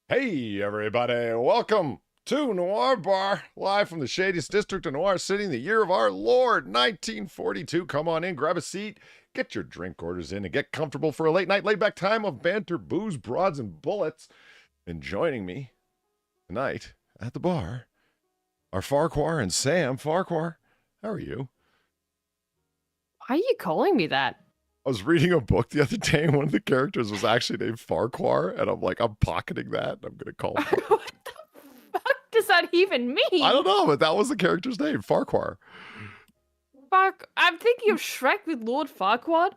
Hey, everybody, welcome to Noir Bar, live from the shadiest district of Noir City in the year of our Lord, 1942. Come on in, grab a seat, get your drink orders in, and get comfortable for a late night, laid back time of banter, booze, broads, and bullets. And joining me tonight at the bar are Farquhar and Sam. Farquhar, how are you? Why are you calling me that? I was reading a book the other day, and one of the characters was actually named Farquhar, and I'm like, I'm pocketing that. I'm going to call him What the fuck does that even mean? I don't know, but that was the character's name, Farquhar. Fuck, I'm thinking of Shrek with Lord Farquaad.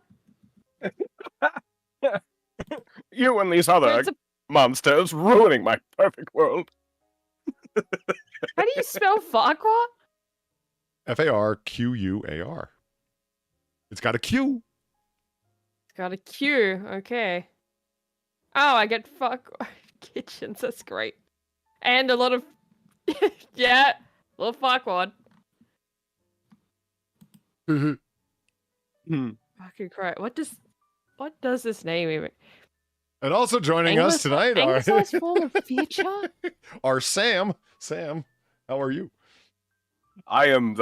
You and these other monsters ruining my perfect world. How do you spell Farquaad? Farquar. It's got a Q. It's got a Q, okay. Oh, I get Farquaad kitchens, that's great. And a lot of, yeah, a lot of Farquaad. Fucking Christ, what does this name even? And also joining us tonight are form of future? are Sam. Sam, how are you? I'm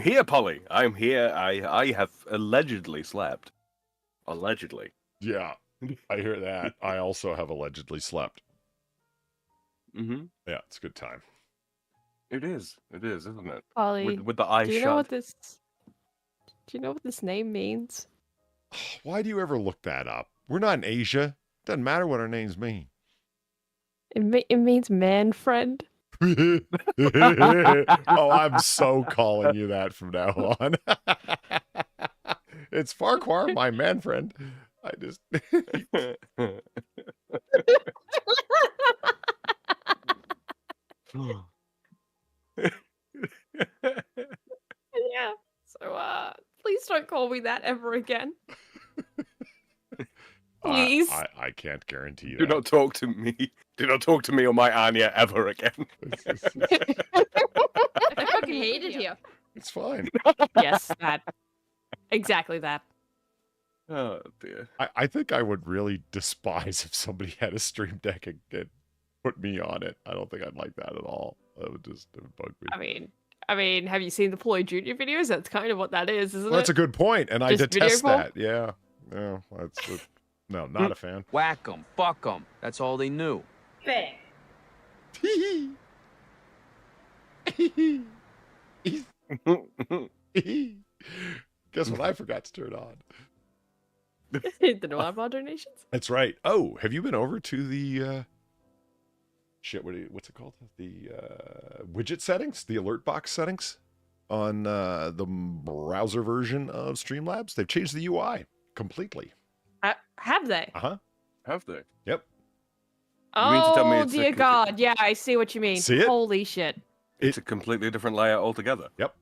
here, Polly. I'm here. I have allegedly slept. Allegedly. Yeah, I hear that. I also have allegedly slept. Mm-hmm. Yeah, it's a good time. It is, isn't it? Ollie, with the eyes do you shut. know what this? Do you know what this name means? Why do you ever look that up? We're not in Asia. Doesn't matter what our names mean. It means man friend. Oh, I'm so calling you that from now on. It's Farquhar, my man friend. I just... Yeah. So, please don't call me that ever again. Please. I can't guarantee that. Do not talk to me. Do not talk to me or my Anya ever again. I fucking hate it here. It's fine. Yes, that. Exactly that. Oh dear. I think I would really despise if somebody had a stream deck and put me on it. I don't think I'd like that at all. That would bug me. I mean, have you seen the Ploy Junior videos? That's kind of what that is, isn't it? That's a good point, and Just I detest video that. Yeah. No, no, not a fan. Whack 'em, fuck 'em. That's all they knew. Bang. Guess what I forgot to turn on? The Noir Bar donations? That's right. Oh, have you been over to the what's it called? The widget settings, the alert box settings on the browser version of Streamlabs? They've changed the UI completely. Have they? Uh-huh. Have they? Yep. You mean to tell me Oh, it's dear God. Yeah, I see what you mean. See it? Holy shit. It's a completely different layout altogether. Yep.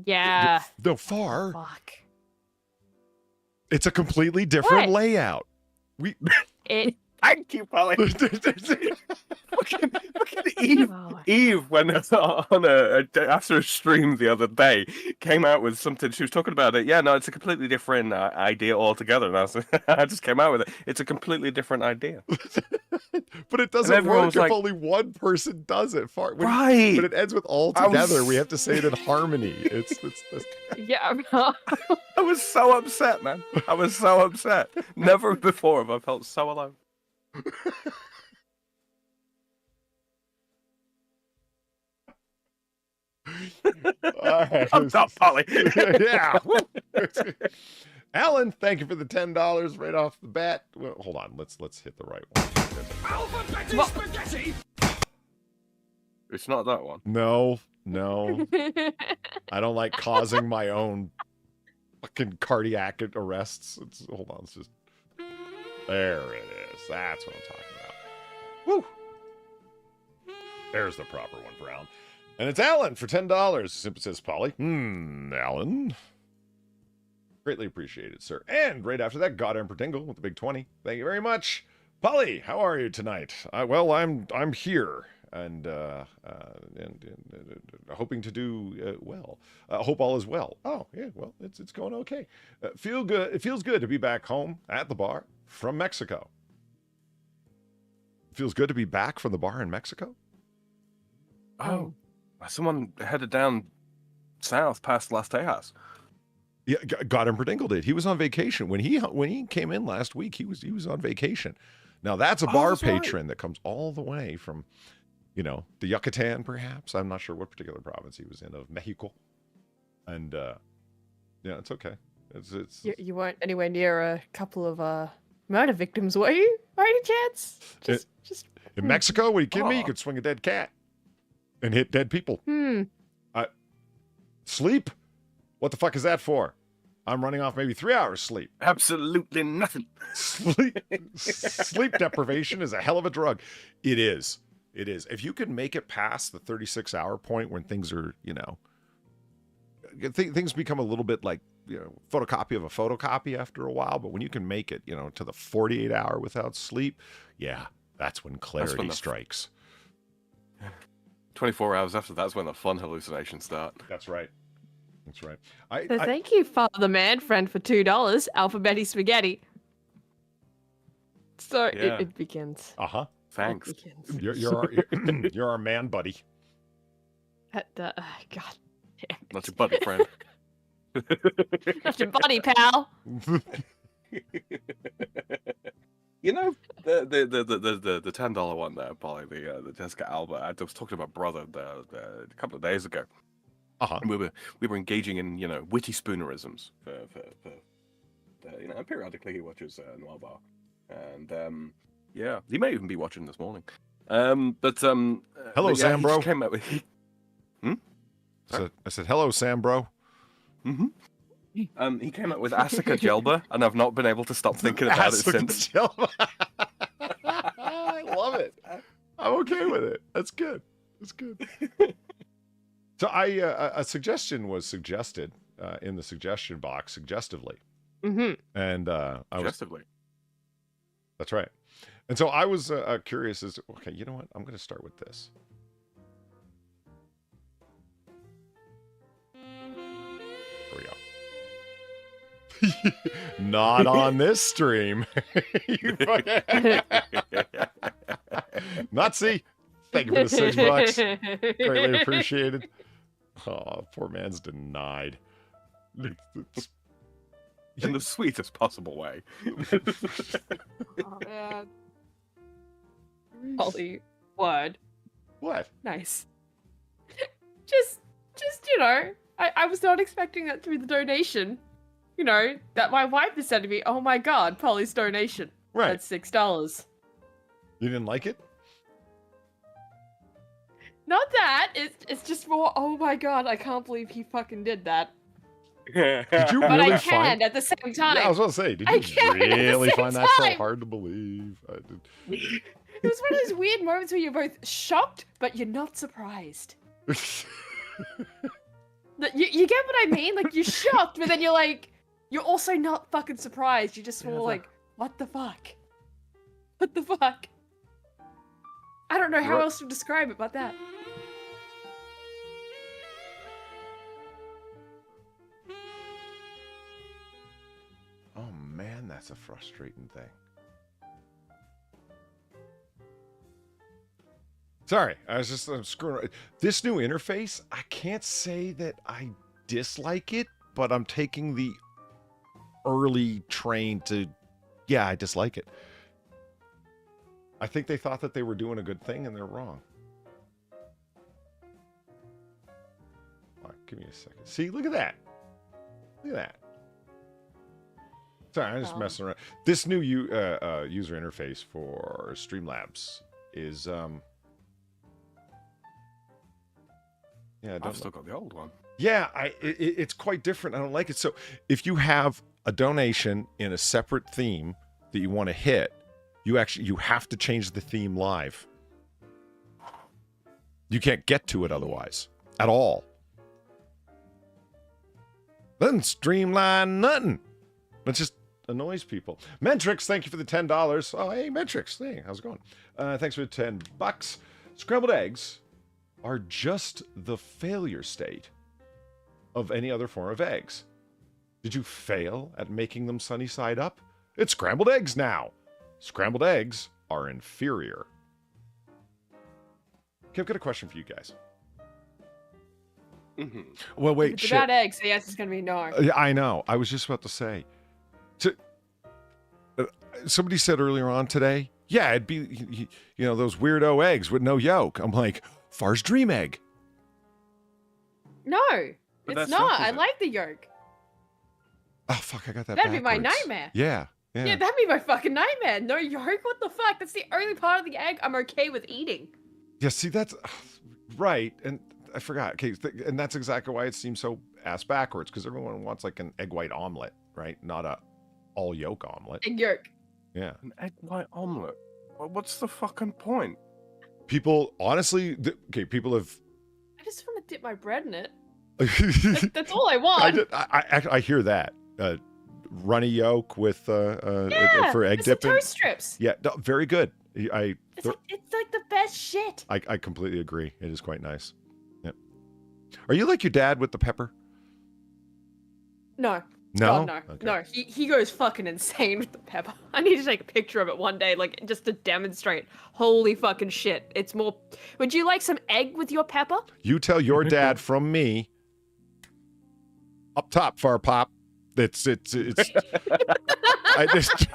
Yeah. No, far. Fuck. It's a completely different layout. Thank you, Polly. look at Eve. Oh. Eve, when on after a stream the other day, came out with something. She was talking about it. Yeah, no, it's a completely different idea altogether. And I just came out with it. It's a completely different idea. But it doesn't work if like, only one person does it. Right. When it ends with all together, we have to say it in harmony. It's Yeah. I was so upset, man. I was so upset. Never before have I felt so alone. I'm not Polly. Yeah. Alan, thank you for the $10 right off the bat. Well, hold on, let's hit the right one. Spaghetti. It's not that one. No. I don't like causing my own fucking cardiac arrests. Hold on, there it is. That's what I'm talking about. Woo! There's the proper one for Alan. And it's Alan for $10. Simply says Polly. Alan. Greatly appreciated, sir. And right after that, God Emperor Dingle with the big 20. Thank you very much. Polly, how are you tonight? Well, I'm here and hoping to do well. Hope all is well. Oh, yeah, well, it's going okay. It feels good to be back home at the bar from Mexico. feels good to be back from the bar in Mexico. Oh, someone headed down south past Las Tejas. Yeah, Got him Perdingle did. He was on vacation when he came in last week. He was on vacation. Now that's a bar patron that comes all the way from, you know, the Yucatan, perhaps. I'm not sure what particular province he was in of Mexico. And yeah, it's okay. It's You weren't anywhere near a couple of murder victims, were you? By any chance? Just in Mexico. What are you kidding me? You could swing a dead cat and hit dead people. Sleep? What the fuck is that for? I'm running off maybe 3 hours sleep. Absolutely nothing. Sleep deprivation is a hell of a drug. It is. It is. If you can make it past the 36-hour point when things are, you know, things become a little bit like, you know, photocopy of a photocopy after a while. But when you can make it, you know, to the 48-hour without sleep, yeah, that's when clarity strikes. 24 hours after that's when the fun hallucinations start. That's right. That's right. So thank you, Father Man Friend, for $2. Alphabeti Spaghetti. So Yeah. it begins. Thanks. It begins. You're our man, buddy. God damn it. Not your buddy friend. Not your buddy, pal. You know, the $10 one there, Polly, the Jessica Alba. I was talking to my brother a couple of days ago. And we were engaging in, you know, witty spoonerisms for you know, and periodically he watches Noir Bar, and yeah, he may even be watching this morning. Hello, Sam, bro. He came out with I said hello, Sam, bro. He came up with Asuka Jelba, and I've not been able to stop thinking about it since. I love it. I'm okay with it. That's good. That's good. So a suggestion was suggested in the suggestion box suggestively. And Suggestively. That's right. And so I was curious as to, okay, you know what? I'm going to start with this. Here we go. Not on this stream. You fucking... Nazi, thank you for the $6. Greatly appreciated. Oh, poor man's denied. In the sweetest possible way. Oh, man. Holy word. What? Nice. just you know, I was not expecting that to be the donation. You know, that my wife has said to me, oh my god, Polly's donation. Right. That's $6. You didn't like it? Not that. It's just more, oh my god, I can't believe he fucking did that. Did you But really I find... can at the same time. Yeah, I was going to say, did you really find that so hard to believe? I did. It was one of those weird moments where you're both shocked, but you're not surprised. You get what I mean? Like, you're shocked, but then you're like, you're also not fucking surprised. You're just more like, what the fuck? What the fuck? I don't know how else to describe it but that. Oh man, that's a frustrating thing. Sorry, I was just screwing around. This new interface, I can't say that I dislike it, but I'm taking the early train to, yeah, I dislike it. I think they thought that they were doing a good thing and they're wrong. All right, give me a second. See, look at that. Look at that. Sorry, I'm just messing around. This new user interface for Streamlabs is yeah, I've still got the old one. Yeah, it's quite different. I don't like it. So if you have a donation in a separate theme that you want to hit, you have to change the theme live. You can't get to it otherwise at all. Doesn't streamline nothing. It just annoys people. Mentrix, thank you for the $10. Oh, hey, Mentrix. Hey, how's it going? Thanks for the $10. Scrambled eggs are just the failure state of any other form of eggs. Did you fail at making them sunny side up? It's scrambled eggs now. Scrambled eggs are inferior. Okay, I've got a question for you guys. Mm-hmm. Well, wait, It's shit. about eggs, so yes, it's gonna be no. Yeah, I know. I was just about to say. Somebody said earlier on today, yeah, it'd be, those weirdo eggs with no yolk. I'm like, Far's dream egg. No, But it's that's not. not, I is it? like the yolk. Oh, fuck, I got that That'd be my backwards. nightmare. Yeah. Yeah, that'd be my fucking nightmare. No yolk? What the fuck? That's the only part of the egg I'm okay with eating. Yeah, see, that's right. And I forgot. Okay, and that's exactly why it seems so ass backwards, because everyone wants like an egg white omelet, right? Not a all yolk omelet. Egg yolk. Yeah. An egg white omelet. What's the fucking point? People, honestly, people have. I just want to dip my bread in it. I, That's all I want. I hear that. Runny yolk with Yeah, for egg it's some dipping. toast strips. Yeah, no, very good. It's like the best shit. I completely agree. It is quite nice. Yeah. Are you like your dad with the pepper? No. No. God, no. Okay. No. He goes fucking insane with the pepper. I need to take a picture of it one day, like just to demonstrate. Holy fucking shit. It's more. Would you like some egg with your pepper? You tell your dad from me. Up top, Far Pop. It's. I just.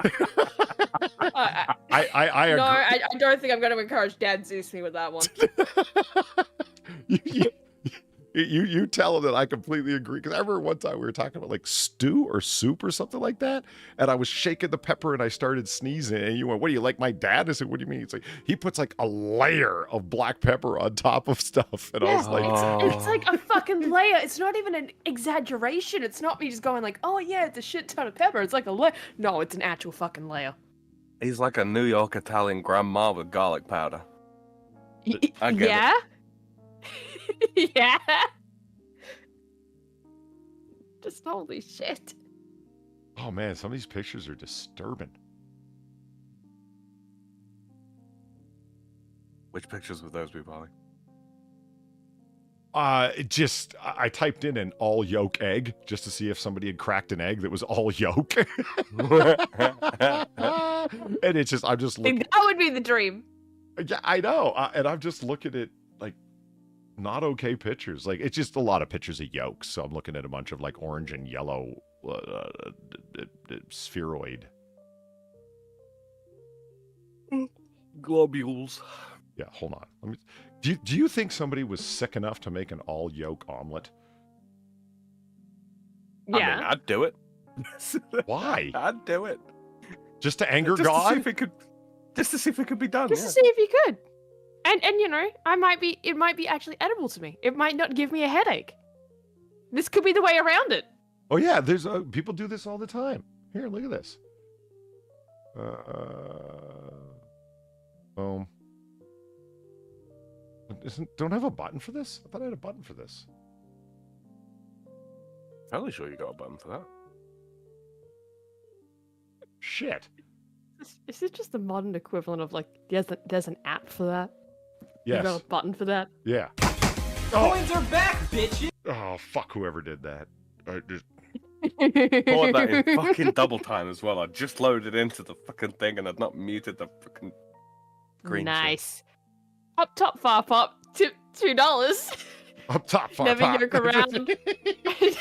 I agree. No, I don't think I'm going to encourage Dad Zeus me with that one. You tell him that I completely agree. Because I remember one time we were talking about like stew or soup or something like that, and I was shaking the pepper and I started sneezing, and you went, "What do you like, my dad?" I said, "What do you mean?" It's like he puts like a layer of black pepper on top of stuff, and I was like, it's like a fucking layer. It's not even an exaggeration. It's not me just going like, oh yeah, it's a shit ton of pepper. It's like a layer. No, it's an actual fucking layer. He's like a New York Italian grandma with garlic powder. I get Yeah? Yeah? Just holy shit. "Oh man, some of these pictures are disturbing." Which pictures would those be, Polly? I typed in an all yolk egg just to see if somebody had cracked an egg that was all yolk. And it's just, I'm just I think looking. that would be the dream. Yeah, I know. And I'm just looking at like not okay pictures. Like it's just a lot of pictures of yolks. So I'm looking at a bunch of like orange and yellow spheroid. Globules. Yeah, hold on. Let me. Do you think somebody was sick enough to make an all yolk omelet? Yeah. I mean, I'd do it. Why? I'd do it. Just to anger Just God? To see if it could, just to see if it could be done. Just yeah. to see if you could. And you know, it might be actually edible to me. It might not give me a headache. This could be the way around it. Oh yeah, there's people do this all the time. Here, look at this. Boom. Don't I have a button for this? I thought I had a button for this. Fairly sure you got a button for that. Shit. Is this just the modern equivalent of like there's an app for that? You Yes. got a button for that? Yeah. Oh. Coins are back, bitches! Oh fuck! Whoever did that. I just... Bought that in fucking double time as well. I just loaded into the fucking thing and I'd not muted the fucking green shit. Nice. Up top, far pop. Tip $2. Up top, far Never pop. yoke around.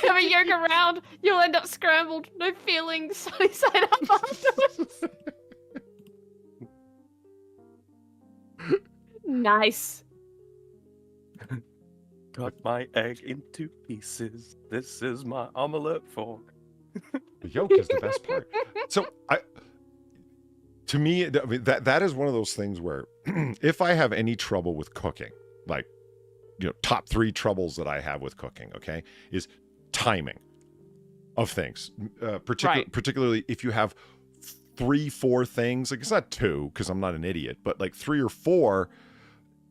Never yoke around. You'll end up scrambled. No feelings. Sunny side up afterwards. Nice. Cut my egg into pieces. This is my omelette fork. The yolk is the best part. So to me, I mean, that is one of those things where if I have any trouble with cooking, like, top 3 troubles that I have with cooking, okay, is timing of things. Particularly if you have 3-4 things, like it's not 2 because I'm not an idiot, but like 3 or 4,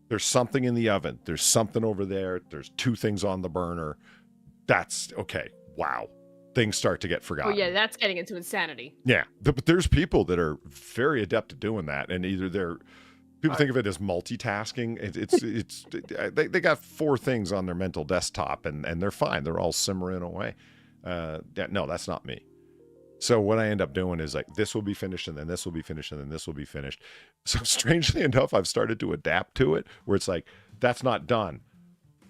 there's something in the oven, there's something over there, there's 2 things on the burner. That's okay. Wow. Things start to get forgotten. Oh yeah, that's getting into insanity. Yeah, but there's people that are very adept at doing that, and either people think of it as multitasking. They got 4 things on their mental desktop, and they're fine. They're all simmering away. No, that's not me. So what I end up doing is like this will be finished, and then this will be finished, and then this will be finished. So strangely enough, I've started to adapt to it, where it's like that's not done.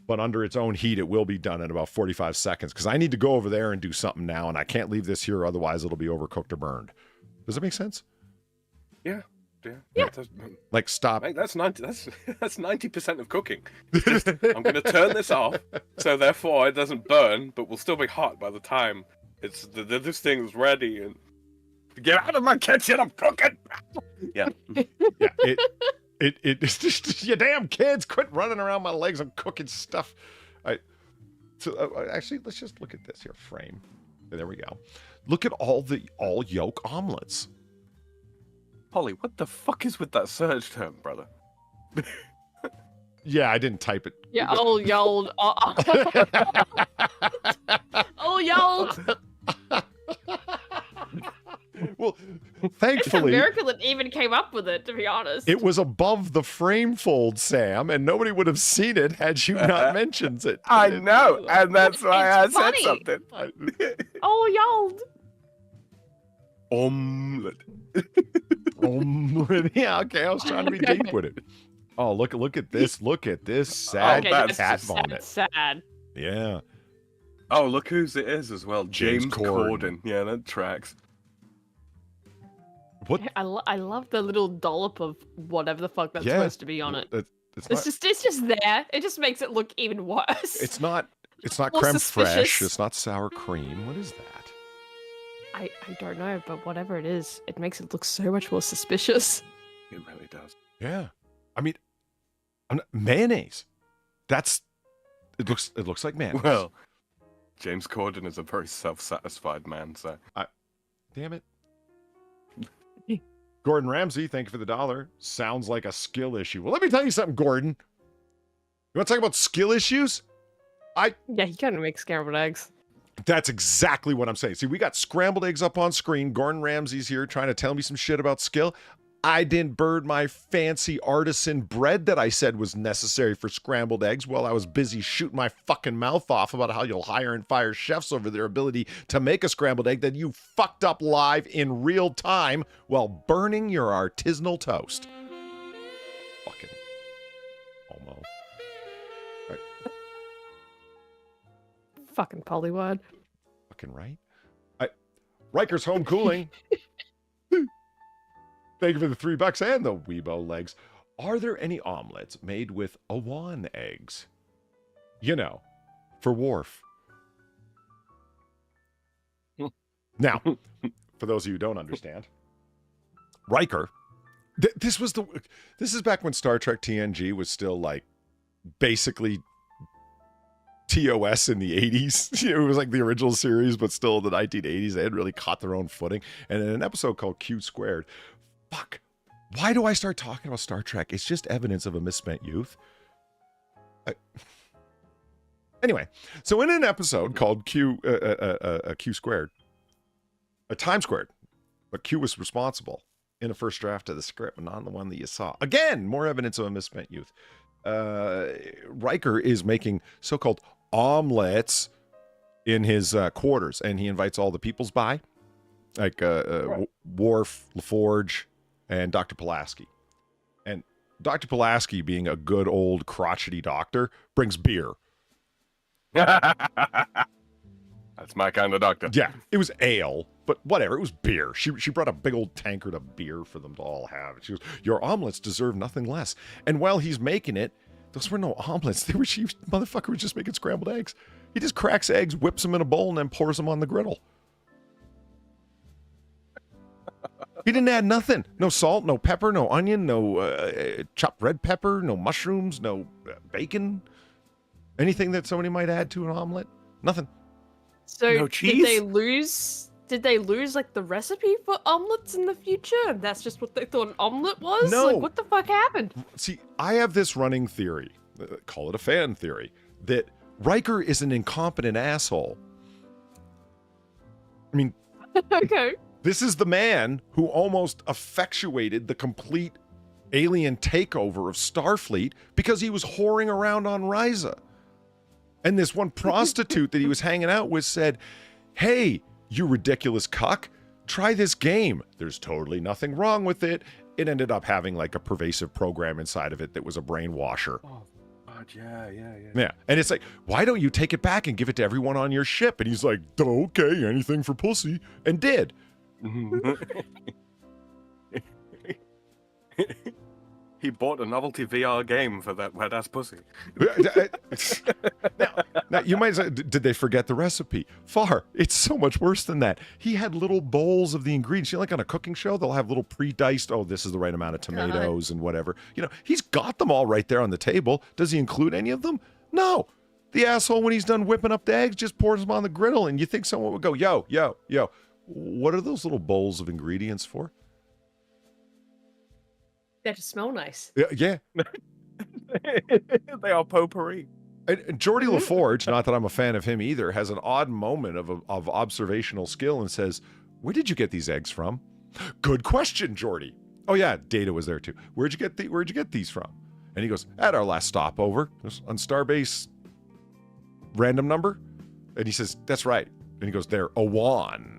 But under its own heat, it will be done in about 45 seconds because I need to go over there and do something now, and I can't leave this here, otherwise it'll be overcooked or burned. Does that make sense? Yeah. Like, stop. Mate, that's 90% of cooking. Just, I'm going to turn this off, so therefore it doesn't burn, but will still be hot by the time this thing's ready. And get out of my kitchen, I'm cooking. Yeah. It's just, you damn kids, quit running around my legs. I'm cooking stuff. Actually, let's just look at this here frame. There we go. Look at all yolk omelets. Polly, what the fuck is with that search term, brother? Yeah, I didn't type it. Yeah, all yold. All yold. Well, It's a thankfully, miracle it even came up with it, to be honest. it was above the frame fold, Sam, and nobody would have seen it had you not mentioned it. I know, and that's why It's I said funny. something. All yold. Omelette. Yeah, okay, I was trying to be deep with it. Oh, look at this. Look at this sad that's cat just vomit. sad. Yeah. Oh, look whose it is as well. James James Corden. Corden. Yeah, that tracks. What? I love the little dollop of whatever the fuck that's Yeah. supposed to be on it. It's It's just there. It just makes it look even worse. It's not More creme suspicious. fraiche. It's not sour cream. What is that? I don't know, but whatever it is, it makes it look so much more suspicious. It really does. Yeah. I mean, mayonnaise. It looks like mayonnaise. Well, James Corden is a very self-satisfied man, so. Damn it. Gordon Ramsay, thank you for the $1. Sounds like a skill issue. Well, let me tell you something, Gordon. You want to talk about skill issues? Yeah, he kind of makes scrambled eggs. That's exactly what I'm saying. See, we got scrambled eggs up on screen. Gordon Ramsay's here trying to tell me some shit about skill. I didn't burn my fancy artisan bread that I said was necessary for scrambled eggs while I was busy shooting my fucking mouth off about how you'll hire and fire chefs over their ability to make a scrambled egg that you fucked up live in real time while burning your artisanal toast. Fucking homo. Fucking Polywad. Fucking right. Riker's home cooling. Thank you for the $3 and the Weebo legs. Are there any omelets made with Awan eggs? You know, for Worf. Now, for those of you who don't understand, Riker, this is back when Star Trek TNG was still like basically TOS in the 80s. It was like the original series, but still in the 1980s. They had really caught their own footing. And in an episode called Q Squared, fuck, why do I start talking about Star Trek? It's just evidence of a misspent youth. Anyway, so in an episode called Q Squared, a Time Squared, but Q was responsible in the first draft of the script, but not the one that you saw. Again, more evidence of a misspent youth. Riker is making so-called omelets in his quarters, and he invites all the peoples by, like Worf, LaForge, and Dr. Pulaski. And Dr. Pulaski, being a good old crotchety doctor, brings beer. That's my kind of doctor. Yeah, it was ale, but whatever, it was beer. She brought a big old tankard of beer for them to all have. She goes, your omelets deserve nothing less. And while he's making it, those were no omelets. Motherfucker was just making scrambled eggs. He just cracks eggs, whips them in a bowl, and then pours them on the griddle. He didn't add nothing. No salt, no pepper, no onion, no chopped red pepper, no mushrooms, no bacon. Anything that somebody might add to an omelet? Nothing. So No cheese? Did they lose like the recipe for omelets in the future? And that's just what they thought an omelet was? No. Like, what the fuck happened? See, I have this running theory, call it a fan theory, that Riker is an incompetent asshole. I mean, Okay. this is the man who almost effectuated the complete alien takeover of Starfleet because he was whoring around on Ryza. And this one prostitute that he was hanging out with said, hey, you ridiculous cuck, try this game. There's totally nothing wrong with it. It ended up having like a pervasive program inside of it that was a brainwasher. God, yeah. Yeah. And it's like, why don't you take it back and give it to everyone on your ship? And he's like, okay, anything for pussy. And did. He bought a novelty VR game for that wet ass pussy. now, you might say, did they forget the recipe? Far. It's so much worse than that. He had little bowls of the ingredients. You know, like on a cooking show, they'll have little pre-diced, oh, this is the right amount of tomatoes and whatever. You know, he's got them all right there on the table. Does he include any of them? No. The asshole, when he's done whipping up the eggs, just pours them on the griddle, and you think someone would go, yo, what are those little bowls of ingredients for? They just smell nice. Yeah. They are potpourri. And Geordie LaForge, not that I'm a fan of him either, has an odd moment of observational skill and says, where did you get these eggs from? Good question, Geordie. Oh yeah, Data was there too. Where'd you get these from? And he goes, at our last stopover, on Starbase random number. And he says, that's right. And he goes, they're Awan.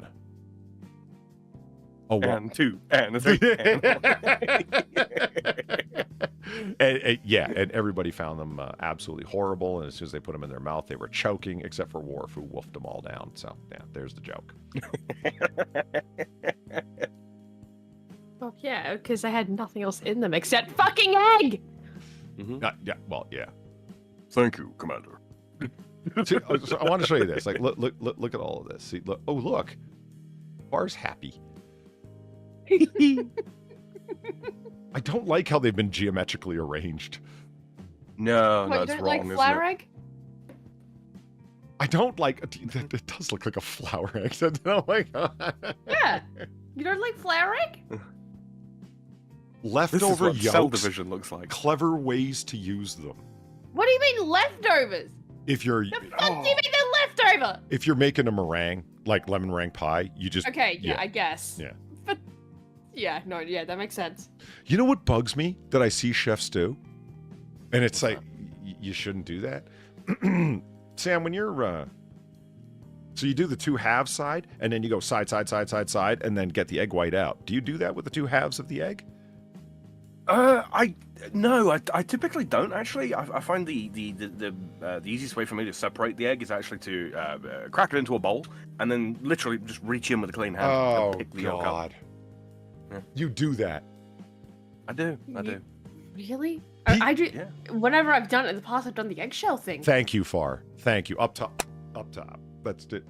And 2 and 3. And everybody found them absolutely horrible. And as soon as they put them in their mouth, they were choking, except for Worf, who wolfed them all down. So yeah, there's the joke. Well, yeah, because they had nothing else in them except fucking egg. Yeah. Thank you, Commander. So I want to show you this. Like, look at all of this. See, look. Oh, look. Bar's happy. I don't like how they've been geometrically arranged. No, What, you that's don't wrong, like flour egg? I don't like. It does look like a flour egg. Oh my god. Yeah. You don't like flour egg? This is Leftover what cell yolks. division looks like. Clever ways to use them. What do you mean leftovers? If you're The fuck do you mean they're leftover? if you're making a meringue, like lemon meringue pie, you just Okay, yeah, I guess. Yeah. But yeah, no, yeah, that makes sense. You know what bugs me that I see chefs do? And it's like, you shouldn't do that. Sam, when you're, so you do the 2 halves side, and then you go side, and then get the egg white out. Do you do that with the 2 halves of the egg? I typically don't actually. I find the easiest way for me to separate the egg is actually to crack it into a bowl and then literally just reach in with a clean hand and pick the yolk out. Yeah. You do that. I do. Really? I do. Yeah. Whenever I've done it in the past, I've done the eggshell thing. Thank you, Far. Thank you. Up top. That's it.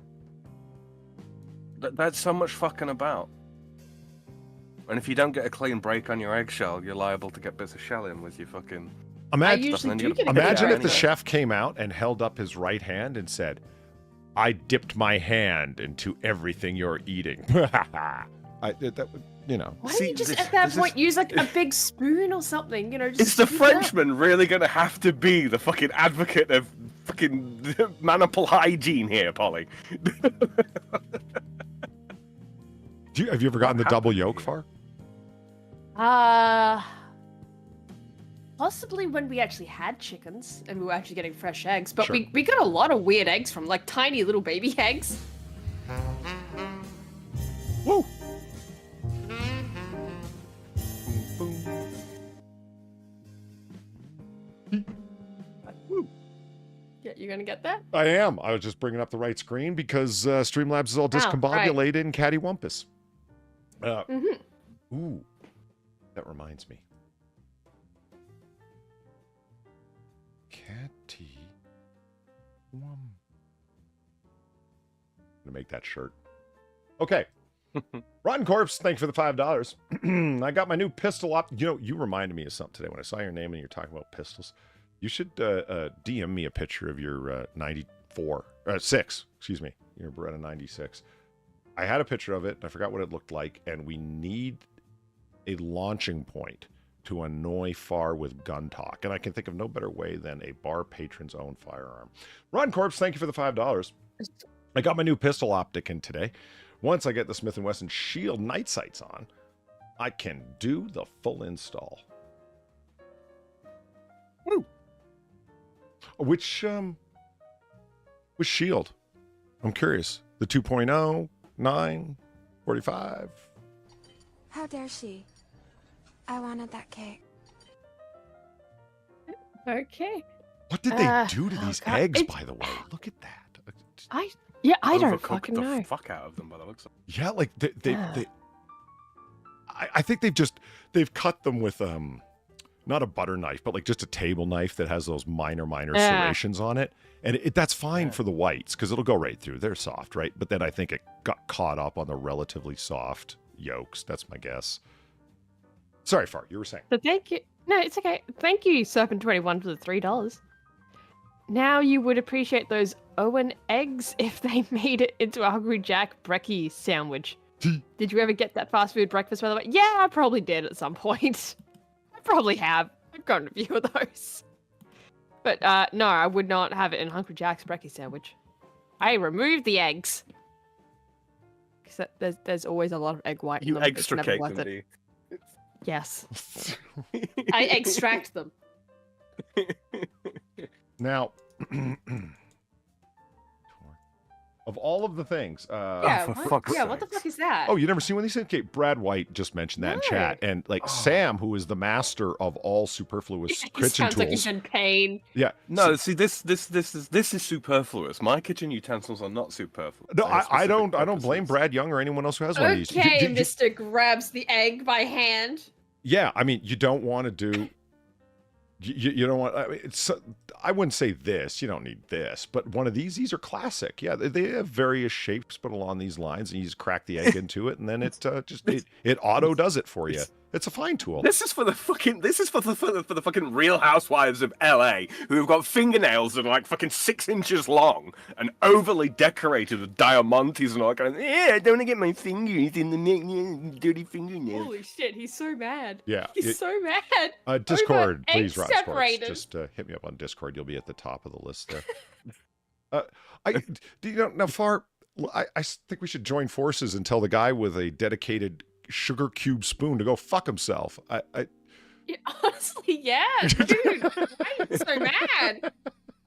That's so much fucking about. And if you don't get a clean break on your eggshell, you're liable to get bits of shell in with your fucking... I usually do get a Imagine clean if the break. chef came out and held up his right hand and said, I dipped my hand into everything you're eating. That would, you know. Why don't you just at that point use like a big spoon or something? You know, just Is the scoop it up. Frenchman really going to have to be the fucking advocate of fucking maniple hygiene here, Polly? Have you ever gotten the double yolk, Far? Possibly when we actually had chickens and we were actually getting fresh eggs, but Sure. we got a lot of weird eggs from, like tiny little baby eggs. Woo! Yeah, you gonna get that? I am. I was just bringing up the right screen because Streamlabs is all discombobulated and cattywampus. Ooh, that reminds me. Catty. I'm gonna make that shirt. Okay. Rotten Corpse, thank you for the $5. I got my new pistol up. You know, you reminded me of something today when I saw your name and you're talking about pistols. You should DM me a picture of your 6, excuse me, your Beretta 96. I had a picture of it, and I forgot what it looked like, and we need a launching point to annoy Far with gun talk. And I can think of no better way than a bar patron's own firearm. Ron Corpse, thank you for the $5. I got my new pistol optic in today. Once I get the Smith & Wesson Shield night sights on, I can do the full install. Woo! Which Shield? I'm curious. The 2.0, 9, 45. How dare she? I wanted that cake. Okay. What did they do to oh these God, eggs, it's- by the way? Look at that. I don't Overcooked fucking the know. fuck out of them by the looks of Yeah, like I think they've cut them with not a butter knife, but like just a table knife that has those minor serrations on it, and that's fine for the whites because it'll go right through. They're soft, right? But then I think it got caught up on the relatively soft yolks. That's my guess. Sorry, Far, you were saying. So thank you. No, it's okay. Thank you, Serpent21, for the $3. Now you would appreciate those Owen eggs if they made it into a Hungry Jack brekkie sandwich. Did you ever get that fast food breakfast, by the way? Yeah, I probably did at some point. I probably have. I've gotten a few of those. But no, I would not have it in Hungry Jack's brekkie sandwich. I removed the eggs. Because there's always a lot of egg white in you them. It's never extricate worth them, it. do you? Yes. I extract them. Now, of all of the things, Yeah, for what? fuck's Yeah, what the sakes. fuck is that? oh, you never seen one of these things? Okay, Brad White just mentioned that in chat, and like Sam, who is the master of all superfluous He kitchen sounds like he's tools. in pain. Yeah, No, see, this is superfluous. My kitchen utensils are not superfluous. no, They have I don't specific blame purposes. Brad Young or anyone else who has one of these. Okay, Mr. Grabs the egg by hand. Yeah, I mean, you don't want to do. You don't want. I mean, I wouldn't say this. You don't need this, but one of these are classic. Yeah, they have various shapes, but along these lines, and you just crack the egg into it, and then it it auto does it for you. It's a fine tool. This is for the fucking Real Housewives of LA who have got fingernails that are like fucking 6 inches long and overly decorated with diamantes and all that kind of. Yeah, I don't want to get my fingers in the dirty fingernails. Holy shit, he's so mad. Yeah. He's so mad. Discord, egg please, Rock Sports. separated. Just hit me up on Discord. You'll be at the top of the list there. Do you know now, Far? I think we should join forces and tell the guy with a dedicated sugar cube spoon to go fuck himself. Yeah, honestly, yeah. Dude, why are you so mad?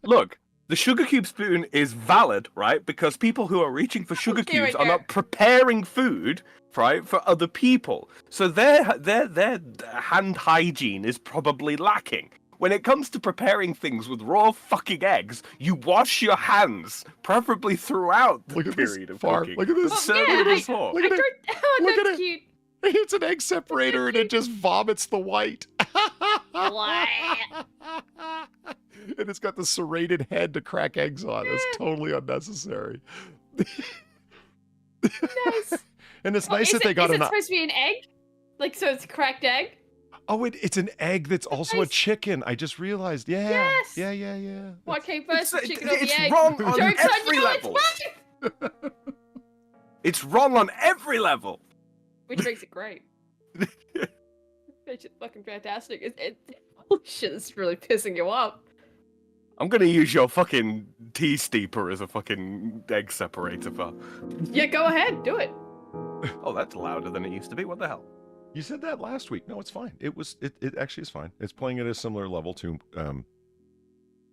Look, the sugar cube spoon is valid, right? Because people who are reaching for sugar There we cubes are go. not preparing food, right, for other people. So their hand hygiene is probably lacking. When it comes to preparing things with raw fucking eggs, you wash your hands, preferably throughout the Look at this, period of Far. cooking. Look at this. But Well, certainly yeah, before. Look at it. Oh, Look at that's it. cute. It's an egg separator, and it just vomits the white. Blah. And it's got the serrated head to crack eggs on. It's totally unnecessary. Nice. And it's Oh, nice is that they it- got is an. it supposed to be an egg? Like, so it's a cracked egg? Oh, it's an egg that's also a nice. chicken. I just realized. Yeah. Yes. Yeah. What came first, the chicken or It's the egg? wrong on Joke's every you, level. it's both! It's wrong on every level. Which makes it great. Makes it fucking fantastic. Holy shit, this is really pissing you off. I'm gonna use your fucking tea steeper as a fucking egg separator for. Yeah, go ahead, do it. Oh, that's louder than it used to be. What the hell? You said that last week. No, it's fine. It actually is fine. It's playing at a similar level to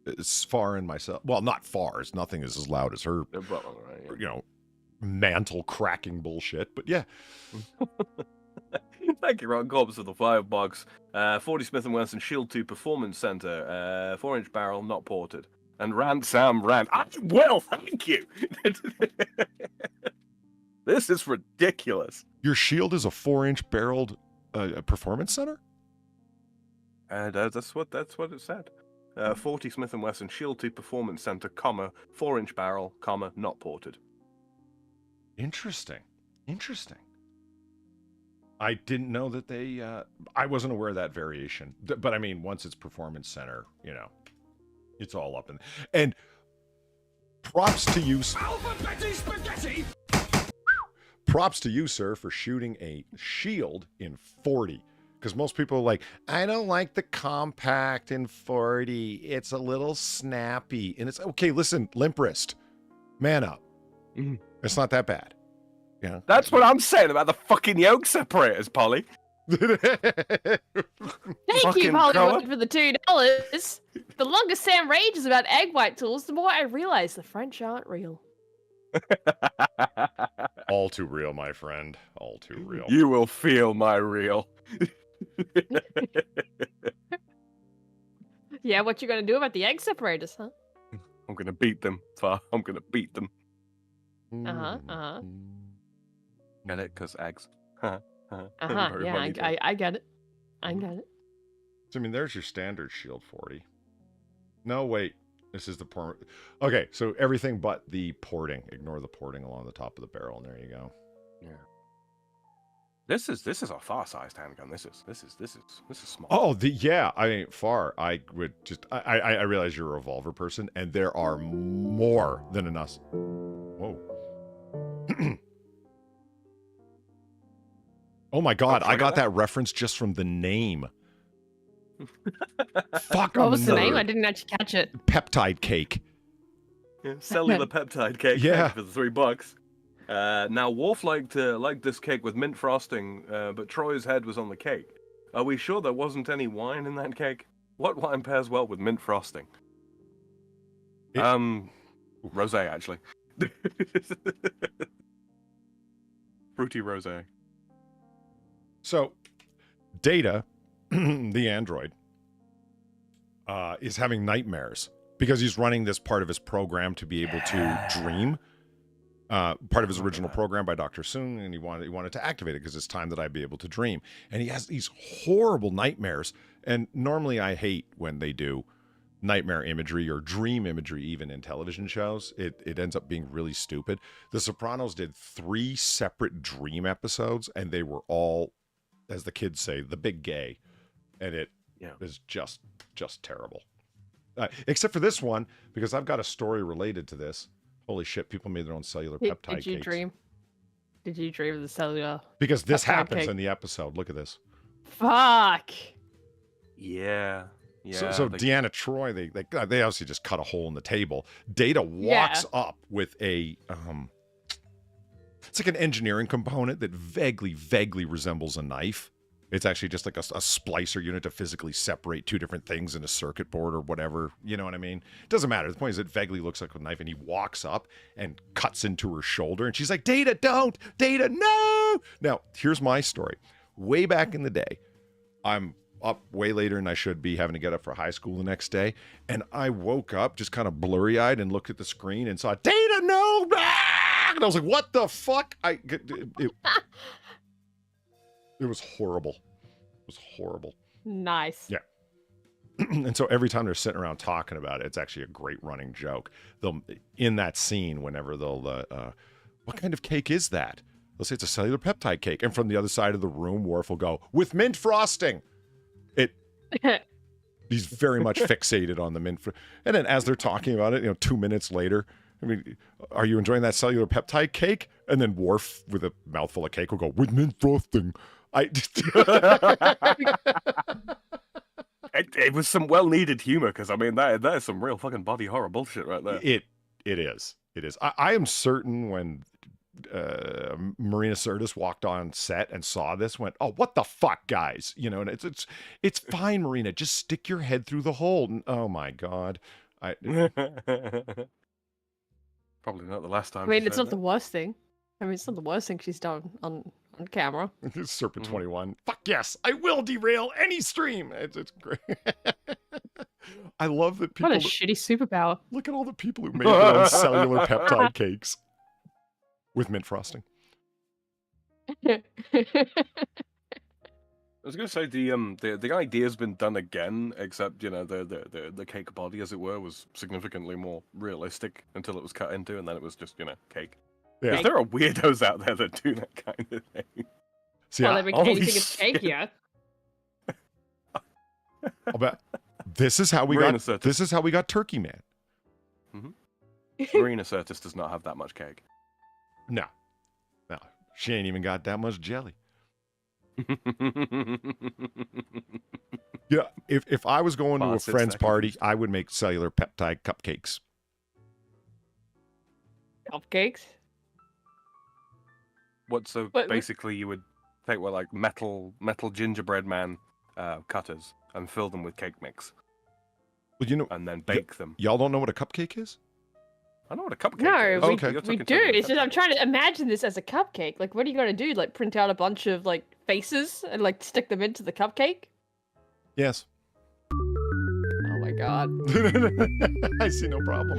it's Far and myself. Well, not Far's. Nothing is as loud as her, Well, right, you know, mantle cracking bullshit. But yeah. Thank you, Ron Corbs, for the $5. 40 Smith & Wesson Shield 2 Performance Center, 4-inch barrel, not ported. And Rant Sam Rant. Well, thank you. This is ridiculous. Your shield is a 4-inch barreled performance center? And that's what it said. 40 Smith & Wesson Shield 2 Performance Center, comma, 4-inch barrel, comma, not ported. Interesting. I didn't know that they I wasn't aware of that variation. But I mean, once it's performance center, you know, it's all up and props to you. Props to you, sir, for shooting a shield in 40. Because most people are like, I don't like the compact in 40. It's a little snappy. And it's okay, listen, limp wrist. Man up. It's not that bad. Yeah. That's what I'm saying about the fucking yolk separators, Polly. Thank Fucking you, grower. Hollywood, for the $2. The longer Sam rages about egg white tools, the more I realize the French aren't real. All too real, my friend. All too real. You will feel my reel. Yeah, what you gonna do about the egg separators, huh? I'm gonna beat them. I'm gonna beat them. Uh-huh. Get it? Because eggs. Very Yeah, funny joke. I get it. I get it. So, I mean, there's your standard shield 40. No, wait. This is the port. Okay, so everything but the porting. Ignore the porting along the top of the barrel, and there you go. Yeah. This is a far-sized handgun. This is small. Oh, yeah. I mean, far. I would just. I realize you're a revolver person, and there are more than enough. Whoa. Oh my God! I got that reference just from the name. Fuck. What was the name? I didn't actually catch it. Peptide cake. Yeah, cellular peptide cake. Yeah. For the $3. Now, Worf liked this cake with mint frosting, but Troy's head was on the cake. Are we sure there wasn't any wine in that cake? What wine pairs well with mint frosting? Rosé, actually. Fruity rosé. So, Data, the android, is having nightmares because he's running this part of his program to be able to dream. Part of his original program by Dr. Soong, and he wanted to activate it because it's time that I'd be able to dream. And he has these horrible nightmares. And normally I hate when they do nightmare imagery or dream imagery, even in television shows. It ends up being really stupid. The Sopranos did 3 separate dream episodes, and they were all, as the kids say, the big gay. And it is just terrible. Except for this one, because I've got a story related to this. Holy shit, people made their own cellular peptide Did you cakes. dream? Did you dream of the cellular? Because this peptide happens cake? in the episode. Look at this. Fuck. Yeah. So Deanna Troy, they obviously just cut a hole in the table. Data walks up with a it's like an engineering component that vaguely resembles a knife. It's actually just like a splicer unit to physically separate 2 different things in a circuit board or whatever. You know what I mean? It doesn't matter. The point is it vaguely looks like a knife, and he walks up and cuts into her shoulder, and she's like, Data, don't! Data, no! Now, here's my story. Way back in the day, I'm up way later than I should be, having to get up for high school the next day, and I woke up just kind of blurry-eyed and looked at the screen and saw, Data, no! And I was like, what the fuck? It was horrible. It was horrible. Nice. Yeah. And so every time they're sitting around talking about it, it's actually a great running joke. They'll, in that scene, whenever they'll, what kind of cake is that? They'll say it's a cellular peptide cake. And from the other side of the room, Worf will go, with mint frosting. He's very much fixated on the mint. And then as they're talking about it, 2 minutes later, I mean, are you enjoying that cellular peptide cake? And then Worf, with a mouthful of cake, will go, with mint frosting. It was some well-needed humor, because I mean that is some real fucking body horror bullshit right there. It is. I am certain when Marina Sirtis walked on set and saw this, went, "Oh, what the fuck, guys?" And it's fine, Marina. Just stick your head through the hole. And, oh my God, Probably not the last time. I mean, it's not the worst thing. I mean, it's not the worst thing she's done on camera. Serpent 21. Fuck yes, I will derail any stream. It's great. I love that people. What a shitty superpower. Look at all the people who made their own cellular peptide cakes with mint frosting. I was gonna say the idea's been done again, except the cake body, as it were, was significantly more realistic until it was cut into, and then it was just cake. Yeah. Because there are weirdos out there that do that kind of thing. See, Well, they've been holy casing its cake shit. here. I'll bet this is how we Marina got. Sirtis. This is how we got Turkey Man. Marina Sirtis does not have that much cake. No, she ain't even got that much jelly. Yeah, if I was going to a 6 friend's seconds. party, I would make cellular peptide cupcakes. Cupcakes? But- Basically you would take like metal gingerbread man cutters and fill them with cake mix Well, and then bake them. y'all don't know what a cupcake is? I know what a cupcake No, is. we, Okay. You're we talking do. cellular It's just I'm peptide. trying to imagine this as a cupcake. Like, what are you gonna do? Like, print out a bunch of like faces and like stick them into the cupcake? Yes. Oh my god. I see no problem.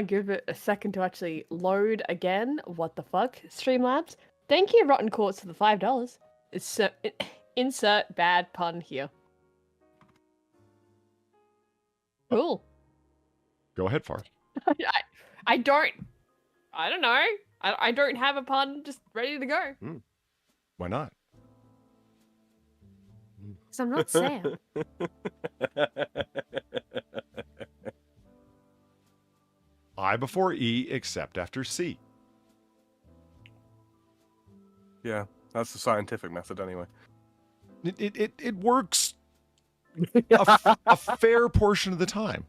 Give it a second to actually load again. What the fuck? Streamlabs. Thank you, Rotten Quartz, for the $5. Insert bad pun here. Cool. Go ahead, Far. I don't know. I don't have a pun just ready to go. Why not? Because I'm not Sam. I before E except after C. Yeah, that's the scientific method anyway. It works a fair portion of the time.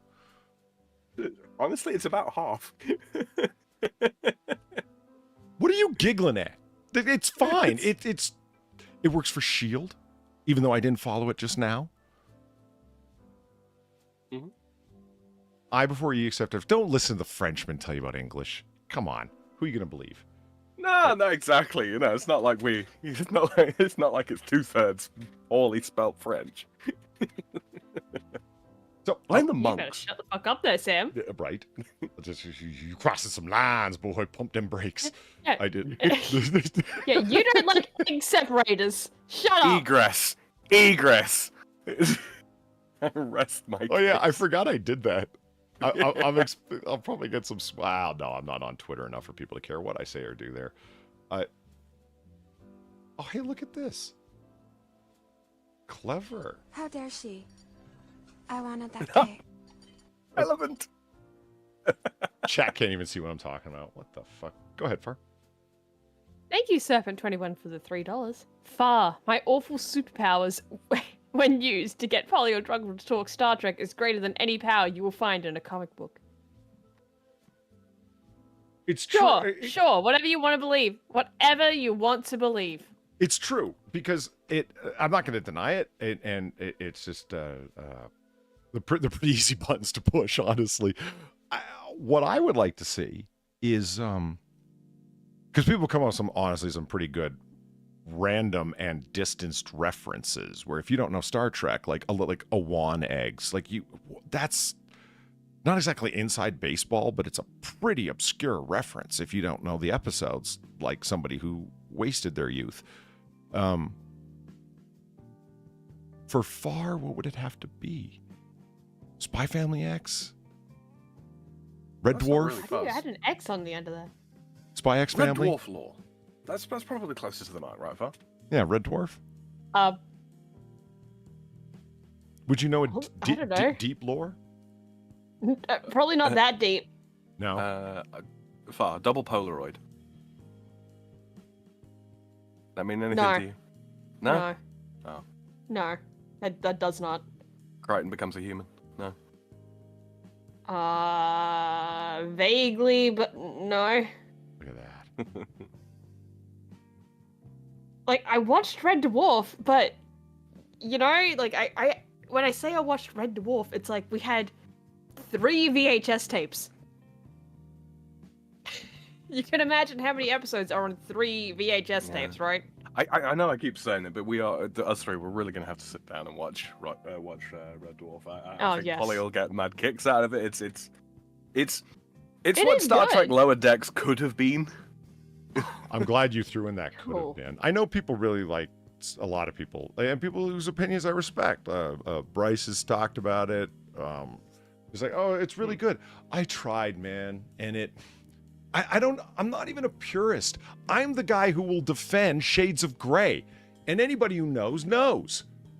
Honestly, it's about half. What are you giggling at? It's fine. It works for Shield, even though I didn't follow it just now. Mhm. I before E except after. Don't listen to the Frenchman tell you about English. Come on, who are you gonna believe? No, exactly. You know, it's not like it's not like it's 2/3 poorly spelt French. So I'm the You better monks. shut the fuck up there, Sam. right. You crossing some lines, boy. Pump them brakes. Yeah. I did. Yeah, you don't like egg separators. Shut up. Egress. Rest my. Oh yeah, I case. forgot I did that. I'll probably get some. Wow, no, I'm not on Twitter enough for people to care what I say or do there. Oh, hey, look at this. Clever. How dare she? I wanted that cake. Relevant. Chat can't even see what I'm talking about. What the fuck? Go ahead, Far. Thank you, Serpent21, for the $3. Far, my awful superpowers, when used to get Polly or Druggle to talk Star Trek, is greater than any power you will find in a comic book. It's Sure, true. sure, whatever you want to believe. Whatever you want to believe. It's true because I'm not going to deny it, it's just the pretty easy buttons to push. Honestly, what I would like to see is because people come up with some pretty good random and distanced references. Where if you don't know Star Trek, like Awan eggs, that's not exactly inside baseball, but it's a pretty obscure reference if you don't know the episodes. Like somebody who wasted their youth. For Far, what would it have to be? Spy Family X? Red That's not Dwarf? really I think you close. had an X on the end of that. Spy X Red Family? Dwarf lore. That's probably closest to the mark, right, Far? Yeah, Red Dwarf. Would you know a I don't know. deep lore? Probably not that deep. No. Far, double Polaroid. That mean anything No. to you? No? No. Oh. No. That does not. Crichton becomes a human. No. Vaguely, but no. Look at that. Like, I watched Red Dwarf, but, you know, like, I when I say I watched Red Dwarf, it's like we had 3 VHS tapes. You can imagine how many episodes are on 3 VHS tapes, right? I know I keep saying it, but us three, we're really going to have to sit down and watch Red Dwarf. I think yes. Polly will get mad kicks out of it. It's It what is Star Trek good. Lower Decks could have been. I'm glad you threw in that could Cool. have been. I know people really like, a lot of people, and people whose opinions I respect. Bryce has talked about it. He's like, oh, it's really good. I tried, man, and I'm not even a purist. I'm the guy who will defend Shades of Grey. And anybody who knows.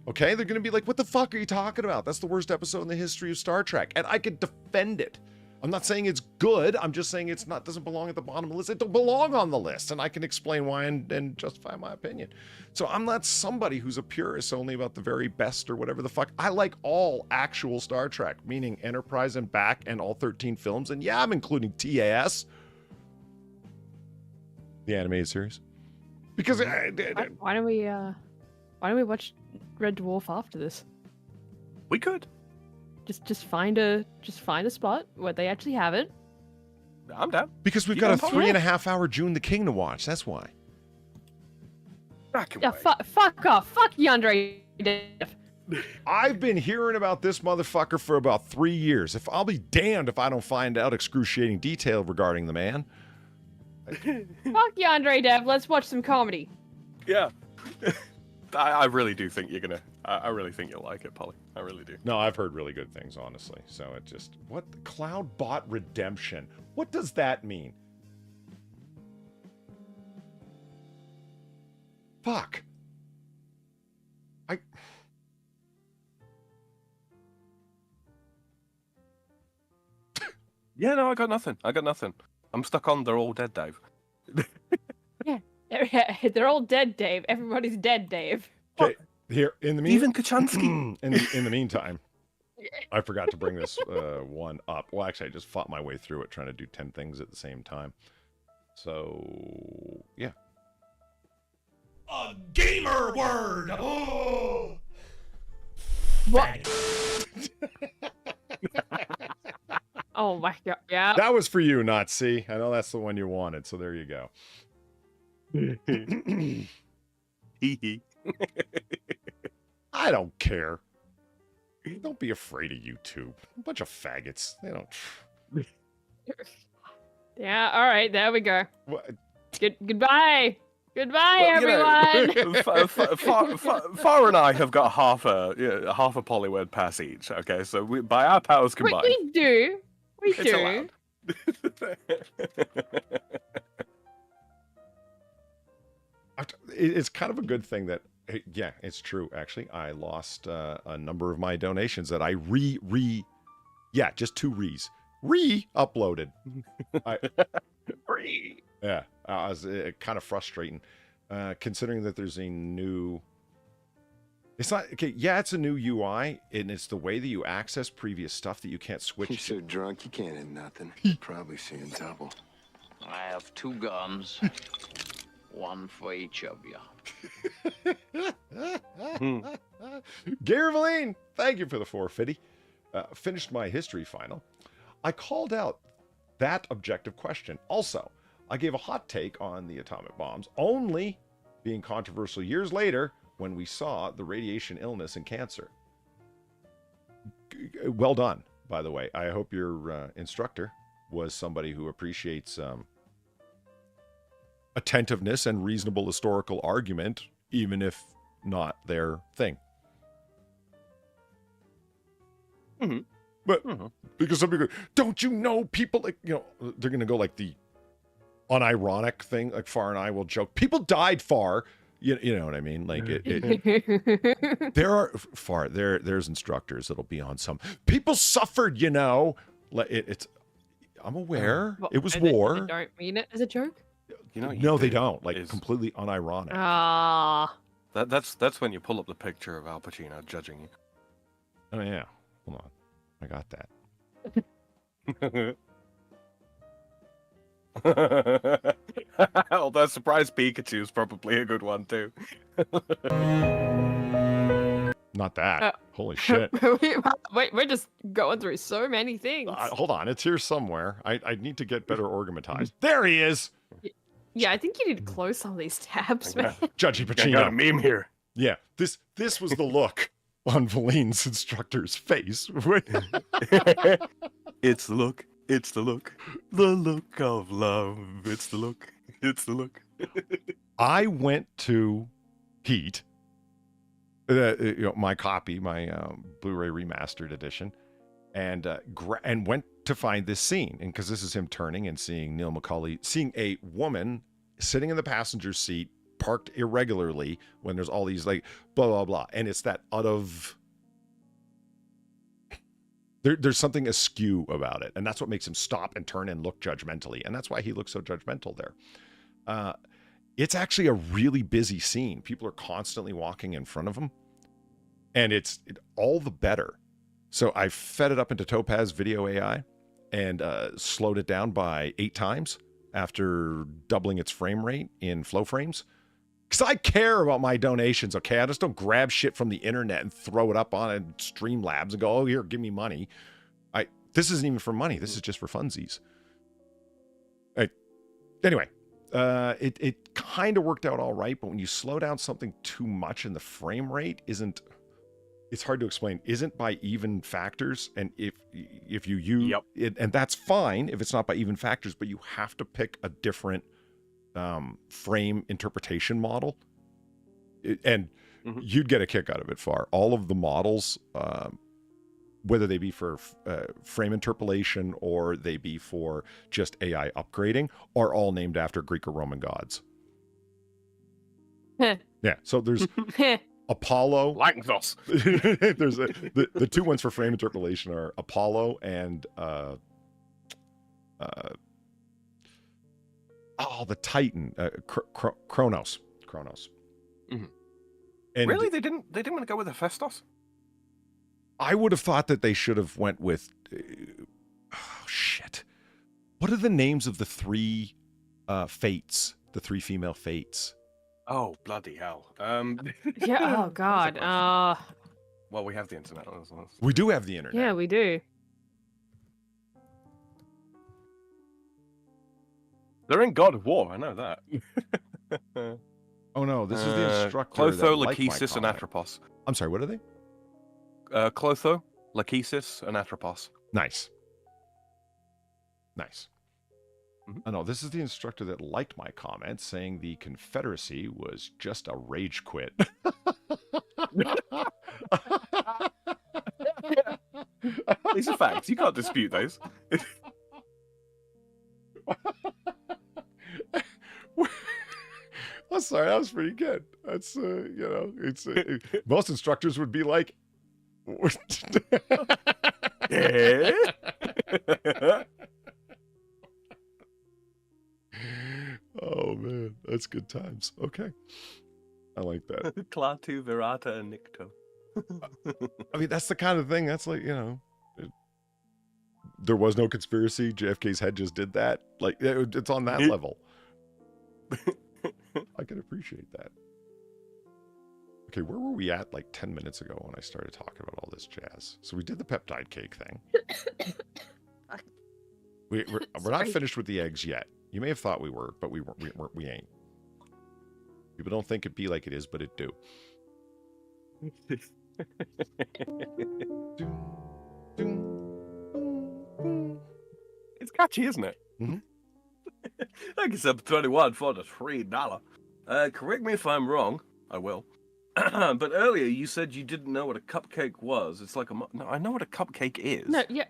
Okay? They're going to be like, what the fuck are you talking about? That's the worst episode in the history of Star Trek. And I could defend it. I'm not saying it's good. I'm just saying doesn't belong at the bottom of the list. It don't belong on the list. And I can explain why and justify my opinion. So I'm not somebody who's a purist only about the very best or whatever the fuck. I like all actual Star Trek, meaning Enterprise and back and all 13 films. And yeah, I'm including TAS. The animated series, because Why don't we watch Red Dwarf after this? We could. Just find a spot where they actually have it. I'm down. because we've You got a can follow 3.5 hour June the King to watch. That's why. Back away. Yeah, fuck off. Fuck Yandere Dev. I've been hearing about this motherfucker for about 3 years. If I'll be damned if I don't find out excruciating detail regarding the man. Fuck Yandere Dev. Let's watch some comedy. Yeah. I really do think you're gonna. I really think you'll like it, Polly. I really do. No, I've heard really good things, honestly. So it just... What? Cloudbot Redemption. What does that mean? Fuck. Yeah, no, I got nothing. I'm stuck on They're All Dead, Dave. They're all dead, Dave. Everybody's dead, Dave. Okay, here, in the Even Kachansky. in the meantime, I forgot to bring this one up. Well, actually, I just fought my way through it trying to do 10 things at the same time. So, yeah. A gamer word! Oh! What? Oh my god, yeah. That was for you, not C. I know that's the one you wanted, so there you go. I don't care. Don't be afraid of YouTube. A bunch of faggots. They don't... Yeah, alright, there we go. What? Goodbye! Goodbye, everyone! Far and I have got half a polyword pass each, okay? So by our powers combined... We do. We It's do. allowed. It's kind of a good thing that, yeah, it's true, actually. I lost a number of my donations that I just 2 re-uploaded. Yeah, I was kind of frustrating, considering that there's a new... It's not, okay, yeah, it's a new UI, and it's the way that you access previous stuff that you can't switch. You're so drunk, you can't hit nothing. Probably seeing double. I have 2 guns. One for each of you. Garevaline, thank you for the 450. Finished my history final. I called out that objective question. Also, I gave a hot take on the atomic bombs, only being controversial years later when we saw the radiation illness and cancer. Well done, by the way. I hope your instructor was somebody who appreciates attentiveness and reasonable historical argument, even if not their thing. Mm-hmm. But because some people go, don't you know, people, like, you know, they're going to go like the unironic thing, like Far and I will joke, people died Far. You know what I mean? Like there are Far there's instructors that'll be on some people suffered, you know. Like it's I'm aware it was war. They don't mean it as a joke. You know, No, they don't. Like completely unironic. Ah. That's when you pull up the picture of Al Pacino judging you. Oh yeah. Hold on. I got that. Although surprise Pikachu is probably a good one too. Not that. Holy shit. Wait, we're just going through so many things. Hold on, it's here somewhere. I need to get better organized. There he is. Yeah, I think you need to close some of these tabs, man. Judgy I got a Pacino. meme here. Yeah, this was the look on Valine's instructor's face. It's the look. It's the look. The look of love. It's the look. It's the look. I went to Heat, my copy, my Blu-ray remastered edition, and went to find this scene, and because this is him turning and seeing Neil McCauley, seeing a woman sitting in the passenger seat, parked irregularly when there's all these like blah blah blah, and it's that out of there's something askew about it, and that's what makes him stop and turn and look judgmentally, and that's why he looks so judgmental there. It's actually a really busy scene. People are constantly walking in front of him, and it's all the better. So I fed it up into Topaz Video AI and slowed it down by 8 times after doubling its frame rate in flow frames. Because I care about my donations, okay? I just don't grab shit from the internet and throw it up on Streamlabs and go, oh, here, give me money. This isn't even for money. This is just for funsies. Anyway, It kind of worked out all right, but when you slow down something too much and the frame rate isn't, it's hard to explain, isn't by even factors. And if you use it, and that's fine if it's not by even factors, but you have to pick a different frame interpretation model. And you'd get a kick out of it, Far. All of the models, whether they be for frame interpolation or they be for just AI upgrading, are all named after Greek or Roman gods. Yeah, so there's Apollo. Lagnos. There's the two ones for frame interpolation are Apollo and the Titan, Kronos. Mm-hmm. And really, they didn't want to go with Hephaestus? I would have thought that they should have went with shit. What are the names of the three fates? The three female fates. Oh, bloody hell. Yeah, oh god. Well, we have the internet. We do have the internet. Yeah, we do. They're in God of War, I know that. Oh no, this is the instructor. Clotho, that liked my Lachesis, and comment. Atropos. I'm sorry, what are they? Clotho, Lachesis, and Atropos. Nice. Oh no, this is the instructor that liked my comment, saying the Confederacy was just a rage quit. These are facts. You can't dispute those. I'm sorry, that was pretty good. That's it's most instructors would be like, Yeah. oh man, that's good times. Okay, I like that. Klaatu, Virata, and Nikto. I mean, that's the kind of thing. That's like, there was no conspiracy. JFK's head just did that. Like, it's on that level. I can appreciate that. Okay, where were we at like 10 minutes ago when I started talking about all this jazz? So we did the peptide cake thing. We're not finished with the eggs yet. You may have thought we were, but we ain't. People don't think it be like it is, but it do. It's catchy, isn't it? Mm-hmm. Thank you, sub 21 for the $3. Correct me if I'm wrong. I will. But earlier you said you didn't know what a cupcake was. It's like no, I know what a cupcake is. No, yeah.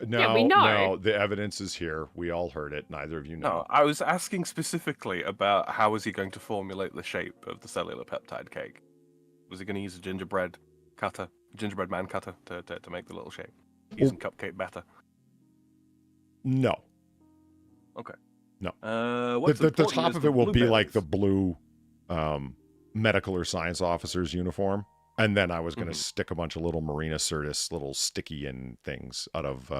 No, we know. no, the evidence is here. We all heard it. Neither of you know. No, I was asking specifically about how is he going to formulate the shape of the cellular peptide cake. Was he going to use a gingerbread man cutter to make the little shape? Using cupcake batter? No. Okay. No. The the top of it will be like the blue medical or science officer's uniform. And then I was going to stick a bunch of little Marina Sirtis, little sticky in things out of...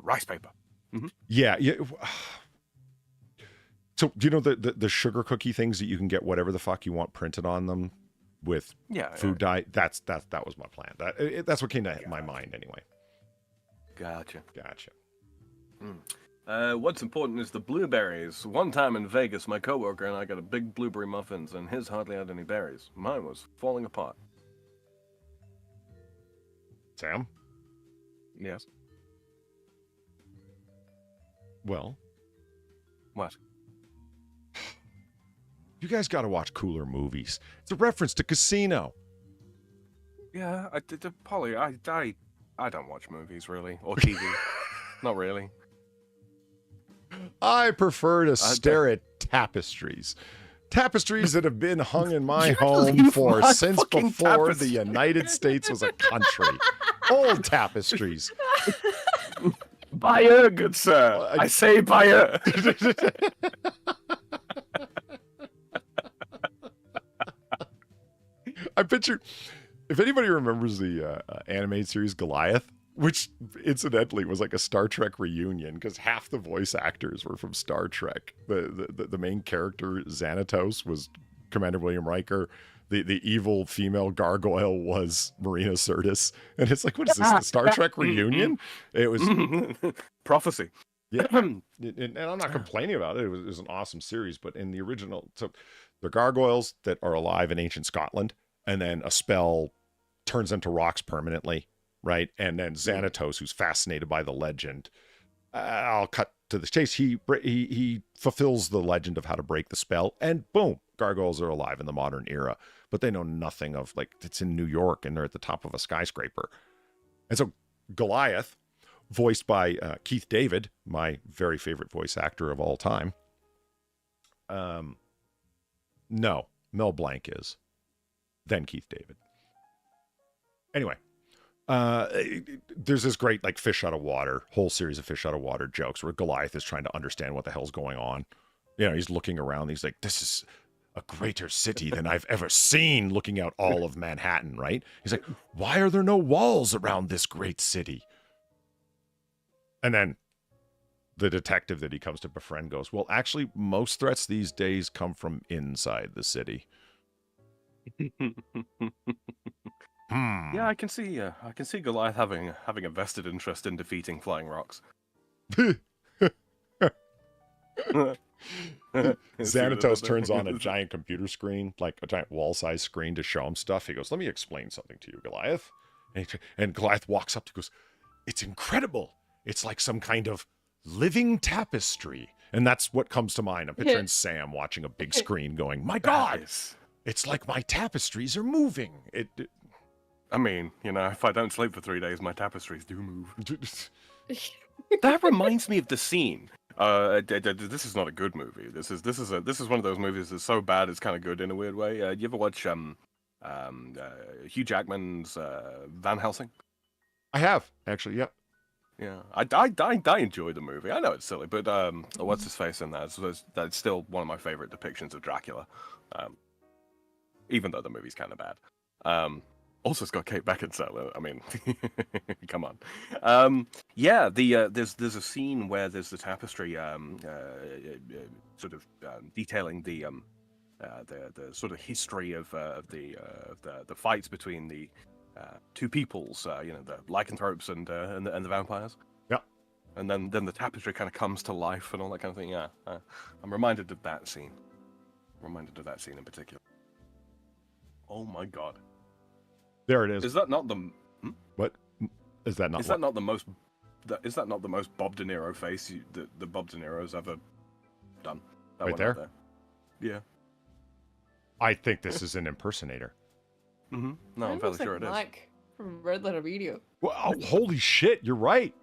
rice paper. Mm-hmm. Yeah. So do you know the sugar cookie things that you can get whatever the fuck you want printed on them with food dye? That was my plan. That's what came to my mind anyway. Gotcha. Mm. What's important is the blueberries. One time in Vegas, my coworker and I got a big blueberry muffins, and his hardly had any berries. Mine was falling apart. Sam? Yes. Well? What? You guys got to watch cooler movies. It's a reference to Casino. Yeah, Polly, I don't watch movies, really. Or TV. Not really. I prefer to stare at tapestries. Tapestries that have been hung in my home since before the United States was a country. Old tapestries. Buyer, good sir. I say buyer. I picture, if anybody remembers the animated series Goliath, which incidentally was like a Star Trek reunion because half the voice actors were from Star Trek. The main character, Xanatos, was Commander William Riker. The evil female gargoyle was Marina Sirtis. And it's like, what is this, the Star Trek reunion? It was... Prophecy. Yeah, and I'm not complaining about it. It was an awesome series, but in the original, so the gargoyles that are alive in ancient Scotland, and then a spell turns them to rocks permanently, right? And then Xanatos, who's fascinated by the legend, I'll cut to the chase. He fulfills the legend of how to break the spell, and boom, gargoyles are alive in the modern era. But they know nothing of, like, it's in New York, and they're at the top of a skyscraper. And so Goliath, voiced by Keith David, my very favorite voice actor of all time. No, Mel Blanc is. Then Keith David. Anyway, there's this great, like, fish out of water, whole series of fish out of water jokes where Goliath is trying to understand what the hell's going on. You know, he's looking around. He's like, this is a greater city than I've ever seen, looking out all of Manhattan, right? He's like, why are there no walls around this great city? And then the detective that he comes to befriend goes, well, actually, most threats these days come from inside the city. Yeah, I can see Goliath having a vested interest in defeating flying rocks. Xanatos turns on a giant computer screen, like a giant wall-sized screen, to show him stuff. He goes, let me explain something to you, Goliath. And Goliath walks up to goes, it's incredible. It's like some kind of living tapestry. And that's what comes to mind. I'm picturing Sam watching a big screen going, my God, it's like my tapestries are moving. I mean, you know, if I don't sleep for 3 days, my tapestries do move. That reminds me of the scene. This is not a good movie. This is one of those movies that's so bad it's kind of good in a weird way. You ever watch Hugh Jackman's Van Helsing? I have, actually, yeah. Yeah, I enjoy the movie. I know it's silly, but what's his face in that? That's still one of my favorite depictions of Dracula, even though the movie's kind of bad. Also, it's got Kate Beckinsale. I mean, come on. Yeah, there's a scene where there's the tapestry, sort of detailing the sort of history of the fights between the two peoples, you know, the lycanthropes and the vampires. Yeah. And then the tapestry kind of comes to life and all that kind of thing. Yeah, I'm reminded of that scene. Reminded of that scene in particular. Oh my God. There it is. Is that not the? What? Is that not? Is that not the most? Is that not the most Bob De Niro face the Bob De Niro's ever done? That right there? There? Yeah. I think this is an impersonator. Mm-hmm. No, I'm fairly sure it is. Mike from Red Letter Media. Well, oh, holy shit! You're right.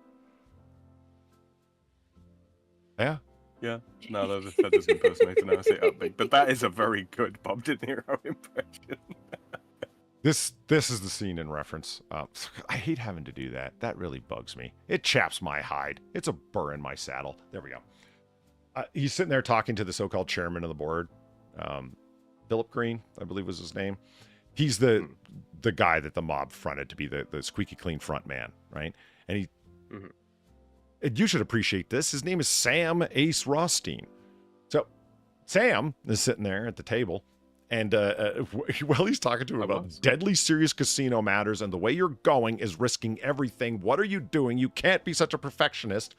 Yeah. Yeah. No, that doesn't impersonate. Now I say upbeat, but that is a very good Bob De Niro impression. This is the scene in reference. I hate having to do that. That really bugs me. It chaps my hide. It's a burr in my saddle. There we go. He's sitting there talking to the so-called chairman of the board, Philip Green, I believe was his name. He's the guy that the mob fronted to be the squeaky clean front man, right? And he, and you should appreciate this. His name is Sam Ace Rothstein. So Sam is sitting there at the table. And while he's talking to him about deadly serious casino matters and the way you're going is risking everything. What are you doing? You can't be such a perfectionist.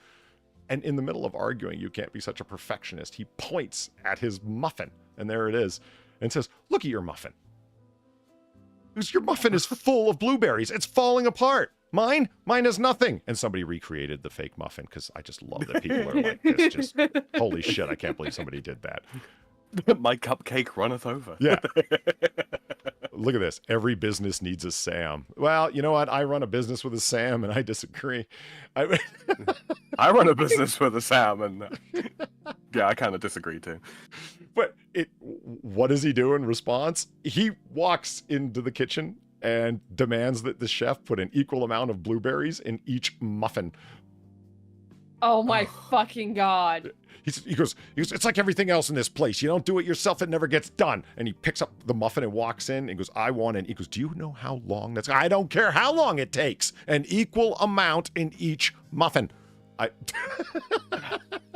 And in the middle of arguing, you can't be such a perfectionist, he points at his muffin. And there it is. And says, look at your muffin. Your muffin is full of blueberries. It's falling apart. Mine has nothing. And somebody recreated the fake muffin because I just love that people are like this. Just holy shit, I can't believe somebody did that. My cupcake runneth over. Yeah. Look at this. Every business needs a Sam. Well, you know what? I run a business with a Sam, and I disagree. I run a business with a Sam, and yeah, I kind of disagree too. But what does he do in response? He walks into the kitchen and demands that the chef put an equal amount of blueberries in each muffin. Oh my fucking God. He goes, it's like everything else in this place. You don't do it yourself, it never gets done. And he picks up the muffin and walks in and goes, I want it. He goes, do you know how long that's? I don't care how long it takes. An equal amount in each muffin.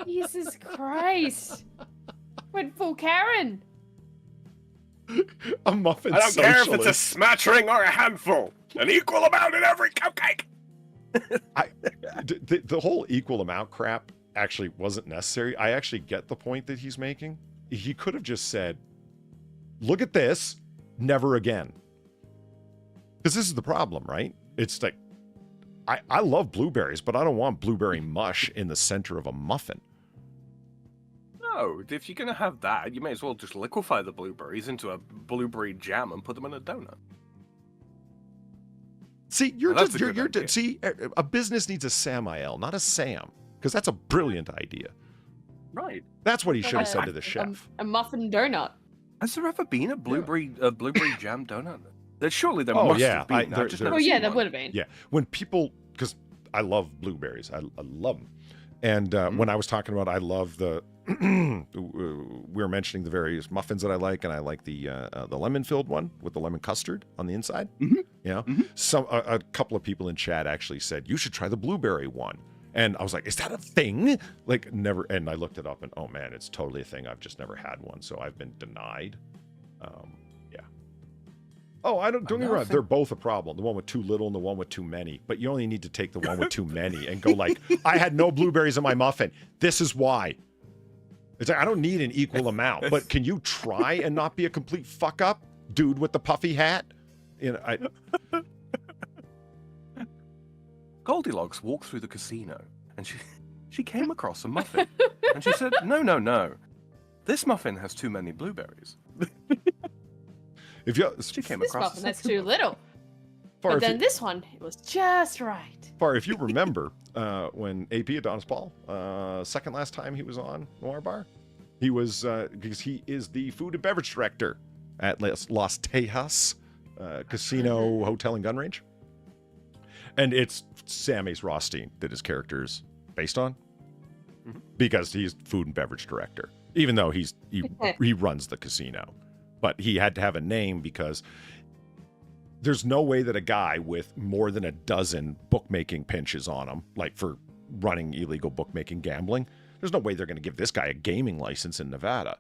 Jesus Christ. Went full Karen. A muffin I don't care if it's a socialist. smattering or a handful. An equal amount in every cupcake. The whole equal amount crap actually wasn't necessary. I actually get the point that he's making. He could have just said, look at this, never again. Because this is the problem, right? It's like, I love blueberries, but I don't want blueberry mush in the center of a muffin. No, if you're going to have that, you may as well just liquefy the blueberries into a blueberry jam and put them in a donut. See, Idea. See, a business needs a Samael, not a Sam, because that's a brilliant idea. Right. That's what he should have said to the chef. A muffin donut. Has there ever been a blueberry jam donut? Surely there Oh, must yeah, have been. I've just never Oh yeah, seen there one. would have been. Yeah, when people, because I love blueberries, I love them. And when I was talking about, I love the, we were mentioning the various muffins that I like, and I like the lemon-filled one with the lemon custard on the inside. Mhm. You know, Mhm. A couple of people in chat actually said you should try the blueberry one, and I was like, is that a thing? Like, never. And I looked it up, and oh man, it's totally a thing. I've just never had one, so I've been denied. Yeah. Oh, don't get me wrong. They're both a problem. The one with too little and the one with too many. But you only need to take the one with too many and go like, I had no blueberries in my muffin. This is why. It's like, I don't need an equal amount, but can you try and not be a complete fuck up, dude with the puffy hat? You know, Goldilocks walked through the casino, and she came across a muffin, and she said, "No, this muffin has too many blueberries." She came this muffin that's too little. But then this one, it was just right. If you remember, when AP Adonis Paul, second last time he was on Noir Bar, he was, because he is the food and beverage director at Las Tejas Casino, Hotel, and Gun Range. And it's Sammy Rothstein that his character is based on, because he's food and beverage director, even though he runs the casino. But he had to have a name because there's no way that a guy with more than a dozen bookmaking pinches on him, like for running illegal bookmaking gambling, there's no way they're going to give this guy a gaming license in Nevada.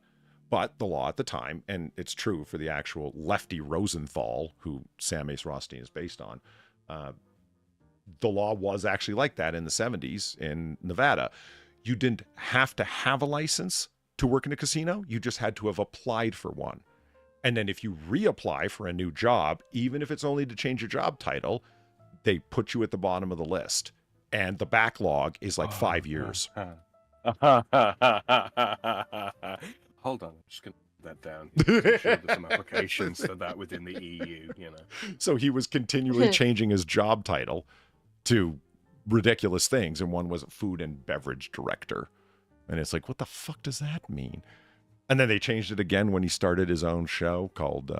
But the law at the time, and it's true for the actual Lefty Rosenthal, who Sam Ace Rothstein is based on, the law was actually like that in the 70s in Nevada. You didn't have to have a license to work in a casino. You just had to have applied for one. And then if you reapply for a new job, even if it's only to change your job title, they put you at the bottom of the list. And the backlog is like 5 years. Hold on, I'm just going to put that down. I'm sure there's some applications for that within the EU, you know. So he was continually changing his job title to ridiculous things. And one was food and beverage director. And it's like, what the fuck does that mean? And then they changed it again when he started his own show called,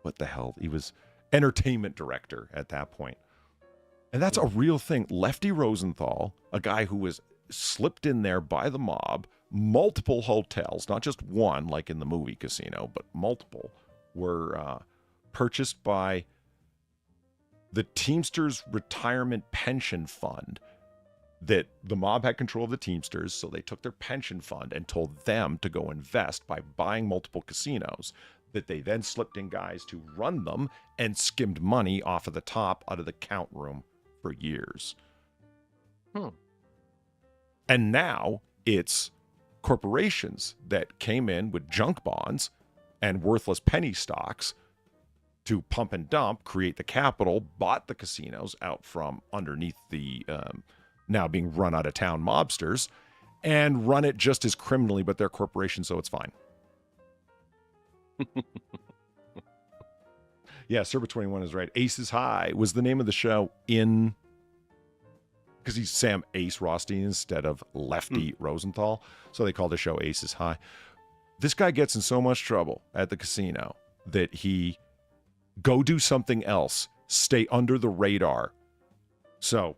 what the hell? He was entertainment director at that point. And that's a real thing. Lefty Rosenthal, a guy who was slipped in there by the mob, multiple hotels, not just one like in the movie Casino, but multiple, were purchased by the Teamsters Retirement Pension Fund. That the mob had control of the Teamsters, so they took their pension fund and told them to go invest by buying multiple casinos, that they then slipped in guys to run them and skimmed money off of the top out of the count room for years. And now it's corporations that came in with junk bonds and worthless penny stocks to pump and dump, create the capital, bought the casinos out from underneath the now being run out of town mobsters, and run it just as criminally, but they're corporations, so it's fine. Yeah, Server21 is right. Aces High was the name of the show in, because he's Sam Ace Rothstein instead of Lefty Rosenthal, so they call the show Aces High. This guy gets in so much trouble at the casino that he go do something else, stay under the radar. So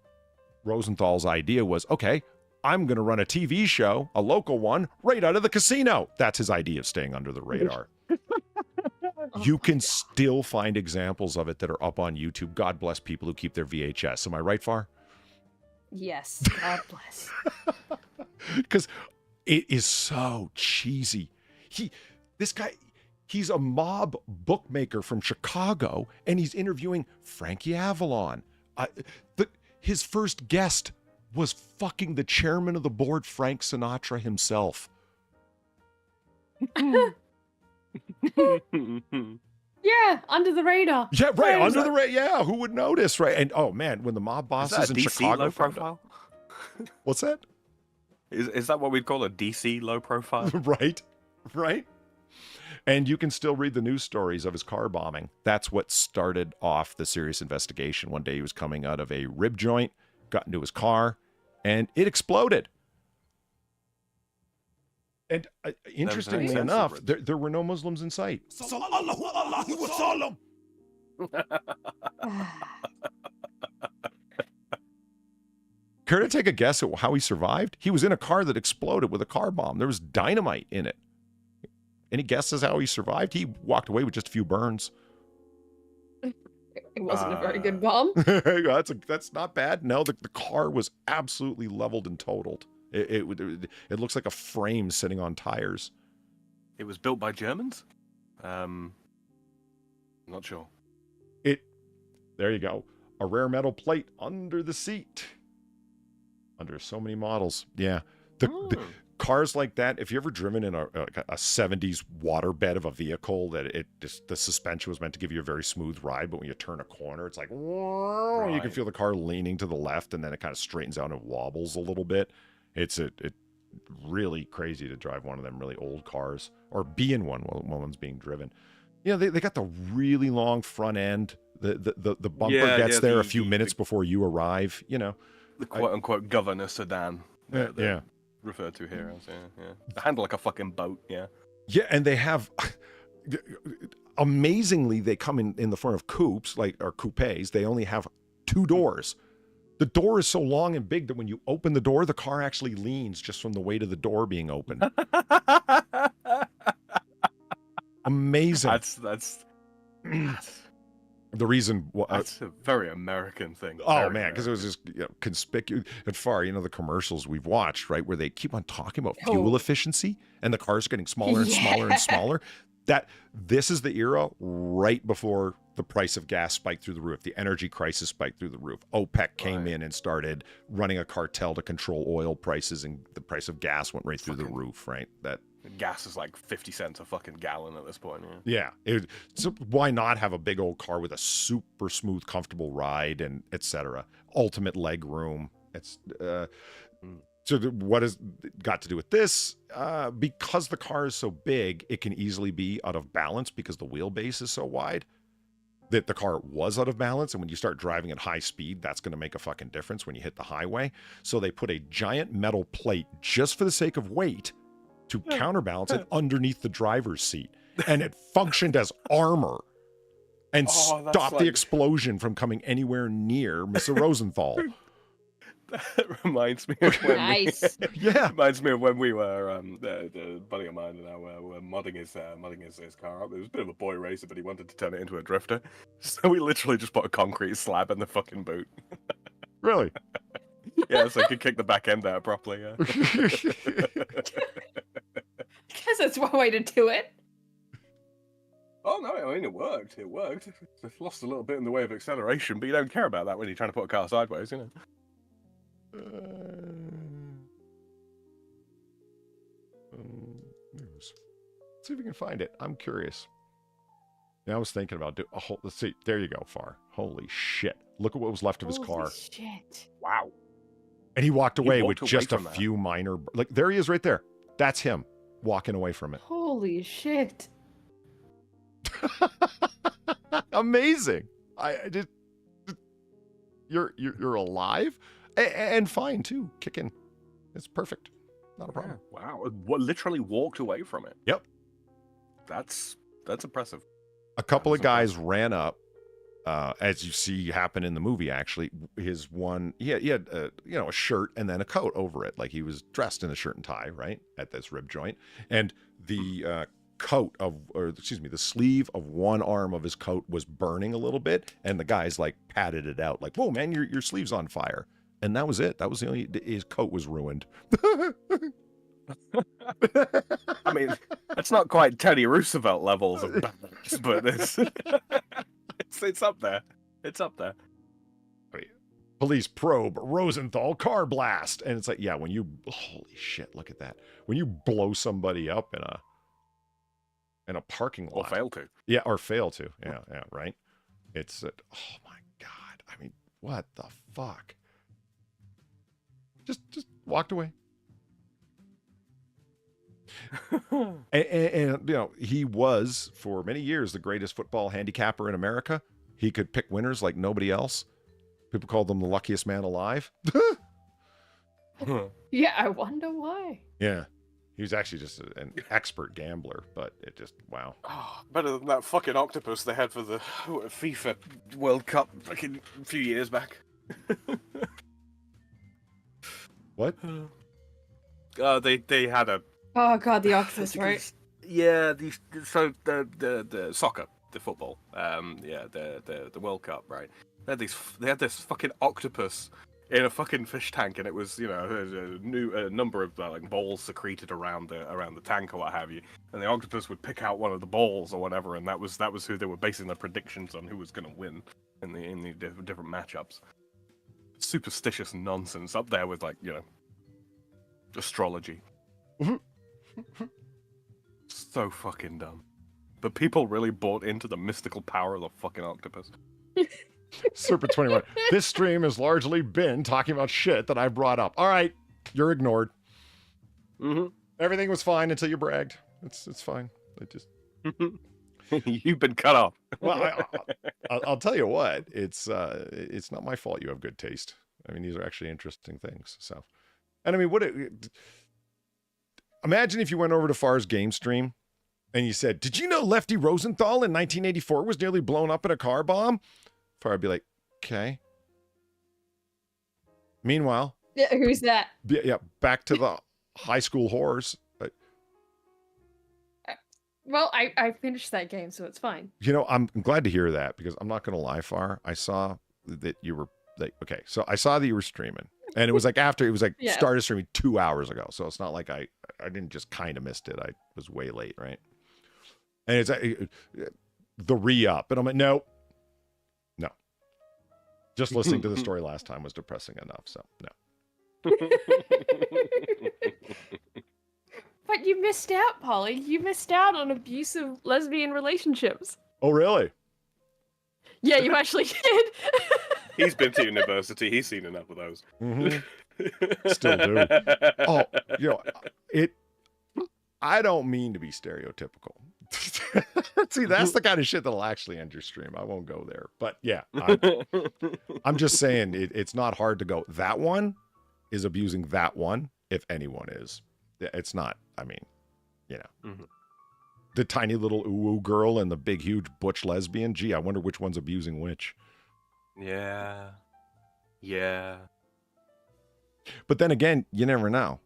Rosenthal's idea was, okay, I'm going to run a TV show, a local one, right out of the casino. That's his idea of staying under the radar. You can still find examples of it that are up on YouTube. God bless people who keep their VHS. Am I right, Far? Yes, God bless. Because it is so cheesy. This guy, he's a mob bookmaker from Chicago, and he's interviewing Frankie Avalon. His first guest was fucking the chairman of the board, Frank Sinatra himself. Yeah, under the radar. Yeah, right. Yeah, Under the radar. Yeah, who would notice, right? And oh man, when the mob bosses in DC Chicago low found profile? out- What's that? Is that what we'd call a DC low profile? Right. Right. And you can still read the news stories of his car bombing. That's what started off the serious investigation. One day he was coming out of a rib joint, got into his car, and it exploded. And interestingly sensitive enough, ribs. there were no Muslims in sight. Care to take a guess at how he survived? He was in a car that exploded with a car bomb. There was dynamite in it. Any guesses how he survived? He walked away with just a few burns. It wasn't a very good bomb. That's not bad. No, the car was absolutely leveled and totaled. It looks like a frame sitting on tires. It was built by Germans? Not sure. There you go. A rare metal plate under the seat. Under so many models. Yeah. The cars like that, if you ever driven in a 70s waterbed of a vehicle that the suspension was meant to give you a very smooth ride, but when you turn a corner, it's like, whoa, you can feel the car leaning to the left, and then it kind of straightens out and wobbles a little bit. It's really crazy to drive one of them really old cars, or be in one while one's being driven. You know, they got the really long front end. The bumper gets there a few minutes before you arrive, you know. The quote-unquote governor sedan. Yeah. Referred to here as, yeah. They handle like a fucking boat, yeah. Yeah, and they have... Amazingly, they come in the form of coupes, or coupes. They only have 2 doors. The door is so long and big that when you open the door, the car actually leans just from the weight of the door being opened. Amazing. That's the reason. That's a very American thing. Oh man, because it was just conspicuous and far. The commercials we've watched, right, where they keep on talking about fuel efficiency and the cars getting smaller and smaller and smaller. This is the era right before the price of gas spiked through the roof. The energy crisis spiked through the roof. OPEC came in and started running a cartel to control oil prices, and the price of gas went right through the roof, right? Gas is like 50 cents a fucking gallon at this point. Yeah. So why not have a big old car with a super smooth, comfortable ride and etc. Ultimate leg room. So what has got to do with this? Because the car is so big, it can easily be out of balance because the wheelbase is so wide that the car was out of balance. And when you start driving at high speed, that's going to make a fucking difference when you hit the highway. So they put a giant metal plate just for the sake of weight to counterbalance it underneath the driver's seat. And it functioned as armor and stopped the explosion from coming anywhere near Mr. Rosenthal. That reminds me of when reminds me of when we were the buddy of mine and I were modding his car up. It was a bit of a boy racer, but he wanted to turn it into a drifter. So we literally just put a concrete slab in the fucking boot. Really? Yeah, so he could kick the back end out properly, yeah. Guess that's one way to do it. Oh no, I mean it worked. It worked. It's lost a little bit in the way of acceleration, but you don't care about that when you're trying to put a car sideways, you know. Let's see if we can find it. I'm curious. Yeah, I was thinking about let's see. There you go, Far. Holy shit. Look at what was left of his car. Shit. Wow. And he walked away with away just a from that. few minor... there he is right there. That's him walking away from it. Holy shit. Amazing. You're alive and fine too. Kicking. It's perfect. Not a problem. Yeah, wow. Literally walked away from it. Yep. That's impressive. A couple of guys ran up, as you see happen in the movie. Actually, he had a shirt and then a coat over it, like he was dressed in a shirt and tie, right, at this rib joint, and the the sleeve of one arm of his coat was burning a little bit, and the guys like patted it out, like, "Whoa, man, your sleeve's on fire," and that was it. That was the only. His coat was ruined. I mean, it's not quite Teddy Roosevelt levels of badass, but it's up there. It's up there. Police probe Rosenthal car blast. And it's like, yeah, when you, holy shit, look at that. When you blow somebody up in a parking lot. Or fail to. Yeah, or fail to. Yeah, right. It's, oh my God. I mean, what the fuck? Just walked away. and you know, he was for many years the greatest football handicapper in America. He could pick winners like nobody else. People called him the luckiest man alive. Yeah, I wonder why. Yeah. He was actually just an expert gambler, but it just, wow. Oh, better than that fucking octopus they had for the FIFA World Cup fucking a few years back. What? They had a... Oh god, the octopus, right? Yeah, the soccer, the football, the World Cup, right? They had this fucking octopus in a fucking fish tank, and it was, you know, a number of like balls secreted around the tank or what have you, and the octopus would pick out one of the balls or whatever, and that was who they were basing their predictions on who was going to win in the different matchups. Superstitious nonsense up there with, like, you know, astrology. So fucking dumb. But people really bought into the mystical power of the fucking octopus. Serpent21. This stream has largely been talking about shit that I brought up. All right, you're ignored. Everything was fine until you bragged. It's fine. It just You've been cut off. Well, I'll tell you what. It's not my fault you have good taste. I mean, these are actually interesting things. So, and I mean, imagine if you went over to Far's game stream and you said, "Did you know Lefty Rosenthal in 1984 was nearly blown up in a car bomb?" Far, I'd be like, "Okay." Meanwhile, Yeah, who's that? yeah, back to the high school horrors. Well, I finished that game, so it's fine. You know, I'm glad to hear that, because I'm not going to lie, Far. I saw that you were like, okay, so I saw that you were streaming, and it was like Yeah. started streaming 2 hours ago. So it's not like I didn't just kind of missed it. I was way late, right? And it's the re-up, and I'm like, no. Just listening to the story last time was depressing enough, so no. But you missed out, Polly. You missed out on abusive lesbian relationships. Oh, really? Yeah, you actually did. He's been to university. He's seen enough of those. Still do. Oh, you know, I don't mean to be stereotypical. See, that's the kind of shit that'll actually end your stream. I won't go there. But yeah, I'm just saying it's not hard to go. That one is abusing that one, if anyone is. It's not, I mean, you know. The tiny little ooh girl and the big, huge butch lesbian. Gee, I wonder which one's abusing which. Yeah. But then again, you never know.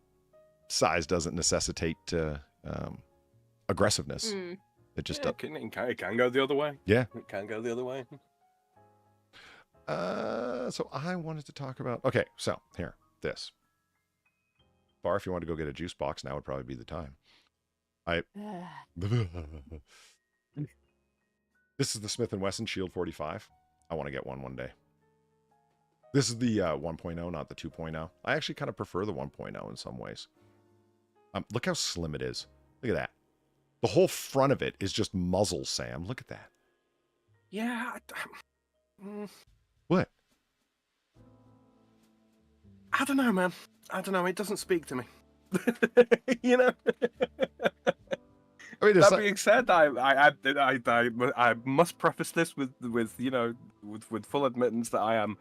Size doesn't necessitate aggressiveness. It just it can go the other way. Yeah. It can go the other way. So I wanted to talk about, okay, so here, this. Bar, if you want to go get a juice box, now would probably be the time. This is the Smith & Wesson Shield 45. I want to get one day. This is the 1.0, not the 2.0. I actually kind of prefer the 1.0 in some ways. Look how slim it is. Look at that. The whole front of it is just muzzle, Sam. Look at that. Yeah. What? I don't know, man. I don't know. It doesn't speak to me. You know. I mean, that being said, I must preface this with you know, with full admittance that I am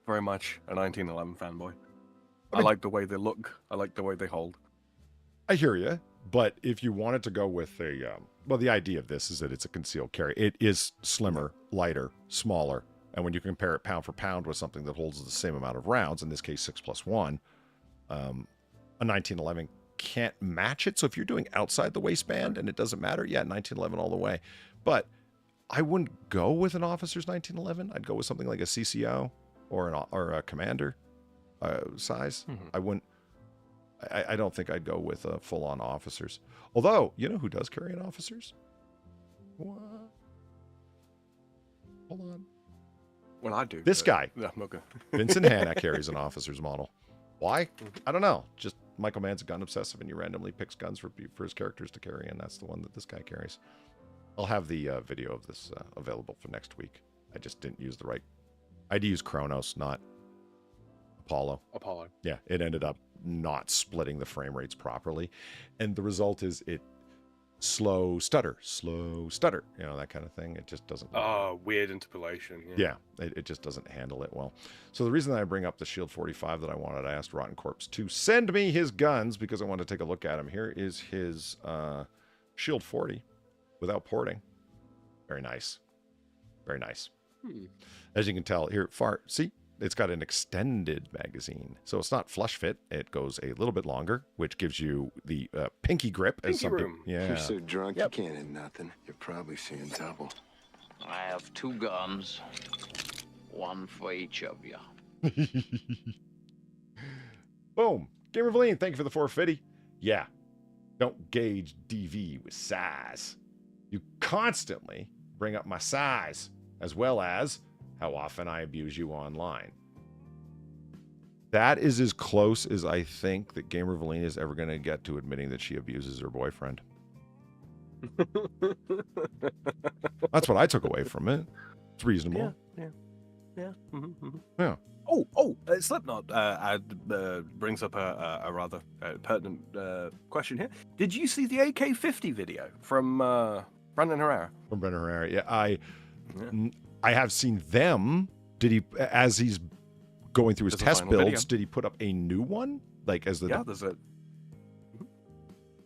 very much a 1911 fanboy. I like the way they look. I like the way they hold. I hear you, but if you wanted to go with a, well, the idea of this is that it's a concealed carry. It is slimmer, lighter, smaller, and when you compare it pound for pound with something that holds the same amount of rounds, in this case 6+1, a 1911 can't match it. So if you're doing outside the waistband and it doesn't matter, yeah, 1911 all the way. But I wouldn't go with an officer's 1911. I'd go with something like a CCO or a commander size. I wouldn't. I don't think I'd go with a full-on officers. Although, you know who does carry an officers? What? Hold on. Well, I do. This guy. Yeah, I'm okay. Vincent Hanna carries an officer's model. Why? I don't know. Just Michael Mann's a gun obsessive, and he randomly picks guns for his characters to carry, and that's the one that this guy carries. I'll have the video of this available for next week. I just didn't use the right... I'd use Kronos, not Apollo. Yeah, it ended up not splitting the frame rates properly, and the result is it slow stutter, you know, that kind of thing. It just doesn't... Oh, weird interpolation. Yeah, it just doesn't handle it well. So the reason that I bring up the Shield 45 that I wanted, I asked Rotten Corpse to send me his guns because I wanted to take a look at him. Here is his Shield 40 without porting. Very nice. Very nice. As you can tell here, see, it's got an extended magazine. So it's not flush fit. It goes a little bit longer, which gives you the pinky grip. Pinky room. Yeah. You're so drunk you can't hit nothing. You're probably seeing double. I have 2 guns, one for each of you. Boom. Gamer Valine, thank you for the 450. Yeah. Don't gauge DV with size. You constantly bring up my size, as well as how often I abuse you online. That is as close as I think that Gamer Valine is ever going to get to admitting that she abuses her boyfriend. That's what I took away from it. It's reasonable. Yeah. Yeah. Slipknot brings up a rather pertinent question here. Did you see the AK-50 video from Brandon Herrera? From Brandon Herrera, yeah. I have seen them. Did he, as he's going through his test builds, video. did he put up a new one? Like as the... Yeah, there's a...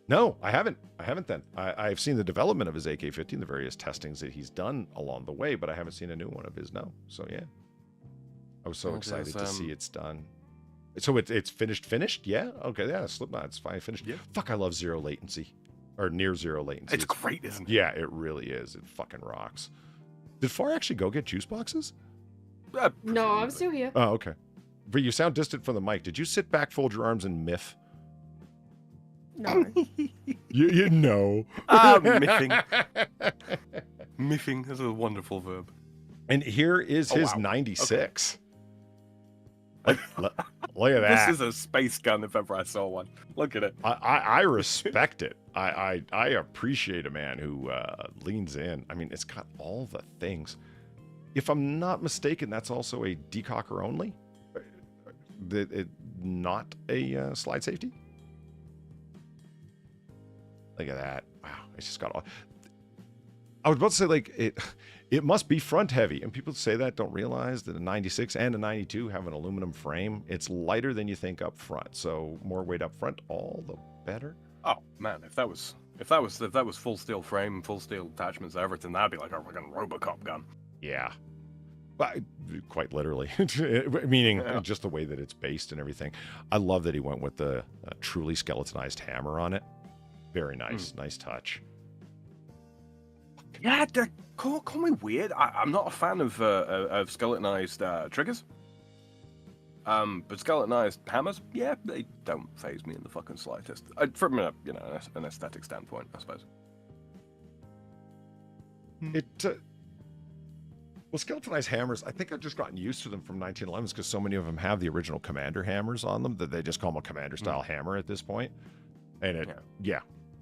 No, I haven't. Then. I've seen the development of his AK-50 and the various testings that he's done along the way, but I haven't seen a new one of his, no. So, yeah. I was so excited to see it's done. So it's finished? Yeah? Okay, yeah, Slipknot, it's fine, finished. Yeah. Fuck, I love zero latency. Or near zero latency. It's great, isn't it? Yeah, it really is. It fucking rocks. Did Far actually go get juice boxes? No, I'm still here. Oh, okay. But you sound distant from the mic. Did you sit back, fold your arms, and miff? No. You know. Miffing. Miffing is a wonderful verb. And here is his 96. Okay. Look at that. This is a space gun if ever I saw one. Look at it. I respect it. I appreciate a man who leans in. I mean, it's got all the things. If I'm not mistaken, that's also a decocker only. Not a slide safety. Look at that. Wow, it's just got all... I was about to say, like, it must be front heavy. And people say that don't realize that a 96 and a 92 have an aluminum frame. It's lighter than you think up front. So more weight up front, all the better. Oh man, if that was full steel frame, full steel attachments, everything, that'd be like a fucking RoboCop gun. Yeah. But quite literally, meaning just the way that it's based and everything. I love that he went with the truly skeletonized hammer on it. Very nice. Nice touch. Yeah, call me weird. I'm not a fan of skeletonized triggers. But skeletonized hammers, yeah, they don't faze me in the fucking slightest. From an aesthetic standpoint, I suppose. Well, skeletonized hammers, I think I've just gotten used to them from 1911s because so many of them have the original Commander hammers on them that they just call them a Commander-style hammer at this point. And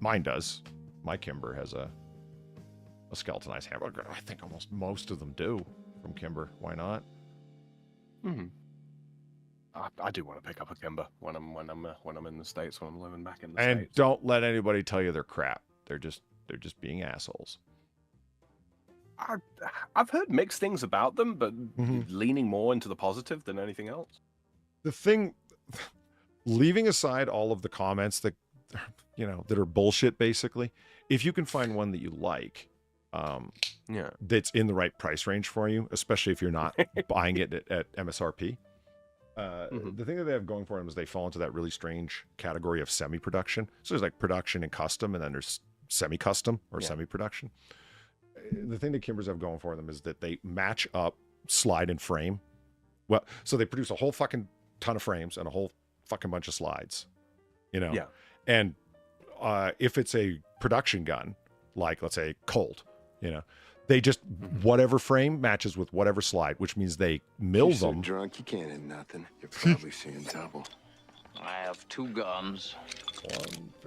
mine does. My Kimber has a skeletonized hammer. I think almost most of them do from Kimber. Why not? I do want to pick up a Kimber when I'm in the States, when I'm living back in the States. And States. don't let anybody tell you they're crap. They're just being assholes. I've heard mixed things about them, but leaning more into the positive than anything else. The thing, leaving aside all of the comments that that are bullshit, basically, if you can find one that you like, that's in the right price range for you, especially if you're not buying it at MSRP. The thing that they have going for them is they fall into that really strange category of semi-production. So there's like production and custom, and then there's semi-custom or semi-production. The thing that Kimbers have going for them is that they match up slide and frame. Well, so they produce a whole fucking ton of frames and a whole fucking bunch of slides, Yeah. And if it's a production gun, like let's say Colt, They just, whatever frame matches with whatever slide, which means they mill You're so them. drunk you can't hit nothing. You're probably seeing double. I have 2 guns,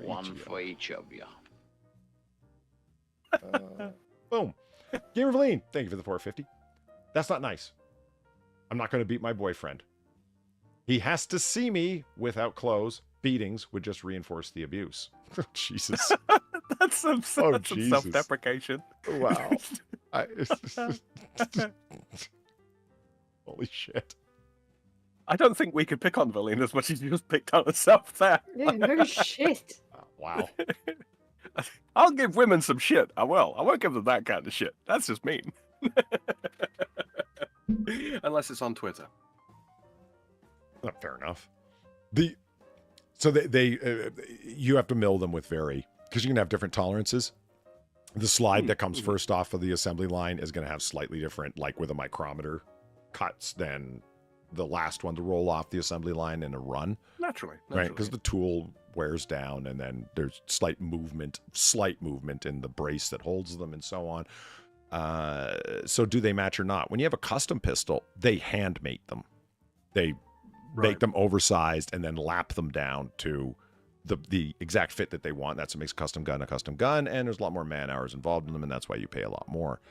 one of you. for each of you. Boom. Gamer Valine, thank you for the 450. That's not nice. I'm not going to beat my boyfriend. He has to see me without clothes. Beatings would just reinforce the abuse. Jesus. That's some Jesus. self-deprecation. Wow. Holy shit. I don't think we could pick on Valine as much as you just picked on herself there. Yeah, no shit. Wow. I'll give women some shit. I will. I won't give them that kind of shit. That's just mean. Unless it's on Twitter. Not fair enough. So they you have to mill them with because you can have different tolerances. The slide that comes first off of the assembly line is going to have slightly different, like with a micrometer, cuts than the last one to roll off the assembly line in a run. Naturally. Right? Because the tool wears down, and then there's slight movement in the brace that holds them, and so on. So do they match or not? When you have a custom pistol, they hand mate them. They make them oversized and then lap them down to the exact fit that they want. That's what makes a custom gun, and there's a lot more man hours involved in them, and that's why you pay a lot more.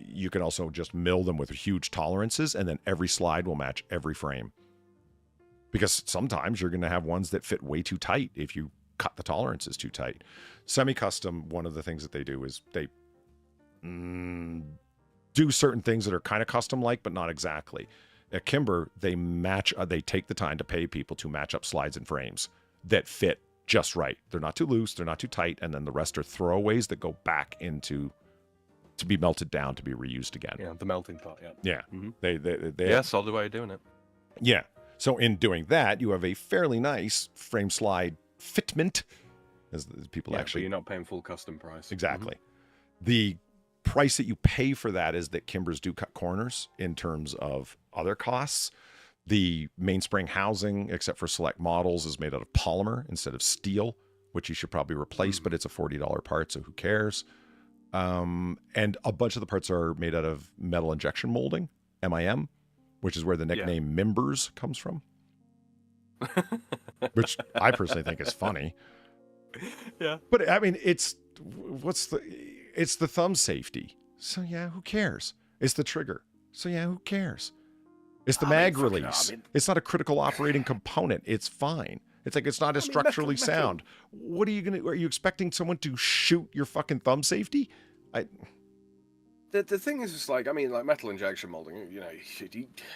You can also just mill them with huge tolerances, and then every slide will match every frame. Because sometimes you're going to have ones that fit way too tight if you cut the tolerances too tight. Semi-custom, one of the things that they do is they do certain things that are kind of custom-like, but not exactly. At Kimber, they take the time to pay people to match up slides and frames that fit just right. They're not too loose, they're not too tight, and then the rest are throwaways that go back into to be melted down to be reused again. Yeah, the melting pot. Yeah. Yeah. Mm-hmm. They yeah, solid way of doing it. Yeah. So in doing that, you have a fairly nice frame slide fitment, as people actually. But you're not paying full custom price. Exactly. The price that you pay for that is that Kimbers do cut corners in terms of other costs. The mainspring housing, except for select models, is made out of polymer instead of steel, which you should probably replace, but it's a $40 part, so who cares? And a bunch of the parts are made out of metal injection molding, MIM, which is where the nickname Members comes from. Which I personally think is funny. Yeah. But I mean, it's the thumb safety. So yeah, who cares? It's the trigger. So yeah, who cares? It's the mag release. It's not a critical operating component. It's fine. It's like it's not as structurally sound. What are you expecting someone to shoot your fucking thumb safety? The thing is, just like, I mean, like metal injection molding, you know,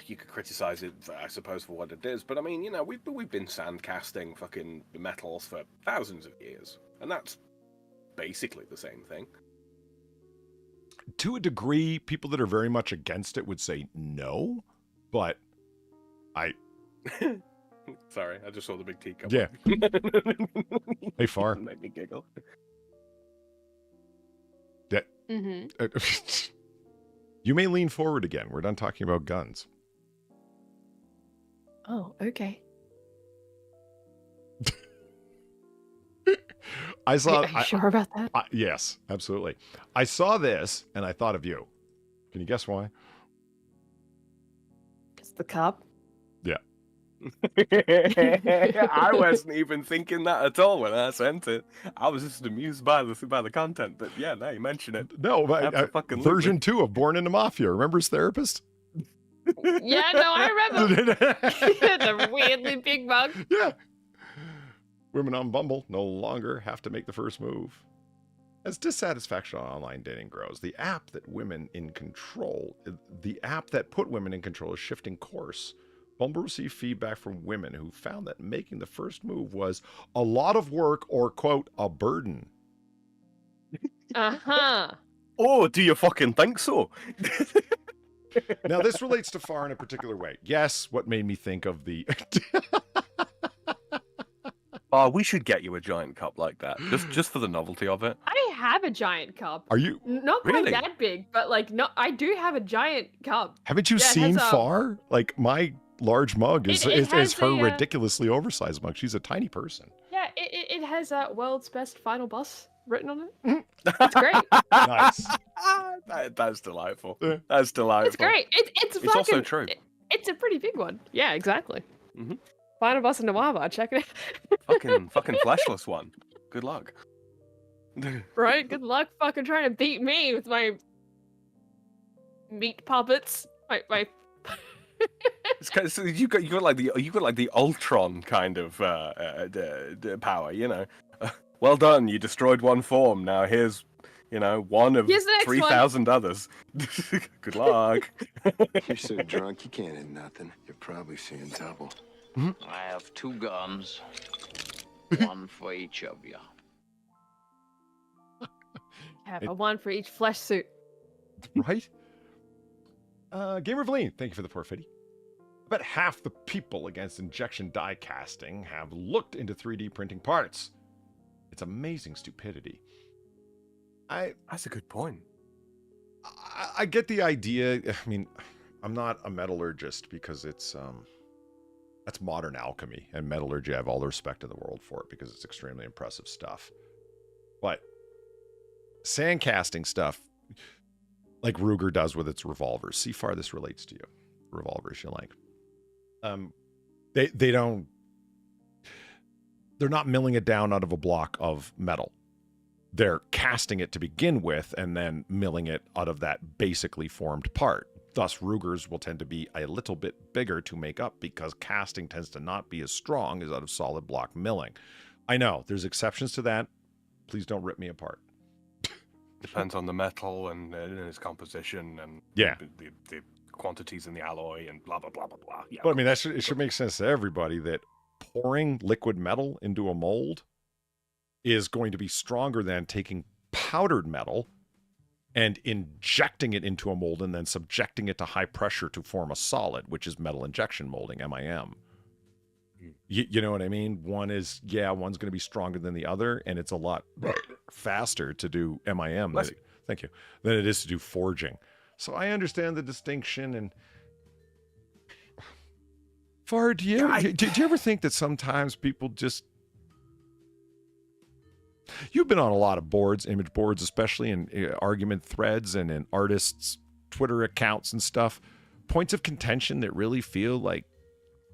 you could criticize it, I suppose, for what it is, but I mean, you know, we've been sand casting fucking metals for thousands of years, and that's basically the same thing. To a degree, people that are very much against it would say no, but Sorry, I just saw the big teacup. Yeah. Hey, Far. Made me giggle. Yeah. Mm-hmm. You may lean forward again. We're done talking about guns. Oh, okay. I saw. Are you sure about that? Yes, absolutely. I saw this and I thought of you. Can you guess why? It's the cup. Yeah. I wasn't even thinking that at all when I sent it. I was just amused by the content. But yeah, now you mention it. No, but version 2 of Born into Mafia. Remember his therapist? Yeah, no, I remember. The weirdly big mug. Yeah. Women on Bumble no longer have to make the first move. As dissatisfaction on online dating grows, the app that put women in control is shifting course. Bumble received feedback from women who found that making the first move was a lot of work or, quote, a burden. Uh-huh. Oh, do you fucking think so? Now, this relates to Far in a particular way. Yes, what made me think of the... Oh, we should get you a giant cup like that, just for the novelty of it. I have a giant cup. Are you... Not quite Really? that big, but like, no, I do have a giant cup. Haven't you Yeah, it seen has, Far? Like, my large mug is has her a, ridiculously oversized mug. She's a tiny person. Yeah, it has a world's best final boss written on it. It's great. Nice. That's delightful. Yeah. That's delightful. It's great. It's It's also fucking- true. It's a pretty big one. Yeah, exactly. Mhm. Find a bus in Noir Bar. Check it out. Fucking fleshless one. Good luck. Right? Good luck fucking trying to beat me with my meat puppets. My It's kind of, so you got like the Ultron kind of power, you know. Well done, you destroyed one form. Now here's, you know, one of Here's the next one. 3,000 others. Good luck. You're so drunk you can't hit nothing. You're probably seeing double. I have 2 guns. One for each of you. have a one for each flesh suit. Right? Gamer Valine, thank you for the 450. About half the people against injection die casting have looked into 3D printing parts. It's amazing stupidity. That's a good point. I get the idea. I mean, I'm not a metallurgist because it's that's modern alchemy, and metallurgy I have all the respect in the world for it because it's extremely impressive stuff. But sand casting stuff, like Ruger does with its revolvers. See, far this relates to you. Revolvers you like. They don't. They're not milling it down out of a block of metal. They're casting it to begin with and then milling it out of that basically formed part. Thus, Rugers will tend to be a little bit bigger to make up because casting tends to not be as strong as out of solid block milling. I know, there's exceptions to that. Please don't rip me apart. Depends on the metal and its composition and Yeah. the quantities in the alloy and blah, blah, blah, blah, blah. Yeah. But I mean, it should make sense to everybody that pouring liquid metal into a mold is going to be stronger than taking powdered metal and injecting it into a mold and then subjecting it to high pressure to form a solid, which is metal injection molding, MIM. You know what I mean? One's going to be stronger than the other, and it's a lot faster to do MIM thank you, than it is to do forging. So I understand the distinction. And Far, do you ever think that sometimes people just... You've been on a lot of boards, image boards, especially in argument threads and in artists' Twitter accounts and stuff. Points of contention that really feel like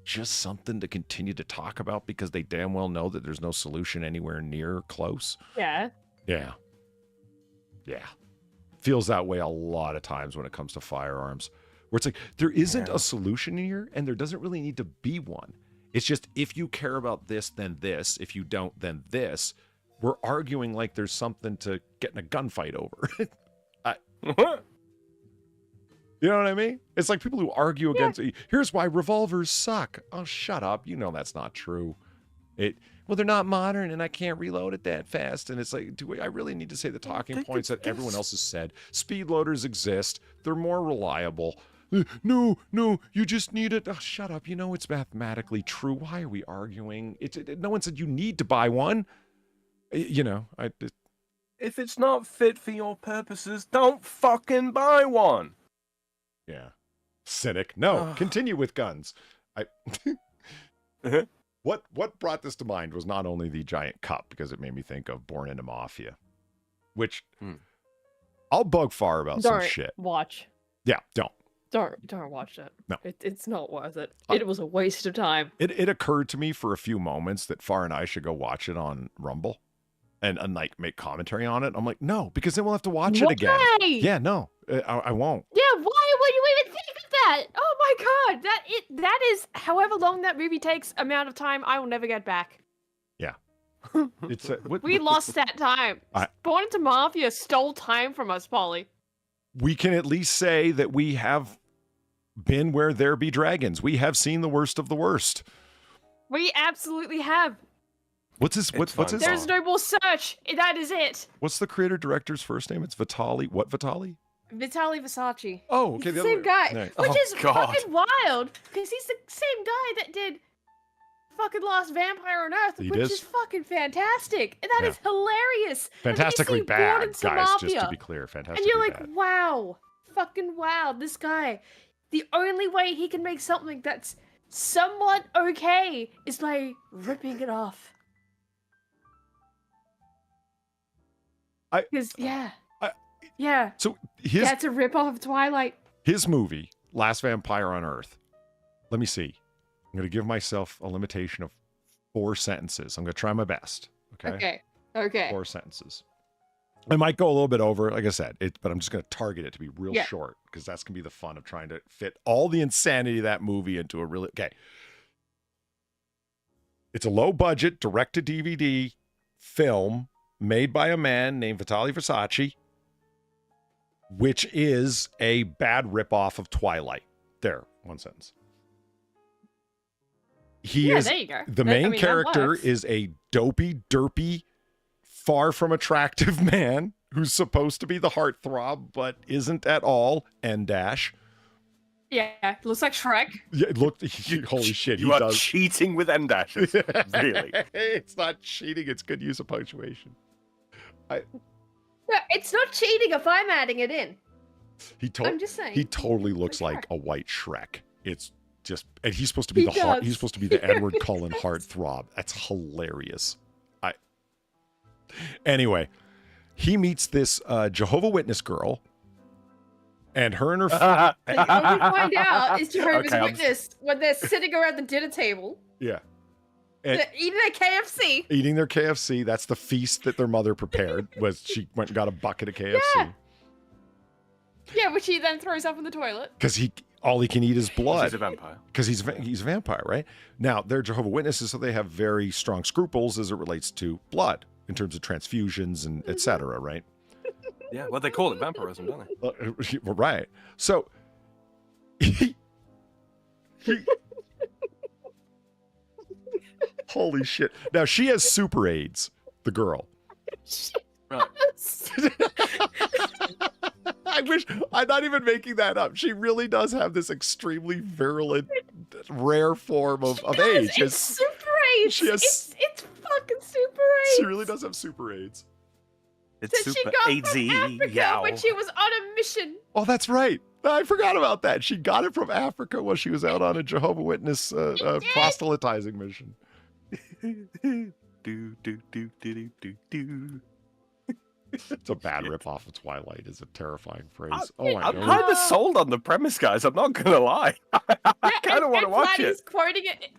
just something to continue to talk about because they damn well know that there's no solution anywhere near or close. Yeah. Yeah. Feels that way a lot of times when it comes to firearms, where it's like there isn't a solution here and there doesn't really need to be one. It's just if you care about this, then this. If you don't, then this. We're arguing like there's something to get in a gunfight over. You know what I mean? It's like people who argue against, here's why revolvers suck. Oh, shut up. You know that's not true. Well, they're not modern and I can't reload it that fast. And it's like, do I really need to say the talking points that everyone else has said? Speed loaders exist. They're more reliable. No, you just need it. Oh, shut up. You know it's mathematically true. Why are we arguing? No one said you need to buy one. You know, if it's not fit for your purposes, don't fucking buy one. Yeah. Cynic. No, continue with guns. What brought this to mind was not only the giant cup, because it made me think of Born into Mafia, which I'll bug Far about some shit. Watch. Yeah, don't watch that. No. It's not worth it. It was a waste of time. It occurred to me for a few moments that Far and I should go watch it on Rumble and like make commentary on it. I'm like, no, because then we'll have to watch it again. Yeah, no, I won't. Yeah, why would you even think of that? Oh my god, that is however long that movie takes, amount of time I will never get back. Yeah. It's we lost that time. Born into Mafia stole time from us, Polly. We can at least say that we have been where there be dragons. We have seen the worst of the worst. We absolutely have. What's his? There's no more search. That is it. What's the creator director's first name? It's Vitali. What Vitali? Vitali Versace. Oh, okay. The same guy, Nice. which is fucking wild, because he's the same guy that did fucking Last Vampire on Earth, which is fucking fantastic. And that is hilarious. Fantastically bad, guys, Mafia, just to be clear. Fantastically and you're like, bad. wow, fucking wow, this guy, the only way he can make something that's somewhat okay is by ripping it off. Because yeah. So his That's a ripoff of Twilight. his movie, Last Vampire on Earth. Let me see. I'm going to give myself a limitation of 4 sentences. I'm going to try my best. Okay. Okay. 4 sentences. I might go a little bit over, like I said, but I'm just going to target it to be real short because that's going to be the fun of trying to fit all the insanity of that movie into a really... Okay. It's a low-budget, direct-to-DVD film made by a man named Vitaly Versace, which is a bad ripoff of Twilight. There, 1 sentence. There you go. The main character is a dopey, derpy, far from attractive man who's supposed to be the heartthrob, but isn't at all. N-dash. Yeah, looks like Shrek. Yeah, look, holy shit, You are cheating with N-dashes. Really? It's not cheating, it's good use of punctuation. No, it's not cheating if I'm adding it in. I'm just saying. He totally looks like a white Shrek. It's just, and he's supposed to be he's supposed to be the Edward Cullen heartthrob. That's hilarious. Anyway, he meets this Jehovah's Witness girl, and her and her that you only find out is Jehovah's Witness when they're sitting around the dinner table. Yeah. And eating their KFC. Eating their KFC. That's the feast that their mother prepared. Was she went and got a bucket of KFC. Yeah, which he then throws up in the toilet. Because all he can eat is blood. He's a vampire. Because he's a vampire, right? Now, they're Jehovah's Witnesses, so they have very strong scruples as it relates to blood in terms of transfusions and et cetera, right? Yeah, well, they call it vampirism, don't they? Right. So, he holy shit. Now, she has super AIDS, the girl. Right. I wish, I'm not even making that up. She really does have this extremely virulent, rare form of AIDS. It's super AIDS. It's fucking super AIDS. She really does have super AIDS. It's that super she got from Africa when she was on a mission. Oh, that's right. I forgot about that. She got it from Africa while she was out on a Jehovah's Witness proselytizing mission. It's a bad ripoff of Twilight. Is a terrifying phrase. Oh my god! I'm kind of sold on the premise, guys. I'm not gonna lie. I kind of want to watch it. He's quoting it.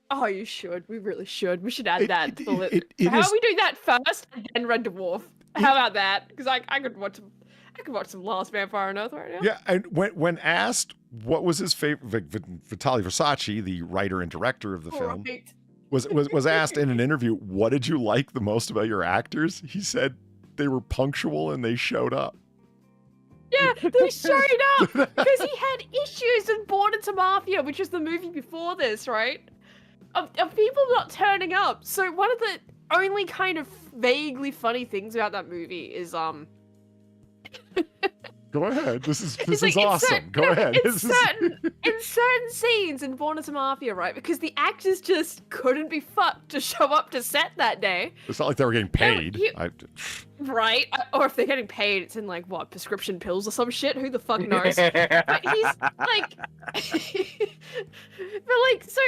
Oh, you should. We really should. We should add that. How is... about we do that first and then Red Dwarf? How about that? Because I could watch some. I could watch some Last Vampire on Earth right now. Yeah, and when asked what was his favorite, Vitaly Versace, the writer and director of the film, was asked in an interview, "What did you like the most about your actors?" He said they were punctual and they showed up. Yeah, they showed up because he had issues in Born into Mafia, which was the movie before this, right? Of people not turning up. So one of the only kind of vaguely funny things about that movie is Go ahead. This is awesome. Go ahead. In certain scenes in Born into Mafia, right? Because the actors just couldn't be fucked to show up to set that day. It's not like they were getting paid. Right? Or if they're getting paid, it's in like what, prescription pills or some shit? Who the fuck knows? But he's like but like, so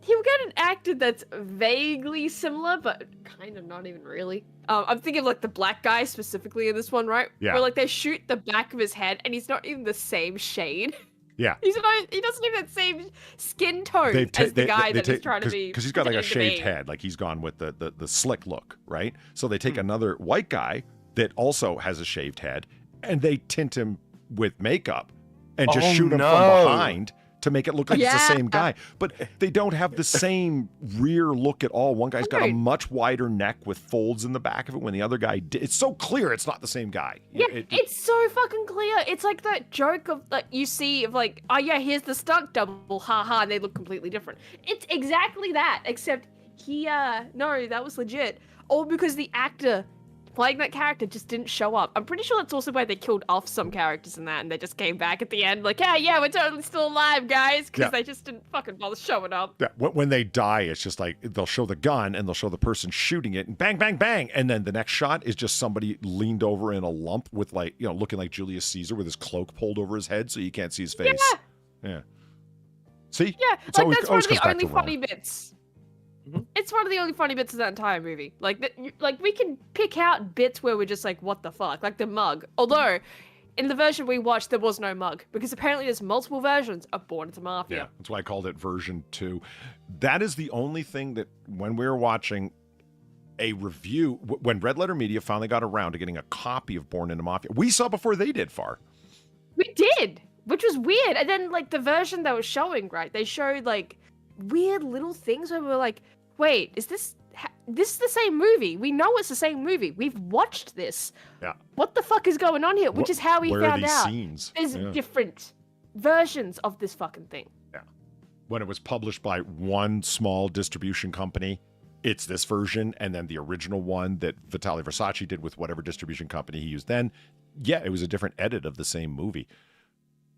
he'll get an actor that's vaguely similar, but kind of not even really. I'm thinking of like the black guy specifically in this one, right? Yeah. Where like they shoot the back of his head and he's not even the same shade. Yeah. He doesn't even have the same skin tone as the guy that he's trying to be. Because he's got like a shaved head, like he's gone with the slick look, right? So they take another white guy that also has a shaved head and they tint him with makeup and just shoot him from behind to make it look like it's the same guy. But they don't have the same rear look at all. One guy's got a much wider neck with folds in the back of it when the other guy it's so clear it's not the same guy. Yeah, it's so fucking clear. It's like that joke of like you see of like, oh yeah, here's the stunt double, haha, and they look completely different. It's exactly that, except no, that was legit. All because the actor playing that character just didn't show up. I'm pretty sure that's also why they killed off some characters in that, and they just came back at the end like, yeah, we're totally still alive, guys, because they just didn't fucking bother showing up. Yeah, when they die, it's just like they'll show the gun and they'll show the person shooting it, and bang, bang, bang, and then the next shot is just somebody leaned over in a lump with like, you know, looking like Julius Caesar with his cloak pulled over his head so you can't see his face. Yeah. See? Yeah, It's like always, that's one of the comes back only to funny Ron. bits. It's one of the only funny bits of that entire movie. Like, we can pick out bits where we're just like, what the fuck? Like the mug. Although, in the version we watched, there was no mug. Because apparently there's multiple versions of Born into Mafia. Yeah, that's why I called it version 2. That is the only thing that when we were watching a review, when Red Letter Media finally got around to getting a copy of Born into Mafia, we saw before they did, Far. We did, which was weird. And then, like, the version they were showing, right, they showed, like, weird little things where we were like, wait, is this the same movie? We know it's the same movie. We've watched this. Yeah. What the fuck is going on here? Which is how we found out. Scenes? There's different versions of this fucking thing. Yeah. When it was published by one small distribution company, it's this version, and then the original one that Vitaly Versace did with whatever distribution company he used then, yeah, it was a different edit of the same movie.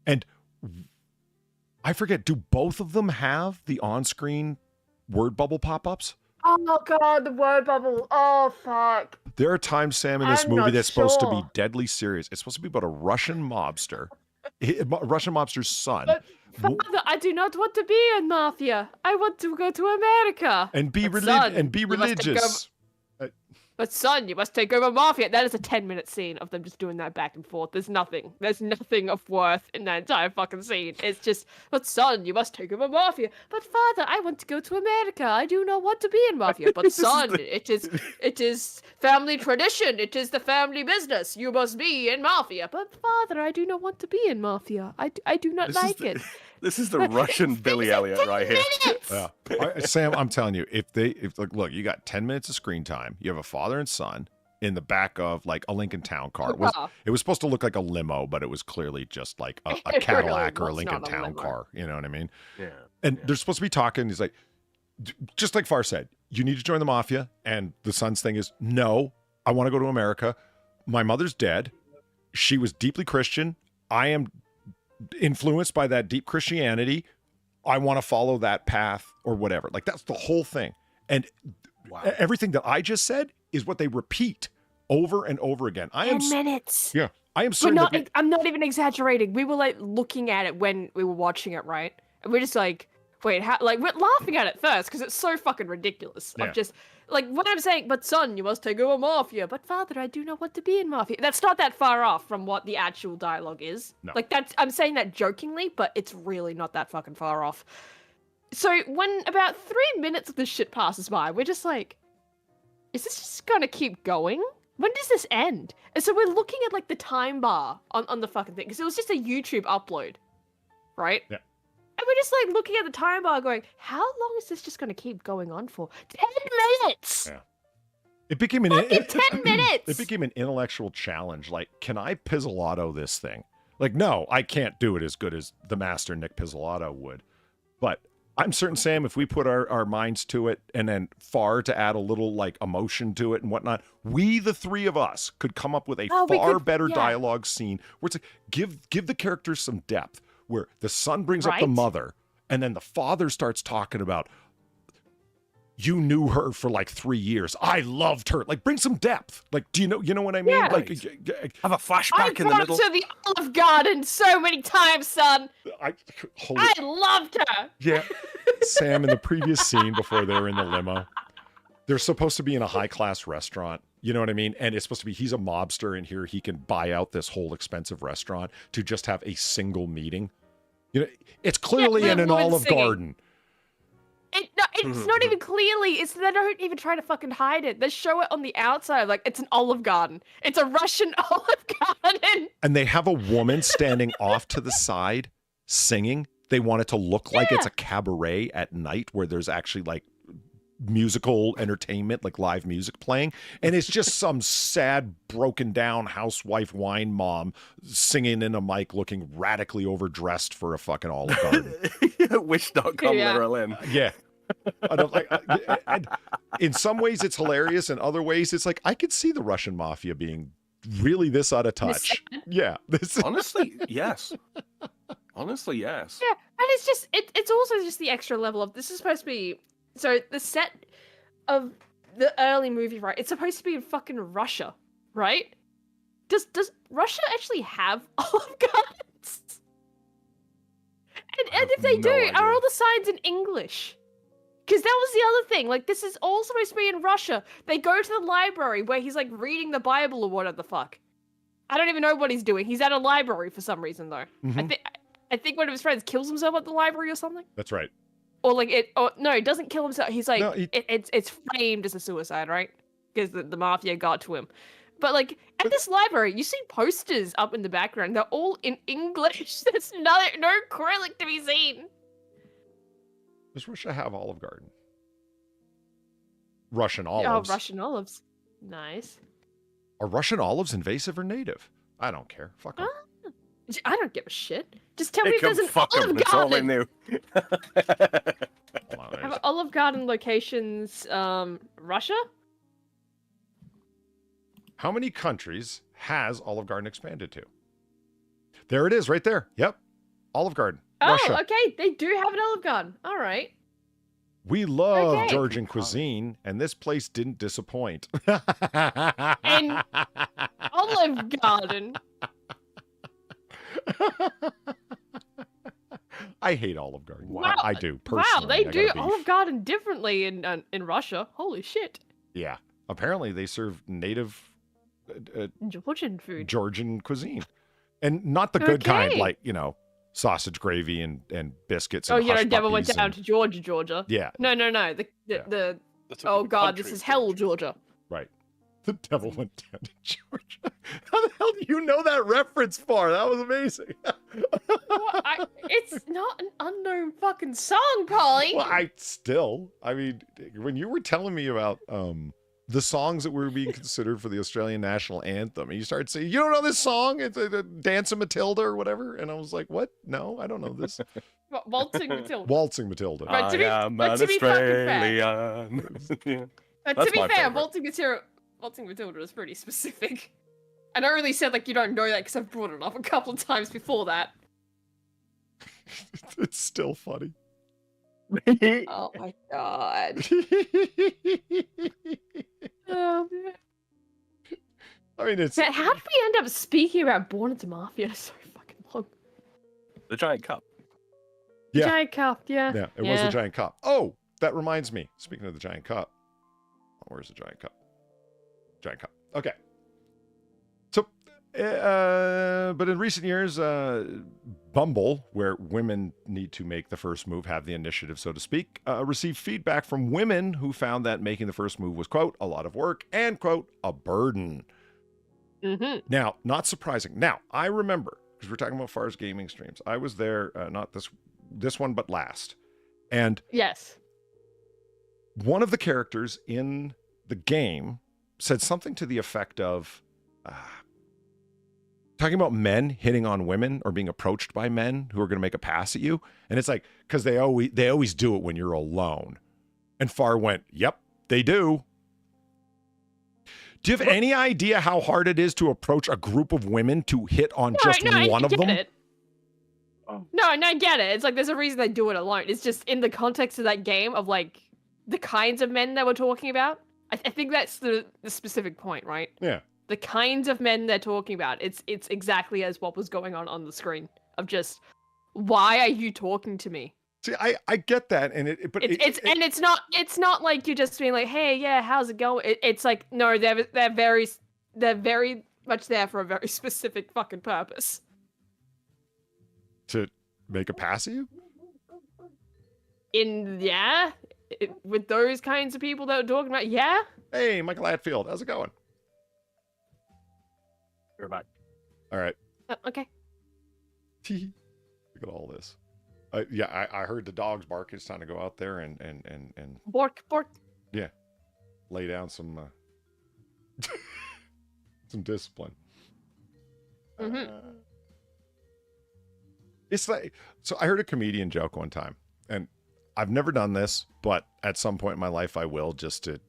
And I forget, do both of them have the on-screen word bubble pop-ups? Oh god, the word bubble. Oh fuck. There are times, Sam, in this I'm movie not that's supposed to be sure. deadly serious. It's supposed to be about a Russian mobster, a Russian mobster's son. But Father, I do not want to be in mafia. I want to go to America. And be But son, you must take religious. But son, you must take over mafia. That is a 10-minute scene of them just doing that back and forth. There's nothing of worth in that entire fucking scene. It's just, but son, you must take over mafia. But father, I want to go to America. I do not want to be in mafia. But son, it is family tradition. It is the family business. You must be in mafia. But father, I do not want to be in mafia. I do not like it. This is the Russian Billy Elliot right here. Yeah. Sam, I'm telling you, if look, you got 10 minutes of screen time. You have a father and son in the back of like a Lincoln Town car. It was supposed to look like a limo, but it was clearly just like a Cadillac or a Lincoln Town car. You know what I mean? Yeah. And they're supposed to be talking. He's like, just like Far said, you need to join the mafia. And the son's thing is, no, I want to go to America. My mother's dead. She was deeply Christian. I am influenced by that deep Christianity. I want to follow that path or whatever. Like, that's the whole thing. And everything that I just said is what they repeat over and over again. 10 minutes. Yeah. I am certain I'm not even exaggerating. We were like looking at it when we were watching it, right? And we're just like, wait, how? Like, we're laughing at it first because it's so fucking ridiculous. Yeah. Of just like when I'm saying, but son, you must take over mafia. But father, I do not want to be in mafia. That's not that far off from what the actual dialogue is. No. Like I'm saying that jokingly, but it's really not that fucking far off. So when about 3 minutes of this shit passes by, we're just like, is this just gonna keep going? When does this end? And so we're looking at like the time bar on the fucking thing because it was just a YouTube upload, right? Yeah. And we're just like looking at the time bar going, how long is this just going to keep going on for? 10 minutes! Yeah. It became 10 minutes! It became an intellectual challenge. Like, can I Pizzolatto this thing? Like, no, I can't do it as good as the master Nick Pizzolatto would. But I'm certain, Sam, if we put our minds to it and then Far to add a little, like, emotion to it and whatnot, we, the three of us, could come up with a far better dialogue scene where it's like, give the characters some depth. Where the son brings up the mother, and then the father starts talking about, you knew her for like 3 years. I loved her. Like, bring some depth. Like, do you know what I mean? Yeah. Like, have a flashback in the middle. I brought to the Olive Garden so many times, son. I loved her. Yeah, Sam, in the previous scene before they were in the limo, they're supposed to be in a high-class restaurant. You know what I mean? And it's supposed to be, he's a mobster in here. He can buy out this whole expensive restaurant to just have a single meeting. You know, it's clearly in an Olive Garden. It's not even clearly. They don't even try to fucking hide it. They show it on the outside. Like, it's an Olive Garden. It's a Russian Olive Garden. And they have a woman standing off to the side singing. They want it to look like it's a cabaret at night where there's actually like musical entertainment, like live music playing, and it's just some sad, broken down housewife wine mom singing in a mic, looking radically overdressed for a fucking Olive Garden. Wish.com literal in. Yeah. I don't like. And in some ways, it's hilarious. In other ways, it's like I could see the Russian mafia being really this out of touch. Yeah. Honestly, yes. Honestly, yes. Yeah, and it's just it's also just the extra level of this is supposed to be. So the set of the early movie, right? It's supposed to be in fucking Russia, right? Does Russia actually have Olive Gardens? And if they do, are all the signs in English? Because that was the other thing. Like, this is all supposed to be in Russia. They go to the library where he's, like, reading the Bible or whatever the fuck. I don't even know what he's doing. He's at a library for some reason, though. I think one of his friends kills himself at the library or something. That's right. Or, like, no, he doesn't kill himself. He's, like, No, it's framed as a suicide, right? Because the mafia got to him. But, like, at this library, you see posters up in the background. They're all in English. There's no Cyrillic to be seen. Does Russia have Olive Garden? Russian olives. Oh, Russian olives. Nice. Are Russian olives invasive or native? I don't care. Fuck them. I don't give a shit. Just tell me if there's an fuck Olive them. That's all they Garden. knew. Hold on, Have Olive Garden locations, Russia? How many countries has Olive Garden expanded to? There it is, right there. Yep. Olive Garden. Oh, Russia. okay. They do have an Olive Garden. All right. We love Okay. Georgian cuisine, and this place didn't disappoint. And Olive Garden. I hate Olive Garden. Wow. I do, personally. Wow, they I do gotta be- Olive Garden differently in Russia. Holy shit. Yeah. Apparently, they serve native Georgian food. Georgian cuisine. And not the good kind, Okay. like, sausage gravy and biscuits Oh, and you hush never went puppies down and- to Georgia. Yeah, No. The Yeah. That's a oh big god, country, this is hell, Georgia. right. The devil went down to Georgia. How the hell do you know that reference for? That was amazing. It's not an unknown fucking song, Polly. Well, I mean, when you were telling me about the songs that were being considered for the Australian national anthem, and you started saying, you don't know this song? It's Dancing Matilda or whatever. And I was like, what? No, I don't know this. Waltzing Matilda. Waltzing Matilda. Right, to be- I am but an to be fucking fair. Australian. Yeah. To That's be my fair, favorite. Waltzing Matilda is pretty specific. And I really said like you don't know that because I've brought it up a couple of times before that. It's still funny. Oh my god. Oh, man. I mean, it's... Man, how did we end up speaking about Born into Mafia so fucking long? The giant cup. Yeah. Giant cup, yeah. Yeah, it was the giant cup. Oh, that reminds me. Speaking of the giant cup. Oh, where's the giant cup? Giant cup. Okay. So, but in recent years, Bumble, where women need to make the first move, have the initiative, so to speak, received feedback from women who found that making the first move was, quote, a lot of work and, quote, a burden. Mm-hmm. Now, not surprising. Now, I remember, because we're talking about FarZoosme gaming streams, I was there, not this one, but last. And Yes. one of the characters in the game said something to the effect of talking about men hitting on women or being approached by men who are going to make a pass at you. And it's like, because they always do it when you're alone. And Far went, yep, they do. Do you have any idea how hard it is to approach a group of women to hit on just one of them? It. No, I get it. It's like there's a reason they do it alone. It's just in the context of that game of like the kinds of men that we're talking about. I think that's the specific point, right? Yeah. The kinds of men they're talking about. It's exactly as what was going on the screen of just why are you talking to me? See, I get that, and it's not like you're just being like, hey, yeah, how's it going? It's like no, they're very much there for a very specific fucking purpose. To make a pass at you? With those kinds of people that we're talking about, yeah. Hey, Michael Atfield, how's it going? You're back. All right. Okay. Look at all this. I heard the dogs bark. It's time to go out there and Bork. yeah, lay down some some discipline. It's like, so I heard a comedian joke one time, and I've never done this, but at some point in my life I will, just to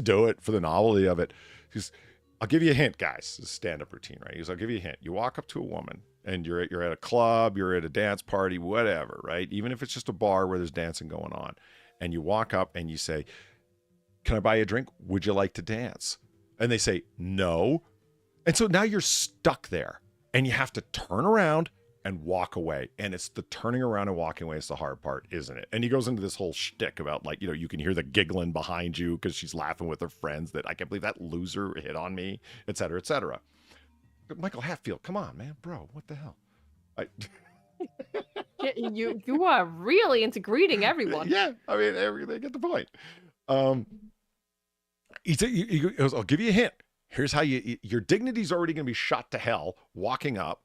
do it for the novelty of it. Because I'll give you a hint, guys. This is stand-up routine, right? I'll give you a hint. You walk up to a woman, and you're at a club, you're at a dance party, whatever, right? Even if it's just a bar where there's dancing going on, and you walk up and you say, "Can I buy you a drink? Would you like to dance?" And they say, "No." And so now you're stuck there, and you have to turn around and walk away. And it's the turning around and walking away is the hard part, isn't it? And he goes into this whole shtick about like, you know, you can hear the giggling behind you because she's laughing with her friends that I can't believe that loser hit on me, et cetera, et cetera. But Michael Hatfield, come on, man, bro, what the hell? You are really into greeting everyone. Yeah, I mean, they get the point. He goes, I'll give you a hint. Here's how your dignity's already going to be shot to hell walking up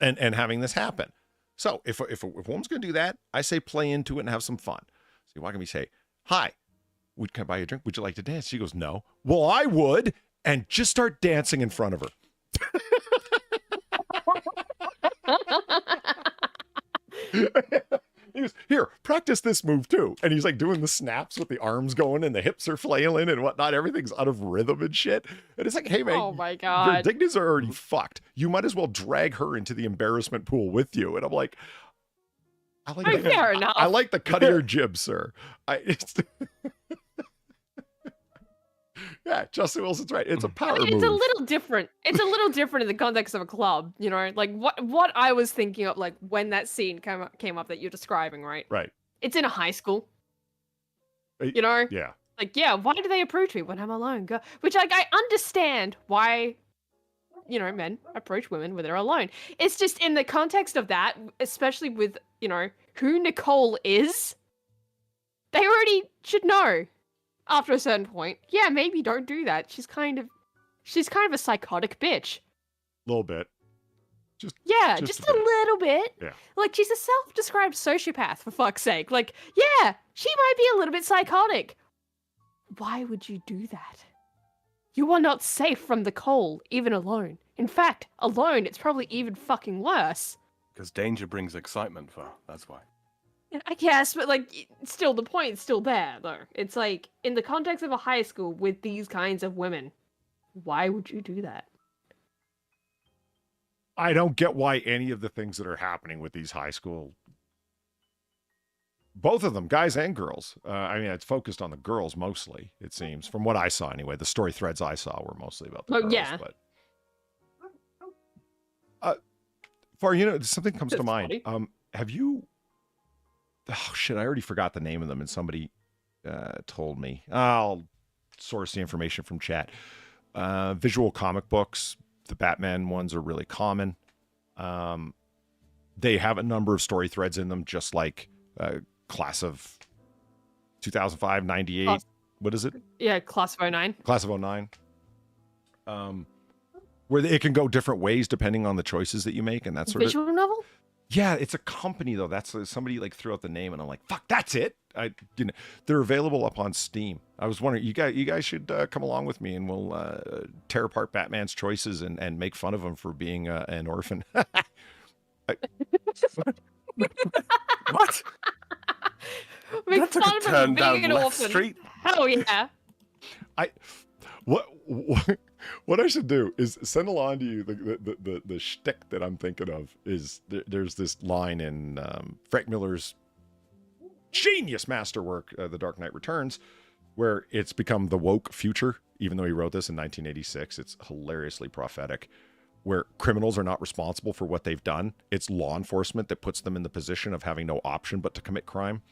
and having this happen. So if a woman's going to do that, I say play into it and have some fun. So you walk up and say, hi, can I buy you a drink? Would you like to dance? She goes, no. Well, I would. And just start dancing in front of her. He goes, here, practice this move too. And he's like doing the snaps with the arms going and the hips are flailing and whatnot. Everything's out of rhythm and shit. And it's like, hey man, oh my God, your dignities are already fucked. You might as well drag her into the embarrassment pool with you. And I'm like, fair enough. I like the cut of your jib, sir. Yeah, Justin Wilson's right. It's a power move. It's a little different. It's a little different in the context of a club, you know? Like what I was thinking of, like when that scene came up that you're describing, right? Right. It's in a high school. You know? Yeah. Like, yeah, why do they approach me when I'm alone? Which, like, I understand why, you know, men approach women when they're alone. It's just in the context of that, especially with, you know, who Nicole is, they already should know. After a certain point, yeah, maybe don't do that. She's kind of a psychotic bitch. A little bit. Just a little bit. Yeah. Like, she's a self-described sociopath, for fuck's sake. Like, yeah, she might be a little bit psychotic. Why would you do that? You are not safe from the cold, even alone. In fact, alone, it's probably even fucking worse. Because danger brings excitement, that's why. I guess, but like, still, the point's still there, though. It's like, in the context of a high school with these kinds of women, why would you do that? I don't get why any of the things that are happening with these high school, both of them, guys and girls. I mean, it's focused on the girls mostly, it seems, from what I saw anyway. The story threads I saw were mostly about the girls. Yeah. But, Far, you know, something comes to mind. Funny. Have you... Oh, shit, I already forgot the name of them, and somebody told me. I'll source the information from chat. Visual comic books, the Batman ones are really common. They have a number of story threads in them, just like Class of 2005, 98. What is it? Yeah, Class of 09. Class of 09. Where it can go different ways depending on the choices that you make, and that sort of... Visual novel? Yeah, it's a company though. That's somebody like threw out the name, and I'm like, fuck, that's it. They're available up on Steam. I was wondering, you guys should come along with me, and we'll tear apart Batman's choices and make fun of him for being an orphan. What? Make That took fun a of him turn being down an left orphan. street. Hell yeah. What I should do is send along to you the shtick that I'm thinking of. Is there's this line in Frank Miller's genius masterwork, The Dark Knight Returns, where it's become the woke future, even though he wrote this in 1986. It's hilariously prophetic, where criminals are not responsible for what they've done. It's law enforcement that puts them in the position of having no option but to commit crime.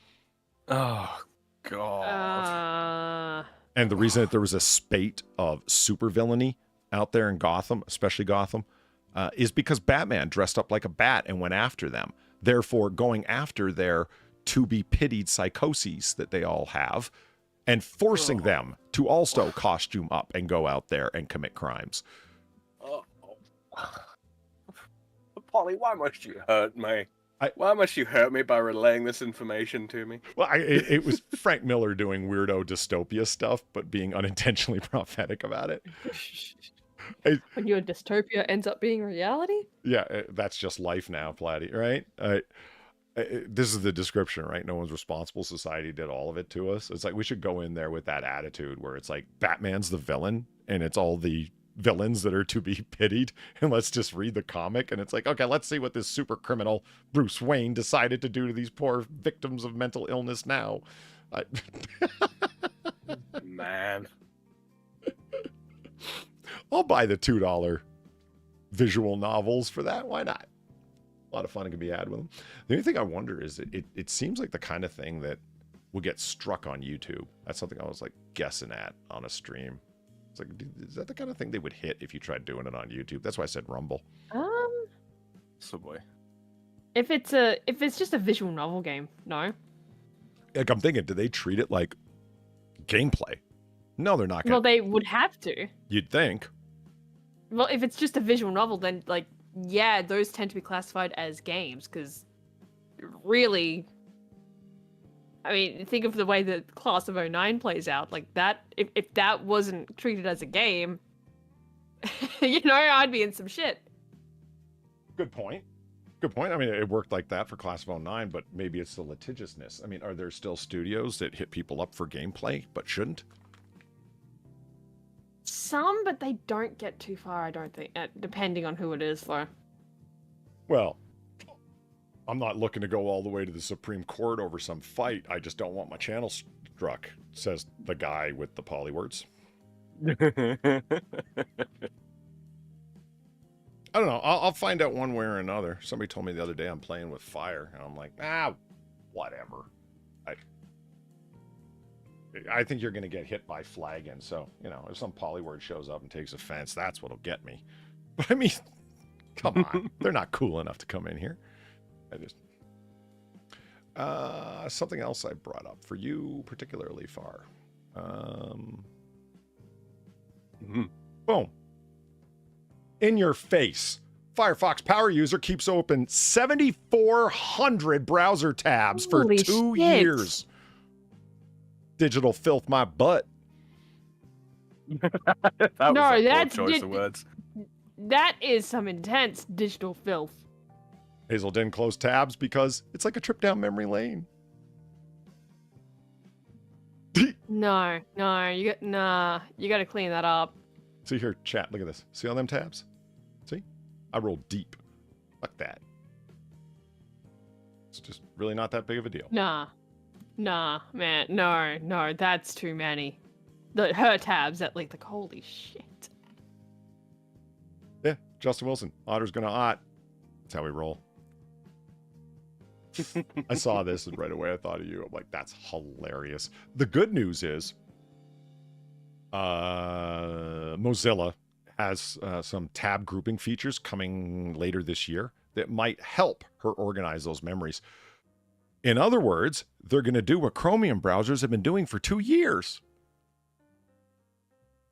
Oh, God. And the reason that there was a spate of supervillainy out there in Gotham, especially Gotham, is because Batman dressed up like a bat and went after them. Therefore, going after their to-be-pitied psychoses that they all have and forcing them to also costume up and go out there and commit crimes. Polly, why must you hurt me? Why must you hurt me by relaying this information to me? Well, it was Frank Miller doing weirdo dystopia stuff, but being unintentionally prophetic about it. When your dystopia ends up being reality? Yeah, that's just life now, Platty, right? This is the description, right? No one's responsible. Society did all of it to us. It's like we should go in there with that attitude where it's like Batman's the villain and it's all the villains that are to be pitied, and let's just read the comic, and it's like, okay, let's see what this super criminal Bruce Wayne decided to do to these poor victims of mental illness now. Man. I'll buy the $2 visual novels for that. Why not? lot of fun can be had with them. The only thing I wonder is it seems like the kind of thing that will get struck on YouTube. That's something I was like guessing at on a stream. It's like, dude, is that the kind of thing they would hit if you tried doing it on YouTube? That's why I said Rumble. Subway. If it's just a visual novel game, no. Like I'm thinking, do they treat it like gameplay? No, they're not gonna. Well, they would have to. You'd think. Well, if it's just a visual novel, then like, yeah, those tend to be classified as games because really, I mean, think of the way that Class of '09 plays out. Like that, if that wasn't treated as a game, you know, I'd be in some shit. Good point. Good point. I mean, it worked like that for Class of '09, but maybe it's the litigiousness. I mean, are there still studios that hit people up for gameplay but shouldn't? Some, but they don't get too far, I don't think, depending on who it is, though. Well, I'm not looking to go all the way to the Supreme Court over some fight. I just don't want my channel struck, says the guy with the polywords. I don't know. I'll find out one way or another. Somebody told me the other day I'm playing with fire, and I'm like, whatever. I think you're going to get hit by flagging. So, you know, if some polyword shows up and takes offense, that's what'll get me. But I mean, come on. They're not cool enough to come in here. I just... something else I brought up for you, particularly Far. Boom. In your face. Firefox power user keeps open 7,400 browser tabs for Holy 2 shit. years. Digital filth my butt. That was No, a poor that's choice of words. That is some intense digital filth. Hazel didn't close tabs because it's like a trip down memory lane. No, you got to clean that up. See here, chat, look at this. See all them tabs? See? I rolled deep. Fuck that. It's just really not that big of a deal. Nah, man, no, that's too many. Her tabs, at least, like, holy shit. Yeah, Justin Wilson. Otter's gonna ot. That's how we roll. I saw this and right away I thought of you. I'm like, that's hilarious. The good news is Mozilla has some tab grouping features coming later this year that might help her organize those memories. In other words, they're going to do what Chromium browsers have been doing for 2 years.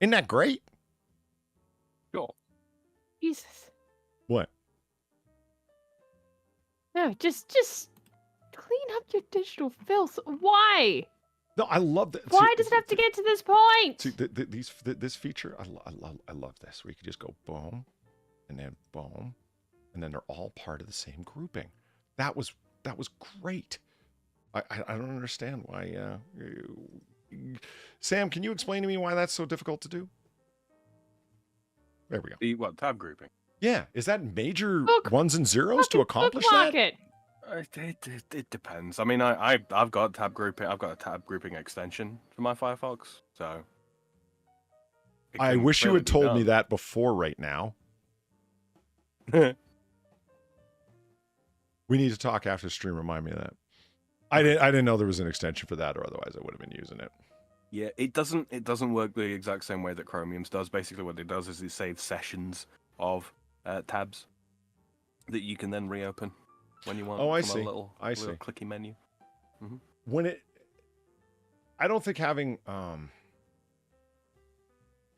Isn't that great? Sure. Jesus. What? No, just clean up your digital filth. Why? No, I love that. Why does it have to get to this point? See, this feature, I love this, where you can just go boom, and then boom, and then they're all part of the same grouping. That was great. I don't understand why. Sam, can you explain to me why that's so difficult to do? There we go. The what, tab grouping? Yeah, is that major Book- ones and zeros to accomplish that? Bookmark it. It depends. I mean, I've got tab grouping. I've got a tab grouping extension for my Firefox, so. I wish you had told me that before right now. We need to talk after stream. Remind me of that. I didn't know there was an extension for that, or otherwise I would have been using it. Yeah, it doesn't work the exact same way that Chromium's does. Basically, what it does is it saves sessions of tabs that you can then reopen when you want. Oh, I from see. A little clicky menu. When I don't think having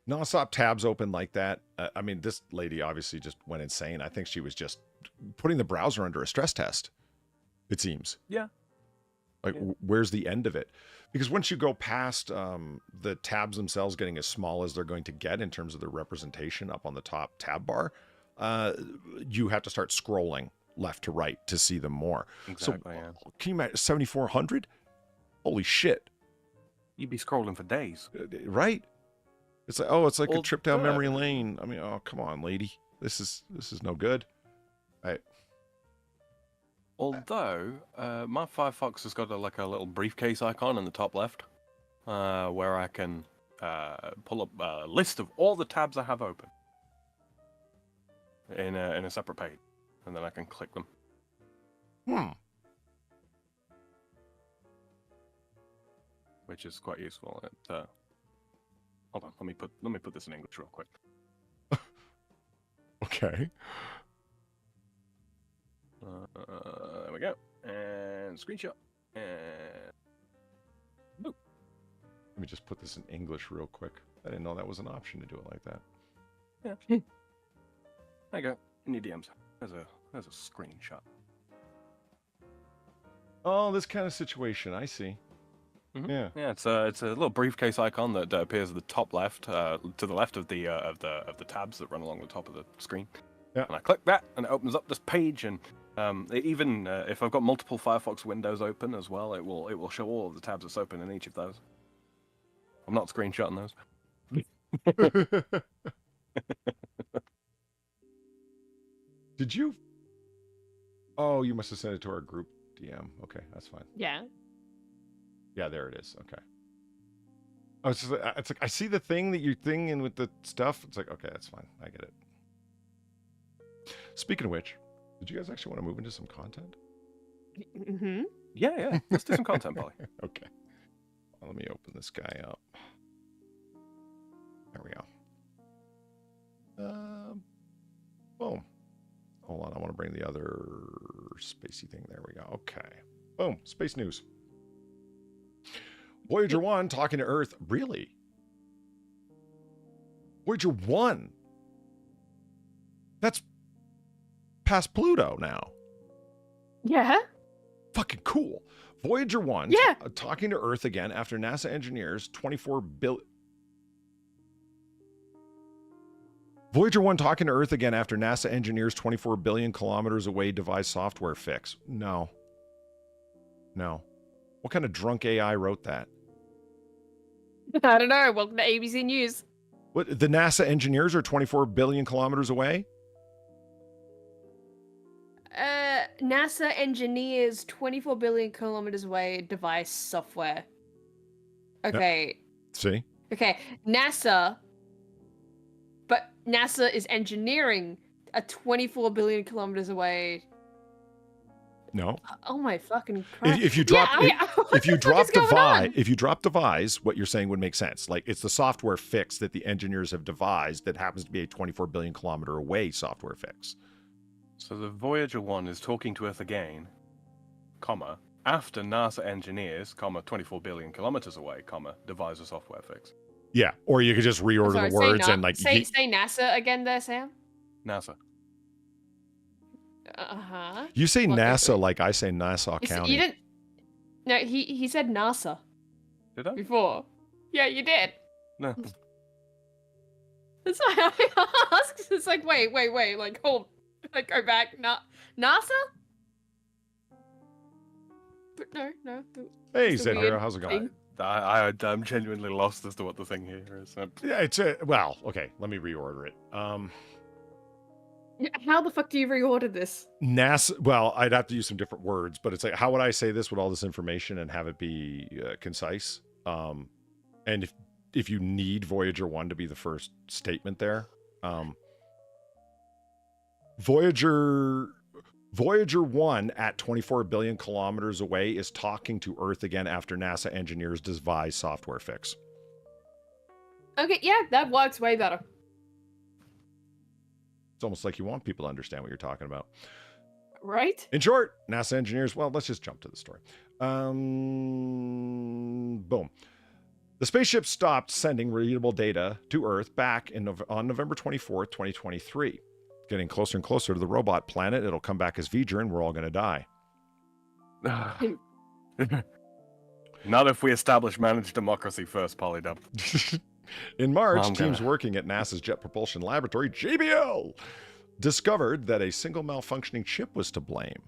nonstop tabs open like that. I mean, this lady obviously just went insane. I think she was just putting the browser under a stress test. It seems. Yeah. Like, where's the end of it? Because once you go past the tabs themselves getting as small as they're going to get in terms of their representation up on the top tab bar, you have to start scrolling left to right to see them more. Exactly. So, yeah. can you imagine 7,400? Holy shit! You'd be scrolling for days. Right? It's like, oh, it's like a Well, trip down good. memory lane. I mean, oh, come on, lady. This is no good. Although my Firefox has got a little briefcase icon in the top left, where I can pull up a list of all the tabs I have open in a separate page, and then I can click them. Which is quite useful. Hold on, let me put this in English real quick. Okay. There we go. And screenshot. And boop. Let me just put this in English real quick. I didn't know that was an option to do it like that. Yeah. There you go. In your DMs. There's a screenshot. Oh, this kind of situation. I see. Mm-hmm. Yeah. Yeah, it's a little briefcase icon that appears at the top left, to the left of the tabs that run along the top of the screen. Yeah. And I click that, and it opens up this page, and even if I've got multiple Firefox windows open as well, it will show all of the tabs that's open in each of those. I'm not screenshotting those. Did you? Oh, you must have sent it to our group DM. Okay, that's fine. Yeah. Yeah, there it is. Okay. I was just, it's like I see the thing that you're thinking with the stuff. It's like, okay, that's fine. I get it. Speaking of which, did you guys actually want to move into some content? Mm-hmm. Yeah. Let's do some content, Polly. Okay. Well, let me open this guy up. There we go. Boom. Hold on, I want to bring the other spacey thing. There we go. Okay. Boom. Space news. Voyager 1 talking to Earth. Really? Voyager 1? That's past Pluto now. Yeah. Fucking cool. Voyager 1 Yeah. Talking to Earth again after NASA engineers 24 billion... Voyager 1 talking to Earth again after NASA engineers 24 billion kilometers away devise software fix. No. What kind of drunk AI wrote that? I don't know. Welcome to ABC News. What, the NASA engineers are 24 billion kilometers away? NASA engineers 24 billion kilometers away device software. Okay. See? Okay. NASA is engineering a 24 billion kilometers away. No. Oh my fucking Christ. If you drop if you drop devise, if you drop devise, what you're saying would make sense. Like it's the software fix that the engineers have devised that happens to be a 24 billion kilometer away software fix. So the Voyager 1 is talking to Earth again, comma, after NASA engineers, comma, 24 billion kilometers away, comma, devise a software fix. Yeah, or you could just reorder sorry, the words and like say NASA again there, Sam. NASA. Uh-huh. you say Well, NASA like I say Nassau County. You didn't. No, he said NASA Did I? before. Yeah, you did. No. That's why I asked. It's like, wait, like, hold, like, go back. NASA? But no. Hey, It's a Zedro, weird how's it going? thing. I'm genuinely lost as to what the thing here is. Yeah, it's a well. Okay, let me reorder it. How the fuck do you reorder this? NASA. Well, I'd have to use some different words, but it's like, how would I say this with all this information and have it be concise? And if you need Voyager 1 to be the first statement there, Voyager 1 at 24 billion kilometers away is talking to Earth again after NASA engineers devise software fix. Okay, yeah, that works way better. It's almost like you want people to understand what you're talking about. Right? In short, NASA engineers, well, let's just jump to the story. Boom. The spaceship stopped sending readable data to Earth back on November 24th, 2023. Getting closer and closer to the robot planet. It'll come back as V'ger and we're all going to die. Not if we establish managed democracy first, Polydub. In March, teams working at NASA's Jet Propulsion Laboratory, JPL, discovered that a single malfunctioning chip was to blame.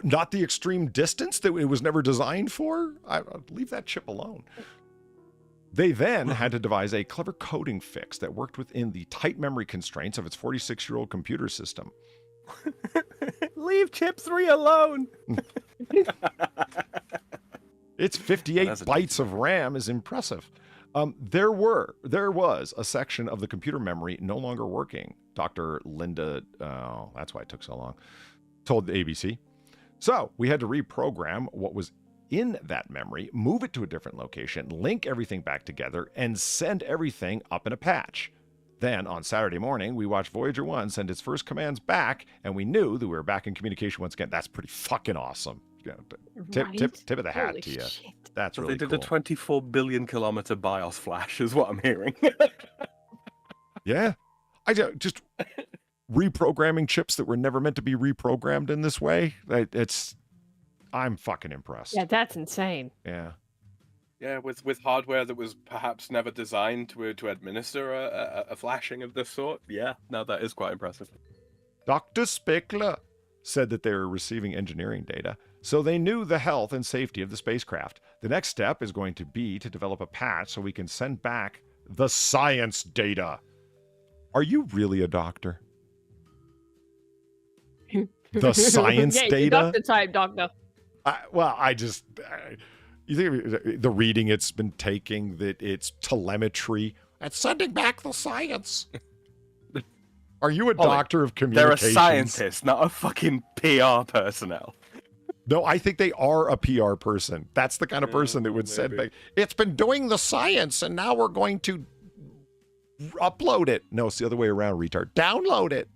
Not the extreme distance that it was never designed for? I'd leave that chip alone. They then had to devise a clever coding fix that worked within the tight memory constraints of its 46-year-old computer system. Leave chip 3 alone! Its 58 bytes of RAM is impressive. There was a section of the computer memory no longer working. Dr. Linda, that's why it took so long. told the ABC. So we had to reprogram what was in that memory, move it to a different location, link everything back together, and send everything up in a patch. Then on Saturday morning, we watched Voyager 1 send its first commands back, and we knew that we were back in communication once again. That's pretty fucking awesome. Tip of the hat Holy to you. shit. That's So really they did cool. a 24 billion kilometer BIOS flash, is what I'm hearing. Yeah. Just reprogramming chips that were never meant to be reprogrammed in this way. I'm fucking impressed. Yeah, that's insane. Yeah. Yeah, with hardware that was perhaps never designed to administer a flashing of this sort. Yeah, no, that is quite impressive. Dr. Spickler said that they were receiving engineering data, so they knew the health and safety of the spacecraft. The next step is going to be to develop a patch so we can send back the science data. Are you really a doctor? The science yeah, data? Doctor type doctor. You think the reading it's been taking, that it's telemetry, and sending back the science. Are you a doctor of communications? They're a scientist, not a fucking PR personnel. No, I think they are a PR person. That's the kind of person that would send back. It's been doing the science, and now we're going to upload it. No, it's the other way around, retard. Download it.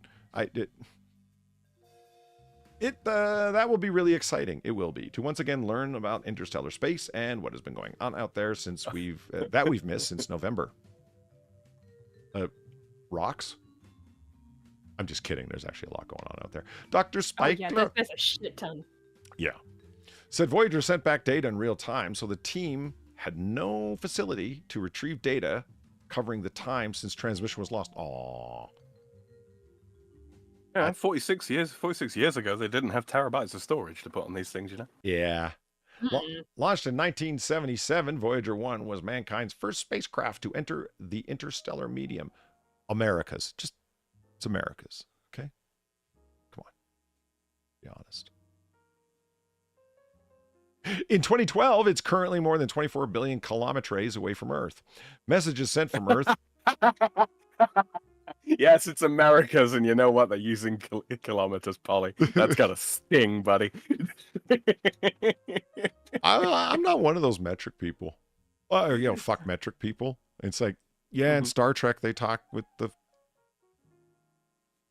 That will be really exciting. It will be, to once again learn about interstellar space and what has been going on out there since we've missed since November. Rocks? I'm just kidding. There's actually a lot going on out there. Dr. Spike. Oh, yeah, there's a shit ton. Yeah. Said Voyager sent back data in real time, so the team had no facility to retrieve data covering the time since transmission was lost. Aww. Yeah, 46 years ago, they didn't have terabytes of storage to put on these things, you know? Yeah. Launched in 1977, Voyager 1 was mankind's first spacecraft to enter the interstellar medium. Americas. It's Americas. Okay? Come on. Be honest. In 2012, it's currently more than 24 billion kilometers away from Earth. Messages sent from Earth. Yes, it's Americas, and you know what? They're using kilometers, Polly. That's got a sting, buddy. I'm not one of those metric people. Fuck metric people. It's like, yeah, in Star Trek, they talk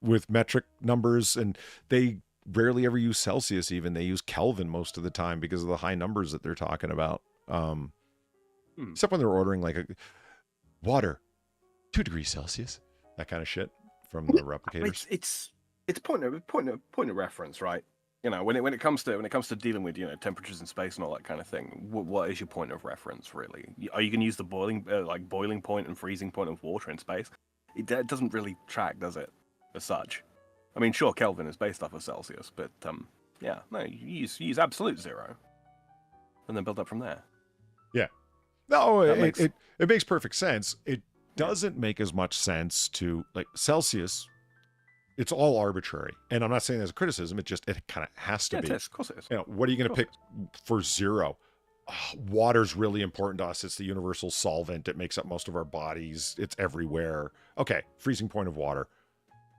with metric numbers, and they rarely ever use Celsius even. They use Kelvin most of the time because of the high numbers that they're talking about. Except when they're ordering like a water, 2 degrees Celsius, that kind of shit from the replicators. It's point of reference, right? You know, when it comes to dealing with, you know, temperatures in space and all that kind of thing, what is your point of reference really? Are you going to use the boiling point and freezing point of water in space? It doesn't really track, does it? As such, I mean, sure, Kelvin is based off of Celsius, but yeah, no, you use absolute zero, and then build up from there. Yeah, no, it makes perfect sense. It doesn't make as much sense to, like, Celsius. It's all arbitrary, and I'm not saying there's a criticism. It kind of has to be. It is, of course it is. You know, what are you going to pick for zero? Water's really important to us. It's the universal solvent. It makes up most of our bodies. It's everywhere. Okay, freezing point of water.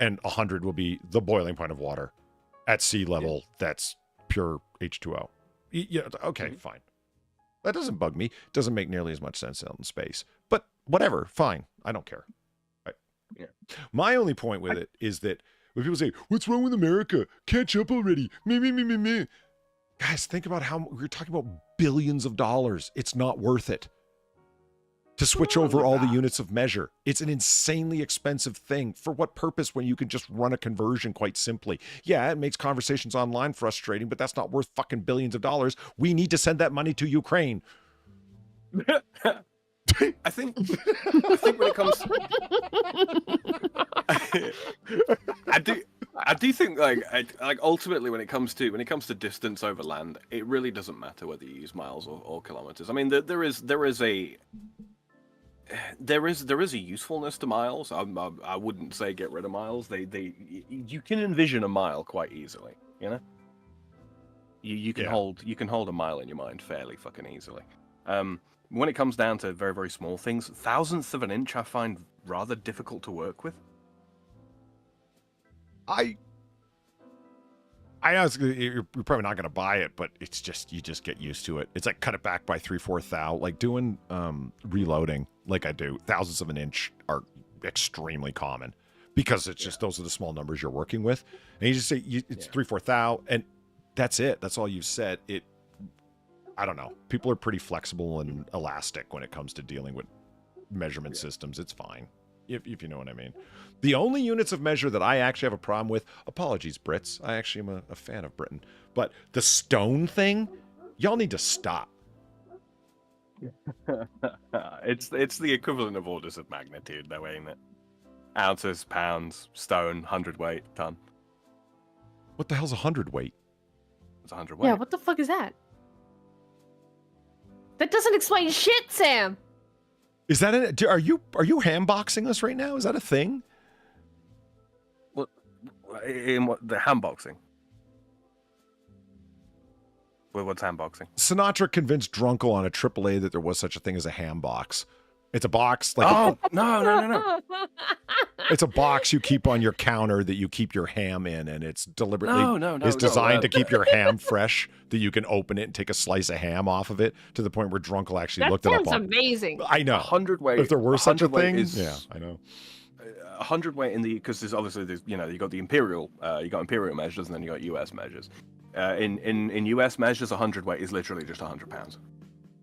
And 100 will be the boiling point of water at sea level. Yeah. That's pure H2O. Yeah, okay, fine. That doesn't bug me. It doesn't make nearly as much sense out in space. But whatever, fine. I don't care. Right. Yeah. My only point with it is that when people say, "What's wrong with America? Catch up already." Me. Guys, think about how we're talking about billions of dollars. It's not worth it to switch over all the units of measure. It's an insanely expensive thing. For what purpose when you can just run a conversion quite simply? Yeah, it makes conversations online frustrating, but that's not worth fucking billions of dollars. We need to send that money to Ukraine. I think when it comes I do think like ultimately when it comes to distance over land, it really doesn't matter whether you use miles or kilometers. I mean, there is a usefulness to miles. I wouldn't say get rid of miles. You can envision a mile quite easily, you know. You can hold a mile in your mind fairly fucking easily. When it comes down to very, very small things, thousandths of an inch I find rather difficult to work with. I I honestly, you're probably not going to buy it, but it's just, you just get used to it. It's like cut it back by 3/4 thou. Like doing reloading like I do, thousandths of an inch are extremely common because it's just, those are the small numbers you're working with. And you just say it's 3/4 thou, and that's it. That's all you've said. I don't know. People are pretty flexible and elastic when it comes to dealing with measurement systems. It's fine, if you know what I mean. The only units of measure that I actually have a problem with, apologies, Brits. I actually am a fan of Britain. But the stone thing, y'all need to stop. It's the equivalent of orders of magnitude, though, ain't it? Ounces, pounds, stone, hundredweight, ton. What the hell's a hundredweight? It's 100 weight. Yeah, what the fuck is that? That doesn't explain shit, Sam. Is that it? Are you handboxing us right now? Is that a thing? What in what the handboxing? Well, what's handboxing? Sinatra convinced Drunkle on a AAA that there was such a thing as a handbox. It's a box like no. it's a box you keep on your counter that you keep your ham in, and it's deliberately it's designed to keep your ham fresh, that you can open it and take a slice of ham off of it, to the point where Drunkle actually looked it up on. That sounds amazing. I know. 100 weight. If there were such a thing, yeah, I know. 100 weight in the, because there's obviously you got the imperial, you got imperial measures, and then you got US measures. In US measures, 100 weight is literally just 100 pounds.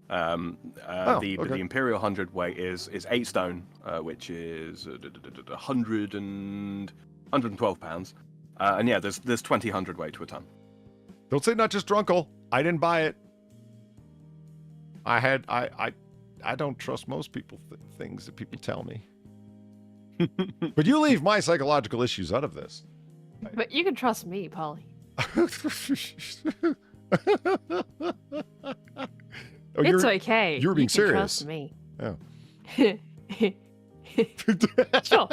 The imperial 100 weight is 8 stone, which is 112 pounds. And yeah, there's 20 hundredweight to a ton. Don't say not just Drunkle. I didn't buy it. I don't trust most people things that people tell me. But you leave my psychological issues out of this. But you can trust me, Polly. It's okay. You were being serious. Trust me. Oh. Sure.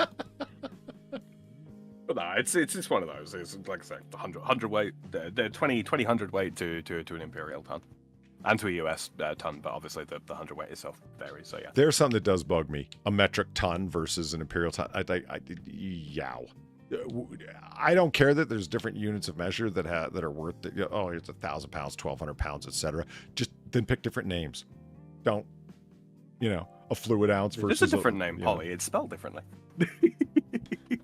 But no, it's one of those. It's like I say, 100 weight, 20 hundredweight to an imperial ton, and to a US ton. But obviously the 100 weight itself varies. So yeah, there's something that does bug me: a metric ton versus an imperial ton. Yow. I don't care that there's different units of measure that are worth. Oh, it's 1,000 pounds, 1,200 pounds, etc. Just then pick different names. Don't, a fluid ounce versus. It's a different name, Polly. It's spelled differently.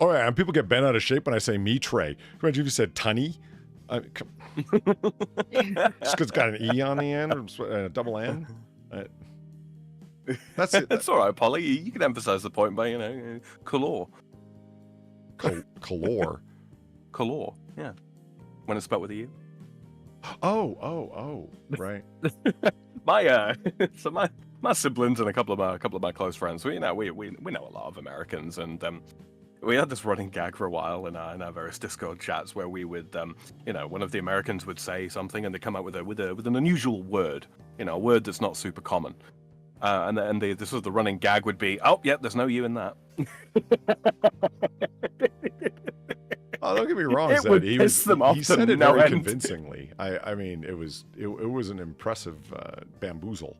Oh yeah, and people get bent out of shape when I say me tray. Imagine if you said tunny. Just because it's got an E on the end or a double N. That's it. It's all right, Polly. You can emphasize the point by color. Color. Color. Yeah. When it's spelled with a U. Oh, right. My siblings and a couple of my close friends, we know a lot of Americans, and we had this running gag for a while in our various Discord chats where we would one of the Americans would say something and they come out with an unusual word, a word that's not super common, and this was the running gag would be, oh yeah, there's no U in that. Oh, don't get me wrong, Zed. He said it very convincingly. I mean, it was an impressive bamboozle.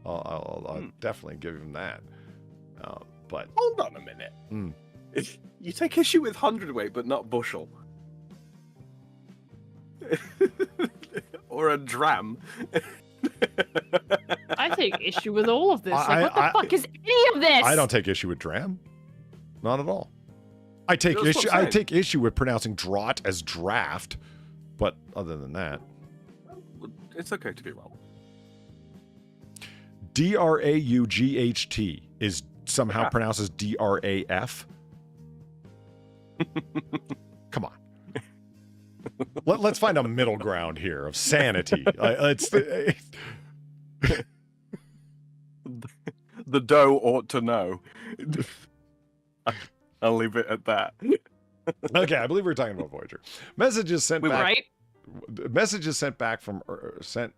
I'll definitely give him that. But hold on a minute. If you take issue with hundredweight, but not bushel, or a dram. I take issue with all of this. What the fuck is any of this? I don't take issue with dram. Not at all. I take issue with pronouncing draught as draft, but other than that, it's okay to be wrong. DRAUGHT is somehow pronounced as DRAF. Come on. Let's find a middle ground here of sanity. The dough ought to know. I'll leave it at that. Okay, I believe we were talking about Voyager. Messages sent back. Right? Messages sent back from sent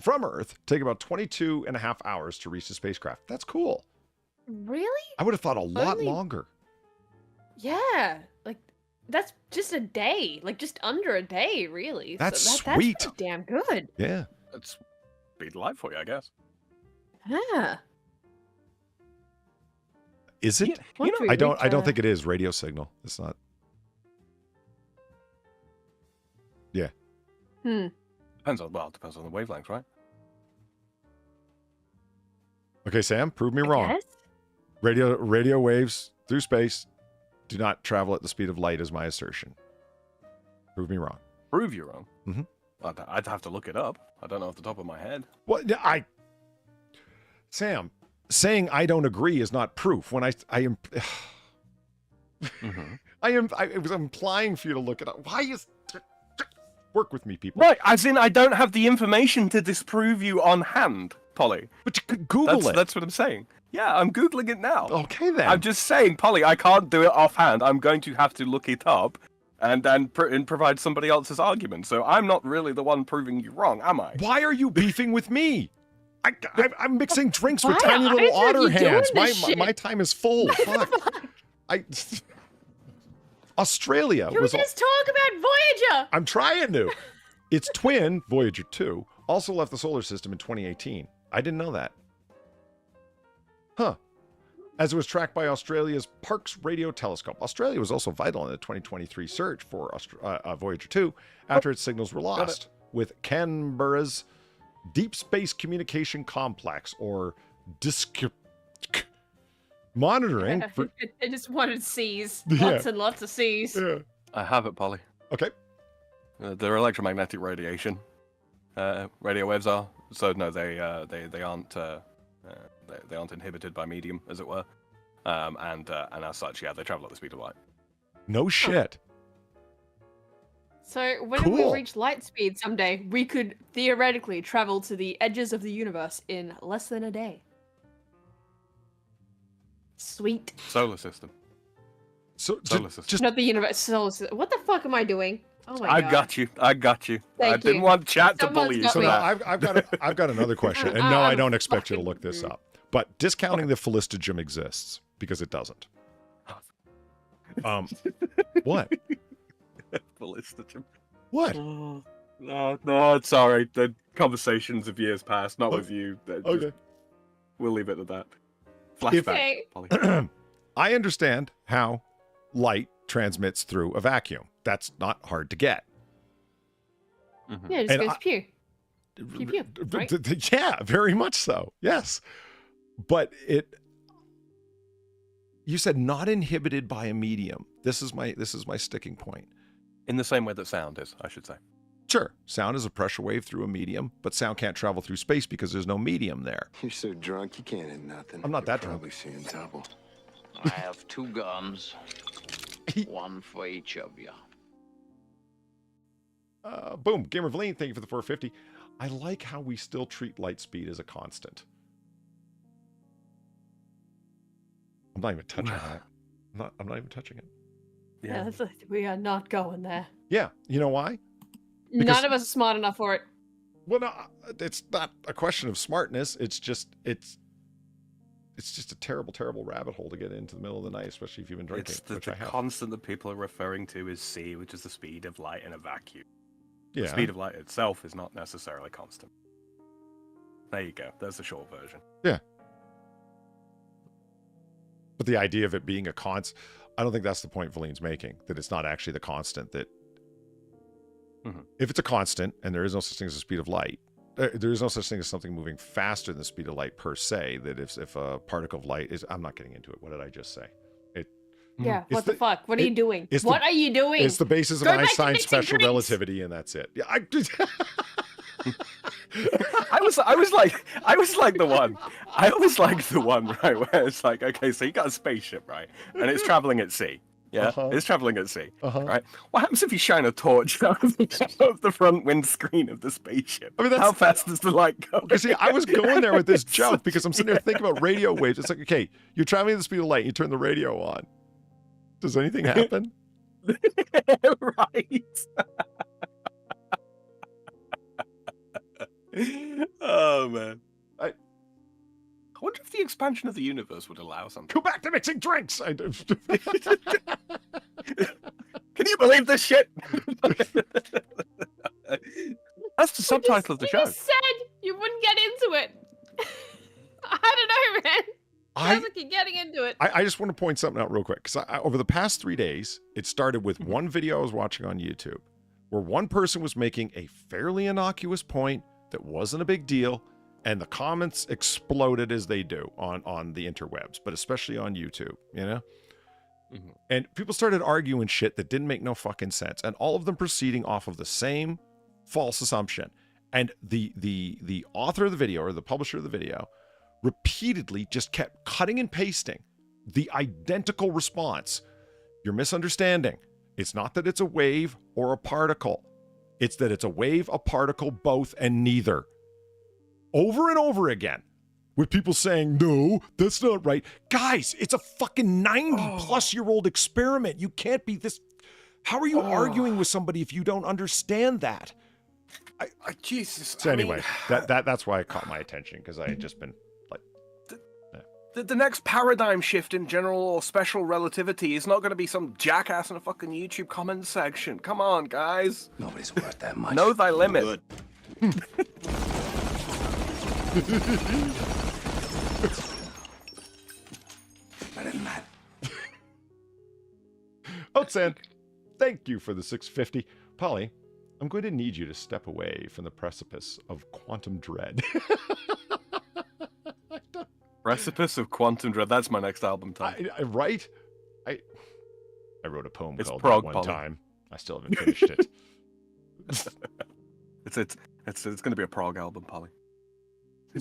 from Earth take about 22 and a half hours to reach the spacecraft. That's cool. Really? I would have thought a lot longer. Yeah, like that's just a day, like just under a day, really. That's so sweet. That's pretty damn good. Yeah, that's speed life for you, I guess. Yeah. Is it? Yeah, I don't think it is radio signal. It's not. Hmm. Depends on the wavelength, right? Okay, Sam, prove me I wrong. guess. Radio waves through space do not travel at the speed of light, is my assertion. Prove me wrong. Prove you wrong. Mhm. I'd have to look it up. I don't know off the top of my head. What Sam, saying I don't agree is not proof. When I am, I was implying for you to look it up. Why is work with me, people? Right, as in I don't have the information to disprove you on hand, Polly. But you could Google it. That's what I'm saying. Yeah, I'm Googling it now. Okay then. I'm just saying, Polly, I can't do it offhand. I'm going to have to look it up and provide somebody else's argument. So I'm not really the one proving you wrong, am I? Why are you beefing with me? I'm mixing drinks with Why tiny are little otter you doing hands. this shit? My time is full. Fuck. Australia Can we was. just talk about Voyager? I'm trying to. Its twin, Voyager 2, also left the solar system in 2018. I didn't know that. Huh. As it was tracked by Australia's Parkes Radio Telescope. Australia was also vital in the 2023 search for Voyager 2 after its signals were lost, with Canberra's Deep Space Communication Complex, or DISC, monitoring for... I just wanted C's. Yeah. Lots and lots of C's. Yeah. I have it, Polly. Okay. They're electromagnetic radiation. Radio waves are. So no, they aren't. They aren't inhibited by medium, as it were. And as such, yeah, they travel at the speed of light. No shit. So when Cool. we reach light speed someday, we could theoretically travel to the edges of the universe in less than a day. Sweet. Solar system. So Solar system. just Not the universe. Solar system. What the fuck am I doing? Oh my god. I got you. I Thank didn't you. want chat to Someone's bully you got so for me. now that. I've got another question, and no, I don't expect you to look this up. But discounting the philistogem exists because it doesn't. What? Philistogem. What? No, it's alright. The conversations of years past, not with you. Okay. We'll leave it at that. Flashback. Okay. Polly. I understand how light transmits through a vacuum. That's not hard to get. Mhm. Yeah, it just And goes pew. Pew, pew, right? Yeah, very much so. Yes. But you said not inhibited by a medium. This is my sticking point. In the same way that sound is, I should say. Sure, sound is a pressure wave through a medium, but sound can't travel through space because there's no medium there. You're so drunk you can't hit nothing. I'm not You're that drunk. probably seeing double. I have 2 guns. One for each of you. Boom, Gamer Valine, thank you for the 450. I like how we still treat light speed as a constant. I'm not even touching that. I'm not even touching it. Yeah, that's we are not going there. Yeah, you know why? None of us are smart enough for it. Well, no, it's not a question of smartness. It's just a terrible, terrible rabbit hole to get into the middle of the night, especially if you've been drinking. It's the which I have. constant that people are referring to is c, which is the speed of light in a vacuum. Yeah. The speed of light itself is not necessarily constant. There you go. There's the short version. Yeah. But the idea of it being a constant, I don't think that's the point Valine's making, that it's not actually the constant that... If it's a constant, and there is no such thing as the speed of light, there is no such thing as something moving faster than the speed of light per se, that if a particle of light is... I'm not getting into it. What did I just say? Yeah, It's what the fuck? What are you doing? it's What are you doing? It's the basis of Go back to Einstein's mixing special drinks. relativity, and that's it. Yeah, I was like the one. I always liked the one, right, where it's like, okay, so you got a spaceship, right, and it's traveling at sea. Yeah, it's traveling at sea, right? What happens if you shine a torch out of the front windscreen of the spaceship? I mean, how fast does the light go? You see, I was going there with this joke because I'm sitting there thinking about radio waves. It's like, okay, you're traveling at the speed of light, you turn the radio on. Does anything happen? Right. Oh man. I wonder if the expansion of the universe would allow something. Go back to mixing drinks. I do. Can you believe this shit? That's the subtitle of the show. You just said you wouldn't get into it. I don't know, man. Sounds like you're getting into it. I just want to point something out real quick because over the past 3 days, it started with one video I was watching on YouTube where one person was making a fairly innocuous point that wasn't a big deal, and the comments exploded as they do on the interwebs, but especially on YouTube, you know? Mm-hmm. And people started arguing shit that didn't make no fucking sense, and all of them proceeding off of the same false assumption. And the author of the video, or the publisher of the video, repeatedly just kept cutting and pasting the identical response. You're misunderstanding. It's not that it's a wave or a particle. It's that it's a wave, a particle, both, and neither. Over and over again, with people saying, no, that's not right. Guys, it's a fucking 90-plus-year-old experiment. You can't be this... How are you arguing with somebody if you don't understand that? Jesus. So anyway, that's why it caught my attention, because I had just been like... The next paradigm shift in general or special relativity is not going to be some jackass in a fucking YouTube comment section. Come on, guys. Nobody's worth that much. Know thy limit. Better than that. Otsan, thank you for the 650. Polly, I'm going to need you to step away from the precipice of quantum dread. Precipice of Quantum Dread. That's my next album title. Right? I wrote a poem It's called prog, One Polly. Time. I still haven't finished it. It's going to be a prog album, Polly.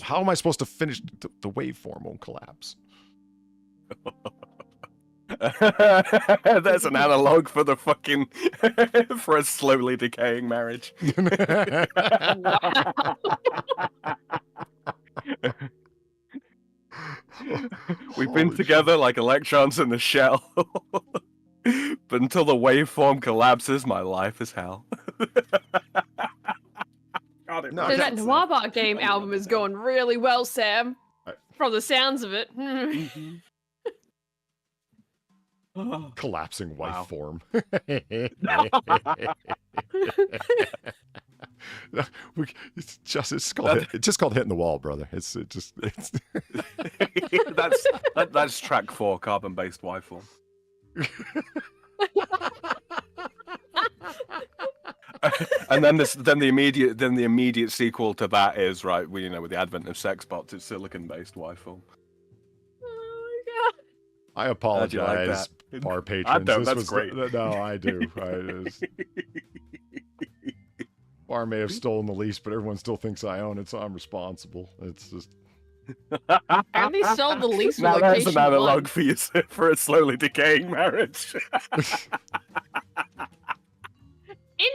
How am I supposed to finish? The waveform won't collapse. There's an analog for the fucking for a slowly decaying marriage. We've been together like electrons in the shell, but until the waveform collapses, my life is hell. So that Noir Bar game album is going really well, Sam. From the sounds of it. Collapsing Wow. waveform. It's just called hitting the wall, brother. It's that's track 4, carbon-based waveform. And then the immediate sequel to that is right. With the advent of sex bots, it's silicon-based waveform. I apologize, bar patrons. I don't. That's great. No, I do. Bar may have stolen the lease, but everyone still thinks I own it, so I'm responsible. It's just. And they sold the lease for Now location there's an analog 1. for you for a slowly decaying marriage.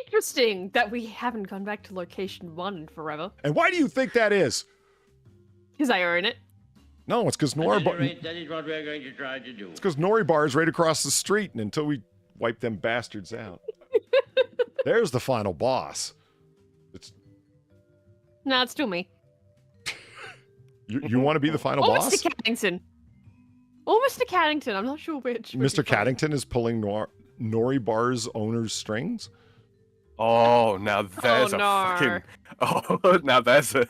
Interesting that we haven't gone back to location 1 in forever. And why do you think that is? Because I own it. No, it's because Noir Bar. That is what we're going to try to do. It's because Noir Bar is right across the street, and until we wipe them bastards out, there's the final boss. Nah, it's still me. You want to be the final Or boss? Mr. Caddington. Or Mr. Caddington, I'm not sure which. Mr. Caddington is pulling Noir Bar's owner's strings? Oh, now there's no. now there's a...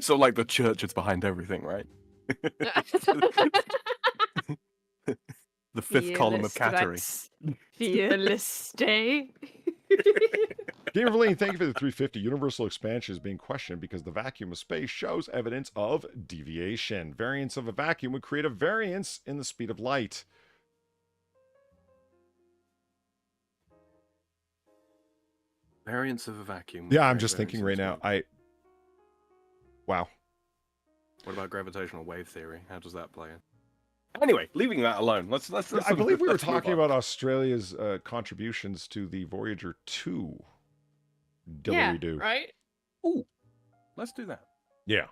So like the church is behind everything, right? The fifth column of Cattery. Fearless day. Gamer Valine, thank you for the 350. Universal expansion is being questioned because the vacuum of space shows evidence of deviation. Variance of a vacuum would create a variance in the speed of light. Variance of a vacuum. Yeah, I'm just thinking right now. Wow. What about gravitational wave theory? How does that play in? Anyway, leaving that alone. Let's I believe we were let's move talking on. about Australia's contributions to the Voyager 2 Yeah, dillary-do. right? Ooh, let's do that. Yeah.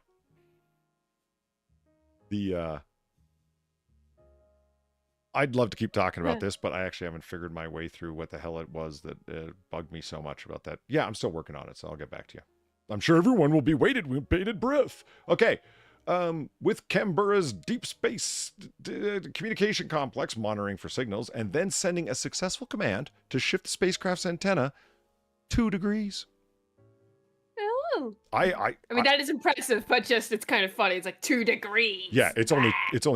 I'd love to keep talking about this, but I actually haven't figured my way through what the hell it was that bugged me so much about that. Yeah, I'm still working on it, so I'll get back to you. I'm sure everyone will be waited with bated breath. Okay. With Canberra's deep space communication complex monitoring for signals and then sending a successful command to shift the spacecraft's antenna 2 degrees. Oh. I mean, that is impressive, but just it's kind of funny. It's like 2 degrees. Yeah, it's only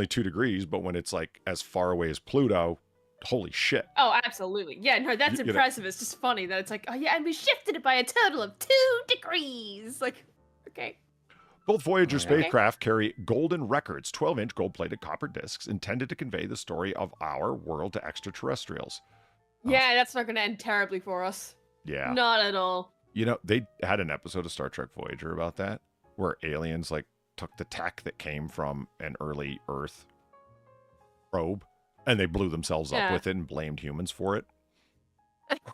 2 degrees, but when it's like as far away as Pluto, holy shit. Oh, absolutely. Yeah, no, that's You know. impressive. It's just funny that it's like, oh yeah, and we shifted it by a total of 2 degrees. Like, okay. Both Voyager Oh, yeah. spacecraft carry golden records, 12-inch gold-plated copper discs intended to convey the story of our world to extraterrestrials. Yeah, that's not going to end terribly for us. Yeah. Not at all. You know, they had an episode of Star Trek Voyager about that, where aliens like took the tech that came from an early Earth probe and they blew themselves up with it and blamed humans for it.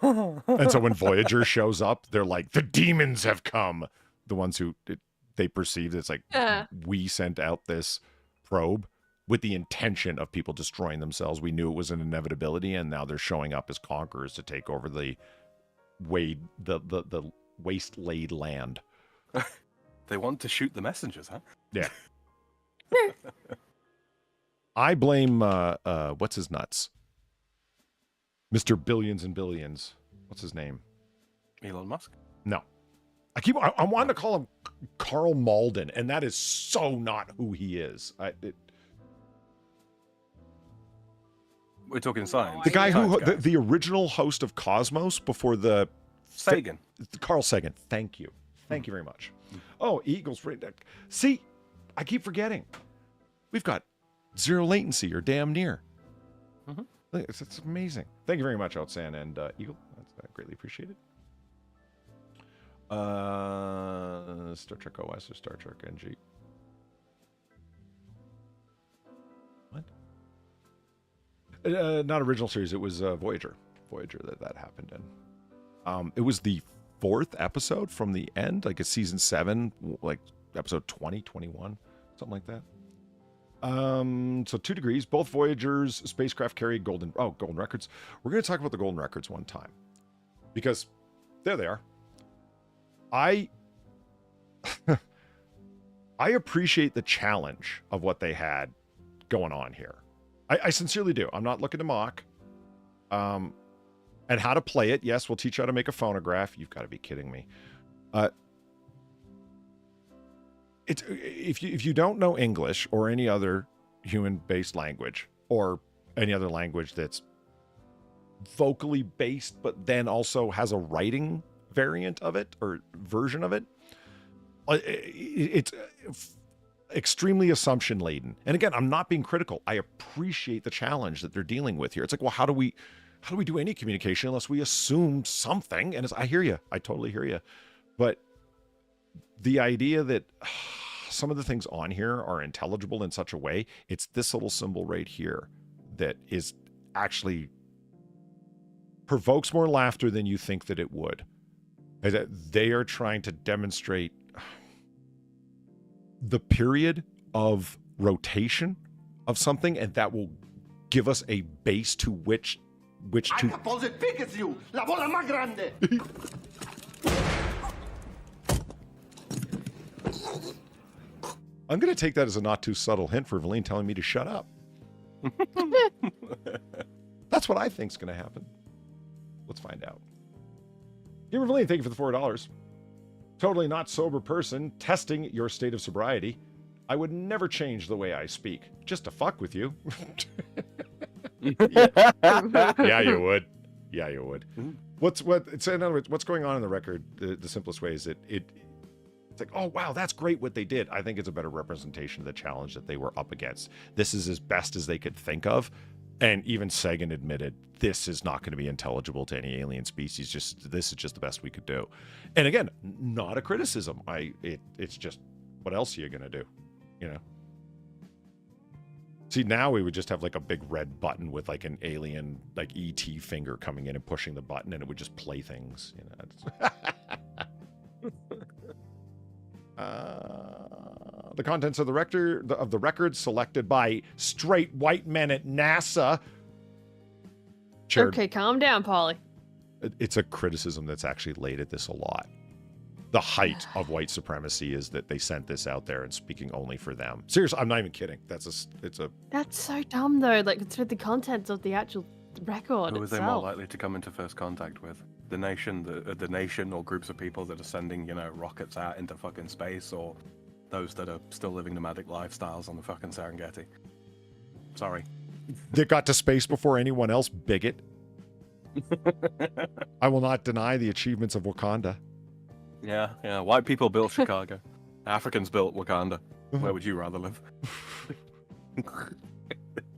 And so when Voyager shows up, they're like, the demons have come. The ones who they perceive it's like, we sent out this probe with the intention of people destroying themselves. We knew it was an inevitability, and now they're showing up as conquerors to take over the waste-laid land. They want to shoot the messengers, huh? Yeah. I blame what's his nuts? Mr. Billions and Billions. What's his name? Elon Musk? No. I wanted to call him Carl Malden, and that is so not who he is. We're talking science. The guy who Science the original host of Cosmos before the Sagan. Carl Sagan. Thank you. Thank you very much. Oh, Eagles. See, I keep forgetting. We've got zero latency or damn near. It's amazing. Thank you very much, Outsan and Eagle. That's greatly appreciated. Star Trek OS or Star Trek NG? What? Not original series. It was Voyager. Voyager that happened in. It was the 4th episode from the end, like a season 7, like episode 20, 21, something like that. So 2 degrees. Both Voyagers spacecraft carry golden records. We're going to talk about the golden records one time, because there they are. I appreciate the challenge of what they had going on here. I sincerely do. I'm not looking to mock. And how to play it. Yes, we'll teach you how to make a phonograph. You've got to be kidding me. If you don't know English or any other human-based language, or any other language that's vocally based but then also has a writing variant of it or version of it, it's extremely assumption laden. And again, I'm not being critical. I appreciate the challenge that they're dealing with here. It's like, well, how do we do any communication unless we assume something? And I hear you. I totally hear you. But the idea that some of the things on here are intelligible in such a way, it's this little symbol right here that is actually provokes more laughter than you think that it would. They are trying to demonstrate the period of rotation of something, and that will give us a base to which to... La bola más grande. I'm going to take that as a not too subtle hint for Valine telling me to shut up. That's what I think is going to happen. Let's find out. Gamer Valine, thank you for the $4. Totally not sober person, testing your state of sobriety. I would never change the way I speak, just to fuck with you. Yeah, you would. Yeah, you would. In other words, what's going on in the record? The simplest way is it's like, oh wow, that's great what they did. I think it's a better representation of the challenge that they were up against. This is as best as they could think of, and even Sagan admitted this is not going to be intelligible to any alien species. This is just the best we could do. And again, not a criticism. It's just, what else are you going to do? You know. See, now we would just have like a big red button with like an alien, like ET finger coming in and pushing the button, and it would just play things. You know. The contents of the record selected by straight white men at NASA. Okay, calm down, Polly. It's a criticism that's actually laid at this a lot. The height of white supremacy is that they sent this out there and speaking only for them. Seriously, I'm not even kidding. That's so dumb though. Like, it's with the contents of the actual record Who are itself. they more likely to come into first contact with? The nation or groups of people that are sending, rockets out into fucking space, or those that are still living nomadic lifestyles on the fucking Serengeti? Sorry. that got to space before anyone else, bigot. I will not deny the achievements of Wakanda. Yeah. White people built Chicago. Africans built Wakanda. Where would you rather live?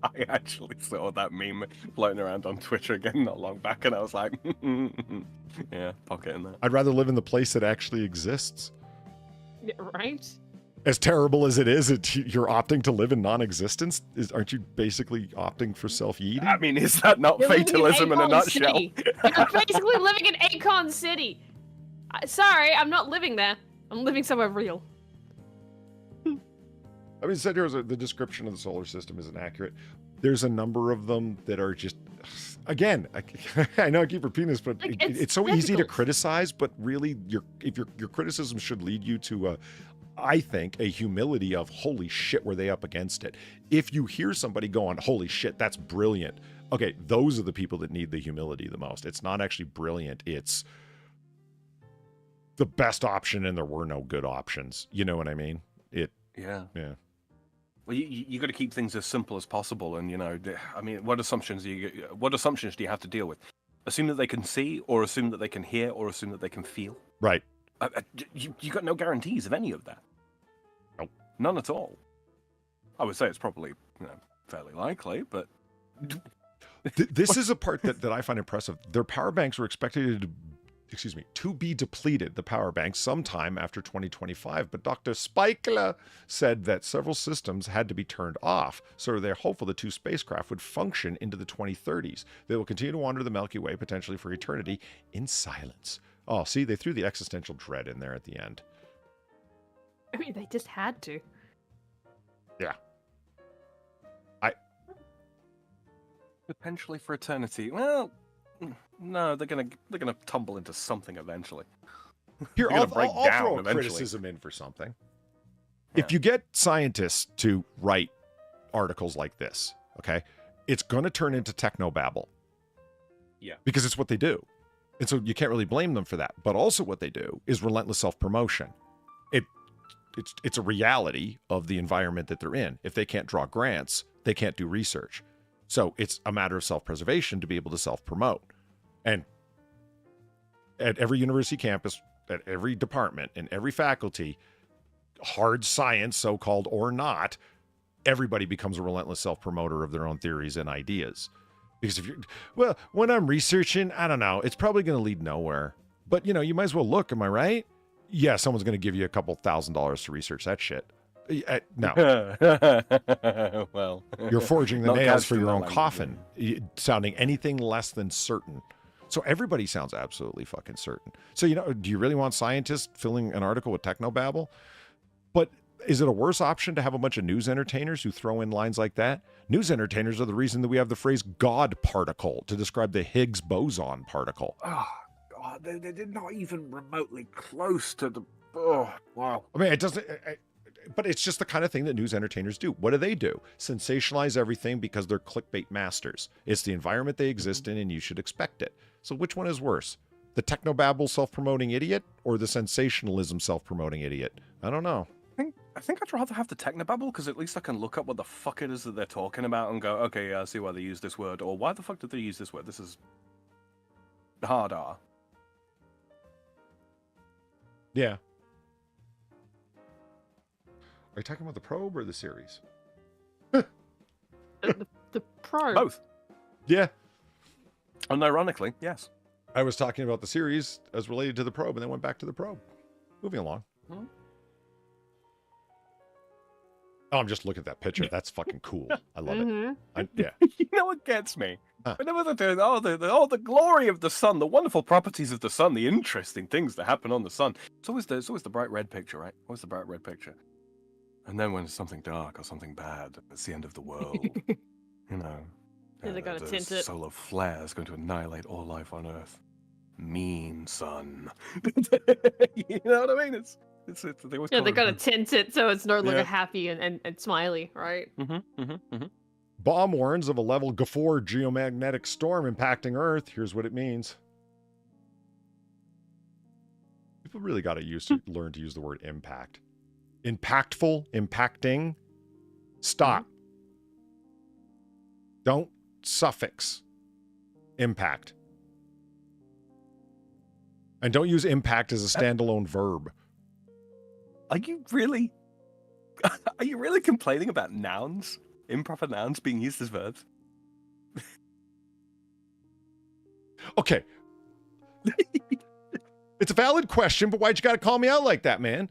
I actually saw that meme floating around on Twitter again not long back, and I was like, yeah, pocket in that. I'd rather live in the place that actually exists. Yeah, right? As terrible as it is, you're opting to live in non-existence. Aren't you basically opting for self-yeeting? I mean, is that not You're living fatalism in a Akon nutshell? City. You're basically living in Akon City. Sorry, I'm not living there. I'm living somewhere real. I mean, said here was the description of the solar system isn't accurate. There's a number of them that are just, again, I know I keep repeating this, but Like, it's so easy to difficult. criticize. But really, your criticism should lead you to I think, a humility of holy shit, were they up against it? If you hear somebody going, holy shit, that's brilliant. Okay, those are the people that need the humility the most. It's not actually brilliant. It's the best option, and there were no good options. You know what I mean? Yeah. Yeah. Well, you got to keep things as simple as possible, and I mean, what assumptions do you have to deal with? Assume that they can see, or assume that they can hear, or assume that they can feel. Right. You got no guarantees of any of that. Nope. None at all. I would say it's probably fairly likely, but This is a part that I find impressive. Their power banks were expected to be depleted, the power banks, sometime after 2025. But Dr. Spikler said that several systems had to be turned off. So they're hopeful the two spacecraft would function into the 2030s. They will continue to wander the Milky Way, potentially for eternity, in silence. Oh, see, they threw the existential dread in there at the end. I mean, they just had to. Yeah. potentially for eternity. Well, no, they're gonna tumble into something eventually. Here, They're I'll gonna break throw down a eventually. criticism in for something. Yeah. If you get scientists to write articles like this, okay, it's going to turn into technobabble. Yeah. Because it's what they do. And so you can't really blame them for that. But also what they do is relentless self-promotion. It's a reality of the environment that they're in. If they can't draw grants, they can't do research. So it's a matter of self-preservation to be able to self-promote. And at every university campus, at every department, and every faculty, hard science, so-called or not, everybody becomes a relentless self-promoter of their own theories and ideas. Because if you're, well, when I'm researching, I don't know, it's probably going to lead nowhere. But, you know, you might as well look, am I right? Yeah, someone's going to give you a couple $1,000s to research that shit. No. Well, You're forging the not nails cast for in your that own language, coffin, sounding anything less than certain. So everybody sounds absolutely fucking certain. So, you know, do you really want scientists filling an article with technobabble? But is it a worse option to have a bunch of news entertainers who throw in lines like that? News entertainers are the reason that we have the phrase God particle to describe the Higgs boson particle. Oh, God, they're not even remotely close to the. Oh, wow. I mean, it doesn't. But it's just the kind of thing that news entertainers do. What do? Sensationalize everything because they're clickbait masters. It's the environment they exist in, and you should expect it. So which one is worse? The technobabble self-promoting idiot or the sensationalism self-promoting idiot? I don't know. I think I'd rather have the technobabble because at least I can look up what the fuck it is that they're talking about and go, okay, yeah, I see why they use this word, or why the fuck did they use this word? This is hard R. Yeah. Are you talking about the probe or the series? The probe. Both. Yeah. Unironically, yes. I was talking about the series as related to the probe and then went back to the probe. Moving along. Hmm. Oh, I'm just looking at that picture. That's fucking cool. I love it. Yeah. You know what gets me? Huh. Whenever they're doing, the glory of the sun, the wonderful properties of the sun, the interesting things that happen on the sun. It's always the bright red picture, right? Always the bright red picture. And then when it's something dark or something bad, it's the end of the world. You know. Yeah, they gotta the tint it. solar flare is going to annihilate all life on Earth. Mean sun. You know what I mean? They always Yeah, call they it- gotta tint it so it's no longer Yeah. happy and smiley, right? Bomb warns of a level 4 geomagnetic storm impacting Earth. Here's what it means. People really got to learn to use the word impact. Impactful, impacting. Stop. Don't suffix impact. And don't use impact as a standalone verb. Are you really complaining about nouns? Improper nouns being used as verbs? Okay. It's a valid question, but why'd you gotta call me out like that, man?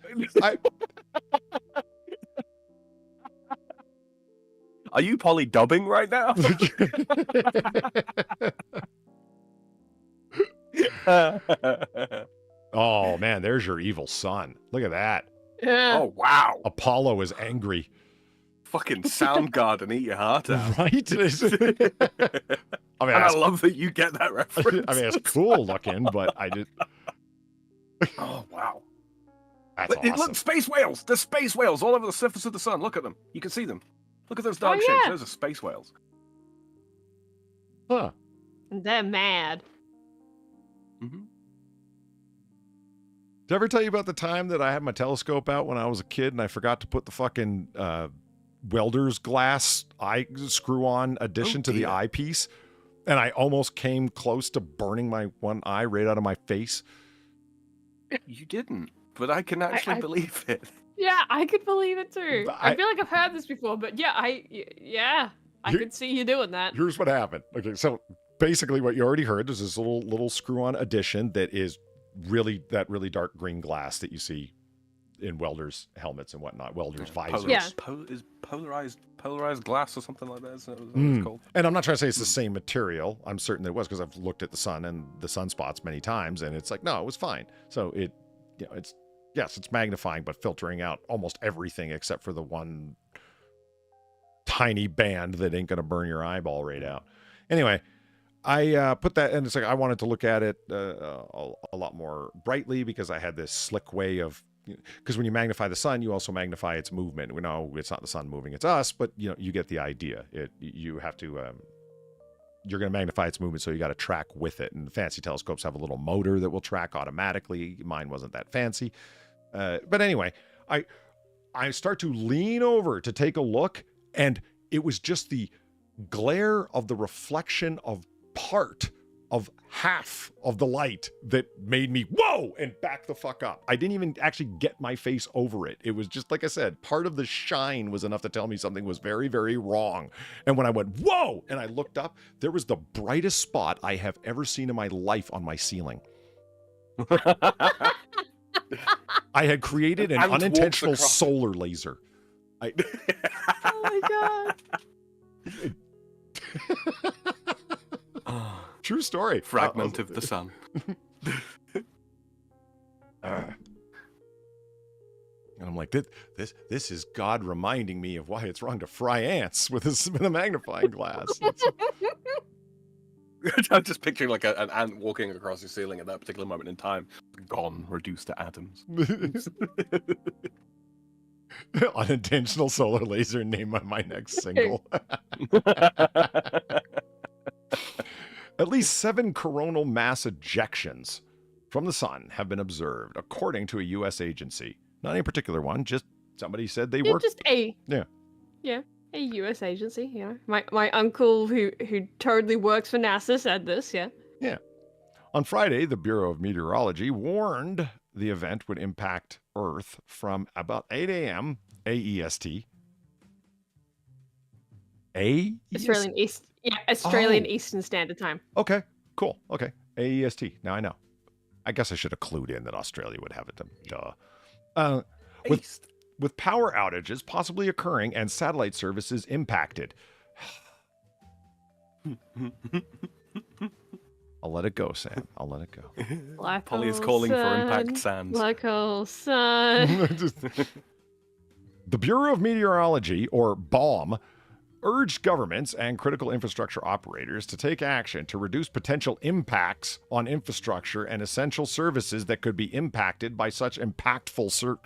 Are you poly-dubbing right now? Oh, man, there's your evil son. Look at that. Yeah. Oh, wow. Apollo is angry. Fucking Soundgarden, eat your heart out. Right? I mean, And I love that you get that reference. I mean, it's cool looking, but I did. Oh, wow. That's awesome. Look, space whales! There's space whales all over the surface of the sun. Look at them. You can see them. Look at those dark shapes. yeah. Those are space whales. Huh. They're mad. Mm-hmm. Did I ever tell you about the time that I had my telescope out when I was a kid and I forgot to put the fucking welder's glass eye screw-on addition to the eyepiece? And I almost came close to burning my one eye right out of my face. You didn't, but I can actually believe it. Yeah, I could believe it too. But I feel like I've heard this before, but yeah, I could see you doing that. Here's what happened. Okay, so basically what you already heard, there's this little screw-on addition that is really dark green glass that you see in welders' helmets and whatnot, welders' visors. Yeah. Is polarized glass or something like that? Is that what it's called? And I'm not trying to say it's the same material. I'm certain that it was because I've looked at the sun and the sunspots many times, and it's like, no, it was fine. So it, you know, it's, yes, it's magnifying, but filtering out almost everything except for the one tiny band that ain't going to burn your eyeball right out. Anyway, I put that, and it's like I wanted to look at it a lot more brightly because I had this slick way of, because when you magnify the sun, you also magnify its movement. We know it's not the sun moving, it's us, but you know, you get the idea. You have to, you're going to magnify its movement, so you got to track with it. And fancy telescopes have a little motor that will track automatically. Mine wasn't that fancy. But anyway, I start to lean over to take a look, and it was just the glare of the reflection of part of half of the light that made me whoa and back the fuck up. I didn't even actually get my face over it. It was just, like I said, part of the shine was enough to tell me something was very, very wrong. And when I went whoa and I looked up, there was the brightest spot I have ever seen in my life on my ceiling. I had created an unintentional solar laser. Oh my god. True story. Fragment of the sun. And I'm like, this is God reminding me of why it's wrong to fry ants with a magnifying glass. I'm just picturing like an ant walking across the ceiling at that particular moment in time, gone, reduced to atoms. Unintentional solar laser, name my next single. At least 7 coronal mass ejections from the sun have been observed, according to a U.S. agency. Not any particular one, just somebody said they worked. Just a U.S. agency. You know, my uncle who totally works for NASA said this. Yeah. Yeah. On Friday, the Bureau of Meteorology warned the event would impact Earth from about 8 a.m. AEST. Australian East. Yeah, Australian Eastern Standard Time. Okay, cool. Okay, AEST. Now I know. I guess I should have clued in that Australia would have it. Duh. With power outages possibly occurring and satellite services impacted. I'll let it go, Sam. I'll let it go. Polly is calling for impact sands. Black hole sun. The Bureau of Meteorology, or BOM, urged governments and critical infrastructure operators to take action to reduce potential impacts on infrastructure and essential services that could be impacted by such impactful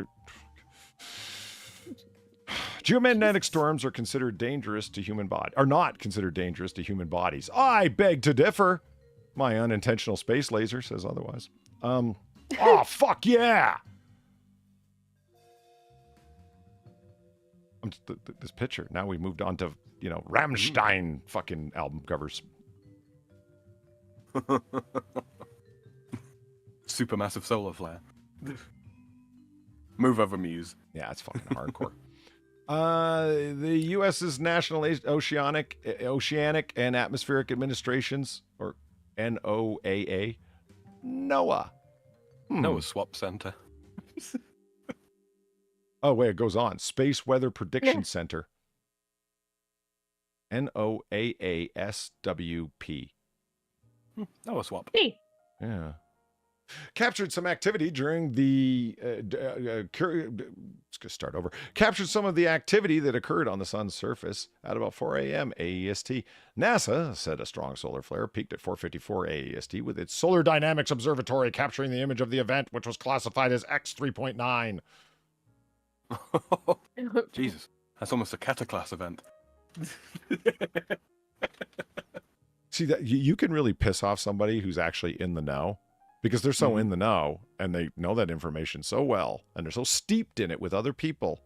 Geomagnetic storms are considered dangerous to human body, are not considered dangerous to human bodies. I beg to differ. My unintentional space laser says otherwise. Oh, fuck yeah! This picture. Now we moved on to, Rammstein fucking album covers. Supermassive solar flare. Move over, Muse. Yeah, it's fucking hardcore. The U.S.'s National Oceanic and Atmospheric Administrations, or NOAA, NOAA. No, a swap center. Oh, wait, it goes on. Space Weather Prediction Center. NOAASWP. No, a swap. Hey. Yeah. Captured some activity during the let's go start over. Captured some of the activity that occurred on the sun's surface at about 4 a.m. AEST. NASA said a strong solar flare peaked at 4:54 AEST with its Solar Dynamics Observatory capturing the image of the event, which was classified as X3.9. Jesus, that's almost a cataclass event. See, that you can really piss off somebody who's actually in the know, because they're so in the know and they know that information so well and they're so steeped in it with other people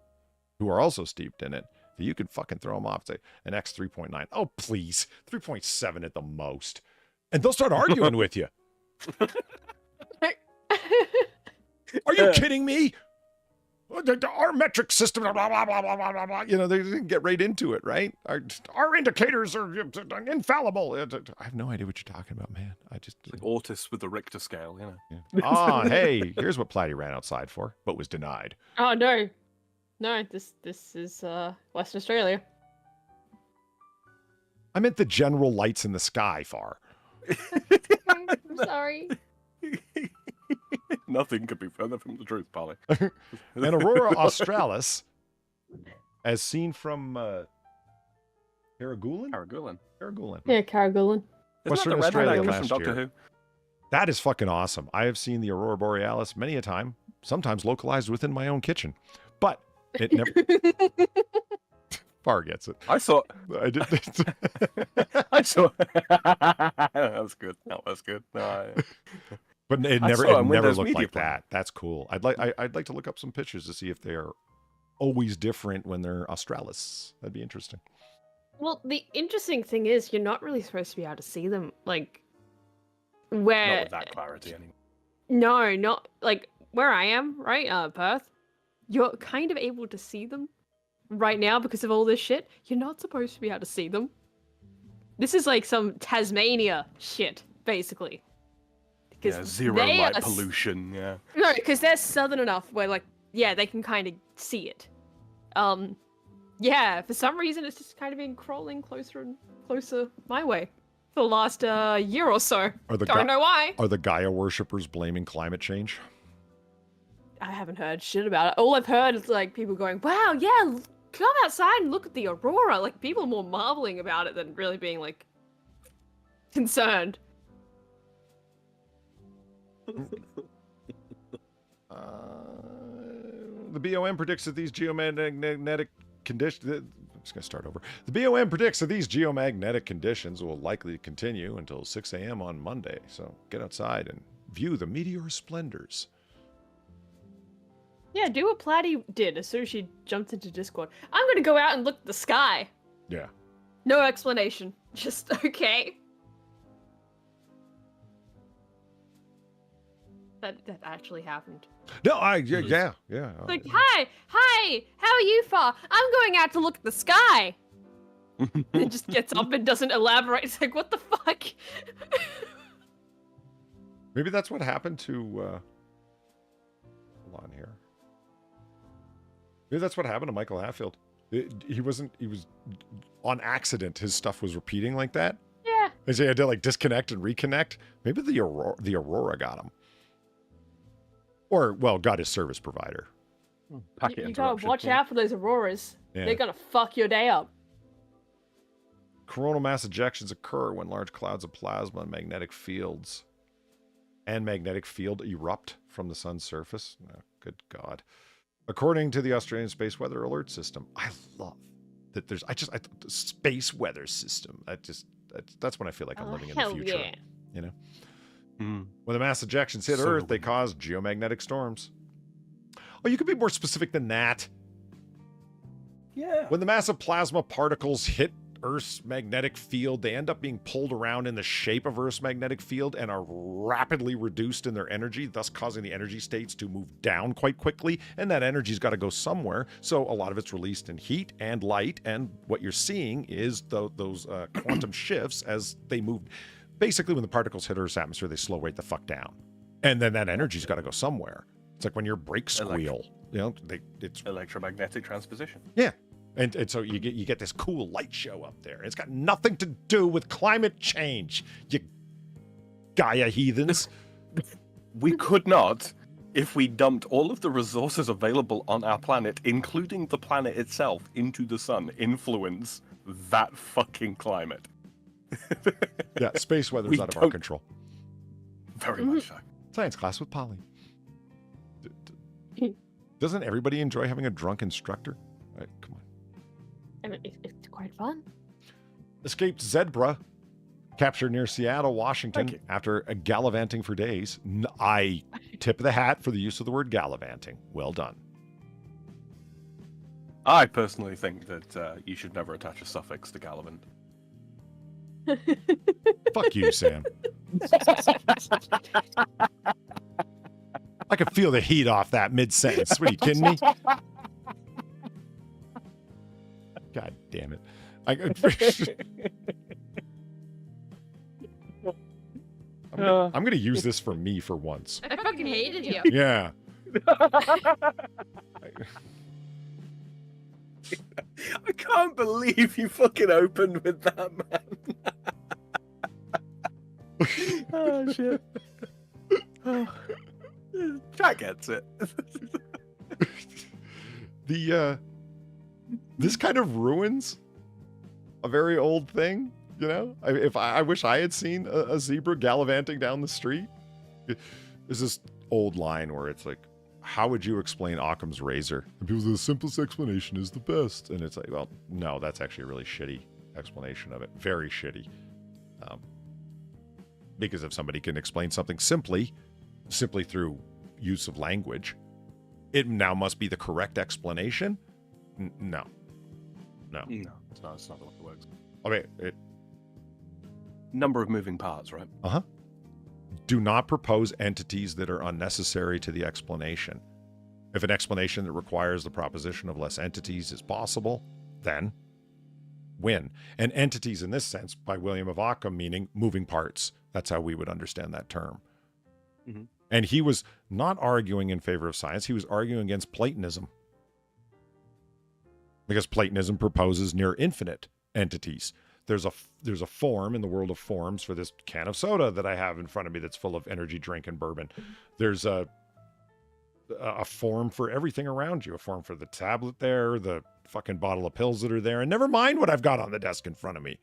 who are also steeped in it that you can fucking throw them off. Say an X 3.9. Oh, please. 3.7 at the most. And they'll start arguing with you. Are you kidding me? Our metric system, blah, blah, blah, blah, blah, blah, blah. They didn't get right into it, right? Our indicators are infallible. I have no idea what you're talking about, man. Like autists with the Richter scale, Yeah. Ah, hey, here's what Platy ran outside for, but was denied. Oh no, this is Western Australia. I meant the general lights in the sky, Far. I'm sorry. Nothing could be further from the truth, Polly. An Aurora Australis, as seen from Carragoolan? Carragoolan. Yeah, Carragoolan. Western Isn't that the Australia red last from Doctor year. Who? That is fucking awesome. I have seen the Aurora Borealis many a time, sometimes localized within my own kitchen. But it never... Far gets it. I saw... I did. I saw... That was good. That was good. No, But it I never saw it on looked Windows like Media Player. that. That's cool. I'd like to look up some pictures to see if they are always different when they're Australis. That'd be interesting. Well, the interesting thing is you're not really supposed to be able to see them, like, where... not with that clarity, anyway. No, not, like, where I am, right, Perth, you're kind of able to see them right now because of all this shit. You're not supposed to be able to see them. This is like some Tasmania shit, basically. Yeah, zero light pollution, yeah. No, because they're southern enough where, like, yeah, they can kind of see it. Yeah, for some reason it's just kind of been crawling closer and closer my way for the last year or so. Don't know why. Are the Gaia worshippers blaming climate change? I haven't heard shit about it. All I've heard is, like, people going, wow, yeah, come outside and look at the aurora. Like, people are more marveling about it than really being, like, concerned. The BOM predicts that these geomagnetic conditions... I'm just going to start over. The BOM predicts that these geomagnetic conditions will likely continue until 6 a.m. on Monday. So get outside and view the meteor splendors. Yeah, do what Platy did as soon as she jumped into Discord. I'm going to go out and look at the sky. Yeah. No explanation. Just, okay. That actually happened. No, yeah. Like, hi, how are you, Far? I'm going out to look at the sky. It just gets up and doesn't elaborate. It's like, what the fuck? Maybe that's what happened to, hold on here. Maybe that's what happened to Michael Hatfield. He was on accident. His stuff was repeating like that. Yeah. And so he had to, like, disconnect and reconnect. Maybe the Aurora got him. Or, well, got his service provider. You gotta watch out for those auroras. Yeah. They're gonna fuck your day up. Coronal mass ejections occur when large clouds of plasma and magnetic field erupt from the sun's surface. Oh, good God. According to the Australian Space Weather Alert System. I love that there's... the space weather system. That's when I feel like I'm living in the future. Yeah. You know? When the mass ejections hit Earth, they cause geomagnetic storms. Oh, you could be more specific than that. Yeah. When the massive plasma particles hit Earth's magnetic field. They end up being pulled around in the shape of Earth's magnetic field and are rapidly reduced in their energy, thus causing the energy states to move down quite quickly. And that energy's got to go somewhere. So a lot of it's released in heat and light. And what you're seeing is those quantum shifts as they move. Basically, when the particles hit Earth's atmosphere, they slow right the fuck down. And then that energy's got to go somewhere. It's like when your brakes squeal. It's electromagnetic transposition. Yeah. And so you get this cool light show up there. It's got nothing to do with climate change, you Gaia heathens. We could not, if we dumped all of the resources available on our planet, including the planet itself, into the sun, influence that fucking climate. Yeah, space weather's out of our control. Very much so. Science class with Polly. Doesn't everybody enjoy having a drunk instructor? All right, come on. I mean, it's quite fun. Escaped zebra captured near Seattle, Washington after gallivanting for days. I tip the hat for the use of the word gallivanting. Well done. I personally think that you should never attach a suffix to gallivant. Fuck you, Sam. I could feel the heat off that mid-sentence. What, are you kidding me? God damn it. I'm going to use this for me for once. I fucking hated you. Yeah. I can't believe you fucking opened with that, man. Oh, shit. Chat gets it. This kind of ruins a very old thing, you know? I wish I had seen a zebra gallivanting down the street. There's this old line where it's like, how would you explain Occam's razor? And people say the simplest explanation is the best. And it's like, well, no, that's actually a really shitty explanation of it. Very shitty. Because if somebody can explain something simply through use of language, it now must be the correct explanation. No, it's not the way it works. I mean, Number of moving parts, right? Do not propose entities that are unnecessary to the explanation. If an explanation that requires the proposition of less entities is possible, then win. And entities in this sense, by William of Ockham, meaning moving parts. That's how we would understand that term. Mm-hmm. And he was not arguing in favor of science. He was arguing against Platonism. Because Platonism proposes near infinite entities. There's a form in the world of forms for this can of soda that I have in front of me that's full of energy drink and bourbon. There's a form for everything around you. A form for the tablet there, the fucking bottle of pills that are there, and never mind what I've got on the desk in front of me.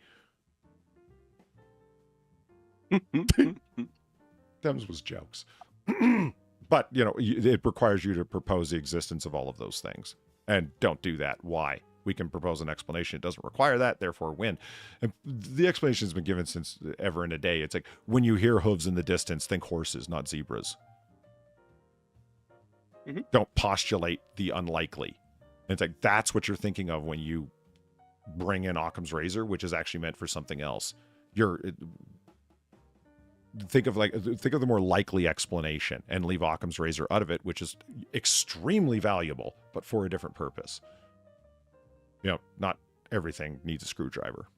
Them's was jokes. But, it requires you to propose the existence of all of those things. And don't do that. Why? We can propose an explanation. It doesn't require that, therefore win. And the explanation has been given since ever and a day. It's like, when you hear hooves in the distance, think horses, not zebras. Mm-hmm. Don't postulate the unlikely. And it's like, that's what you're thinking of when you bring in Occam's razor, which is actually meant for something else. Think of the more likely explanation and leave Occam's razor out of it, which is extremely valuable, but for a different purpose. Not everything needs a screwdriver.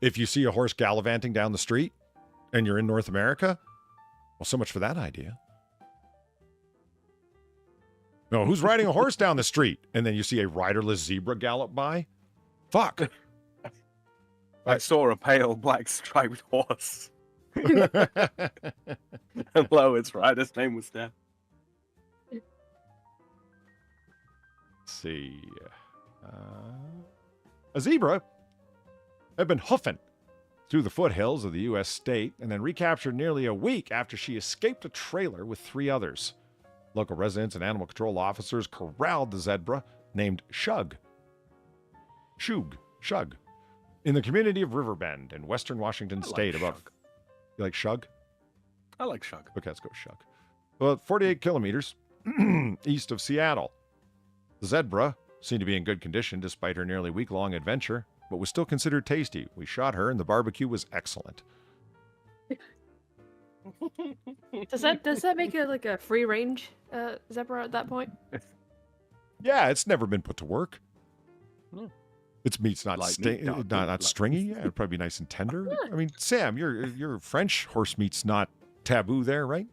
If you see a horse gallivanting down the street and you're in North America, well, so much for that idea. No, who's riding a horse down the street? And then you see a riderless zebra gallop by? Fuck. I saw a pale black striped horse. And lo, its rider's name was Death. Let's see. A zebra had been hoofing through the foothills of the U.S. state and then recaptured nearly a week after she escaped a trailer with 3 others. Local residents and animal control officers corralled the zebra named Shug. In the community of Riverbend in western Washington state. You like Shug? I like Shug. Okay, let's go Shug. Well, 48 kilometers east of Seattle. The zebra seemed to be in good condition despite her nearly week-long adventure, but was still considered tasty. We shot her, and the barbecue was excellent. Does that make it like a free range zebra at that point? Yeah, it's never been put to work. Hmm. Its meat's not Like meat, not stringy. Yeah, it'd probably be nice and tender. I mean, Sam, your French horse meat's not taboo there, right?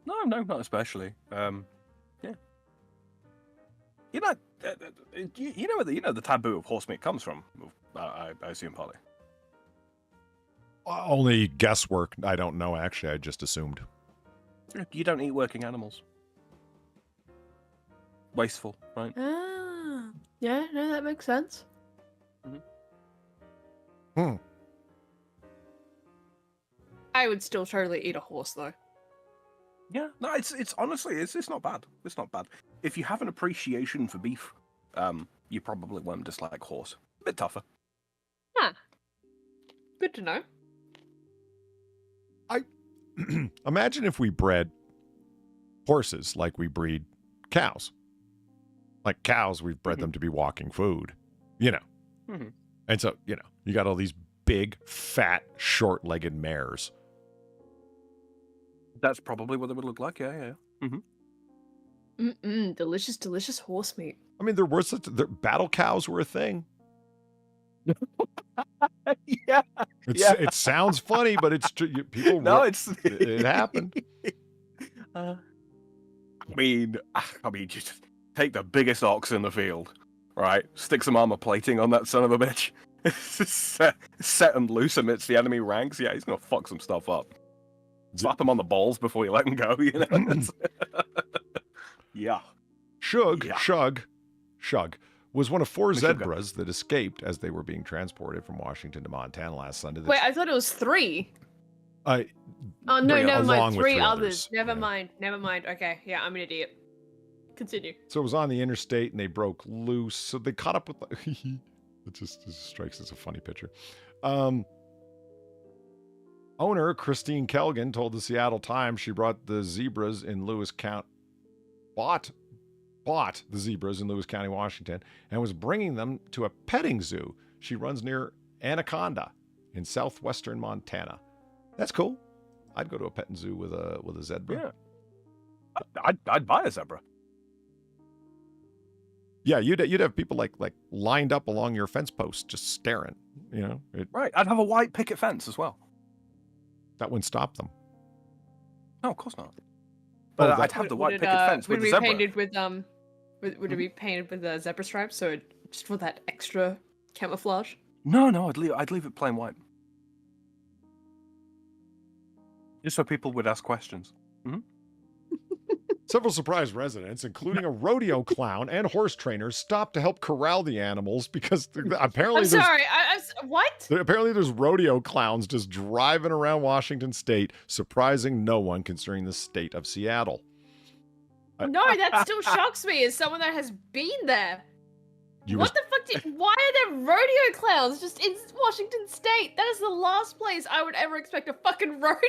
No, not especially. Yeah. You know, you know where the taboo of horse meat comes from. I assume, Polly. Only guesswork. I don't know. Actually, I just assumed. You don't eat working animals. Wasteful, right? Ah, yeah, no, that makes sense. I would still totally eat a horse though. Yeah, no, it's honestly, it's not bad. It's not bad. If you have an appreciation for beef, you probably won't dislike horse. A bit tougher. Huh. Good to know. Imagine if we bred horses like we breed cows. Like cows, we've bred them to be walking food, you know. Mm-hmm. And so, you know, you got all these big, fat, short-legged mares. That's probably what it would look like. Yeah. Mm-hmm. Delicious, delicious horse meat. I mean, there were battle cows were a thing. Yeah. It sounds funny, but it's true. People. No, it happened. I mean, just take the biggest ox in the field, right? Stick some armor plating on that son of a bitch. Set him loose amidst the enemy ranks. Yeah, he's gonna fuck some stuff up. Slap him on the balls before you let him go. You know. Yeah. Shug was one of 4 Sugar. zebras that escaped as they were being transported from Washington to Montana last Sunday. Wait, I thought it was 3. Oh Oh no, never along mind. with 3 3 others. others, Never yeah. mind. Okay, yeah, I'm an idiot. Continue. So it was on the interstate and they broke loose. So they caught up with it just strikes as a funny picture. Owner Christine Kelgan told the Seattle Times she bought the zebras in Lewis County, bought the zebras in Lewis County, Washington, and was bringing them to a petting zoo she runs near Anaconda in southwestern Montana. That's cool. I'd go to a petting zoo with a zebra. Yeah. I'd buy a zebra. Yeah, you'd have people like lined up along your fence post just staring. You know, Right. I'd have a white picket fence as well. that wouldn't stop them. No, of course not. But I'd have the white picket fence with would the it be zebra. painted with would it be painted with zebra stripes just for that extra camouflage? No, I'd leave it plain white. Just so people would ask questions. Several surprised residents, including a rodeo clown and horse trainers, stopped to help corral the animals because apparently I'm sorry. What? apparently there's rodeo clowns just driving around Washington State, surprising no one considering the state of Seattle. No, that still shocks me as someone that has been there. What the fuck? Why are there rodeo clowns just in Washington State? That is the last place I would ever expect a fucking rodeo.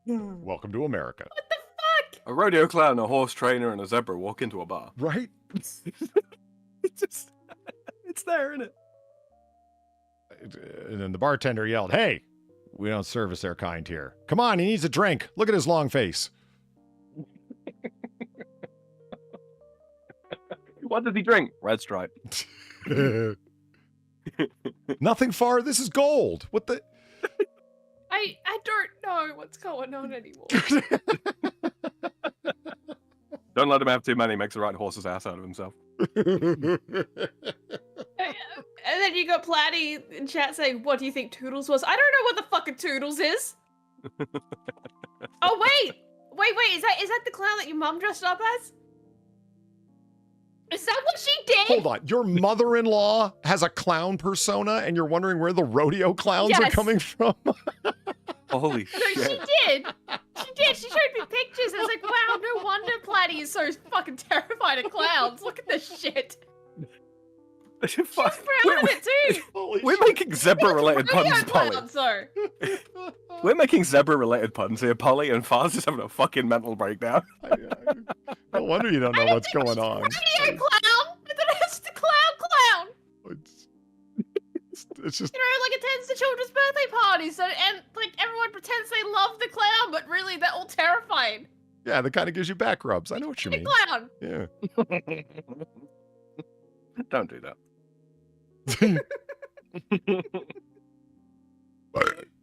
Welcome to America. What the fuck? A rodeo clown, a horse trainer, and a zebra walk into a bar. Right? It's there, isn't it? And then the bartender yelled, "Hey, we don't service their kind here. Come on, he needs a drink. Look at his long face." What does he drink? Red Stripe. Nothing far. This is gold. What the? I don't know what's going on anymore. Don't let him have too many. Makes the right horse's ass out of himself. And then you got Platty in chat saying, "What do you think Toodles was?" I don't know what the fucking Toodles is. Oh wait, is that the clown that your mum dressed up as? Is that what she did? Hold on. Your mother-in-law has a clown persona, and you're wondering where the rodeo clowns are Yes. coming from? Holy No, she shit. did. She did. She showed me pictures. I was like, wow, no wonder Platty is so fucking terrified of clowns. Look at this shit. She was proud of it too. We're making zebra-related puns, Polly. So. We're making zebra-related puns here, Polly, and Faz is having a fucking mental breakdown. No wonder you don't know what's going on. Radio clown. It's the clown. It's just You know, like attends the children's birthday parties, and like everyone pretends they love the clown, but really they're all terrified. yeah, that kind of gives you back rubs. I know what you mean. Clown. Yeah. Don't do that.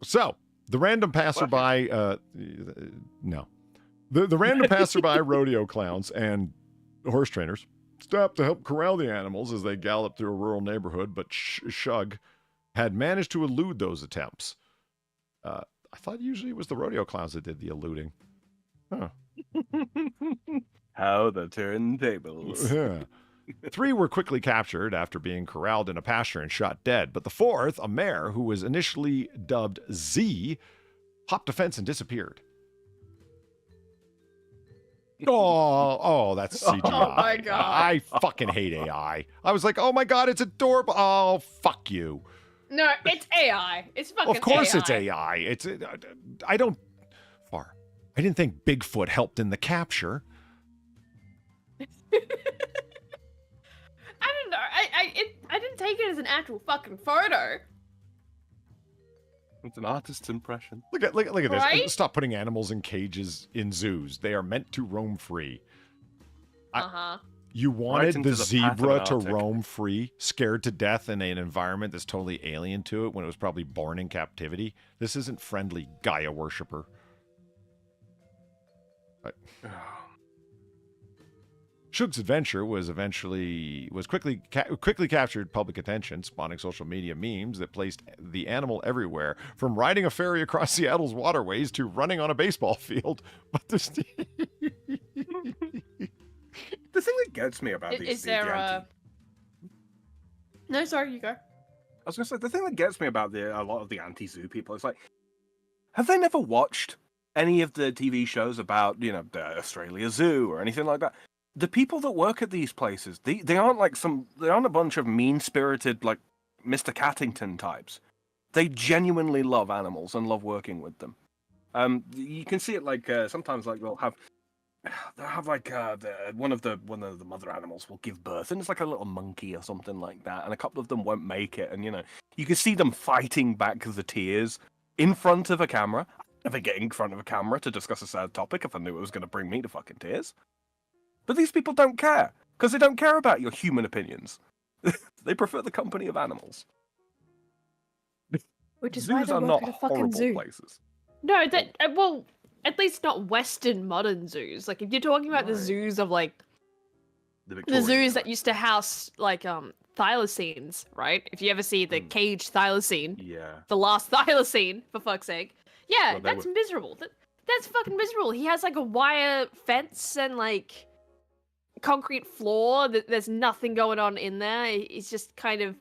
So the random passerby, no, the random passerby rodeo clowns and horse trainers stopped to help corral the animals as they galloped through a rural neighborhood, but Shug had managed to elude those attempts. I thought usually it was the rodeo clowns that did the eluding. Huh. How the turntables. Yeah. 3 were quickly captured after being corralled in a pasture and shot dead, but the 4th, a mare who was initially dubbed Z, hopped a fence and disappeared. Oh, that's CGI. Oh my God. I fucking hate AI. I was like, oh my God, it's adorable. Oh, fuck you. No, it's AI. It's fucking Of course AI. it's AI. I didn't think Bigfoot helped in the capture. I don't know. I didn't take it as an actual fucking photo. It's an artist's impression. Look at this. Right? Stop putting animals in cages in zoos. They are meant to roam free. You wanted into the the path of zebra an to Arctic. roam free, scared to death in an environment that's totally alien to it when it was probably born in captivity. This isn't friendly, Gaia worshiper. Shug's adventure was quickly captured public attention, spawning social media memes that placed the animal everywhere, from riding a ferry across Seattle's waterways to running on a baseball field. But The thing that gets me about these Is there a... No, sorry, you go. I was gonna say the thing that gets me about a lot of the anti-zoo people is like, have they never watched any of the TV shows about the Australia Zoo or anything like that? The people that work at these places, they aren't a bunch of mean-spirited like Mr. Cattington types. They genuinely love animals and love working with them. You can see it like sometimes like they'll have like one of the mother animals will give birth, and it's like a little monkey or something like that, and a couple of them won't make it, and you can see them fighting back the tears in front of a camera. I'd never get in front of a camera to discuss a sad topic if I knew it was going to bring me to fucking tears. But these people don't care, because they don't care about your human opinions. They prefer the company of animals. Which is why Zoos they are work not at a fucking horrible zoo. places. No, well, at least not Western modern zoos. Like if you're talking about the zoos of like the Victorian zoos era. that used to house like thylacines, right? If you ever see the caged thylacine, Yeah. the last thylacine, for fuck's sake. Yeah, Well, they that's miserable. That's fucking miserable. He has like a wire fence and like concrete floor. There's nothing going on in there. It's just kind of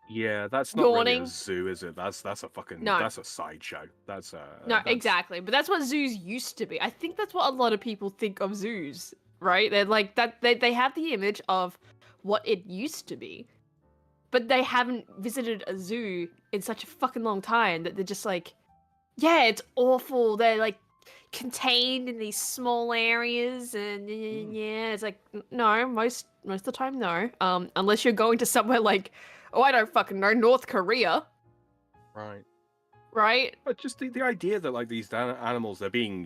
Yeah, that's not really Yawning. a zoo, is it? That's a fucking No. that's a sideshow. That's no, that's- exactly. But that's what zoos used to be. I think that's what a lot of people think of zoos, right? They're like that. They have the image of what it used to be, but they haven't visited a zoo in such a fucking long time that they're just like, yeah, it's awful. They're like contained in these small areas, and yeah, it's like no, most of the time no. Unless you're going to somewhere like, oh, I don't fucking know, North Korea, right. right? But just the idea that like these animals, they're being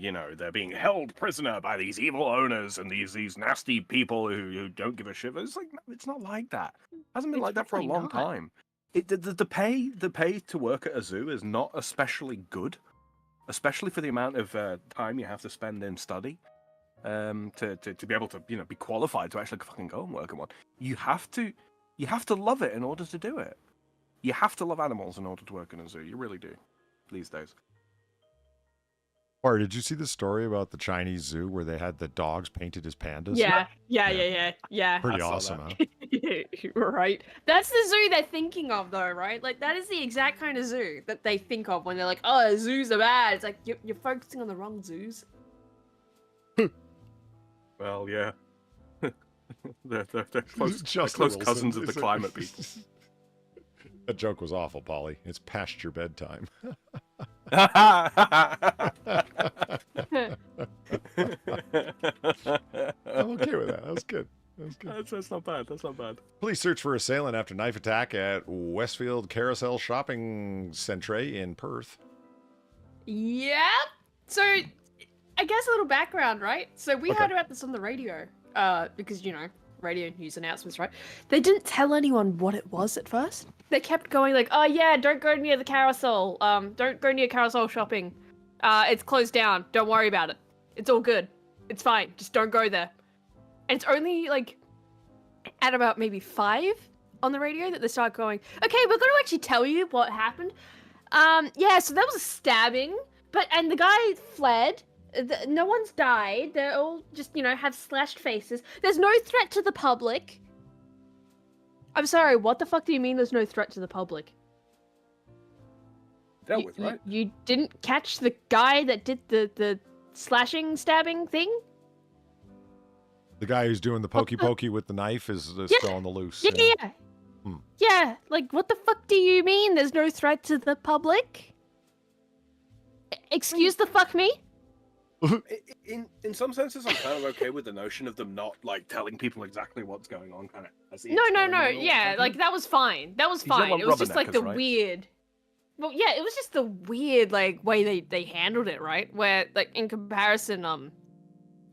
held prisoner by these evil owners and these nasty people who don't give a shit. It's like it's not like that. It hasn't been It's like that for a really long not. time. The pay to work at a zoo is not especially good, especially for the amount of time you have to spend in study. To be able to be qualified to actually fucking go and work at one. You have to love it in order to do it. You have to love animals in order to work in a zoo. You really do, these days. Or did you see the story about the Chinese zoo where they had the dogs painted as pandas? Yeah. Pretty I saw awesome, that. huh? Right. That's the zoo they're thinking of, though, right? Like that is the exact kind of zoo that they think of when they're like, "Oh, zoos are bad." It's like you're focusing on the wrong zoos. Well, yeah. They're close, Justin close Wilson. cousins of the It's like- climate people. That joke was awful, Polly. It's past your bedtime. I'm okay with that. That was good. That was good. That's not bad. That's not bad. Police search for assailant after knife attack at Westfield Carousel Shopping Centre in Perth. Yep. So, I guess a little background, right? So we heard about this on the radio, because radio news announcements, right? They didn't tell anyone what it was at first. They kept going like, "Oh yeah, don't go near the carousel. Don't go near carousel shopping. It's closed down. Don't worry about it. It's all good. It's fine. Just don't go there." And it's only like at about maybe 5 on the radio that they start going, "Okay, we're going to actually tell you what happened. Yeah, so there was a stabbing, and the guy fled. No one's died. They're all just, have slashed faces. There's no threat to the public." I'm sorry, what the fuck do you mean there's no threat to the public? Dealt with, right? You didn't catch the guy that did the slashing, stabbing thing? The guy who's doing the pokey with the knife is still on the loose. Yeah. Yeah, like, what the fuck do you mean there's no threat to the public? Excuse the fuck me? In some senses, I'm kind of okay with the notion of them not like telling people exactly what's going on. Kind of. No. Yeah, like that was fine. That was He's not fine. like It was just like the rubberneckers, right? weird. Well, yeah, it was just the weird like way they handled it, right? Where like in comparison,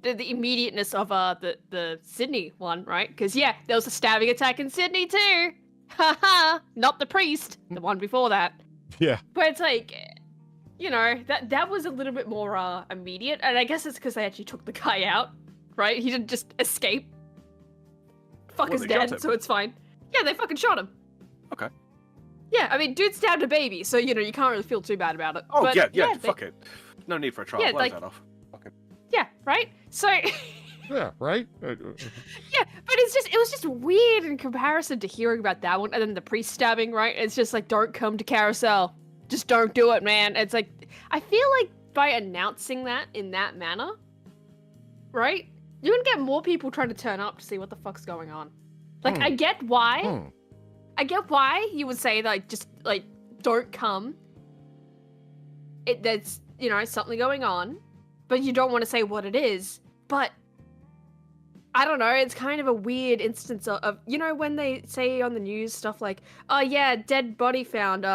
the immediateness of the Sydney one, right? Because yeah, there was a stabbing attack in Sydney too. Haha, not the priest, the one before that. Yeah. But it's like, that was a little bit more immediate, and I guess it's because they actually took the guy out, right? He didn't just escape. Fuck is they shot him. dead, so it's fine. Yeah, they fucking shot him. Okay. Yeah, I mean, dude stabbed a baby, so you can't really feel too bad about it. Oh but, yeah, they- fuck it. No need for a trial. Yeah, Blows like- that off. Okay. Yeah, right. So. Yeah, right? Yeah, but it was just weird in comparison to hearing about that one and then the priest stabbing, right? It's just like, don't come to carousel. Just don't do it, man. It's like, I feel like by announcing that in that manner, right? You're gonna get more people trying to turn up to see what the fuck's going on. Like, I get why. I get why you would say that, just, like, don't come. There's, something going on, but you don't want to say what it is. But I don't know, it's kind of a weird instance of when they say on the news stuff like, "Oh yeah, dead body found,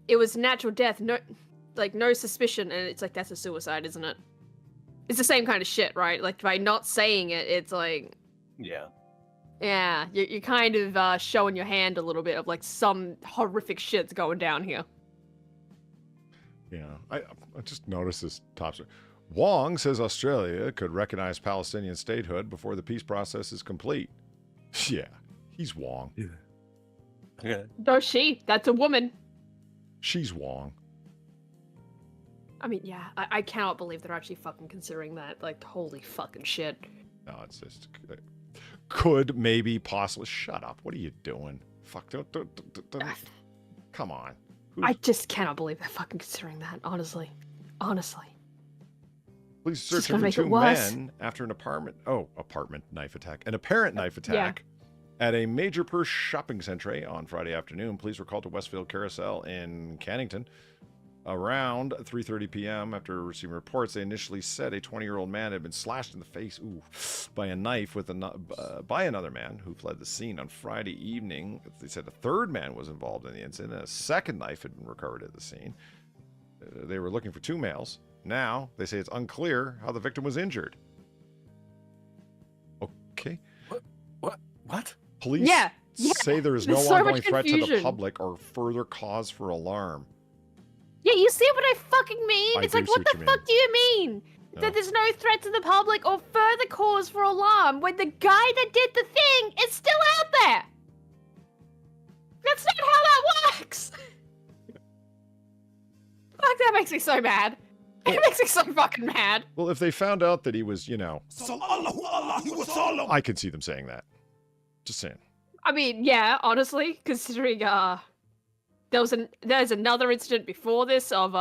it was natural death, no suspicion," and it's like, that's a suicide, isn't it? It's the same kind of shit, right? Like, by not saying it, it's like, yeah, you're kind of showing your hand a little bit of like some horrific shit's going down here. Yeah. I just noticed this top story. Wong says Australia could recognize Palestinian statehood before the peace process is complete. Yeah, he's Wong. Yeah. No, that's a woman. She's Wong. I mean, yeah, I cannot believe they're actually fucking considering that. Like, holy fucking shit. No, it's just could, maybe, possibly. Shut up. What are you doing? Fuck. Don't. Come on. I just cannot believe they're fucking considering that, honestly. Honestly. Police Just searching gonna for make it 2 worse. men after an apparent knife attack. An apparent knife attack at a major Perth shopping centre on Friday afternoon. Police were called to Westfield Carousel in Cannington around 3:30 p.m. After receiving reports. They initially said a 20-year-old man had been slashed in the face by a knife by another man who fled the scene. On Friday evening, they said a third man was involved in the incident, and a second knife had been recovered at the scene. They were looking for 2 males. Now, they say it's unclear how the victim was injured. Okay. What? Police Yeah. say there is no There's so ongoing much threat to the confusion. public or further cause for alarm. Yeah, you see what I fucking mean? I It's do like, see what what the you fuck do you mean? No. That there's no threat to the public or further cause for alarm when the guy that did the thing is still out there. That's not how that works. Fuck, that makes me so mad. It makes me so fucking mad. Well, if they found out that he was, Allahu Allahu wa sallam. I could see them saying that. Just saying. I mean, yeah, honestly, considering there's another incident before this of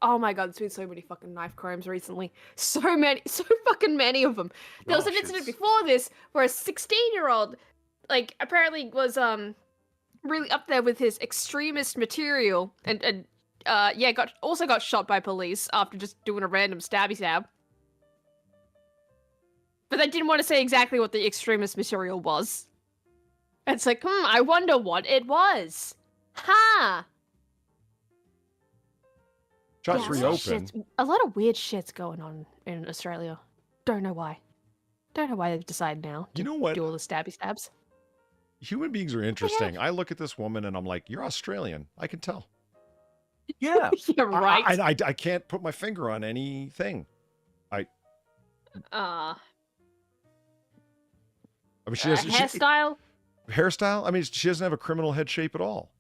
Oh my god, there's been so many fucking knife crimes recently. So fucking many of them. There was an incident before this where a 16-year-old, like, apparently was really up there with his extremist material, and got shot by police after just doing a random stabby stab. But they didn't want to say exactly what the extremist material was. It's like, I wonder what it was. Ha! Shots reopened. A lot of weird shit's going on in Australia. Don't know why. Don't know why they've decided now to You know what? do all the stabby stabs. Human beings are interesting. I look at this woman and I'm like, you're Australian. I can tell. Yeah. You're right. I can't put my finger on anything. I mean, she has hairstyle. Hairstyle? I mean, she doesn't have a criminal head shape at all.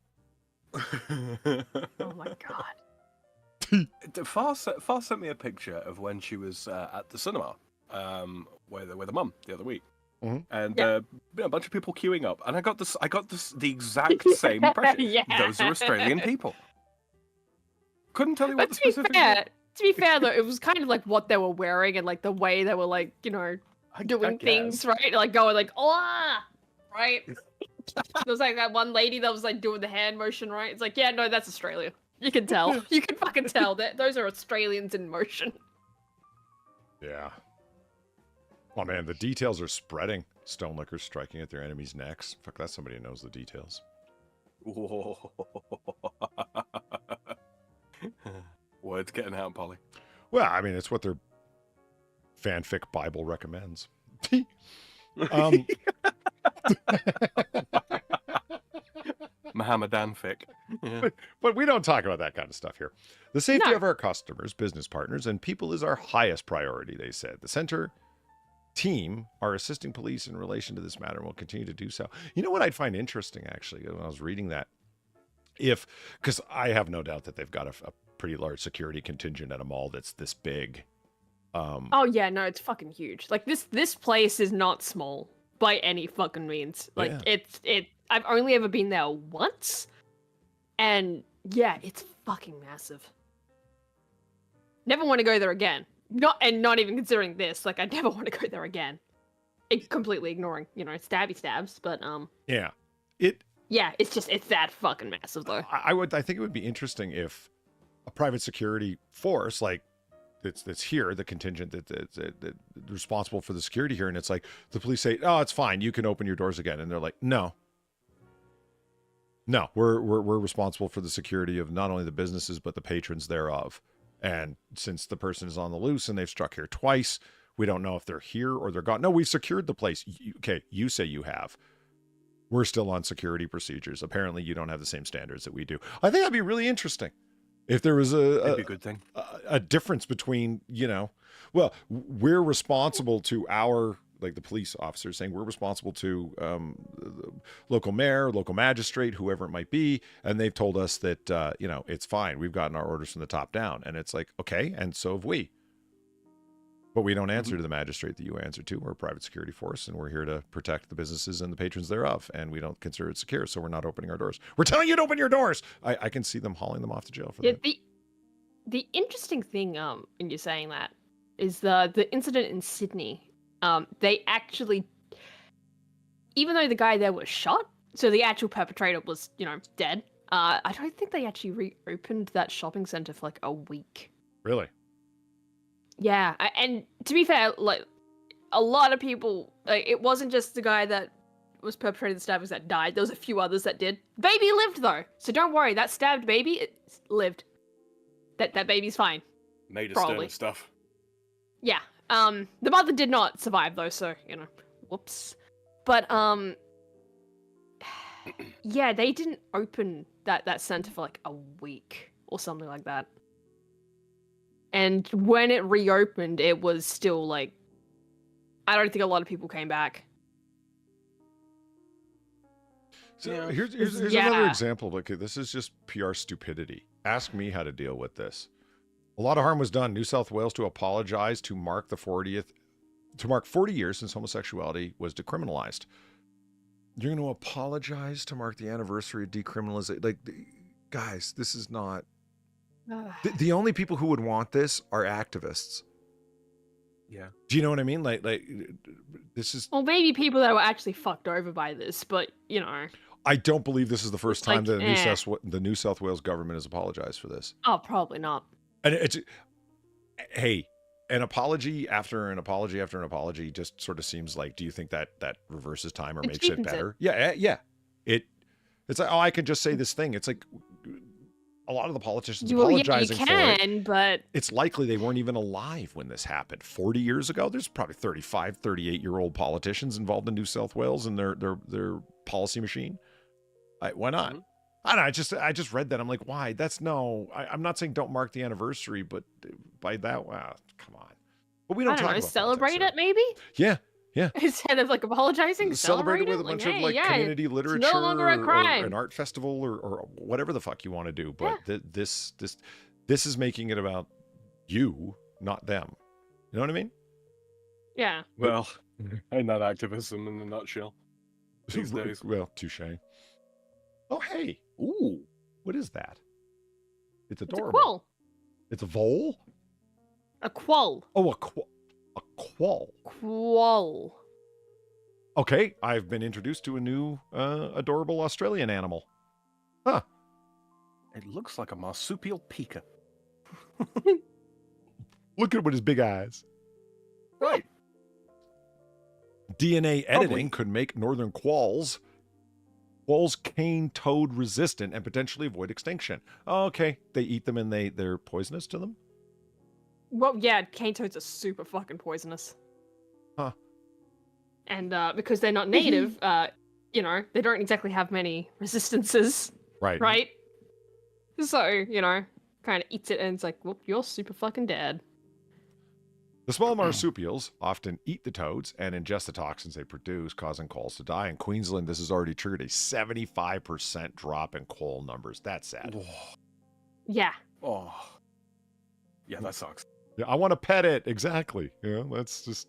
Oh my god. Far sent me a picture of when she was at the cinema with her mum the other week, and a bunch of people queuing up, and I got the exact same impression. Yeah. Those are Australian people. Couldn't tell you what But the specific. to be fair though, it was kind of like what they were wearing and like the way they were like, doing things, right? Like going like, oh, right? There was like that one lady that was like doing the hand motion, right? It's like, yeah, no, that's Australia. You can tell. You can fucking tell that those are Australians in motion. Yeah. Oh man, the details are spreading. Stone liquor striking at their enemies' necks. Fuck, that's somebody who knows the details. Words getting out, Polly. Well, I mean, it's what their fanfic Bible recommends. Mohammedan fic. Yeah. But we don't talk about that kind of stuff here. The safety of our customers, business partners, and people is our highest priority, they said. The center team are assisting police in relation to this matter and will continue to do so. You know what I'd find interesting, actually, when I was reading that? Because I have no doubt that they've got a pretty large security contingent at a mall that's this big. Oh yeah, no, it's fucking huge. Like this place is not small by any fucking means. Like I've only ever been there once, and yeah, it's fucking massive. Never want to go there again. Not even considering this. Like I never want to go there again. Completely ignoring, stabby stabs, but Yeah. it's that fucking massive though. I think it would be interesting if a private security force like that's here, the contingent that's responsible for the security here, and it's like the police say, "Oh, it's fine, you can open your doors again," and they're like, "No, we're responsible for the security of not only the businesses but the patrons thereof. And since the person is on the loose and they've struck here twice, we don't know if they're here or they're gone. No, we've secured the place. Okay, you say you have. We're still on security procedures. Apparently, you don't have the same standards that we do." I think that'd be really interesting. If there was It'd be a good thing. A difference between, well, we're responsible to our, like the police officers saying we're responsible to the local mayor, local magistrate, whoever it might be. And they've told us that, it's fine. We've gotten our orders from the top down. And it's like, okay, and so have we. But we don't answer to the magistrate that you answer to. We're a private security force, and we're here to protect the businesses and the patrons thereof, and we don't consider it secure, so we're not opening our doors. We're telling you to open your doors! I can see them hauling them off to jail for that. The interesting thing in you saying that is the incident in Sydney. They actually, even though the guy there was shot, so the actual perpetrator was, dead, I don't think they actually reopened that shopping centre for like a week. Really? Yeah, and to be fair, like a lot of people, like it wasn't just the guy that was perpetrating the stabbings that died. There was a few others that did. Baby lived though, so don't worry. That stabbed baby, it lived. That baby's fine. Made of Probably. stone stuff. Yeah. The mother did not survive though, so whoops. But yeah, they didn't open that center for like a week or something like that. And when it reopened, it was still like, I don't think a lot of people came back. So here's another example. Look, this is just PR stupidity. Ask me how to deal with this. A lot of harm was done. New South Wales to apologize to mark 40 years since homosexuality was decriminalized. You're going to apologize to mark the anniversary of decriminalization? Like, guys, this is not The only people who would want this are activists. Yeah. Do you know what I mean? Like this is. Well, maybe people that were actually fucked over by this, but you know. I don't believe this is the first time like, that the New South Wales government has apologized for this. Oh, probably not. And it's, hey, an apology after an apology after an apology just sort of seems like, do you think that reverses time or It makes it cheapens better? Yeah, yeah. It's like, oh, I can just say this thing. It's like a lot of the politicians apologizing you for it. can, but It's likely they weren't even alive when this happened. 40 years ago, there's probably 35, 38-year-old politicians involved in New South Wales and their policy machine. Why not? Mhm. I don't know. I just read that. I'm like, why? I'm not saying don't mark the anniversary, but by that, wow, come on. But we don't I don't talk know, about celebrate politics it maybe? here. Yeah. Instead of like apologizing, Celebrate it with a like, bunch hey, of like yeah, community literature no longer a or crime. an art festival or whatever the fuck you want to do. But this is making it about you, not them. You know what I mean? Yeah. Well, ain't that activism in a nutshell these days? Well, touche. Oh, hey. Ooh. What is that? It's It's a adorable. quill. It's a vole? A quoll. Oh, a quoll. Quoll. Okay, I've been introduced to a new adorable Australian animal. Huh. It looks like a marsupial pika. Look at it with his big eyes. Right. DNA editing could make northern quolls cane toad resistant and potentially avoid extinction. Okay, they eat them and they're poisonous to them? Well, yeah, cane toads are super fucking poisonous. Huh. And because they're not native, you know, they don't exactly have many resistances, Right. right? So, you know, kind of eats it and it's like, well, you're super fucking dead. The small marsupials often eat the toads and ingest the toxins they produce, causing quolls to die. In Queensland, this has already triggered a 75% drop in quoll numbers. That's sad. Yeah. Oh. Yeah, that sucks. Yeah, I want to pet it. Exactly. Yeah, that's just.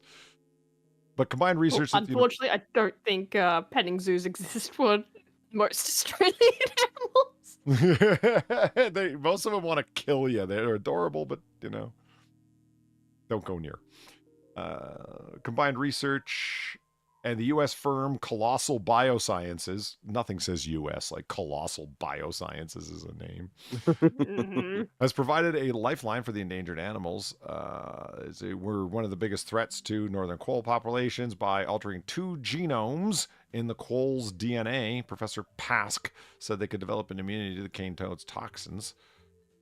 But combined research. Well, unfortunately, I don't think petting zoos exist for most Australian animals. Most of them want to kill you. They're adorable, but you know, don't go near. Combined research and the U.S. firm Colossal Biosciences. Nothing says U.S. like Colossal Biosciences is a name. Mm-hmm. Has provided a lifeline for the endangered animals. We're one of the biggest threats to northern quoll populations by altering 2 genomes in the quoll's DNA. Professor Pask said they could develop an immunity to the cane toad's toxins.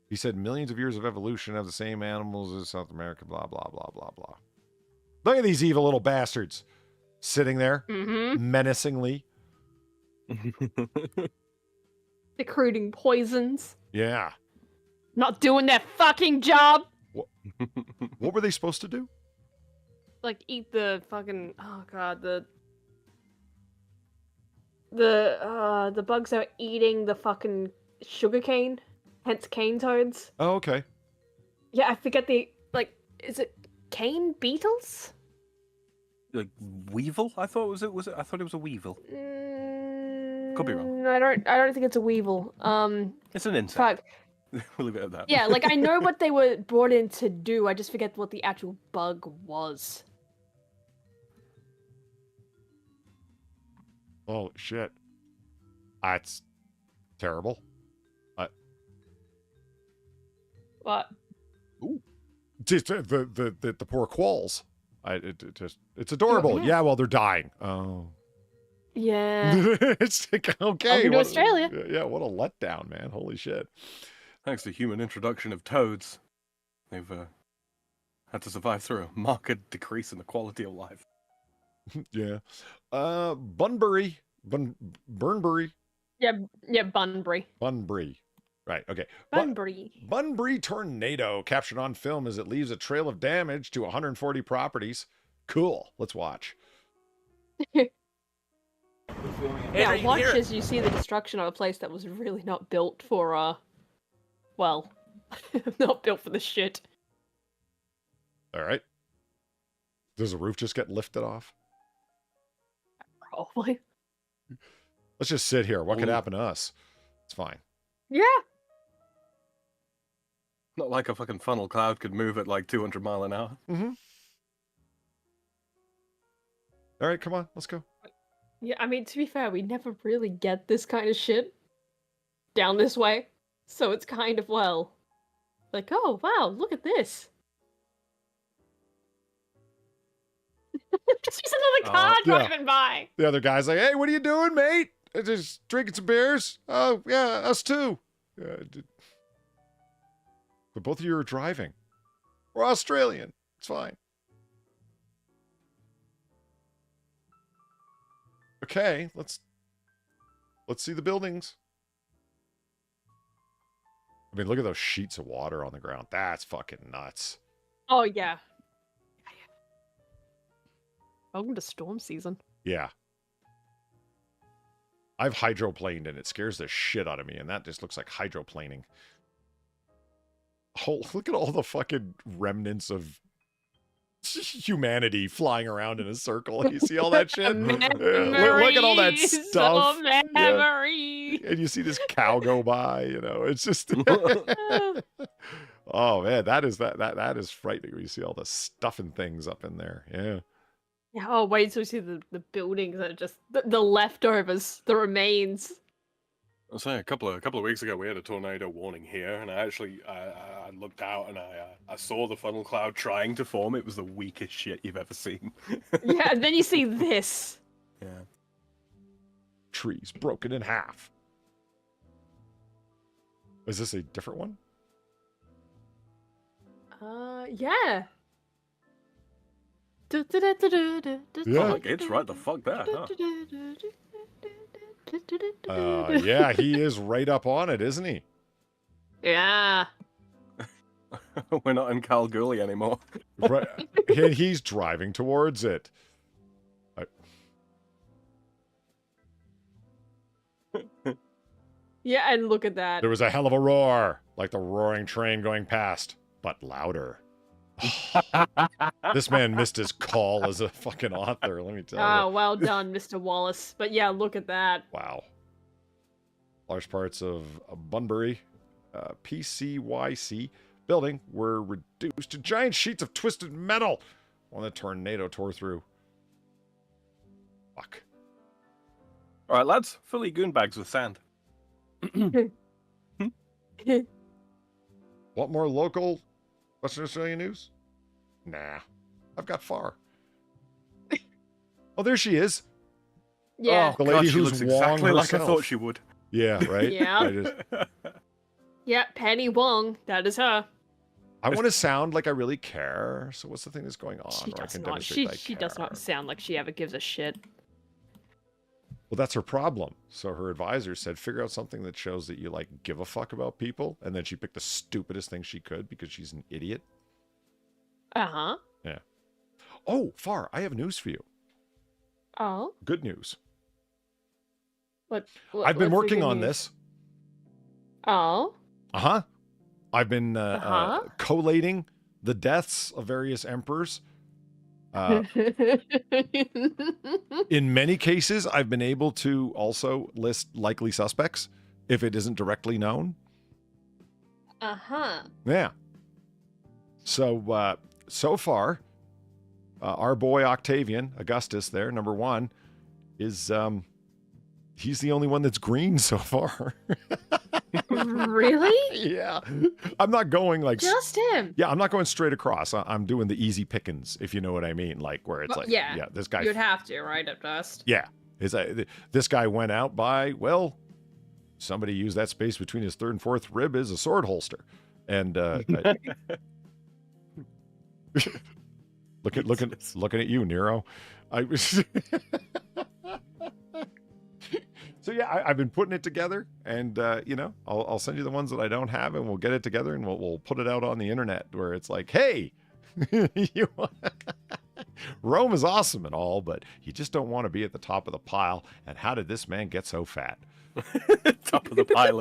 He said millions of years of evolution of the same animals as South America, blah, blah, blah, blah, blah. Look at these evil little bastards sitting there menacingly. Recruiting poisons. Yeah. Not doing their fucking job. What were they supposed to do? Like eat the fucking the bugs that are eating the fucking sugarcane, hence cane toads. Oh, okay. Yeah, I forget is it cane beetles? Like weevil? I thought it was I thought it was a weevil. Could be wrong. I don't think it's a weevil. It's an insect. Fuck. We'll leave it at that. Yeah, like I know what they were brought in to do. I just forget what the actual bug was. Oh shit. That's terrible. What? Ooh. Just the poor quolls. It's adorable. Yeah. Yeah, well they're dying. Oh. Yeah. It's like, okay. Welcome to Australia. Yeah, what a letdown, man. Holy shit. Thanks to human introduction of toads, they've had to survive through a marked decrease in the quality of life. Yeah. Bunbury. Burnbury. Yeah, Bunbury. Bunbury. Right, okay. Bunbury. Bunbury tornado captured on film as it leaves a trail of damage to 140 properties. Cool. Let's watch. Yeah, watch as you see the destruction of a place that was really not built for, well, not built for the shit. All right. Does the roof just get lifted off? Probably. Let's just sit here. What could happen to us? It's fine. Yeah. Not like a fucking funnel cloud could move at like 200 mile an hour. Mm-hmm. All right, come on, let's go. Yeah, I mean, to be fair, we never really get this kind of shit down this way. So it's kind of, well, like, oh, wow, look at this. Just another car yeah. driving by. The other guy's like, "Hey, what are you doing, mate? Just drinking some beers? Oh, yeah, us too." But both of you are driving. We're Australian. It's fine. Okay, let's see the buildings. I mean, look at those sheets of water on the ground. That's fucking nuts. Oh, yeah. Welcome to storm season. Yeah. I've hydroplaned and it scares the shit out of me, and that just looks like hydroplaning. Oh, look at all the fucking remnants of humanity flying around in a circle. You see all that shit? Look at all that stuff. Memories. Yeah. And you see this cow go by, you know. It's just oh man, that is frightening when you see all the stuff and things up in there. Yeah. Yeah, oh, wait till you see the buildings that are just the leftovers, the remains. I was saying a couple of weeks ago we had a tornado warning here, and I actually I looked out and I saw the funnel cloud trying to form. It was the weakest shit you've ever seen. Yeah, and then you see this. Yeah. Trees broken in half. Is this a different one? Yeah. Yeah. It's right the fuck there, huh? Yeah, he is right up on it, isn't he? Yeah. We're not in Kalgoorlie anymore. Right. And he's driving towards it. Yeah, and look at that. There was a hell of a roar, like the roaring train going past, but louder. This man missed his call as a fucking author, let me tell you. Oh, well done, Mr. Wallace. But yeah, look at that. Wow. Large parts of Bunbury, PCYC building were reduced to giant sheets of twisted metal when the tornado tore through. Fuck. All right, lads, fill your goon bags with sand. Want more local Western Australian news? Nah. I've got far. Oh, there she is. Yeah. The lady she who's looks Wong exactly like I herself. thought she would. Yeah, right? Yeah. Yeah, Penny Wong. That is her. I want to sound like I really care. So what's the thing that's going on? She where I does can not. demonstrate that I She does not care? sound like she ever gives a shit. Well, that's her problem. So her advisor said, figure out something that shows that you like give a fuck about people. And then she picked the stupidest thing she could because she's an idiot. Uh-huh. Yeah. Oh, Far, I have news for you. Oh. Good news. What I've been what's the working good on news? this. Oh. Uh-huh. I've been collating the deaths of various emperors. In many cases, I've been able to also list likely suspects if it isn't directly known. Uh-huh. Yeah. So, so far, our boy Octavian, Augustus there, number one, is, he's the only one that's green so far. Really? Yeah. I'm not going like... Just him? Yeah, I'm not going straight across. I'm doing the easy pickings, if you know what I mean. Like, where it's Well, like, yeah, this guy... You'd have to, right, at first? Yeah. This guy went out by, well, somebody used that space between his third and fourth rib as a sword holster. And looking at you, Nero. So yeah, I've been putting it together, and you know, I'll send you the ones that I don't have, and we'll get it together, and we'll put it out on the internet where it's like, hey, Rome is awesome and all, but you just don't want to be at the top of the pile. And how did this man get so fat? Top of the pile.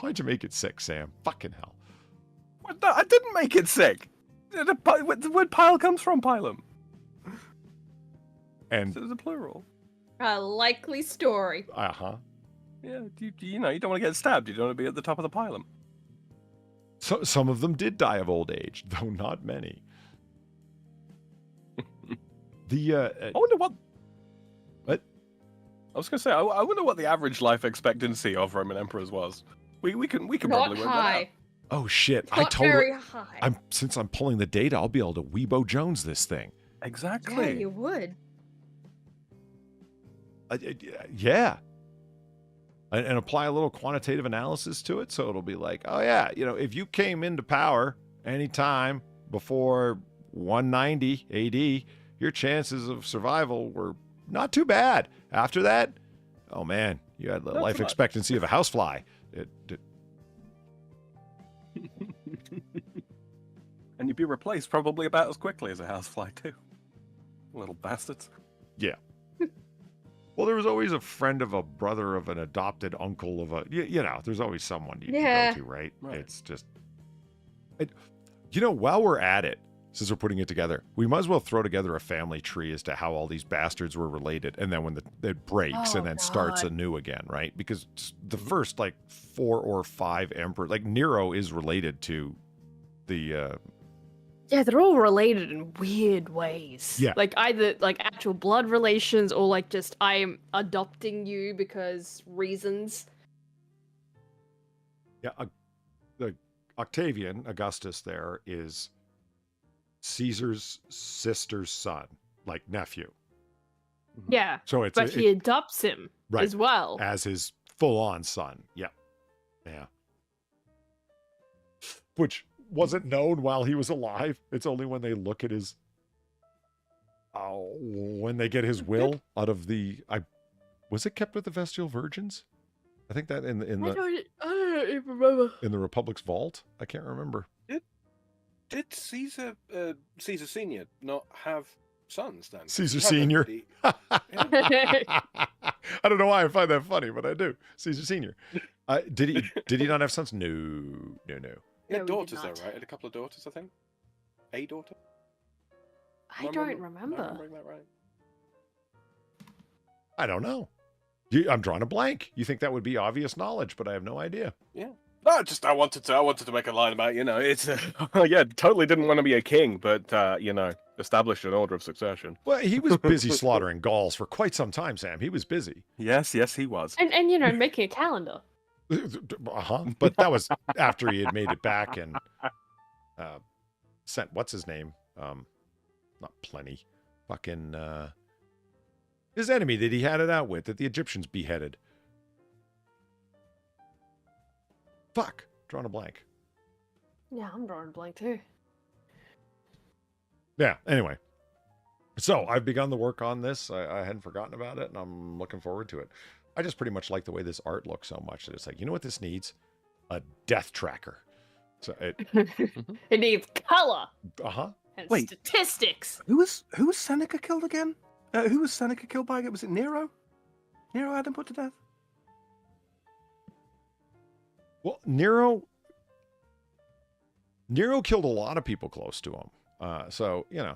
Why'd you make it sick, Sam? Fucking hell. What the? I didn't make it sick. The word pile comes from pilum. And So it's a plural. A likely story. Uh-huh. Yeah, you know, you don't want to get stabbed. You don't want to be at the top of the pile. So some of them did die of old age, though not many. I wonder what. What? I was gonna say, I wonder what the average life expectancy of Roman emperors was. We can Not probably work that out. high. Oh shit! Not very high. Since I'm pulling the data, I'll be able to Weebo Jones this thing. Exactly. Yeah, you would. Yeah. And apply a little quantitative analysis to it, so it'll be like, oh yeah, you know, if you came into power anytime before 190 AD, your chances of survival were not too bad. After that, oh man, you had the life expectancy of a housefly. And you'd be replaced probably about as quickly as a housefly too. Little bastards. Yeah. Well, there was always a friend of a brother of an adopted uncle of a, you know, there's always someone you can go to, right? It's just, you know, while we're at it, since we're putting it together, we might as well throw together a family tree as to how all these bastards were related. And then when it breaks and then starts anew again, right? Because the first like 4 or 5 emperors, like Nero is related to the, Yeah, they're all related in weird ways. Yeah. Like either like actual blood relations or like just I'm adopting you because reasons. yeah, the Octavian, Augustus there is Caesar's sister's son, like nephew. Yeah. So it's But he adopts him right, as well. as his full-on son. Yeah. Yeah. Which wasn't known while he was alive. It's only when they look at his when they get his will out of the was it kept with the Vestal Virgins? I think that in the I don't even remember. in the Republic's vault. I can't remember. Did Caesar Senior not have sons then? Caesar He had Senior. the- I don't know why I find that funny, but I do. Caesar Senior. Did he not have sons? No. He No, had he did daughters though, not. right? He had a couple of daughters, I think. A daughter? I don't remember. Am I remembering that right? I don't know. I'm drawing a blank. You think that would be obvious knowledge, but I have no idea. Yeah. No, just I wanted to make a line about, you know, it's Yeah, totally didn't want to be a king, but you know, established an order of succession. Well, he was busy slaughtering Gauls for quite some time, Sam. He was busy. Yes, he was. And you know, making a calendar. But that was after he had made it back and sent what's his name? Not Pliny. Fucking his enemy that he had it out with, that the Egyptians beheaded. Fuck. Drawing a blank. Yeah, I'm drawing a blank too. Yeah, anyway. So I've begun the work on this. I hadn't forgotten about it, and I'm looking forward to it. I just pretty much like the way this art looks so much that it's like, you know what this needs? A death tracker. So it It needs color uh-huh. and Wait. statistics. Who was Seneca killed again? Who was Seneca killed by again? Was it Nero? Nero had him put to death? Well, Nero killed a lot of people close to him. So, you know,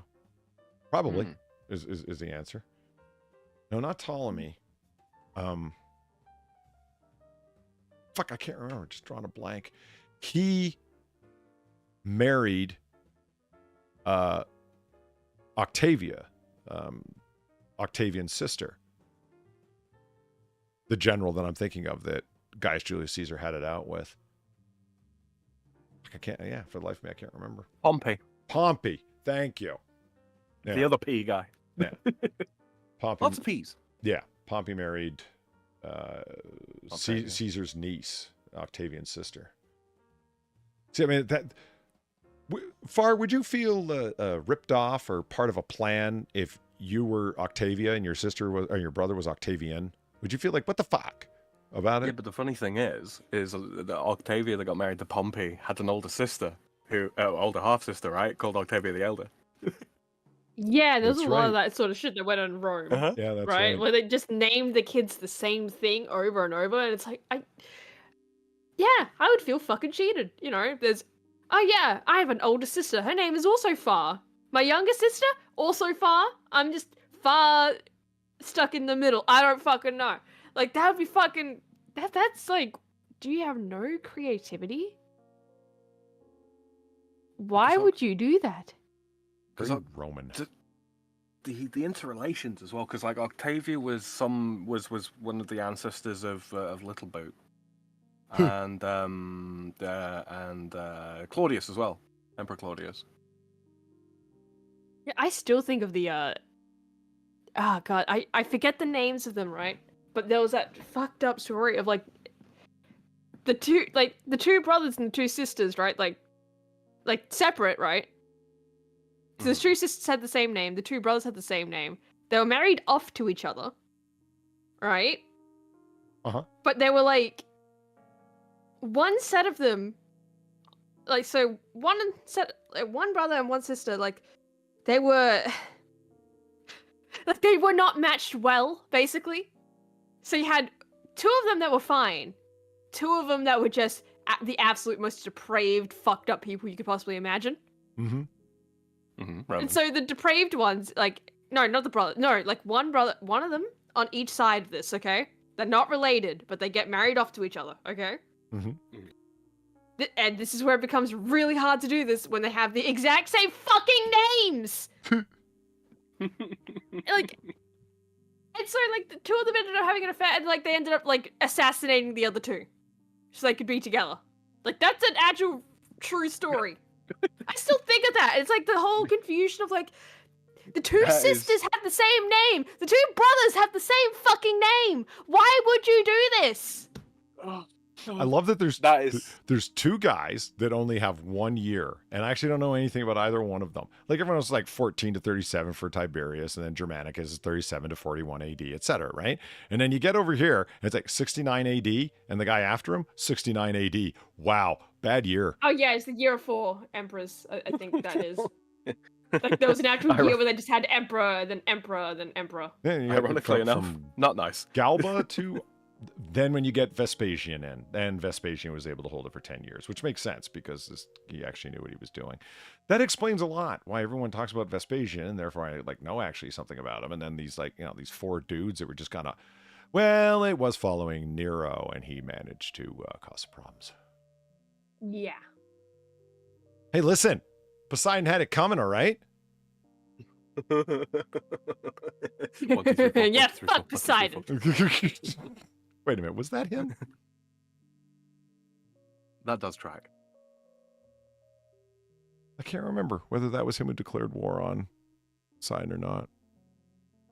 probably is the answer. No, not Ptolemy. Fuck, I can't remember. Just drawing a blank. He married Octavia, Octavian's sister. The general that I'm thinking of that Gaius Julius Caesar had it out with. I can't, for the life of me, I can't remember. Pompey. Thank you. Yeah. The other P guy. Yeah. Pompey. Lots of P's. Yeah. Pompey married Octavia. Caesar's niece, Octavian's sister. See, I mean, that. Would you feel ripped off or part of a plan if you were Octavia and your sister was, or your brother was Octavian? Would you feel like, what the fuck about it? Yeah, but the funny thing is that Octavia that got married to Pompey had an older sister, older half sister, right, called Octavia the Elder. Yeah, there's That's a lot of right. that sort of shit that went on in Rome. Yeah, that's right? Where they just named the kids the same thing over and over, and it's like, I would feel fucking cheated. You know, there's, oh yeah, I have an older sister. Her name is also Far. My younger sister, also Far. I'm just Far stuck in the middle. I don't fucking know. Like that would be fucking. That's like. Do you have no creativity? Why would you do that? Very Roman. The interrelations as well, because like Octavia was one of the ancestors of Little Boot, and Claudius as well, Emperor Claudius. Yeah, I still think of the oh god, I forget the names of them, right? But there was that fucked up story of like the two brothers and the two sisters, right? Like separate, right? So the two sisters had the same name, the two brothers had the same name. They were married off to each other, right? Uh-huh. But they were like one set of them, like so one brother and one sister, like they were like they were not matched well, basically. So you had two of them that were fine, two of them that were just the absolute most depraved, fucked up people you could possibly imagine. Mm-hmm. And so the depraved ones, like, no, not the brother, no, like one of them on each side of this, okay? They're not related, but they get married off to each other, okay? Mm-hmm. And this is where it becomes really hard to do this when they have the exact same fucking names! Like, and so, like, the two of them ended up having an affair, and, like, they ended up, like, assassinating the other two. So they could be together. Like, that's an actual true story. I still think of that. It's like the whole confusion of like the two sisters have the same name. The two brothers have the same fucking name. Why would you do this? I love that there's two guys that only have 1 year, and I actually don't know anything about either one of them. Like everyone else is like 14 to 37 for Tiberius, and then Germanicus is 37 to 41 AD, etc. Right? And then you get over here, and it's like 69 AD, and the guy after him 69 AD. Wow, bad year. Oh yeah, it's the year of 4 emperors. I think that is. Like there was an actual year where they just had emperor, then emperor, then emperor. Yeah, you ironically enough, not nice. Galba to then when you get Vespasian in, then Vespasian was able to hold it for 10 years, which makes sense because he actually knew what he was doing. That explains a lot why everyone talks about Vespasian, and therefore I like know actually something about him. And then these like, you know, these 4 dudes that were just kind of, well, it was following Nero, and he managed to cause problems. Yeah. Hey, listen, Poseidon had it coming, all right? Yeah, fuck Poseidon. Wait a minute, was that him? That does track. I can't remember whether that was him who declared war on Poseidon or not.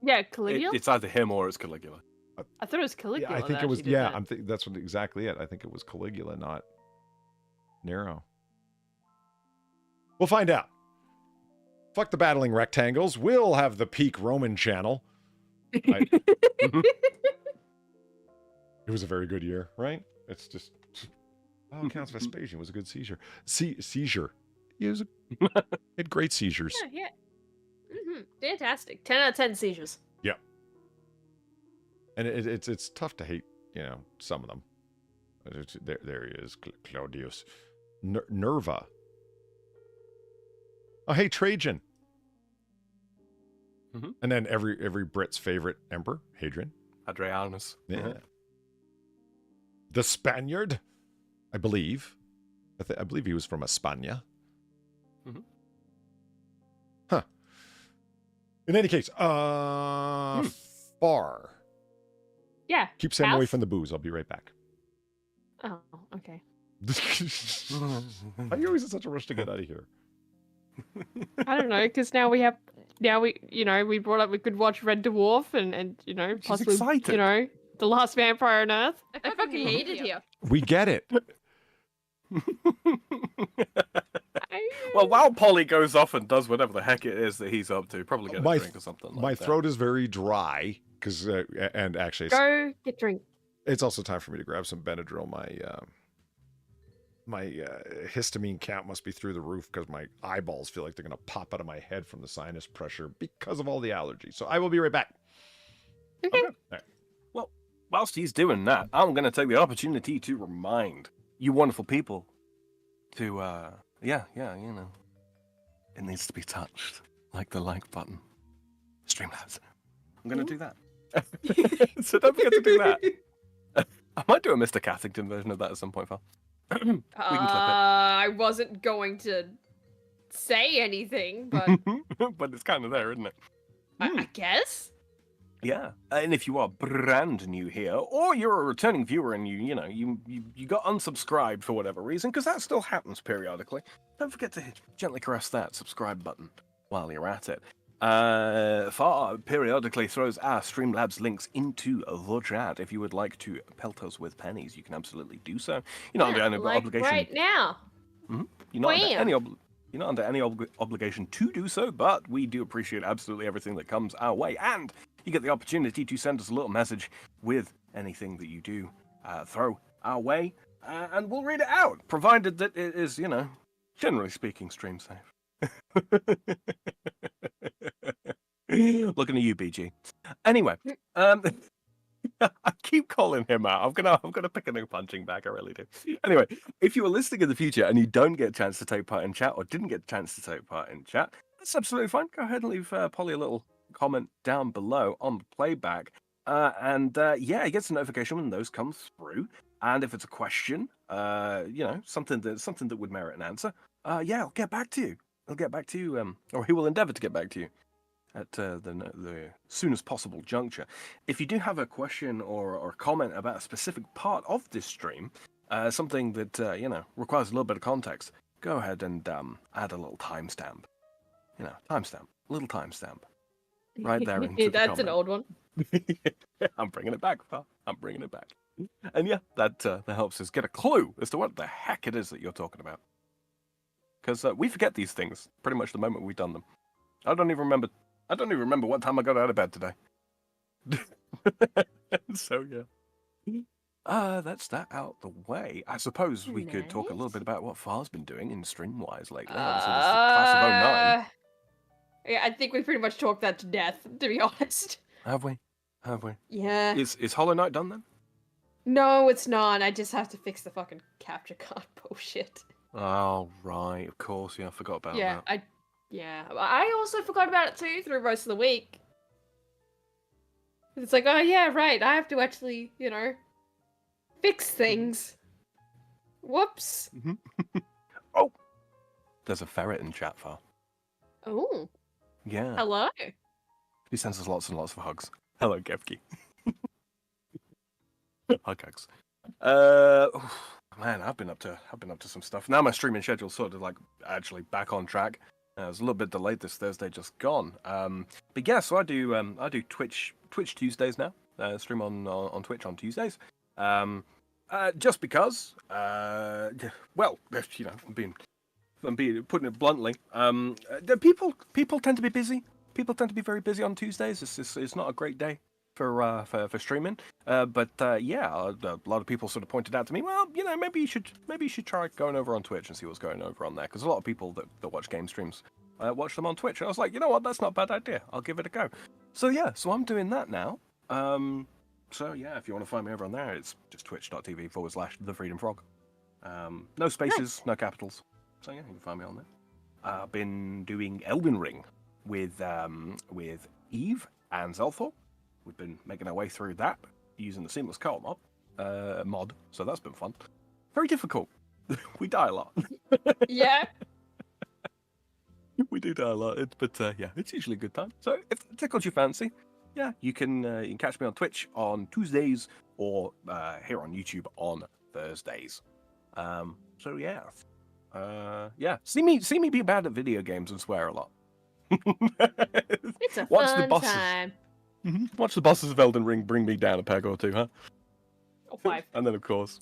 Yeah, Caligula? It's either him or it's Caligula. I thought it was Caligula. Yeah, I think it was. Yeah, that's what exactly it. I think it was Caligula, not Nero. We'll find out. Fuck the battling rectangles. We'll have the peak Roman channel. It was a very good year, right? It's just, oh, it counts. Vespasian was a good seizure. Seizure. He had great seizures. Yeah. Mm-hmm. Fantastic. 10 out of 10 seizures. Yeah. And it's tough to hate, you know, some of them. There he is, Claudius. Nerva. Oh, hey, Trajan. Mm-hmm. And then every Brit's favorite emperor, Hadrian. Hadrianus. Yeah. Mm-hmm. The Spaniard, I believe. I believe he was from España. Mm-hmm. Huh. In any case, Far. Yeah. Keep Sam away from the booze. I'll be right back. Oh, okay. Why are you always in such a rush to get out of here? I don't know, because now we brought up we could watch Red Dwarf and you know, possibly, excited. you know, The Last Vampire on Earth. I fucking hate it here. We get it. Well, while Polly goes off and does whatever the heck it is that he's up to, probably get a drink or something like that. My throat is very dry, because, and actually... Go get drink. It's also time for me to grab some Benadryl. My histamine count must be through the roof because my eyeballs feel like they're going to pop out of my head from the sinus pressure because of all the allergies. So I will be right back. Okay. All right. Well, whilst he's doing that, I'm going to take the opportunity to remind you wonderful people to, you know, it needs to be touched, like the like button. Streamlabs. I'm going to do that. So don't forget to do that. I might do a Mr. Cathington version of that at some point, Phil. We can clip I wasn't going to say anything, but it. But it's kind of there, isn't it? I guess. Yeah, and if you are brand new here, or you're a returning viewer and you got unsubscribed for whatever reason, because that still happens periodically, don't forget to gently caress that subscribe button while you're at it. Far periodically throws our Streamlabs links into the chat. If you would like to pelt us with pennies, you can absolutely do so. You're not under any like obligation. right now. You're not under Wham. any You're not under any obligation to do so, but we do appreciate absolutely everything that comes our way. And you get the opportunity to send us a little message with anything that you do throw our way, and we'll read it out, provided that it is, generally speaking, stream safe. Looking at you, BG. Anyway, I keep calling him out. I'm gonna pick a new punching bag. I really do. Anyway, if you are listening in the future and you don't get a chance to take part in chat or didn't get a chance to take part in chat, that's absolutely fine. Go ahead and leave Polly a little comment down below on the playback, and he gets a notification when those come through. And if it's a question, something that would merit an answer, I'll get back to you. I'll get back to you, or he will endeavour to get back to you at the soonest possible juncture. If you do have a question or comment about a specific part of this stream, something that requires a little bit of context, go ahead and add a little timestamp. Little timestamp, right there into the That's comment. an old one. I'm bringing it back, pal. I'm bringing it back. And that helps us get a clue as to what the heck it is that you're talking about. Because we forget these things pretty much the moment we've done them. I don't even remember what time I got out of bed today. So that's that out the way. I suppose we could talk a little bit about what Far's been doing in stream-wise lately. Obviously, this is the class of 09. Yeah, I think we pretty much talked that to death, to be honest. Have we? Yeah. Is Hollow Knight done then? No, it's not. I just have to fix the fucking capture card bullshit. Oh, right. Of course. Yeah, I forgot about that. I also forgot about it too through most of the week. It's like, oh yeah, right. I have to actually, fix things. Whoops. Oh, there's a ferret in chat, Far. Oh. Yeah. Hello. He sends us lots and lots of hugs. Hello, Gevki. Hugs. Man, I've been up to some stuff. Now my streaming schedule's sort of like actually back on track. I was a little bit delayed this Thursday, just gone. But yeah, so I do Twitch Tuesdays now. Stream on Twitch on Tuesdays. Just because, I'm putting it bluntly. People tend to be busy. People tend to be very busy on Tuesdays. It's not a great day for streaming. But a lot of people sort of pointed out to me, well, maybe you should try going over on Twitch and see what's going over on there, because a lot of people that watch game streams watch them on Twitch. And I was like, you know what, that's not a bad idea. I'll give it a go. So I'm doing that now. If you want to find me over on there, it's just twitch.tv/thefreedomfrog. No spaces, no capitals. So you can find me on there. I've been doing Elden Ring with Eve and Zelthor. We've been making our way through that using the seamless co-op mod, so that's been fun. Very difficult. We die a lot. Yeah. We do die a lot, but it's usually a good time. So if it tickles your fancy, you can catch me on Twitch on Tuesdays or here on YouTube on Thursdays. See me be bad at video games and swear a lot. It's a fun time. Watch the bosses of Elden Ring bring me down a peg or two, huh? Or 5. And then, of course,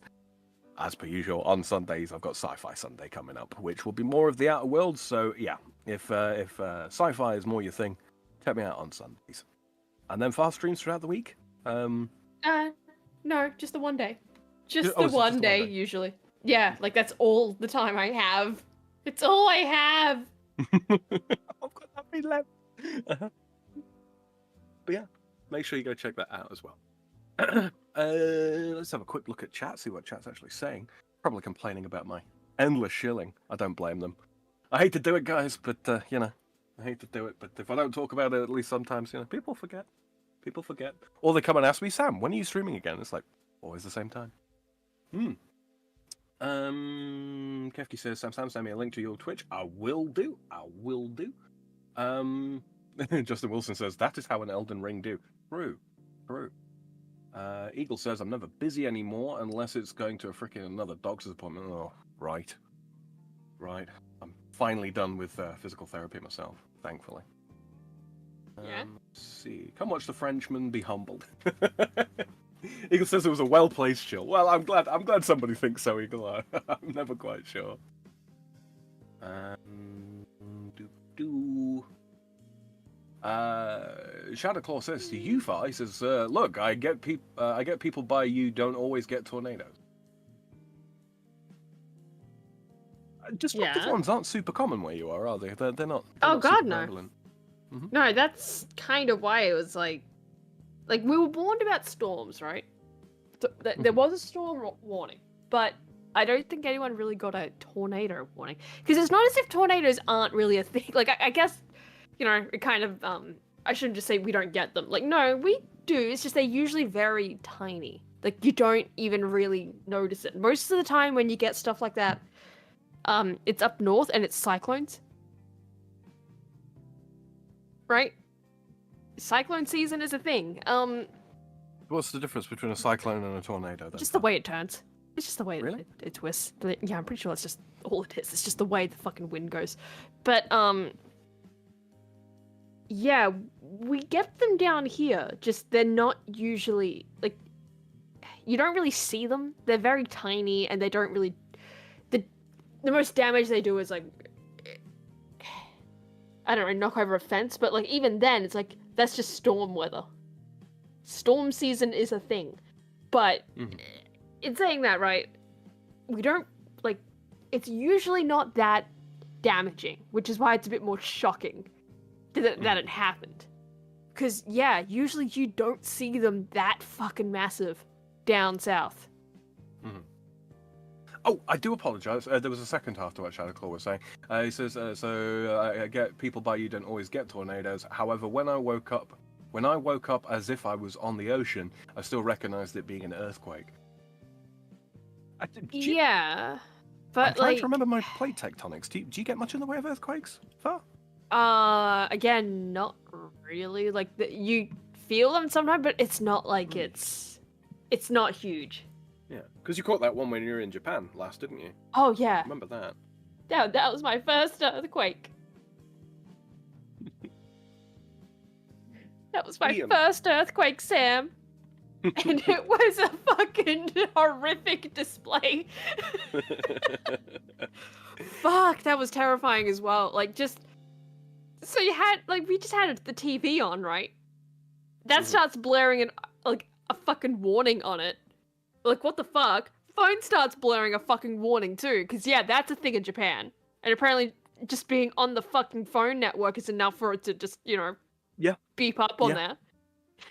as per usual, on Sundays I've got Sci-Fi Sunday coming up, which will be more of the Outer Worlds. So if sci-fi is more your thing, check me out on Sundays. And then fast streams throughout the week. No, just the one day. Just the one day usually. Yeah, like that's all the time I have. It's all I have. I've got nothing left. But yeah, make sure you go check that out as well. Let's have a quick look at chat, see what chat's actually saying. Probably complaining about my endless shilling. I don't blame them. I hate to do it, guys, but I hate to do it. But if I don't talk about it, at least sometimes, people forget. People forget. Or they come and ask me, Sam, when are you streaming again? It's like, always the same time. Kefki says, Sam, send me a link to your Twitch. I will do. Justin Wilson says, that is how an Elden Ring do. True. Eagle says, I'm never busy anymore unless it's going to a freaking another doctor's appointment. Oh, right. I'm finally done with physical therapy myself, thankfully. Yeah. Let's see. Come watch the Frenchman be humbled. Eagle says it was a well-placed chill. Well, I'm glad somebody thinks so, Eagle. I'm never quite sure. Shadowclaw says to Yufa, he says, look, I get people by you don't always get tornadoes. Disruptive ones aren't super common where you are they? They're not. Oh God, super no. prevalent. No, that's kind of why it was like we were warned about storms, right? There was a storm warning, but I don't think anyone really got a tornado warning because it's not as if tornadoes aren't really a thing. Like I guess, you know, it kind of I shouldn't just say we don't get them. Like no, we do. It's just they're usually very tiny. Like you don't even really notice it. Most of the time when you get stuff like that, it's up north and it's cyclones. Right? Cyclone season is a thing. What's the difference between a cyclone and a tornado? Then? Just the way it turns. It's just the way Really? it twists. But yeah, I'm pretty sure that's just all it is. It's just the way the fucking wind goes. But yeah, we get them down here. Just they're not usually like you don't really see them. They're very tiny and they don't really. The most damage they do is like. I don't know, knock over a fence, but like even then, it's like that's just storm weather. Storm season is a thing, but in saying that, right, we don't like. It's usually not that damaging, which is why it's a bit more shocking that it happened. Because yeah, usually you don't see them that fucking massive down south. Oh, I do apologise. There was a second half to what Shadowclaw was saying. He says, I get people by you don't always get tornadoes. However, when I woke up as if I was on the ocean, I still recognised it being an earthquake. Yeah, but I'm trying to remember my plate tectonics. Do you get much in the way of earthquakes? Far? Again, not really. Like you feel them sometimes, but it's not like it's not huge. Yeah, because you caught that one when you were in Japan last, didn't you? Oh yeah. I remember that. That was my first earthquake. That was my first earthquake, Sam. And it was a fucking horrific display. Fuck, that was terrifying as well. Like just so you had we just had the TV on, right? That starts blaring a fucking warning on it. Like, what the fuck? Phone starts blaring a fucking warning, too. Because, yeah, that's a thing in Japan. And apparently, just being on the fucking phone network is enough for it to just, you know, beep up on there.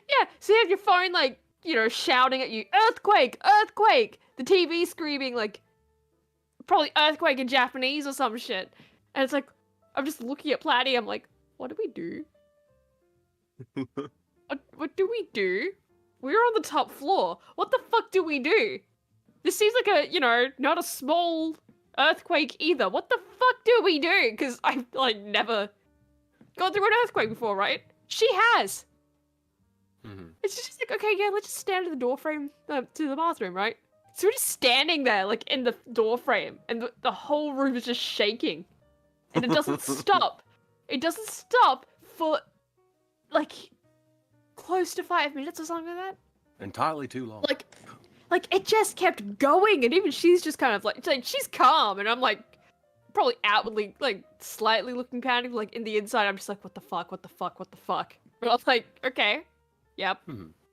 Yeah, so you have your phone, like, you know, shouting at you, earthquake, earthquake! The TV screaming, like, probably earthquake in Japanese or some shit. And it's like, I'm just looking at Platy, I'm like, what do we do? What do we do? We're on the top floor. What the fuck do we do? This seems like a, you know, not a small earthquake either. What the fuck do we do? Because I've, like, never gone through an earthquake before, right? She has. It's just like, okay, yeah, let's just stand at the doorframe to the bathroom, right? So we're just standing there, like, in the doorframe, and the whole room is just shaking. And it doesn't stop. It doesn't stop for, like, close to 5 minutes or something like that. Entirely too long. Like it just kept going, and even she's just kind of like she's calm, and I'm like probably outwardly like slightly looking panicked, like in the inside I'm just like, what the fuck, what the fuck, what the fuck. But I was like, okay, yep,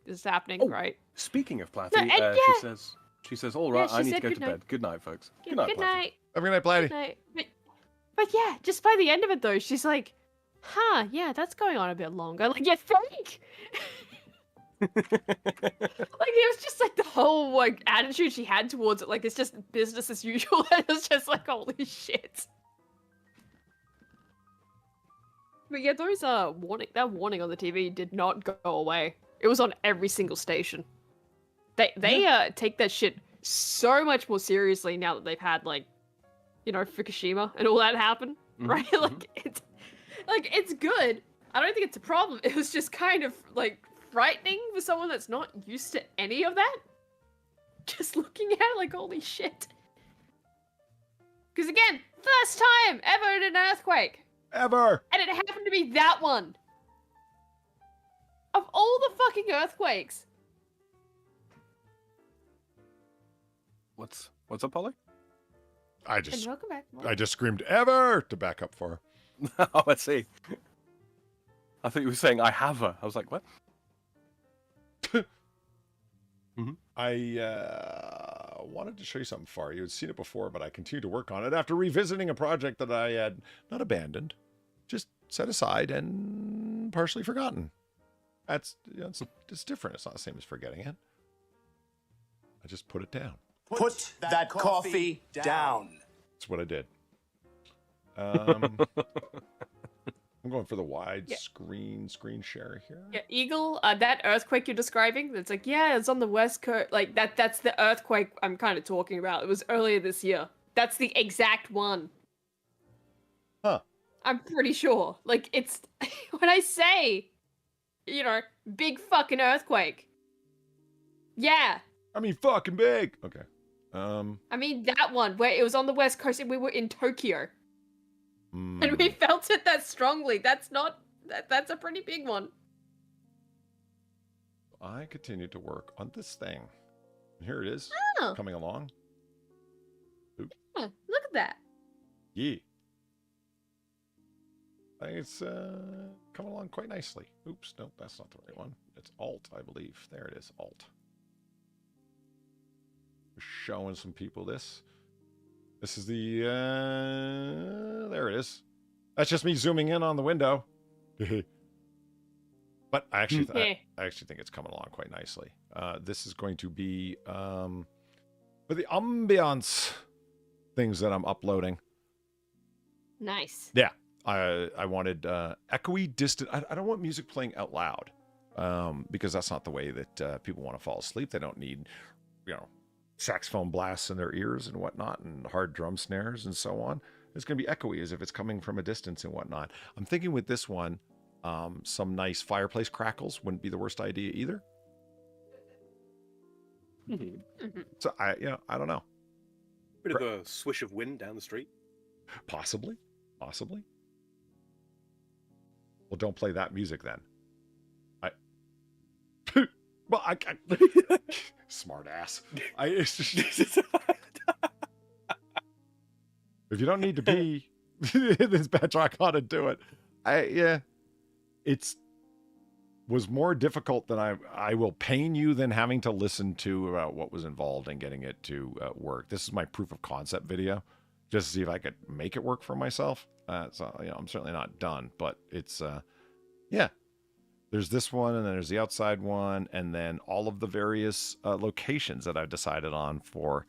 this is happening, right? Speaking of Platy, No, she says, all right, I need to go to good bed. Good night, folks. Good night, Platy. night. Have a good night, Platy. Good night. But yeah, just by the end of it though, she's like, huh, yeah, that's going on a bit longer. Like, you think? Like, it was just like the whole like attitude she had towards it, like it's just business as usual. And it was just like, holy shit. But yeah, those that warning on the TV did not go away. It was on every single station. They take that shit so much more seriously now that they've had like, you know, Fukushima and all that happen, right? It's good. I don't think it's a problem. It was just kind of like frightening for someone that's not used to any of that. Just looking at it like, holy shit. Because again, first time ever in an earthquake. Ever. And it happened to be that one. Of all the fucking earthquakes. What's up, Ollie? I And just welcome back. screamed ever to back up for her. Oh, let's see. I thought you were saying I have her. I was like, what? I wanted to show you something far. You had seen it before, but I continued to work on it after revisiting a project that I had not abandoned, just set aside and partially forgotten. That's, you know, it's different. It's not the same as forgetting it. I just put it down. Put that coffee down. That's what I did. I'm going for the wide screen share here. Yeah, Eagle, that earthquake you're describing, that's like, yeah, it's on the west coast. Like, that's the earthquake I'm kind of talking about. It was earlier this year. That's the exact one. Huh. I'm pretty sure. Like, it's, when I say, you know, big fucking earthquake. Yeah. I mean, fucking big. Okay. I mean, that one, where it was on the west coast and we were in Tokyo. Mm. And we felt it that strongly. That's not, that's a pretty big one. I continued to work on this thing. And here it is, Oh. coming along. Oops. Huh, look at that. Yeah. I think it's coming along quite nicely. Oops, nope, that's not the right one. It's Alt, I believe. There it is, Alt. We're showing some people this. This is the, there it is. That's just me zooming in on the window. But I actually, I actually think it's coming along quite nicely. This is going to be for the ambiance things that I'm uploading. Nice. Yeah, I wanted echoey, distant. I don't want music playing out loud because that's not the way that people want to fall asleep. They don't need, you know, saxophone blasts in their ears and whatnot, and hard drum snares and so on. It's going to be echoey as if it's coming from a distance and whatnot. I'm thinking with this one, some nice fireplace crackles wouldn't be the worst idea either. So I don't know. Bit of a swish of wind down the street. Possibly. Well, don't play that music then. Well, I smart ass. It's just, if you don't need to be this Bedrock ought to do it. It's was more difficult than I will pain you than having to listen to about what was involved in getting it to work. This is my proof of concept video, just to see if I could make it work for myself. So you know, I'm certainly not done, but it's yeah. There's this one, and then there's the outside one, and then all of the various locations that I've decided on for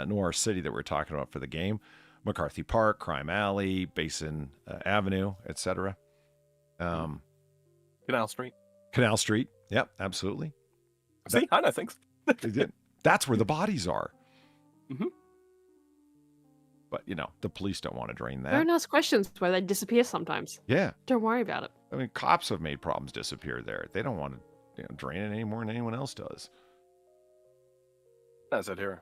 Noir City that we're talking about for the game. McCarthy Park, Crime Alley, Basin Avenue, etc. Canal Street. Canal Street. Yep, absolutely. See, I know things. That's where the bodies are. Mm-hmm. But, you know, the police don't want to drain that. Don't ask questions where they disappear sometimes. Yeah. Don't worry about it. I mean, cops have made problems disappear there. They don't want to drain it any more than anyone else does. That's it here.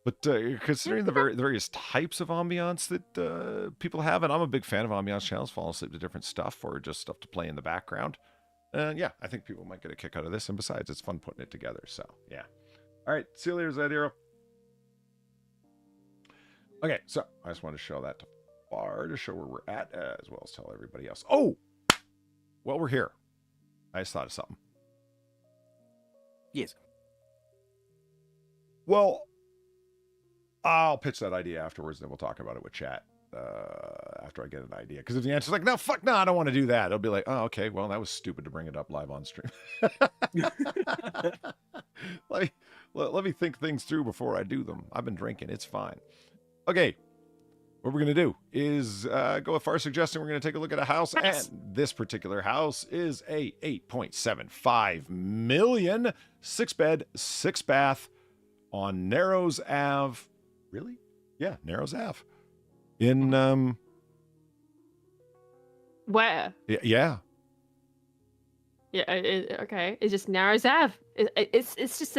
But considering the various types of ambiance that people have, and I'm a big fan of ambiance channels, falling asleep to different stuff or just stuff to play in the background. Yeah, I think people might get a kick out of this. And besides, it's fun putting it together. So, yeah. All right. See you later, Zed-Hero. Okay, so I just want to show that to Far to show where we're at, as well as tell everybody else. Oh! Well, we're here. I just thought of something. Yes. Well, I'll pitch that idea afterwards, then we'll talk about it with chat after I get an idea. Because if the answer's like, no, fuck no, I don't want to do that, it'll be like, oh, okay, well, that was stupid to bring it up live on stream. Let me think things through before I do them. I've been drinking. It's fine. Okay. what we're going to do is go with Far suggesting we're going to take a look at a house. Yes. And this particular house is a 8.75 million 6-bed, 6-bath on Narrows Ave. Really? Yeah, Narrows Ave. In, Where? yeah. Yeah, okay. It's just Narrows Ave. It's just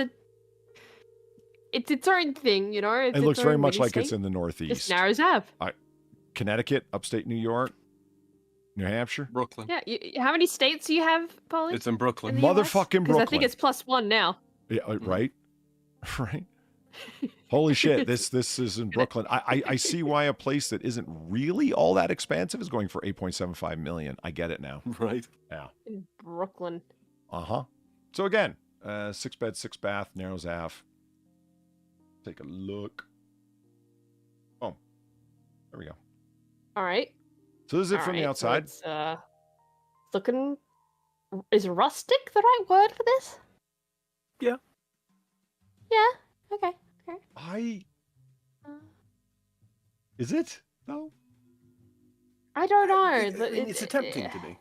it's its own thing, you know? It's It looks its very own much mini like it's state. in the Just Northeast. Narrows Ave. Connecticut, upstate New York, New Hampshire. Brooklyn. Yeah, how many states do you have, Polly? It's in Brooklyn. in the US? Motherfucking Because I Brooklyn. think it's +1 now. Yeah, right? Right? Holy shit, this is in Brooklyn. I see why a place that isn't really all that expansive is going for 8.75 million. I get it now. Right. Yeah. In Brooklyn. Uh-huh. So again, 6-bed, 6-bath, Narrows Ave. Take a look. Oh. There we go. All right. So this is it All from the right, outside. So it's looking. Is rustic the right word for this? Yeah. Yeah. Okay. Is it? No? I don't know. It's attempting to be.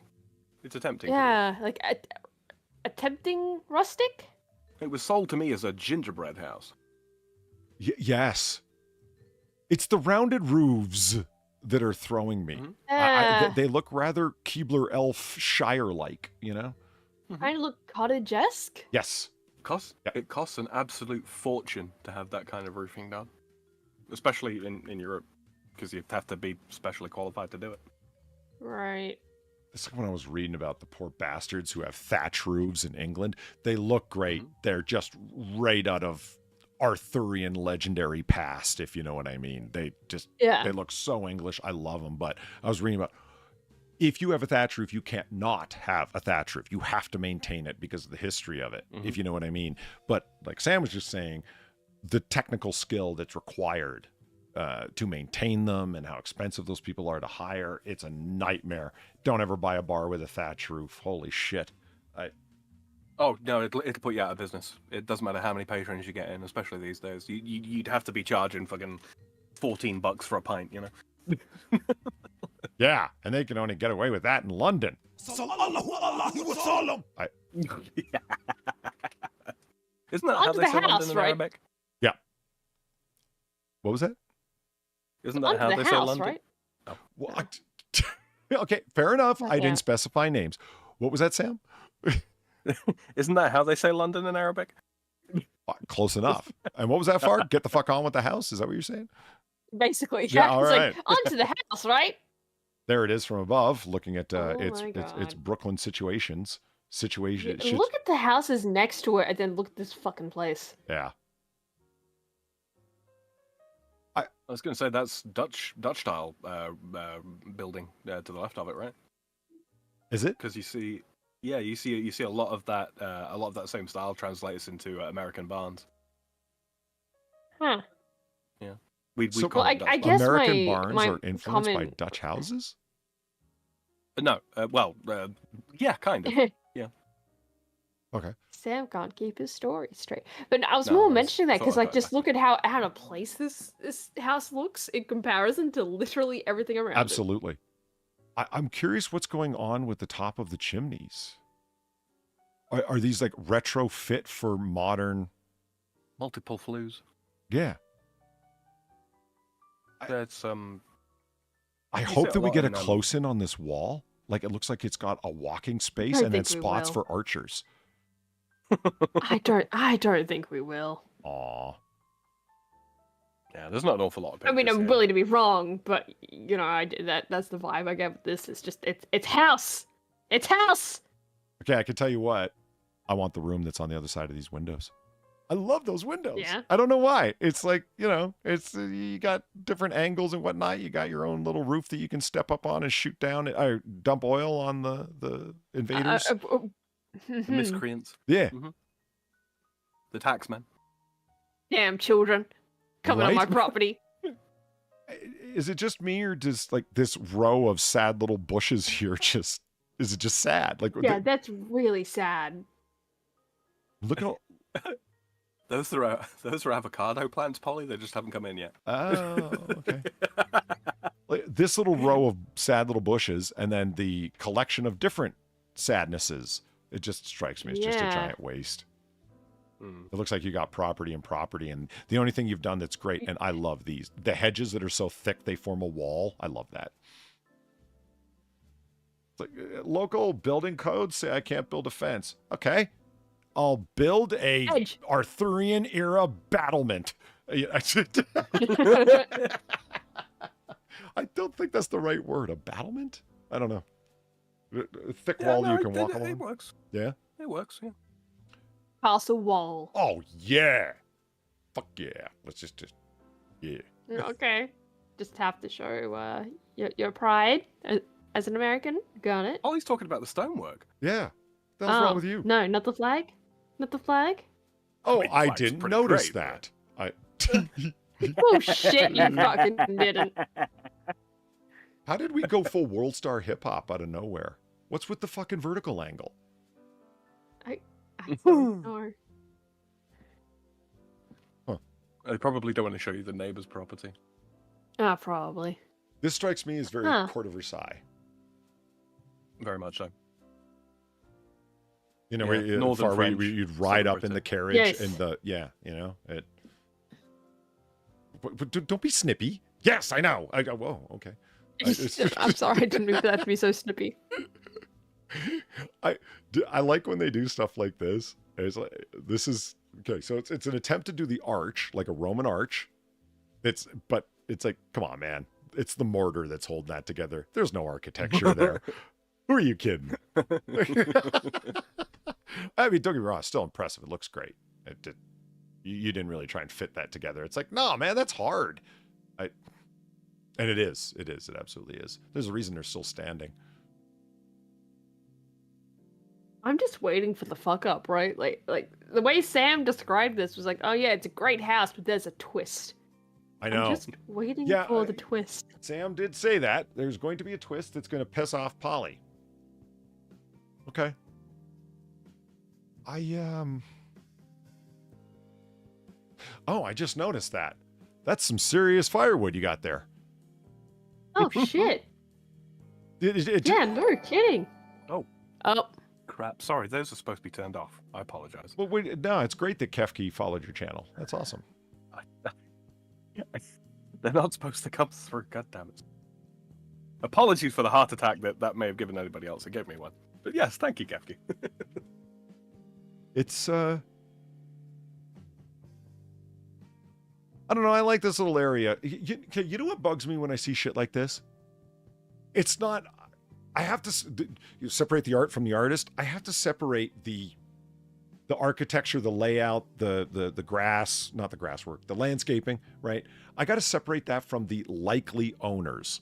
It's attempting. Yeah, like attempting rustic. To be. It was sold to me as a gingerbread house. Yes. It's the rounded roofs that are throwing me. They look rather Keebler Elf Shire-like, you know? Kind of look cottage-esque. Yes. It costs an absolute fortune to have that kind of roofing done, especially in Europe, because you have to be specially qualified to do it. Right. It's like when I was reading about the poor bastards who have thatch roofs in England. They look great. They're just right out of Arthurian legendary past, if you know what I mean. They look so English. I love them. But I was reading about, if you have a thatch roof, you can't not have a thatch roof. You have to maintain it because of the history of it, if you know what I mean. But like Sam was just saying, the technical skill that's required to maintain them and how expensive those people are to hire, it's a nightmare. Don't ever buy a bar with a thatch roof. Holy shit. Oh no, it'll put you out of business. It doesn't matter how many patrons you get in, especially these days. You'd have to be charging fucking $14 for a pint, you know. Yeah, and they can only get away with that in London. Isn't that how Onto they the say house, London in right? Arabic? Yeah. What was that? Isn't that Onto how the they say house, London? right? What? Okay, fair enough. I Yeah. didn't specify names. What was that, Sam? Isn't that how they say London in Arabic? Close enough. And what was that, Far? Get the fuck on with the house? Is that what you're saying? Basically, Yeah, yeah. all It's right. like onto the house, right? There it is from above, looking at Oh its my its God. Brooklyn situations. Look at the houses next to it, and then look at this fucking place. Yeah. I was going to say that's Dutch style building to the left of it, right? Is it? Because you see a lot of that same style translates into American barns. Huh. Yeah, we So- call Well, it Dutch I barns. guess American my- barns my are influenced by comment- Dutch houses? No, yeah, kind of. Okay. Sam can't keep his story straight. But I was No, more that's mentioning that because, thought like, about just that. look at how out of place this house looks in comparison to literally everything around Absolutely. I'm curious what's going on with the top of the chimneys. Are these like retrofit for modern? Multiple flues. Yeah. That's I You hope see that a we lot get a in, close in on this wall. Like it looks like it's got a walking space I and then think we spots will. for archers. I don't think we will. Aw. Yeah, there's not an awful lot of I mean, pictures I'm here. willing to be wrong, but you know, that's the vibe I get with this. It's just it's house. It's house. Okay, I can tell you what. I want the room that's on the other side of these windows. I love those windows. Yeah. I don't know why. It's like, you know, it's you got different angles and whatnot. You got your own little roof that you can step up on and shoot down or dump oil on the invaders. The miscreants. Yeah. The taxman. Damn children coming on my Right? property. Is it just me or does like this row of sad little bushes here just is it just sad? Like Yeah, that's really sad. look at all Those are avocado plants, Polly. They just haven't come in yet. Oh, okay. Like this little row of sad little bushes, and then the collection of different sadnesses. It just strikes me as just a giant waste. It looks like you got property and property, and the only thing you've done that's great, and I love these, the hedges that are so thick they form a wall. I love that. It's like, local building codes say I can't build a fence. Okay, I'll build a Arthurian era battlement. I don't think that's the right word. A battlement? I don't know. A thick wall you can walk along. It works. Yeah? It works, yeah. Castle wall. Oh, yeah. Fuck yeah. Let's just yeah. Okay. Just have to show your pride as an American. Got it. Oh, he's talking about the stonework. Yeah. What's wrong with you? No, not the flag. Not the flag. Oh, I didn't notice that. Oh shit, you fucking didn't. How did we go full world star hip hop out of nowhere? What's with the fucking vertical angle? I don't know. Huh. I probably don't want to show you the neighbor's property. Probably. This strikes me as very Court of Versailles. Very much so. You know, where you'd ride up in the carriage and it. But don't be snippy. Yes, I know. Whoa, okay. I'm sorry, I didn't mean that to be so snippy. I like when they do stuff like this. It's like, this is okay. So it's an attempt to do the arch, like a Roman arch. But it's like, come on, man. It's the mortar that's holding that together. There's no architecture there. Who are you kidding? I mean, don't get me wrong. It's still impressive. It looks great. You didn't really try and fit that together. It's like, no, man, that's hard. And it is. It is. It absolutely is. There's a reason they're still standing. I'm just waiting for the fuck up, right? Like the way Sam described this was like, oh yeah, it's a great house, but there's a twist. I know. I'm just waiting for the twist. Sam did say that. There's going to be a twist that's going to piss off Polly. Okay. Oh, I just noticed that. That's some serious firewood you got there. Oh, shit. Yeah, no kidding. Oh. Oh. Crap. Sorry, those are supposed to be turned off. I apologize. Well, no, it's great that Kefki followed your channel. That's awesome. They're not supposed to come through. God damn it. Apologies for the heart attack that may have given anybody else. It gave me one. But yes, thank you, Kefki. It's, I don't know. I like this little area. You know what bugs me when I see shit like this? It's not, I have to separate the art from the artist. I have to separate the architecture, the layout, the grass, not the grass work, the landscaping, right? I got to separate that from the likely owners.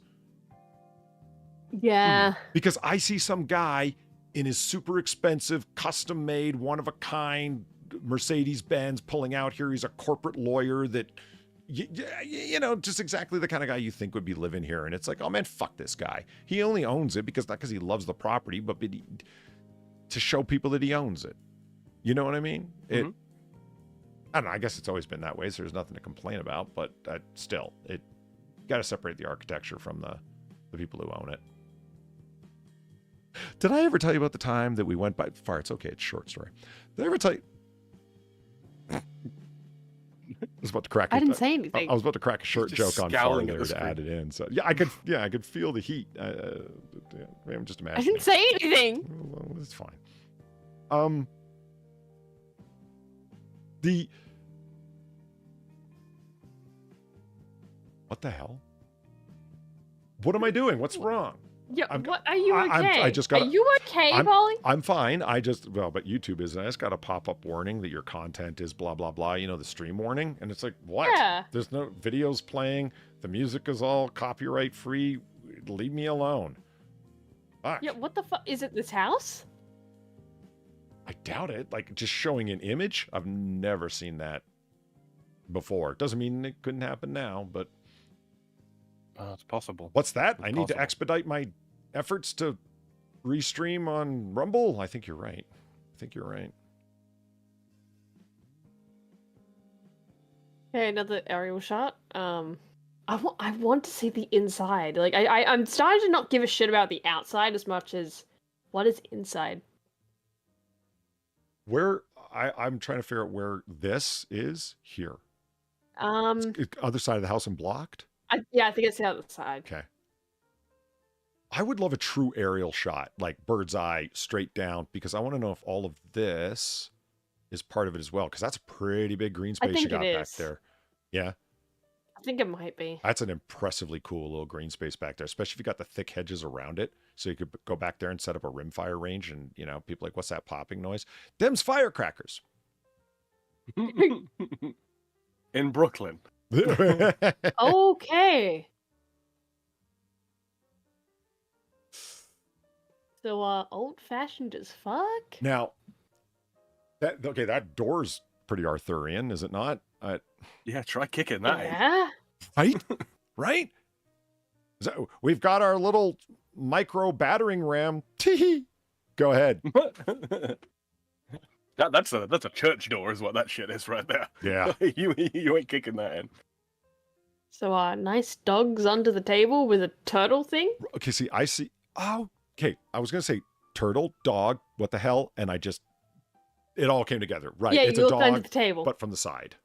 Yeah. Because I see some guy in his super expensive, custom made, one of a kind Mercedes-Benz pulling out here. He's a corporate lawyer that, you know, just exactly the kind of guy you think would be living here. And it's like, oh man, fuck this guy. He only owns it not because he loves the property, but to show people that he owns it. You know what I mean? Mm-hmm. I don't know. I guess it's always been that way, so there's nothing to complain about. But still, you got to separate the architecture from the people who own it. Did I ever tell you about the time that we went by far? It's okay. It's a short story. Did I ever tell you? I was about to crack. I didn't say anything. I was about to crack a short joke on far there to add it in. So yeah, I could feel the heat. I'm just imagining. I didn't say anything. Well, it's fine. What the hell? What am I doing? What's wrong? Yeah, what are you okay? Are you okay, Polly? I'm fine. But YouTube isn't. I just got a pop-up warning that your content is blah blah blah. You know, the stream warning, and it's like, what? Yeah. There's no videos playing. The music is all copyright free. Leave me alone. Fuck. Yeah, what the fuck? Is it this house? I doubt it. Like, just showing an image? I've never seen that before. Doesn't mean it couldn't happen now, but... it's possible. What's that? I need to expedite my efforts to restream on Rumble? I think you're right. Okay, another aerial shot. I want to see the inside. Like I'm starting to not give a shit about the outside as much as what is inside. Where I'm trying to figure out where this is here. Other side of the house and blocked? Yeah, I think it's the other side. Okay. I would love a true aerial shot, like bird's eye, straight down, because I want to know if all of this is part of it as well, because that's a pretty big green space you got back there. Yeah? I think it might be. That's an impressively cool little green space back there, especially if you got the thick hedges around it. So you could go back there and set up a rimfire range, and, you know, people are like, what's that popping noise? Them's firecrackers. In Brooklyn. Okay. So, old-fashioned as fuck? Now, that door's pretty Arthurian, is it not? Yeah, try kicking that. Yeah. Right? Right? We've got our little micro battering ram. Tee. Go ahead. That's a church door is what that shit is right there. Yeah. you ain't kicking that in. So, nice dogs under the table with a turtle thing? Okay, see, I see. Oh, okay. I was going to say turtle, dog, what the hell? And it all came together. Right. Yeah, it's you a looked under dog, the table. but from the side,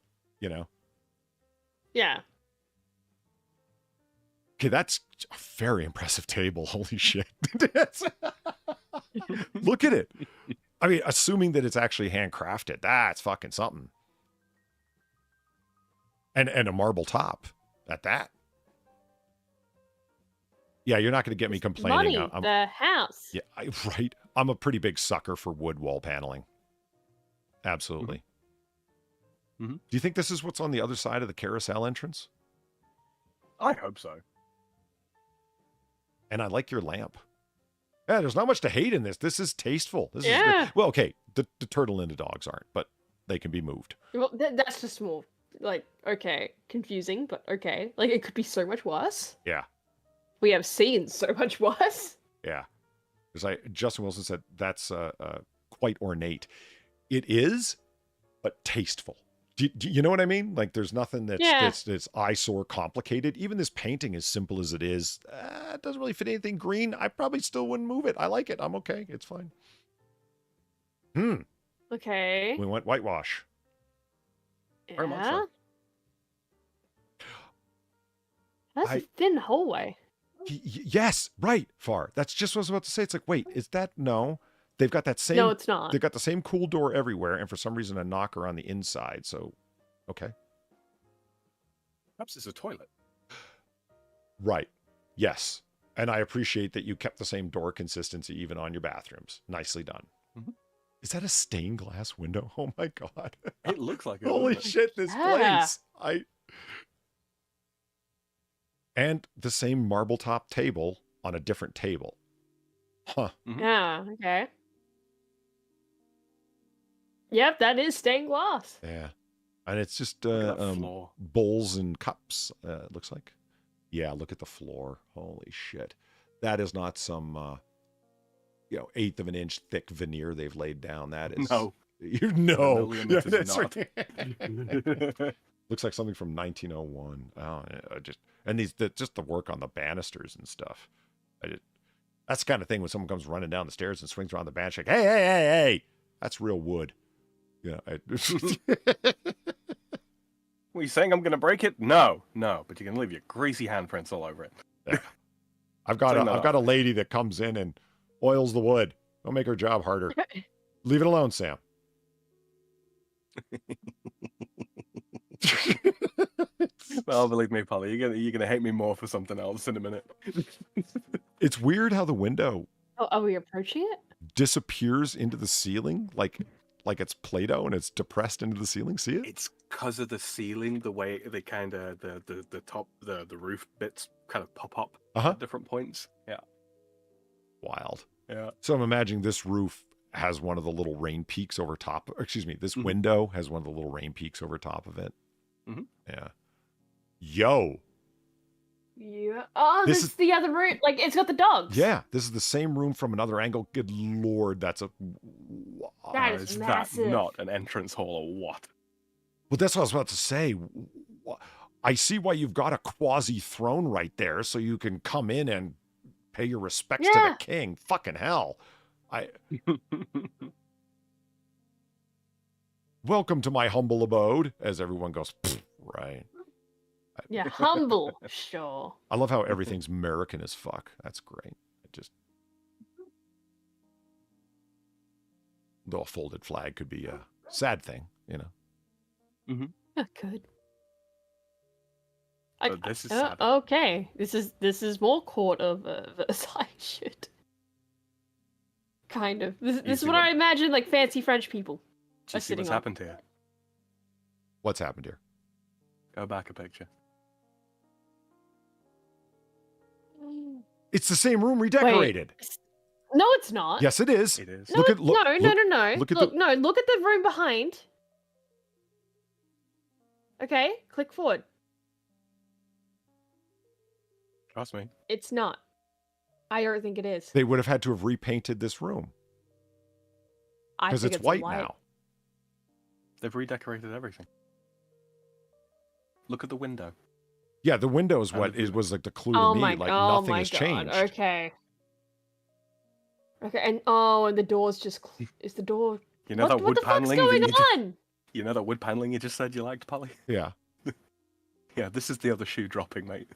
you know? Yeah. Okay, that's a very impressive table. Holy shit. Look at it. I mean, assuming that it's actually handcrafted, that's fucking something. And a marble top at that. Yeah, you're not going to get me complaining. Money, the house. Yeah, right. I'm a pretty big sucker for wood wall paneling. Absolutely. Mm-hmm. Do you think this is what's on the other side of the carousel entrance? I hope so. And I like your lamp. Yeah, there's not much to hate in this. This is tasteful. This Yeah. is good. Well, okay, the turtle and the dogs aren't, but they can be moved. Well, that's just more, like, okay, confusing, but okay. Like, it could be so much worse. Yeah. We have seen so much worse. Yeah. Because Justin Wilson said that's quite ornate. It is, but tasteful. Do you know what I mean? Like, there's nothing that's eyesore complicated. Even this painting, as simple as it is, it doesn't really fit anything green. I probably still wouldn't move it. I like it. I'm okay. It's fine. Okay. We went whitewash. Very much so. That's a thin hallway. Yes, right, Far. That's just what I was about to say. It's like, wait, is that? No. They've got that same. No, it's not. They've got the same cool door everywhere, and for some reason, a knocker on the inside. So, okay. Perhaps it's a toilet. Right. Yes. And I appreciate that you kept the same door consistency even on your bathrooms. Nicely done. Mm-hmm. Is that a stained glass window? Oh my God. It looks like it. Holy shit, this place. And the same marble top table on a different table. Huh. Mm-hmm. Yeah, okay. Yep, that is stained glass. Yeah. And it's just floor. bowls and cups, it looks like. Yeah, look at the floor. Holy shit. That is not some, eighth of an inch thick veneer they've laid down. That is... No. You know. Yeah, that's Right. Looks like something from 1901. Just the work on the banisters and stuff. That's the kind of thing when someone comes running down the stairs and swings around the banister, like, hey, that's real wood. What, you saying I'm going to break it? No, but you can leave your greasy handprints all over it. Yeah. I've got a lady that comes in and oils the wood. Don't make her job harder. Leave it alone, Sam. Well, believe me, Polly, you're gonna hate me more for something else in a minute. It's weird how the window are we approaching it? disappears into the ceiling like it's Play-Doh and it's depressed into the ceiling. See it? It's because of the ceiling, the way they kind of the top the roof bits kind of pop up at different points. Yeah, wild. Yeah. So I'm imagining this roof has one of the little rain peaks over top. Excuse me, this window has one of the little rain peaks over top of it. Mm-hmm. Yeah. Yo. Yeah. Oh, this is the other room. Like, it's got the dogs. Yeah, this is the same room from another angle. Good Lord, that's a... That is massive. That not an entrance hall or what? Well, that's what I was about to say. I see why you've got a quasi throne right there, so you can come in and pay your respects to the king. Fucking hell. Welcome to my humble abode, as everyone goes, right. Yeah, humble, sure. I love how everything's American as fuck. That's great. Though a folded flag could be a sad thing, you know. Yeah, good. This is sad. Okay. This is more court of Versailles shit. Kind of. This is what I imagine like fancy French people Do you are see sitting what's on. happened here? What's happened here? Go back a picture. It's the same room redecorated. Wait. No, it's not. Yes, it is. It is. No, Look at no. Look at Look at the room behind. Okay, click forward. Trust me. It's not. I don't think it is. They would have had to have repainted this room I because think it's white now. They've redecorated everything. Look at the window. Yeah, the window is what was like the clue to me. Like nothing has changed. Okay. Okay, and the door's just is the door. You know that what wood the fuck's paneling. going on? You know that wood paneling you just said you liked, Polly? Yeah. Yeah, this is the other shoe dropping, mate.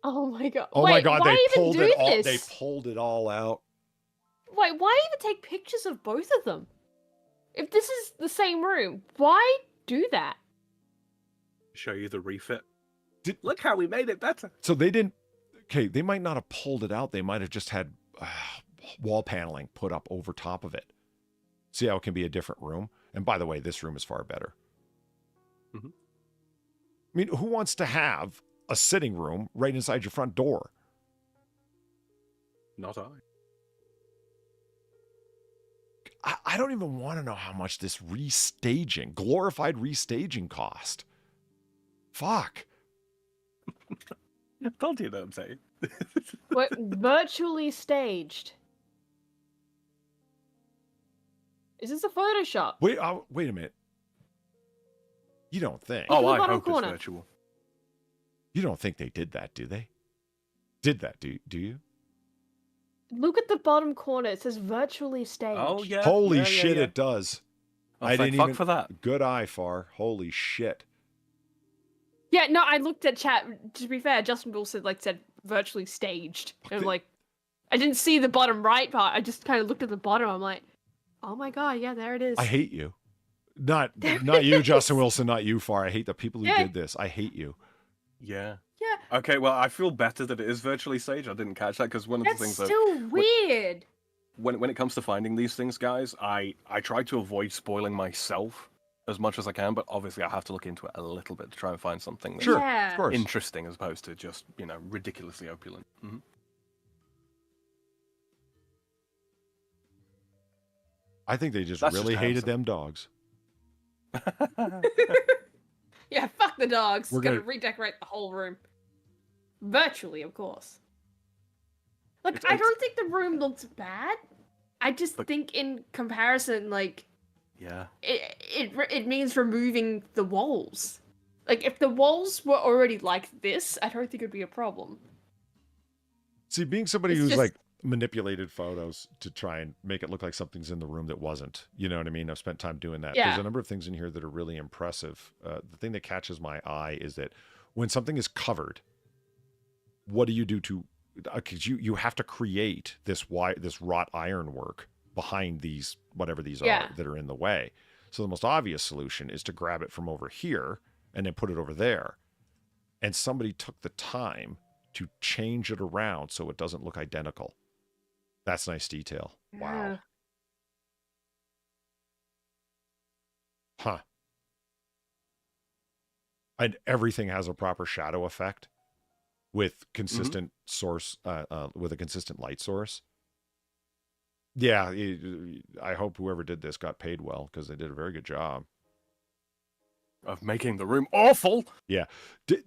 Oh my god! Oh Wait, my god! Why They even pulled do it all. this? They pulled it all out. Wait, why even take pictures of both of them? If this is the same room, why do that? Show you the refit. Look how we made it better. So they didn't. Okay, they might not have pulled it out. They might have just had wall paneling put up over top of it. See how it can be a different room? And by the way, this room is far better. Mm-hmm. I mean, who wants to have a sitting room right inside your front door? Not I don't even want to know how much this restaging, glorified restaging cost. Fuck. Told you what I'm saying. What, virtually staged? Is this a Photoshop? Wait a minute. You don't think? Oh, I bottom hope corner. it's virtual. You don't think they did that, do they? Did that? Do you? Look at the bottom corner. It says virtually staged. Oh yeah. Holy yeah, shit, yeah. it does. Oh, I thank didn't fuck even for that. Good eye, Far. Holy shit. Yeah, no, I looked at chat. To be fair, Justin Bill said virtually staged. And I didn't see the bottom right part. I just kind of looked at the bottom. I'm like, oh my god, yeah, there it is. I hate you. Not you, Justin Wilson, not you, Far. I hate the people who did this. I hate you. Yeah. Yeah. Okay, well, I feel better that it is virtually staged. I didn't catch that because one of the things That's still weird. When it comes to finding these things, guys, I try to avoid spoiling myself as much as I can, but obviously I have to look into it a little bit to try and find something that's Of course. interesting as opposed to just, ridiculously opulent. Mm-hmm. I think they just That's really just hated handsome. them dogs. Yeah, fuck the dogs. We're Gonna gonna- redecorate the whole room. Virtually, of course. Like, It's- I don't think the room looks bad. I just think in comparison, like, Yeah. it means removing the walls. Like, if the walls were already like this, I don't think it'd be a problem. See, being somebody It's who's just- like manipulated photos to try and make it look like something's in the room that wasn't, you know what I mean? I've spent time doing that. Yeah. There's a number of things in here that are really impressive. The thing that catches my eye is that when something is covered, what do you do to? Because you have to create this wrought iron work behind these whatever these Yeah. are that are in the way. So the most obvious solution is to grab it from over here and then put it over there. And somebody took the time to change it around so it doesn't look identical. That's nice detail. Wow. Yeah. Huh. And everything has a proper shadow effect with consistent source, with a consistent light source. Yeah, I hope whoever did this got paid well because they did a very good job. Of making the room awful. Yeah.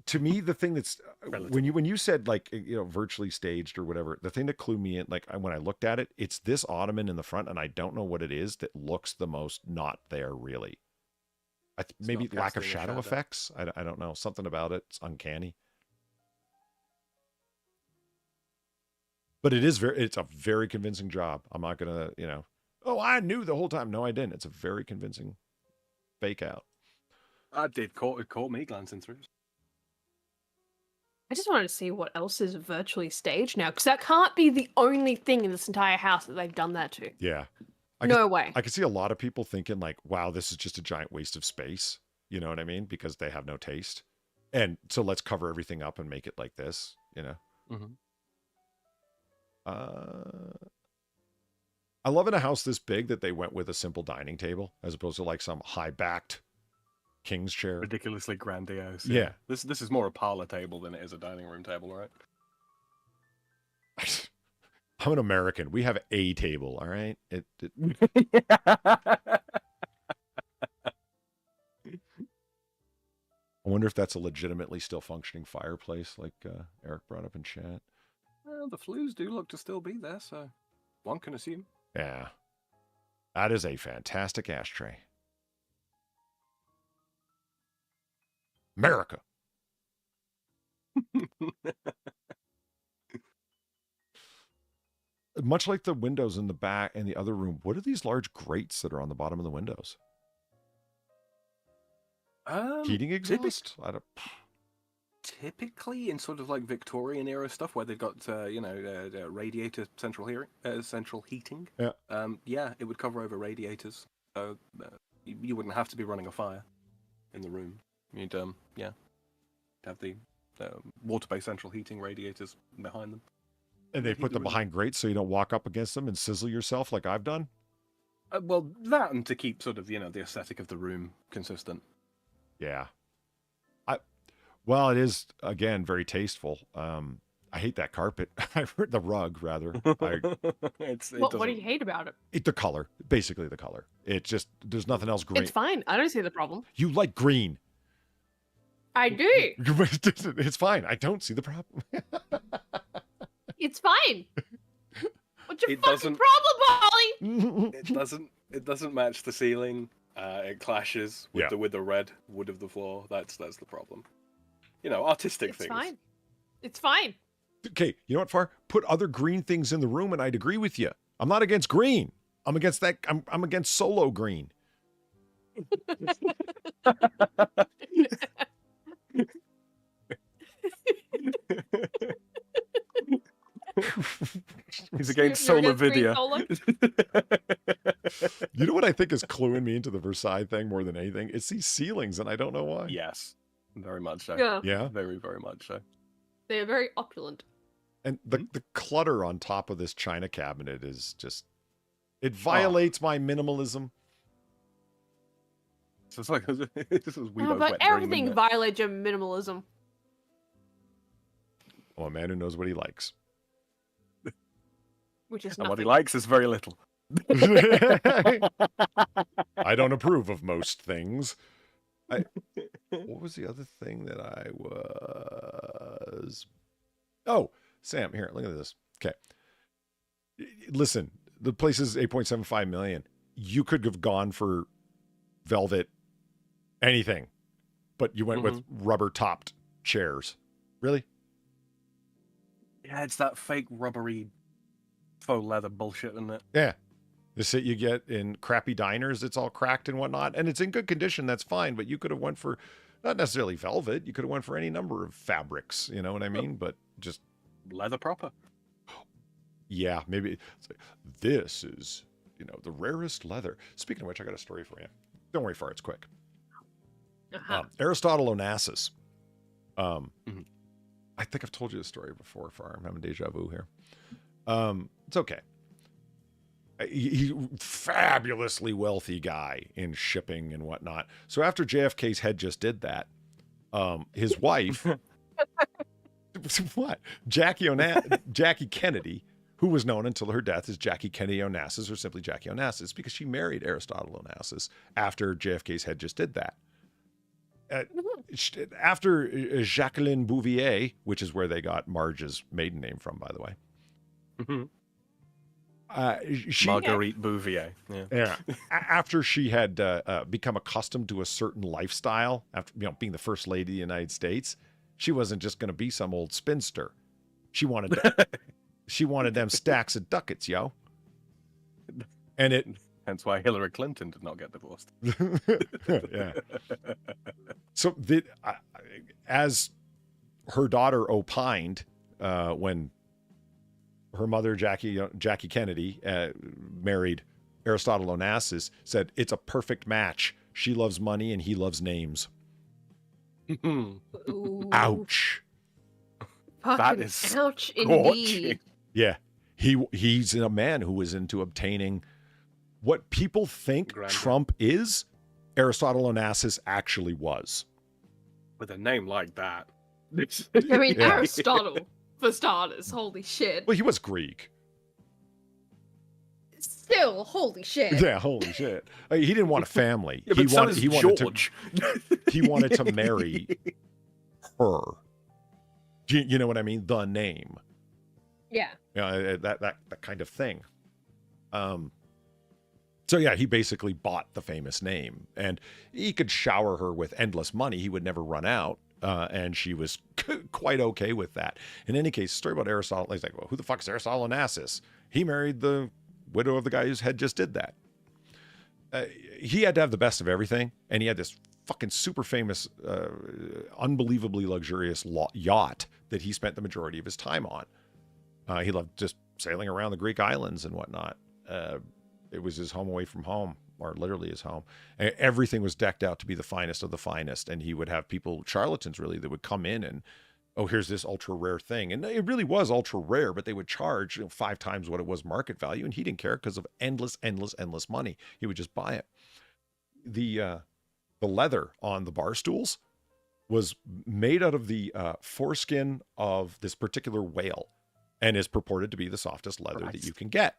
To me, the thing that's when you said like, virtually staged or whatever, the thing that clued me in, like when I looked at it, it's this ottoman in the front and I don't know what it is that looks the most not there really. Maybe not lack of casting a shadow shadow. effects. I don't know. Something about it. It's uncanny. But it's a very convincing job. I'm not gonna, oh, I knew the whole time. No, I didn't. It's a very convincing fake out. I did. It caught me glancing through. I just wanted to see what else is virtually staged now, because that can't be the only thing in this entire house that they've done that to. Yeah. No way. I could see a lot of people thinking like, wow, this is just a giant waste of space. You know what I mean? Because they have no taste. And so let's cover everything up and make it like this, Mm-hmm. I love in a house this big that they went with a simple dining table as opposed to like some high-backed king's chair. Ridiculously grandiose. Yeah. This is more a parlor table than it is a dining room table, right? I'm an American. We have a table, all right? I wonder if that's a legitimately still functioning fireplace like Eric brought up in chat. Well, the flues do look to still be there, so one can assume. Yeah. That is a fantastic ashtray. America. Much like the windows in the back and the other room, what are these large grates that are on the bottom of the windows? Heating exhaust? Typically in sort of like Victorian era stuff where they've got radiator central heating. Yeah. It would cover over radiators, so you wouldn't have to be running a fire in the room. You'd have the water-based central heating radiators behind them. And they put them behind grates so you don't walk up against them and sizzle yourself like I've done? Well, that and to keep sort of the aesthetic of the room consistent. Yeah. Well, it is, again, very tasteful. I hate that carpet. The rug, rather. What do you hate about it? The color. Basically the color. It's just, there's nothing else green. It's fine. I don't see the problem. You like green. I do. It's fine. I don't see the problem. It's fine. What's your fucking problem, Polly? It doesn't match the ceiling. It clashes with the red wood of the floor. That's the problem. Artistic things. It's fine. It's fine. Okay, you know what, Far? Put other green things in the room and I'd agree with you. I'm not against green. I'm against that. I'm against solo green. He's against solar video. You know what I think is cluing me into the Versailles thing more than anything? It's these ceilings, and I don't know why. Yes, very much so. Yeah? Very, very much so. They are very opulent. And the clutter on top of this china cabinet is just... It violates my minimalism. So it's like... this was Weebo's But wet dream, everything isn't it? violates your minimalism. Oh, a man who knows what he likes. Which is And what he nothing. likes is very little. I don't approve of most things. What was the other thing that I was... Oh, Sam, here, look at this. Okay. Listen, the place is 8.75 million. You could have gone for velvet, anything, but you went with rubber-topped chairs. Really? Yeah, it's that fake rubbery faux leather bullshit, isn't it? Yeah. The shit you get in crappy diners, it's all cracked and whatnot, and it's in good condition, that's fine, but you could have went for, not necessarily velvet, you could have went for any number of fabrics, you know what I mean? But just... Leather proper. Yeah, maybe. This is, the rarest leather. Speaking of which, I got a story for you. Don't worry, Far, it's quick. Aristotle Onassis. I think I've told you the story before, Far. I'm having deja vu here. It's okay. He's fabulously wealthy guy in shipping and whatnot. So after JFK's head just did that, his wife, what? Jackie Kennedy, who was known until her death as Jackie Kennedy Onassis or simply Jackie Onassis, because she married Aristotle Onassis after JFK's head just did that. After Jacqueline Bouvier, which is where they got Marge's maiden name from, by the way. she Marguerite Bouvier. Yeah. Yeah. After she had become accustomed to a certain lifestyle, after being the first lady of the United States, she wasn't just going to be some old spinster. She wanted she wanted them stacks of ducats, yo. And it Hence why Hillary Clinton did not get divorced. yeah. So as her daughter opined when her mother, Jackie Kennedy, married Aristotle Onassis, said, it's a perfect match. She loves money and he loves names. Ouch. Fucking That is ouch scorching. indeed. Yeah. He's a man who was into obtaining what people think Grandeur. Trump is, Aristotle Onassis actually was. With a name like that. I mean, Yeah. Aristotle, for starters, holy shit. Well, he was Greek. Still, holy shit. Yeah, holy shit. He didn't want a family. Yeah, but so does he wanted George. he wanted to marry her. You know what I mean? The name. Yeah. That kind of thing. So yeah, he basically bought the famous name, and he could shower her with endless money. He would never run out, and she was quite okay with that. In any case, story about Aristotle. He's like, well, who the fuck is Aristotle Onassis? He married the widow of the guy whose head just did that. He had to have the best of everything, and he had this fucking super famous, unbelievably luxurious yacht that he spent the majority of his time on. He loved just sailing around the Greek islands and whatnot. It was his home away from home, or literally his home. And everything was decked out to be the finest of the finest. And he would have people, charlatans really, that would come in and, oh, here's this ultra rare thing. And it really was ultra rare, but they would charge 5 times what it was market value. And he didn't care because of endless money. He would just buy it. The leather on the bar stools was made out of the foreskin of this particular whale, and is purported to be the softest leather that you can get.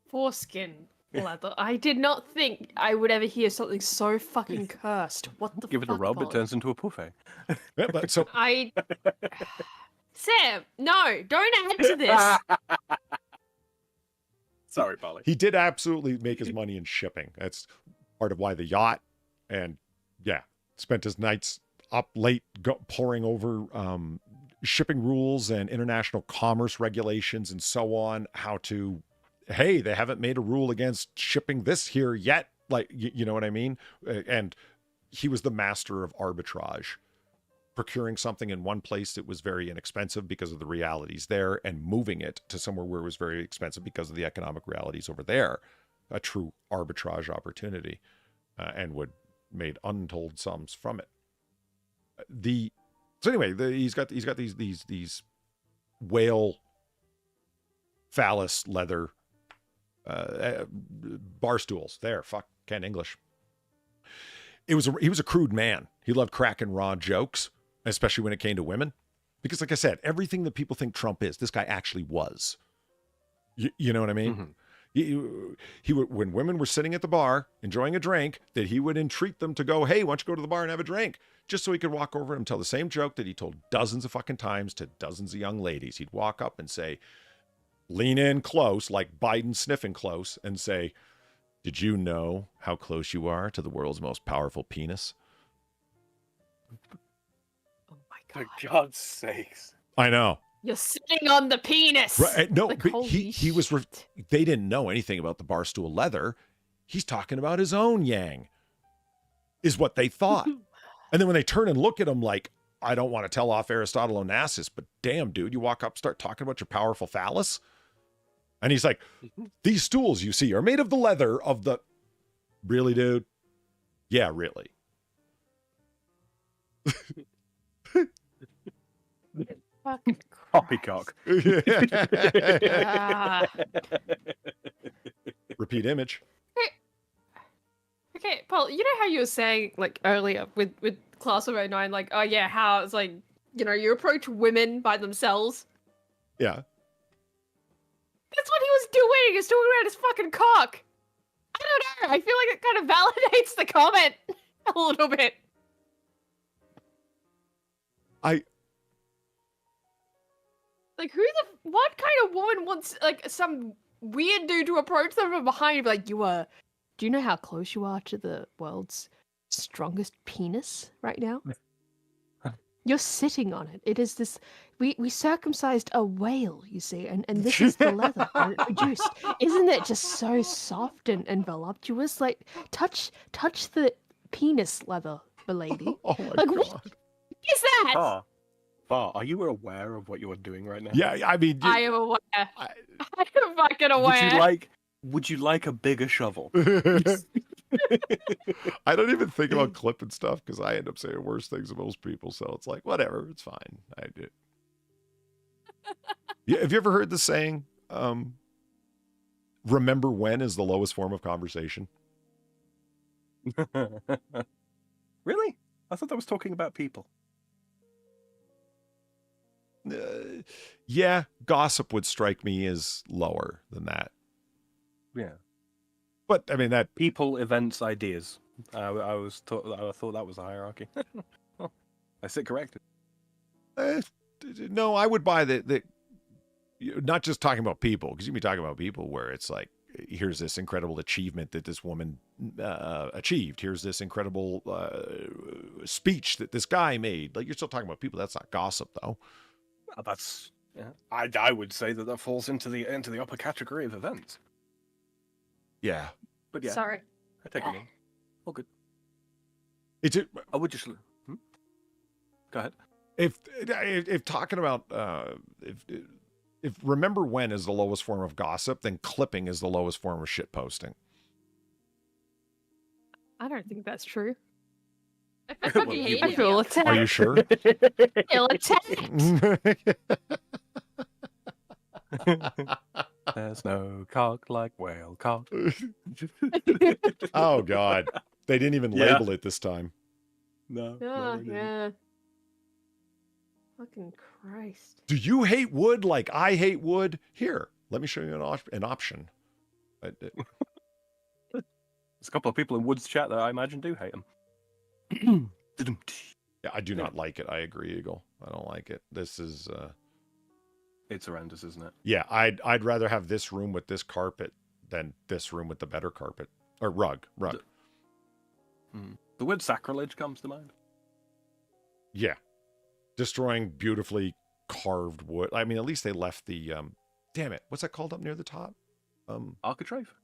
Foreskin leather. I did not think I would ever hear something so fucking cursed. What the Give fuck? it a rub, Paul? it turns into a buffet. Yeah, but so Sam, no, don't add to this. Sorry, Polly. he did absolutely make his money in shipping. That's part of why the yacht, and yeah, spent his nights up late poring over shipping rules and international commerce regulations and so on. How to, hey, they haven't made a rule against shipping this here yet. Like, you know what I mean? And he was the master of arbitrage, procuring something in one place that was very inexpensive because of the realities there, and moving it to somewhere where it was very expensive because of the economic realities over there. A true arbitrage opportunity, and made untold sums from it. So anyway, he's got these whale phallus leather bar stools. There, fuck, can't English. He was a crude man. He loved cracking raw jokes, especially when it came to women, because like I said, everything that people think Trump is, this guy actually was. You know what I mean? Mm-hmm. He would, when women were sitting at the bar enjoying a drink, that he would entreat them to go, hey, why don't you go to the bar and have a drink? Just so he could walk over and tell the same joke that he told dozens of fucking times to dozens of young ladies. He'd walk up and say, lean in close, like Biden sniffing close, and say, did you know how close you are to the world's most powerful penis? Oh my god. For God's sakes. I know. You're sitting on the penis. Right, no, Like, but holy he was. shit. They didn't know anything about the barstool leather. He's talking about his own yang, is what they thought. And then when they turn and look at him like, I don't want to tell off Aristotle Onassis, but damn, dude, you walk up, start talking about your powerful phallus. And he's like, these stools you see are made of the leather of the. Really, dude? Yeah, really. Fucking Poppycock. Ah. Repeat image. Okay, Paul, you know how you were saying, like, earlier with Class of '09, like, oh yeah, how it's like, you know, you approach women by themselves? Yeah. That's what he was doing! He's talking around his fucking cock! I don't know, I feel like it kind of validates the comment a little bit. Like, what kind of woman wants, like, some weird dude to approach them from behind and be like, do you know how close you are to the world's strongest penis right now? You're sitting on it. It is this, we circumcised a whale, you see, and this is the leather that it produced. Isn't it just so soft and voluptuous? Like, touch the penis leather, milady. Oh my Like, god. what is that? Far, are you aware of what you are doing right now? Yeah, I mean, I am aware. I am fucking aware. Would you like a bigger shovel? I don't even think about clipping stuff because I end up saying worse things than most people. So it's like, whatever, it's fine. I do. Yeah, have you ever heard the saying, remember when is the lowest form of conversation? Really? I thought that was talking about people. Yeah, gossip would strike me as lower than that. Yeah. But I mean that People, events, ideas. I thought that was a hierarchy. I sit corrected. no, I would buy that. Not just talking about people, because you can be talking about people where it's like, here's this incredible achievement that this woman achieved. Here's this incredible speech that this guy made. Like, you're still talking about people. That's not gossip, though. Well, that's I would say that falls into the upper category of events. Yeah. But yeah, Sorry. I take it in. All good. I would just. Go ahead. If talking about if remember when is the lowest form of gossip, then clipping is the lowest form of shit posting. I don't think that's true. I fucking hate I it. feel attacked. Are you sure? I feel attacked. There's no cock like whale cock. Oh God, they didn't even label it this time. No. Yeah. Fucking Christ. Do you hate wood like I hate wood? Here, let me show you an option. There's a couple of people in Woods chat that I imagine do hate him. Yeah, I do not like it. I agree, Eagle. I don't like it. This is It's horrendous, isn't it? yeah, I'd rather have this room with this carpet than this room with the better carpet or rug. The word sacrilege comes to mind. Yeah. Destroying beautifully carved wood. I mean, at least they left the damn it. What's that called up near the top? Architrave.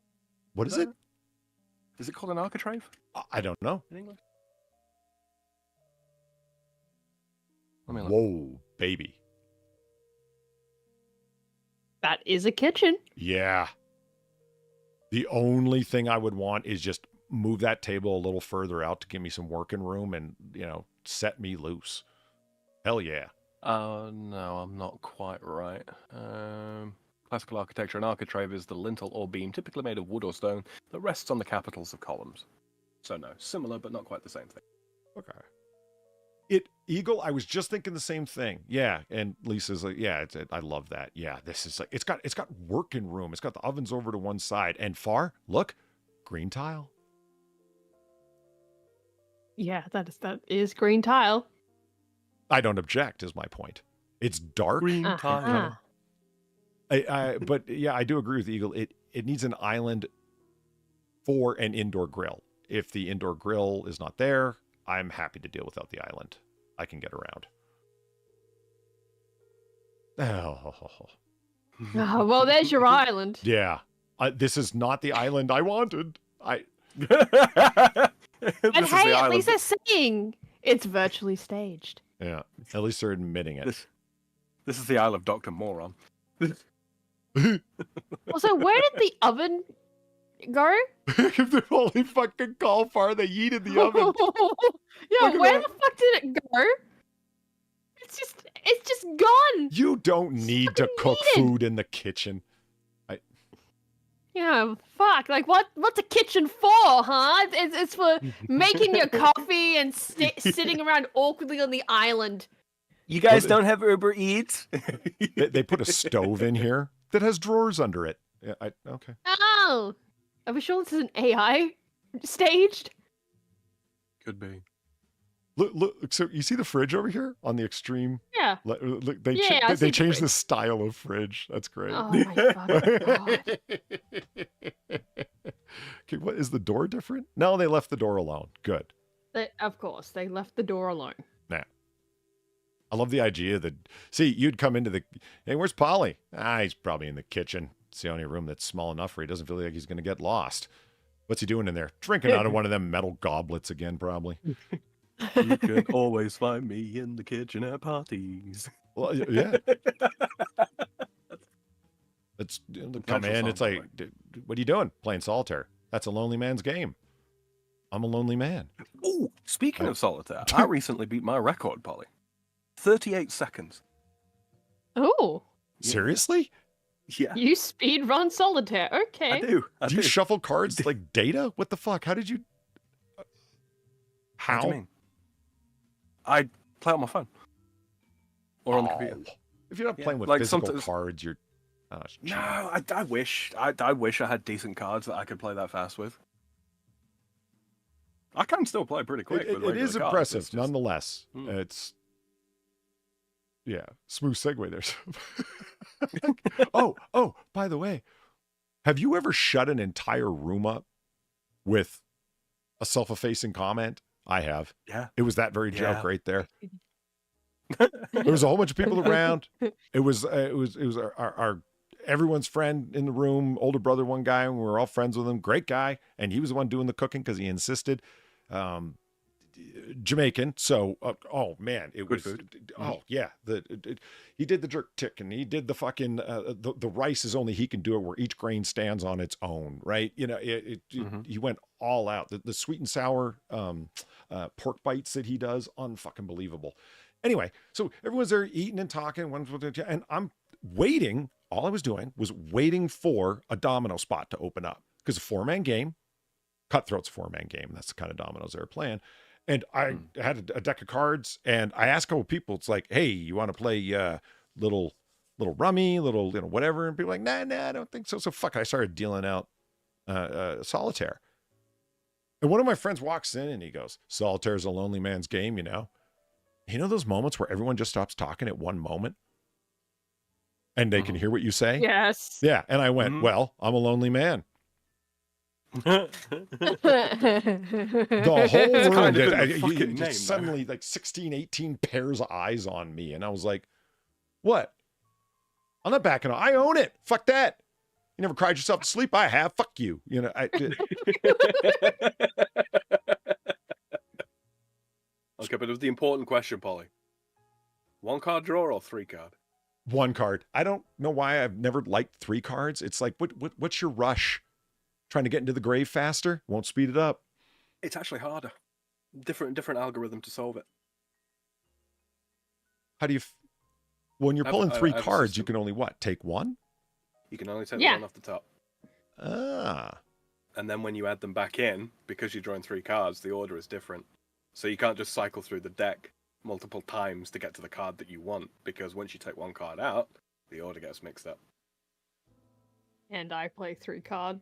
What is it? Is it called an architrave I don't know. in English? Let me look. Whoa, baby. That is a kitchen. Yeah. The only thing I would want is just move that table a little further out to give me some working room and, set me loose. Hell yeah. No, I'm not quite right. Classical architecture, an architrave is the lintel or beam, typically made of wood or stone, that rests on the capitals of columns. So no, similar but not quite the same thing. Okay. Eagle, I was just thinking the same thing. Yeah, and Lisa's like, yeah, I love that. Yeah, this is like, it's got working room. It's got the ovens over to one side. And far, look, green tile. Yeah, that is green tile. I don't object, is my point. It's dark. Green tile. But yeah, I do agree with Eagle. It needs an island for an indoor grill. If the indoor grill is not there, I'm happy to deal without the island. I can get around. Oh. Oh, well, there's your island. Yeah. This is not the island I wanted. And hey, at least they're saying it's virtually staged. Yeah. At least they're admitting it. This is the Isle of Dr. Moron. Also, where did the oven go? They're only fucking call far they yeeted the oven. Yeah, Look at where that. the fuck did it go? It's just gone. You don't need to cook needed. food in the kitchen. Yeah, fuck. Like, what's a kitchen for, huh? It's for making your coffee and sitting around awkwardly on the island. You guys don't have Uber Eats? They put a stove in here that has drawers under it. Yeah, okay. Oh, are we sure this is an AI staged? Could be. Look. So you see the fridge over here on the extreme? Yeah. Look, Yeah, I see they the changed the fridge. style of fridge. That's great. Oh my fucking god. Okay, what is the door different? No, they left the door alone. Good. Of course, they left the door alone. Nah. I love the idea that, see, you'd come into hey, where's Polly? He's probably in the kitchen. It's the only room that's small enough where he doesn't feel like he's going to get lost. What's he doing in there? Drinking out of one of them metal goblets again, probably. You can always find me in the kitchen at parties. Well, yeah. It's come in. It's like, what are you doing? Playing solitaire. That's a lonely man's game. I'm a lonely man. Oh, speaking of solitaire, I recently beat my record, Polly. 38 seconds. Oh. Seriously? Yeah. You speed run solitaire. Okay. I do. Do you shuffle cards like data? What the fuck? How did you? How? What do you mean? I play on my phone or on the computer. If you're not playing with like physical sometimes- cards, you're. Oh, No, I wish. I wish I had decent cards that I could play that fast with. I can still play pretty quick. with It regular is cards, impressive, it's just- nonetheless. Hmm. It's. Yeah, smooth segue there. Oh, by the way, have you ever shut an entire room up with a self-effacing comment? I have. Yeah. It was that very joke Yeah. right there. There was a whole bunch of people around. It was our everyone's friend in the room, older brother, one guy, and we were all friends with him. Great guy, and he was the one doing the cooking because he insisted. Jamaican, so oh man, it was food. oh yeah. He did the jerk tick, and he did the fucking the rice is only he can do it, where each grain stands on its own, right? You know, he went all out. The sweet and sour pork bites that he does, unfucking believable. Anyway, so everyone's there eating and talking, and I'm waiting. All I was doing was waiting for a domino spot to open up, because a 4-man game, Cutthroat's a 4-man game. That's the kind of dominoes they were playing. And I had a deck of cards, and I asked a couple people, it's like, hey, you want to play little rummy, little, whatever? And people were like, nah, I don't think so. So fuck it. I started dealing out solitaire. And one of my friends walks in and he goes, solitaire is a lonely man's game, you know? You know those moments where everyone just stops talking at one moment? And they can hear what you say? Yes. Yeah. And I went, well, I'm a lonely man. The whole room kind of did. in the fucking name, Suddenly, like 16, 18 pairs of eyes on me. And I was like, what? I'm not backing off. I own it. Fuck that. You never cried yourself to sleep? I have. Fuck you. You know, Okay, but it was the important question, Polly. 1-card draw or 3-card? 1 card. I don't know why I've never liked 3 cards. It's like, what's your rush? Trying to get into the grave faster? Won't speed it up. It's actually harder. Different algorithm to solve it. How do you... When you're pulling 3 I have a cards, you system. can only what? Take 1? You can only take Yeah. one off the top. Ah. And then when you add them back in, because you're drawing 3 cards, the order is different. So you can't just cycle through the deck multiple times to get to the card that you want, because once you take 1 card out, the order gets mixed up. And I play 3 card.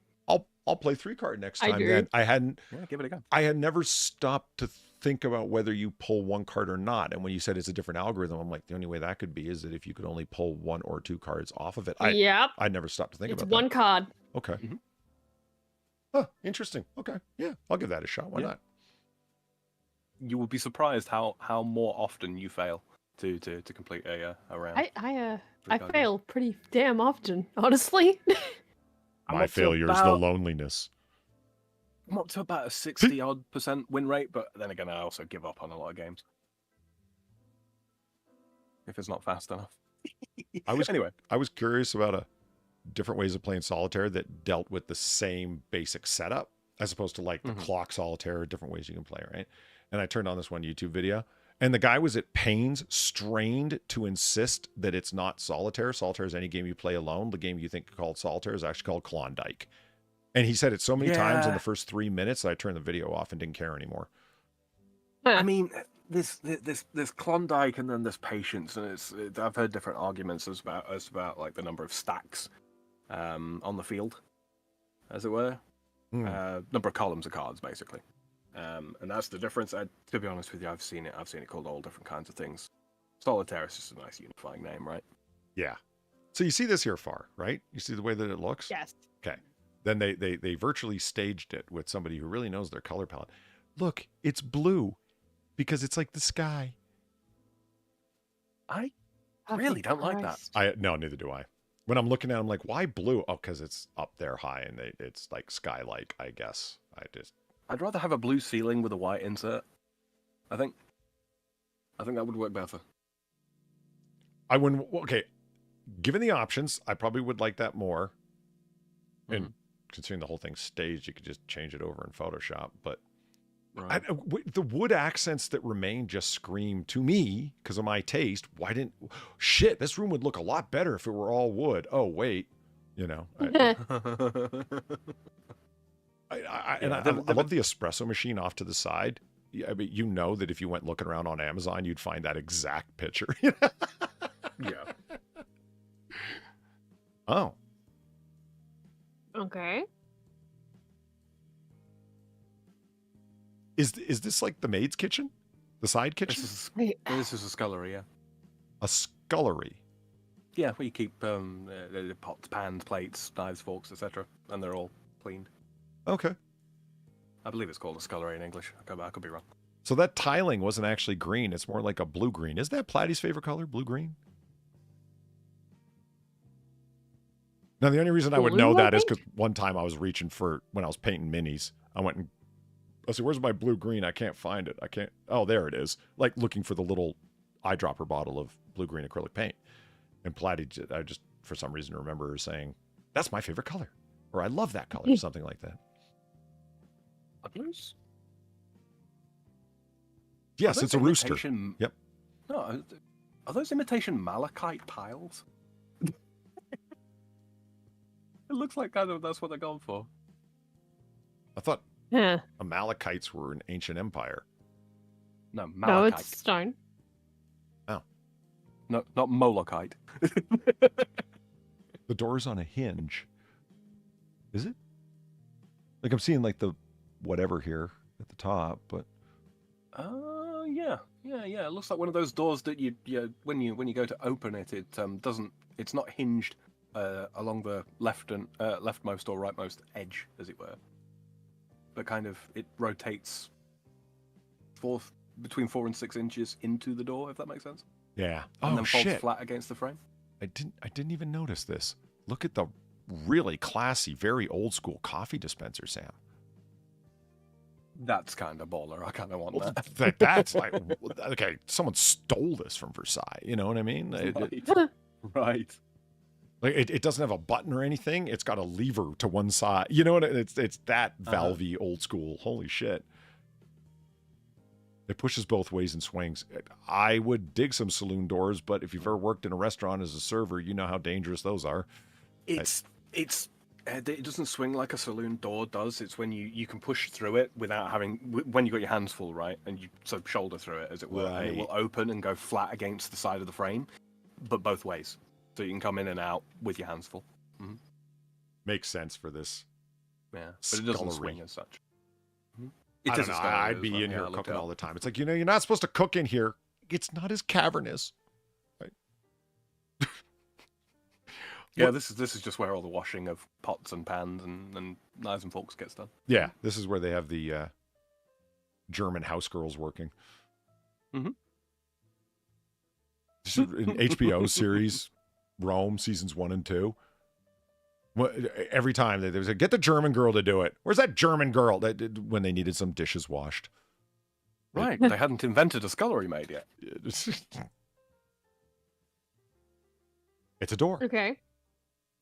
I'll play 3 card next I time. do. Then I hadn't. Yeah, give it a go. I had never stopped to think about whether you pull 1 card or not. And when you said it's a different algorithm, I'm like, the only way that could be is that if you could only pull 1 or 2 cards off of it. Yep. I never stopped to think It's about 1 card. that. Okay. Mhm. Huh, interesting. Okay. Yeah, I'll give that a shot. Why Yeah. not? You would be surprised how more often you fail to complete a round. I Three-card fail pretty damn often, honestly. I'm My up to failure is the about- loneliness. I'm up to about a 60-odd% win rate, but then again, I also give up on a lot of games if it's not fast enough. Anyway, I was curious about different ways of playing solitaire that dealt with the same basic setup, as opposed to like the clock solitaire, different ways you can play, right? And I turned on this one YouTube video, and the guy was at pains, strained to insist that it's not solitaire. Solitaire is any game you play alone. The game you think called solitaire is actually called Klondike. And he said it so many times in Yeah. the first 3 minutes that I turned the video off and didn't care anymore. I mean, there's Klondike and then there's Patience, and I've heard different arguments as about like the number of stacks on the field, as it were, number of columns of cards basically. And that's the difference. To be honest with you, I've seen it called all different kinds of things. Solitaire is just a nice unifying name, right? Yeah. So you see this here far, right? You see the way that it looks? Yes. Okay. Then they virtually staged it with somebody who really knows their color palette. Look, it's blue because it's like the sky. I really don't like that. No, neither do I. When I'm looking at them, like, why blue? Oh, because it's up there high and it's like sky-like, I guess. I'd rather have a blue ceiling with a white insert. I think that would work better. I wouldn't. Okay, given the options, I probably would like that more. And considering the whole thing's staged, you could just change it over in Photoshop. But Right. the wood accents that remain just scream to me because of my taste. Why didn't shit? This room would look a lot better if it were all wood. Oh wait, you know. I love the espresso machine off to the side. I mean, you know that if you went looking around on Amazon, you'd find that exact picture. Yeah. Oh, Okay. is this like the maid's kitchen, the side kitchen? This is a scullery, yeah. A scullery. Yeah, where you keep pots, pans, plates, knives, forks, etc., and they're all cleaned. Okay. I believe it's called a scullery in English. I could be wrong. So that tiling wasn't actually green. It's more like a blue-green. Isn't that Platy's favorite color, blue-green? Now, the only reason I would Blue, know I that is think? because one time I was reaching for, when I was painting minis, I went and, I said, where's my blue-green? I can't find it. Oh, there it is. Like looking for the little eyedropper bottle of blue-green acrylic paint. And Platy, I just, for some reason, remember her saying, that's my favorite color. Or I love that color, something like that. Are those? Yes, it's a rooster. Yep. No, are those imitation malachite tiles? It looks like kind of that's what they're going for. I thought Yeah. Amalekites were an ancient empire. No, No, malachite. it's stone. No, not molokite. The door's on a hinge. Is it? Like I'm seeing like the whatever here at the top, but Yeah. It looks like one of those doors that you when you go to open it, it doesn't. It's not hinged along the leftmost or rightmost edge, as it were. But kind of it rotates between 4 and 6 inches into the door, if that makes sense. yeah. And Oh then folds shit! flat against the frame. I didn't even notice this. Look at the really classy, very old school coffee dispenser, Sam. That's kind of baller. I kind of want that. That's like okay. Someone stole this from Versailles. You know what I mean? Right. Like it doesn't have a button or anything. It's got a lever to one side. You know what? It's that valvey old school. Holy shit! It pushes both ways and swings. I would dig some saloon doors, but if you've ever worked in a restaurant as a server, you know how dangerous those are. It doesn't swing like a saloon door does. It's when you can push through it without having when you got your hands full, right? And you sort of shoulder through it, as it were, and it will open and go flat against the side of the frame, but both ways, so you can come in and out with your hands full. Mm-hmm. Makes sense for this. Yeah, but it doesn't Scullery. swing as such. I don't know. I'd be in here cooking all the time. It's like, you know, you're not supposed to cook in here. It's not as cavernous. Right? Yeah, this is just where all the washing of pots and pans and knives and forks gets done. Yeah, this is where they have the German house girls working. Mm-hmm. This is an HBO series, Rome, seasons 1 and 2. Every time they say, get the German girl to do it. Where's that German girl? When they needed some dishes washed. Right, they hadn't invented a scullery maid yet. It's a door. Okay.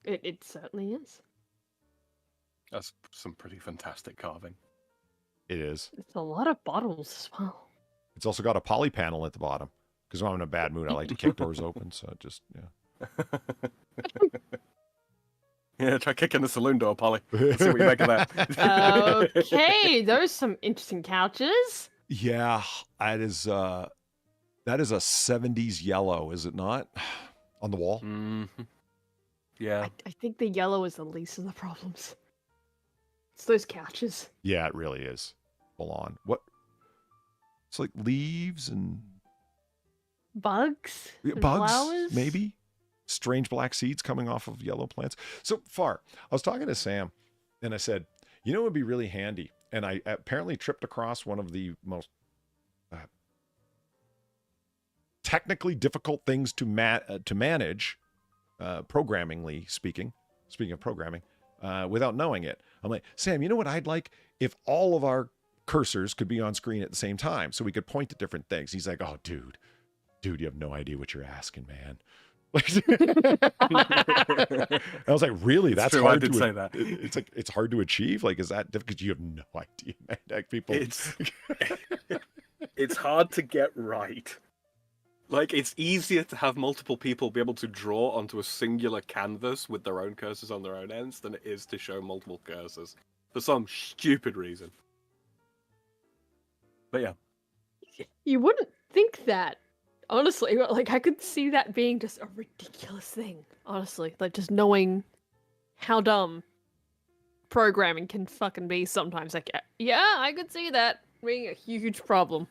It certainly is. That's some pretty fantastic carving. It is. It's a lot of bottles as well. It's also got a poly panel at the bottom. Because when I'm in a bad mood, I like to kick doors open. So just, yeah. Yeah, try kicking the saloon door, Polly. Let's see what you make of that. Okay, those some interesting couches. Yeah, that is a 70s yellow, is it not? On the wall? Mm-hmm. Yeah. I think the yellow is the least of the problems. It's those couches. Yeah, it really is. people on. What? It's like leaves and Bugs? And bugs, flowers? maybe? Strange black seeds coming off of yellow plants. So far, I was talking to Sam, and I said, you know what would be really handy? And I apparently tripped across one of the most technically difficult things to manage, programmingly speaking of programming, without knowing it. I'm like, Sam, you know what I'd like? If all of our cursors could be on screen at the same time so we could point to different things. He's like, oh, dude, you have no idea what you're asking, man. I was like, really? That's true, hard I did to say that. It's like, it's hard to achieve. Like, is that difficult? You have no idea, man. Like, people. It's hard to get right. Like, it's easier to have multiple people be able to draw onto a singular canvas with their own cursors on their own ends than it is to show multiple cursors. For some stupid reason. But yeah. You wouldn't think that. Honestly, like, I could see that being just a ridiculous thing. Honestly, like, just knowing how dumb programming can fucking be sometimes. Like, yeah, I could see that being a huge problem.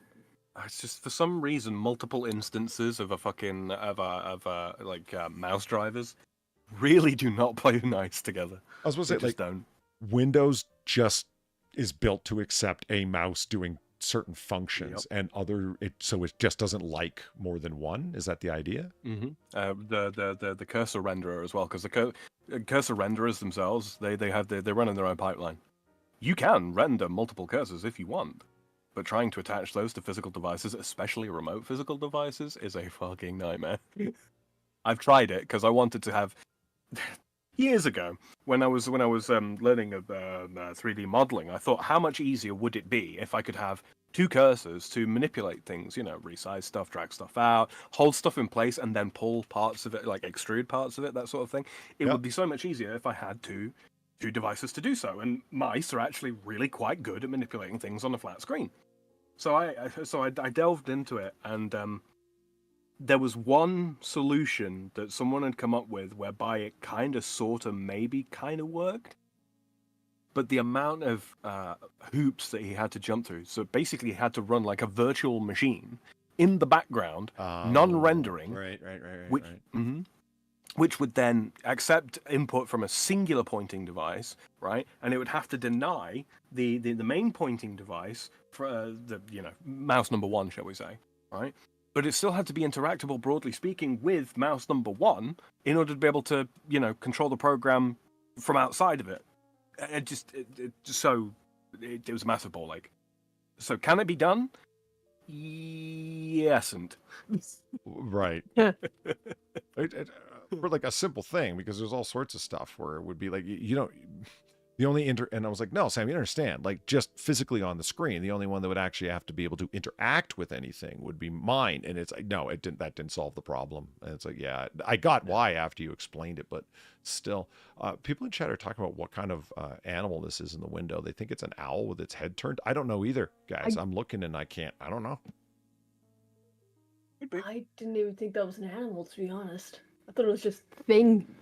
It's just, for some reason, multiple instances of mouse drivers really do not play nice together. I was supposed to say, like, don't. Windows just is built to accept a mouse doing certain functions, and so it just doesn't like more than one. Is that the idea? Mm-hmm. The cursor renderer as well, because the cursor renderers themselves, they run in their own pipeline. You can render multiple cursors if you want, but trying to attach those to physical devices, especially remote physical devices, is a fucking nightmare. I've tried it because I wanted to have. Years ago, when I was learning 3D modeling, I thought, how much easier would it be if I could have two cursors to manipulate things, resize stuff, drag stuff out, hold stuff in place, and then pull parts of it, like extrude parts of it, that sort of thing. It would be so much easier if I had two devices to do so, and mice are actually really quite good at manipulating things on a flat screen. So I delved into it, and there was one solution that someone had come up with whereby it kind of, sort of, maybe kind of worked. But the amount of hoops that he had to jump through, so basically he had to run like a virtual machine in the background, non-rendering. Right. Which would then accept input from a singular pointing device, right? And it would have to deny the main pointing device for mouse number one, shall we say, right? But it still had to be interactable, broadly speaking, with mouse number one in order to be able to, control the program from outside of it. It was a massive ball ache. So can it be done? Yes, and Right. For like a simple thing, because there's all sorts of stuff where it would be like, the only and I was like, no, Sam, you understand, like, just physically on the screen, the only one that would actually have to be able to interact with anything would be mine. And it's like, no, that didn't solve the problem. And it's like, yeah, I got why after you explained it, but still, people in chat are talking about what kind of animal this is in the window. They think it's an owl with its head turned. I don't know either, guys. I'm looking and I don't know. I didn't even think that was an animal, to be honest. I thought it was just a thing.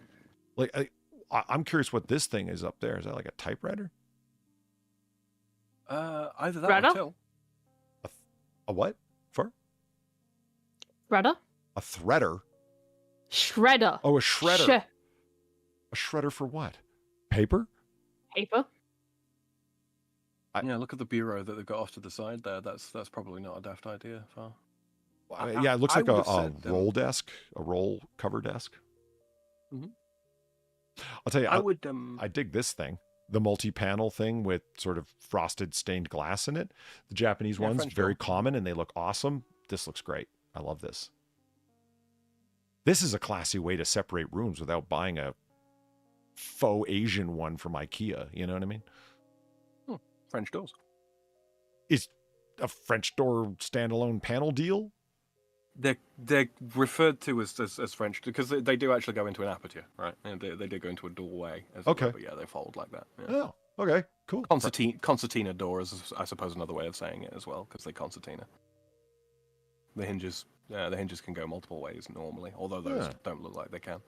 Like, I'm curious what this thing is up there. Is that like a typewriter? Either that Radar? or till. A what? For? Shredder? A threader? Shredder. Oh, a shredder. A shredder for what? Paper? Paper? Yeah, look at the bureau that they've got off to the side there. That's probably not a daft idea. Yeah, it looks like a roll desk, a roll cover desk. Mhm. I'll tell you, I I dig this thing, the multi-panel thing with sort of frosted stained glass in it. The Japanese ones, French very door. common, and they look awesome. This looks great. I love this. This is a classy way to separate rooms without buying a faux Asian one from IKEA. You know what I mean? French doors. Is a French door standalone panel deal? They're referred to as French because they do actually go into an aperture, right? And they do go into a doorway. Okay. But yeah, they fold like that. Yeah. Oh, okay, cool. Concertina door is, I suppose, another way of saying it as well, because they concertina. The hinges can go multiple ways normally, although those don't look like they can.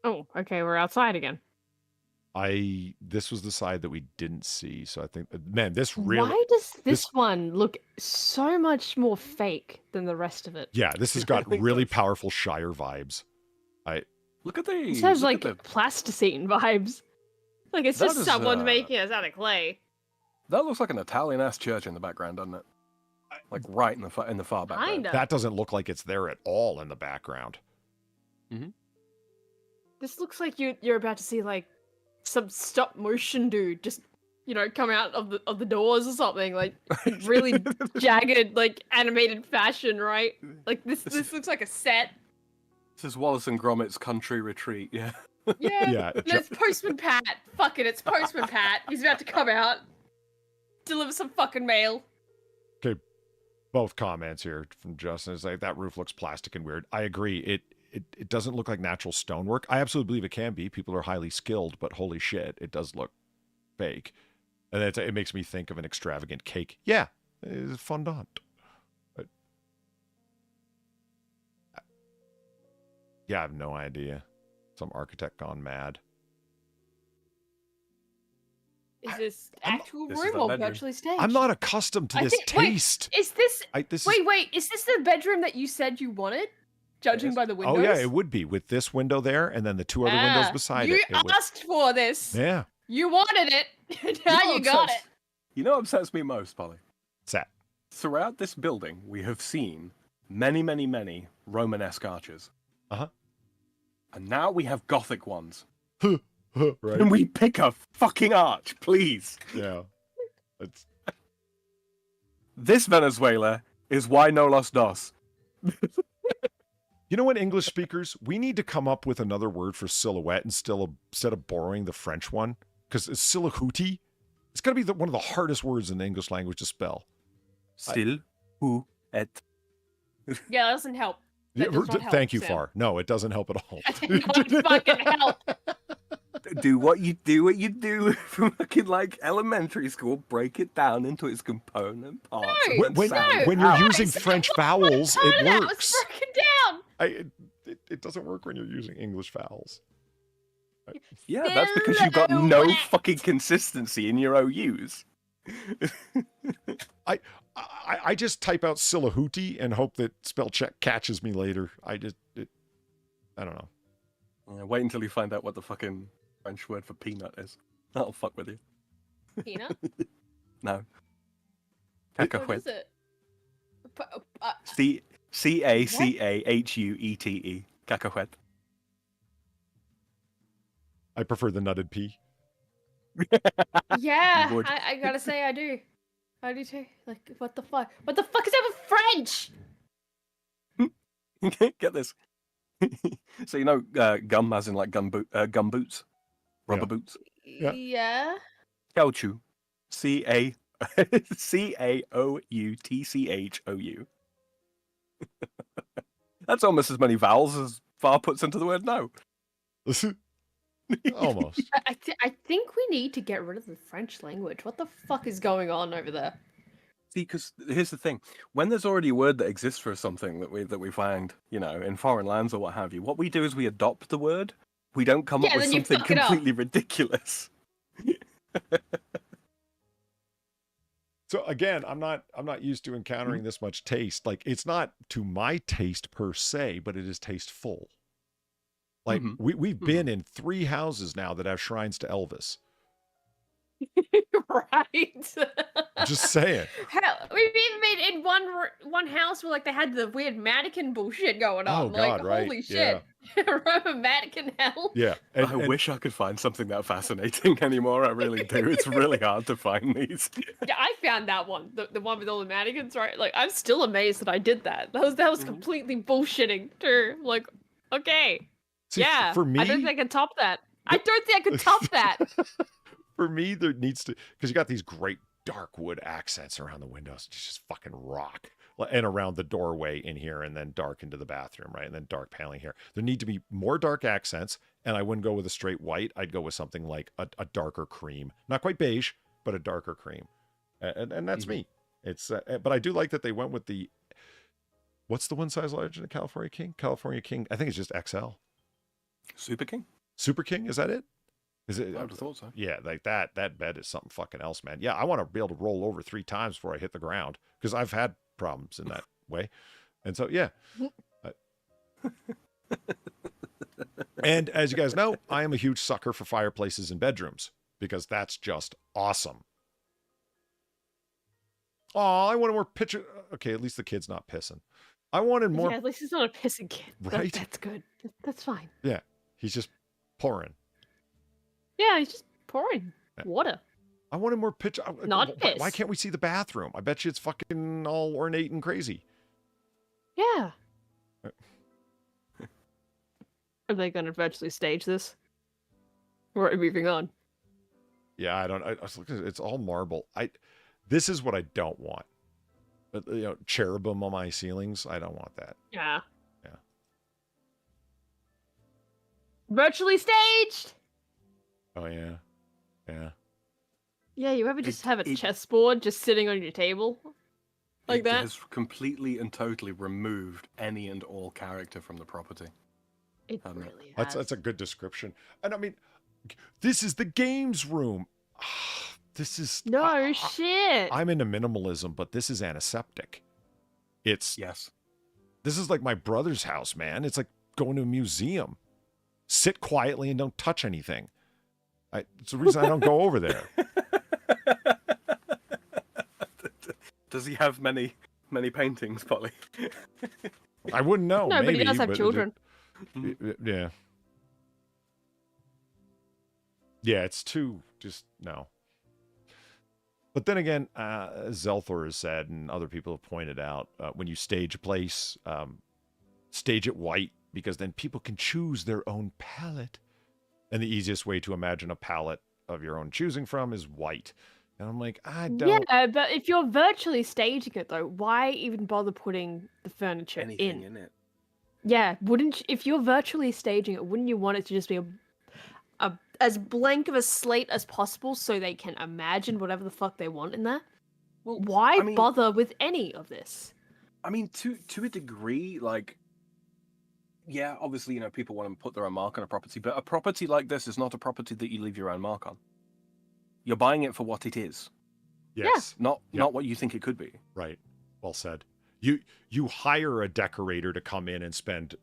Oh, okay, we're outside again. This was the side that we didn't see, so I think, man, this really. Why does this one look so much more fake than the rest of it? Yeah, this has got really powerful Shire vibes. Look at the. It has look like at the- plasticine vibes. Like it's That just is, someone making us out of clay. That looks like an Italian-ass church in the background, doesn't it? Like right in the far background. Kinda. That doesn't look like it's there at all in the background. This looks like you're about to see like some stop motion dude just come out of the doors or something, like really jagged, like animated fashion, right? Like this looks like a set. This is Wallace and Gromit's country retreat. Yeah. Yeah. Yeah, No, it's Postman Pat. Fuck it, it's Postman Pat. He's about to come out, deliver some fucking mail. Okay, both comments here from Justin. It's like, that roof looks plastic and weird. I agree. It doesn't look like natural stonework. I absolutely believe it can be. People are highly skilled, but holy shit, it does look fake. And it makes me think of an extravagant cake. Yeah, it's fondant. But, yeah, I have no idea. Some architect gone mad. Is this actual This is room the or bedroom. virtually staged? I'm not accustomed to this taste. Wait, is this? This Wait, is this the bedroom that you said you wanted? Judging by the windows. Oh yeah, it would be with this window there, and then the two other windows beside you it. It would- asked for this. Yeah, You wanted it. Now you got it. You know what upsets me most, Polly? what's that? Throughout this building, we have seen many, many, many Romanesque arches. Uh-huh. And now we have Gothic ones. Right? Can we pick a fucking arch, please? Yeah. It's This Venezuela is why no los dos. You know what, English speakers, we need to come up with another word for silhouette instead of borrowing the French one, because silhouette, it's got to be one of the hardest words in the English language to spell. Still, who, et. Yeah, that doesn't help. That does not help, Thank you, Sam. Far. No, it doesn't help at all. That did not fucking help. Do what you do from fucking like elementary school. Break it down into its component parts. No, and then sound when it you're out. using French vowels, it That was works. broken down. It doesn't work when you're using English vowels. Yeah, that's because you've got no Silhouette. fucking consistency in your OUs. I just type out silhouette and hope that spell check catches me later. I don't know. Yeah, wait until you find out what the fucking French word for peanut is. That'll fuck with you. Peanut? No. What Cacahuete. is it? Cacahuete. Cacahuete. I prefer the nutted pea. Yeah, Would. I gotta say I do. I do too. Like, what the fuck? What the fuck is that with French? Get this. So you know gum as in like gum boots? Rubber Yeah. boots? Yeah. Caoutchouc. Caoutchou. That's almost as many vowels as Far puts into the word no. Almost. I think we need to get rid of the French language. What the fuck is going on over there? See, because here's the thing: when there's already a word that exists for something that we find, in foreign lands or what have you, what we do is we adopt the word. We don't come up Yeah, with then you something fuck it up. completely ridiculous. So again, I'm not used to encountering this much taste. Like, it's not to my taste per se, but it is tasteful. Like, we've been in 3 houses now that have shrines to Elvis. Right. I'm just saying. Hell, we've even been in one house where like they had the weird mannequin bullshit going on. Oh, God, like, right, holy shit. Roman mannequin hell. Yeah. I wish I could find something that fascinating anymore. I really do. It's really hard to find these. Yeah, I found that one. The one with all the mannequins, right? Like, I'm still amazed that I did that. That was completely bullshitting too. Like, okay. See, yeah. for me, I don't think I can top that. I don't think I could top that. for me, there needs to, because you got these great dark wood accents around the windows, just fucking rock, and around the doorway in here, and then dark into the bathroom, right, and then dark paneling here. There need to be more dark accents, and I wouldn't go with a straight white. I'd go with something like a darker cream, not quite beige, but a darker cream, and that's me. It's but I do like that they went with the, what's the one size larger than California King? California King, I think it's just XL. Super King? Super King, is that it? Is it? I would have thought so. Yeah, like that bed is something fucking else, man. Yeah, I want to be able to roll over 3 times before I hit the ground because I've had problems in that way. And so, yeah. And as you guys know, I am a huge sucker for fireplaces in bedrooms because that's just awesome. Oh, I wanted more picture. Okay, at least the kid's not pissing. I wanted more. Yeah, at least he's not a pissing kid. Right? That's good. That's fine. Yeah, he's just pouring. Yeah, he's just pouring water. I wanted more picture. Not why piss. can't we see the bathroom? I bet you it's fucking all ornate and crazy. Yeah. Are they going to virtually stage this? Or are we moving on? Yeah, I don't. I was looking. It's all marble. This is what I don't want. Cherubim on my ceilings. I don't want that. Yeah. Yeah. Virtually staged. Oh yeah, yeah. Yeah, you ever just have a chessboard just sitting on your table? Like it that? has completely and totally removed any and all character from the property. It Hasn't it? really has. That's a good description. And I mean, this is the games room. This is No shit. I'm into minimalism, but this is antiseptic. It's Yes. This is like my brother's house, man. It's like going to a museum. Sit quietly and don't touch anything. It's the reason I don't go over there. Does he have many paintings, Polly? I wouldn't know. No, maybe, but he does have children. Yeah. Yeah, it's too just no. But then again, as Zelthor has said, and other people have pointed out, when you stage a place, stage it white, because then people can choose their own palette. And the easiest way to imagine a palette of your own choosing from is white. And I'm like, I don't. Yeah, but if you're virtually staging it though, why even bother putting the furniture Anything in it. Yeah, if you're virtually staging it, wouldn't you want it to just be a as blank of a slate as possible so they can imagine whatever the fuck they want in there? Well, Why I mean, bother with any of this? I mean, to a degree, like, yeah, obviously, people want to put their own mark on a property, but a property like this is not a property that you leave your own mark on. You're buying it for what it is. Yes. Not what you think it could be. Right. Well said. You hire a decorator to come in and spend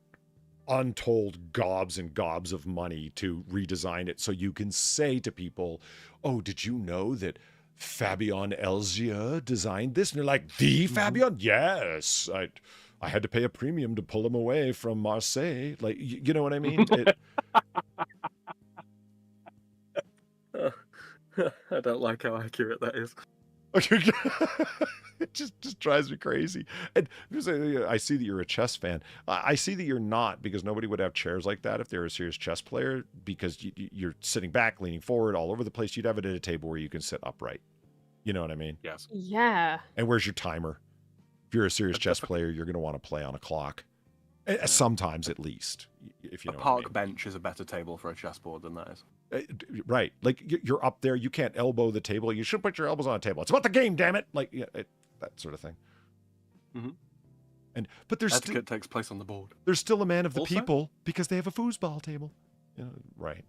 untold gobs and gobs of money to redesign it so you can say to people, oh, did you know that Fabian Elzier designed this? And you're like, the Fabian? Yes. I had to pay a premium to pull him away from Marseille. Like, you know what I mean? I don't like how accurate that is. It just drives me crazy. And I see that you're a chess fan. I see that you're not, because nobody would have chairs like that if they were a serious chess player, because you're sitting back, leaning forward, all over the place. You'd have it at a table where you can sit upright. You know what I mean? Yes. Yeah. And where's your timer? If you're a serious chess player, you're going to want to play on a clock. Sometimes, at least. If you know a park what I mean. bench is a better table for a chessboard than that is. Right. Like, you're up there. You can't elbow the table. You should put your elbows on a table. It's about the game, damn it. Like, that sort of thing. Mm-hmm. But there's etiquette takes place on the board. There's still a man of the Also? people because they have a foosball table. Right.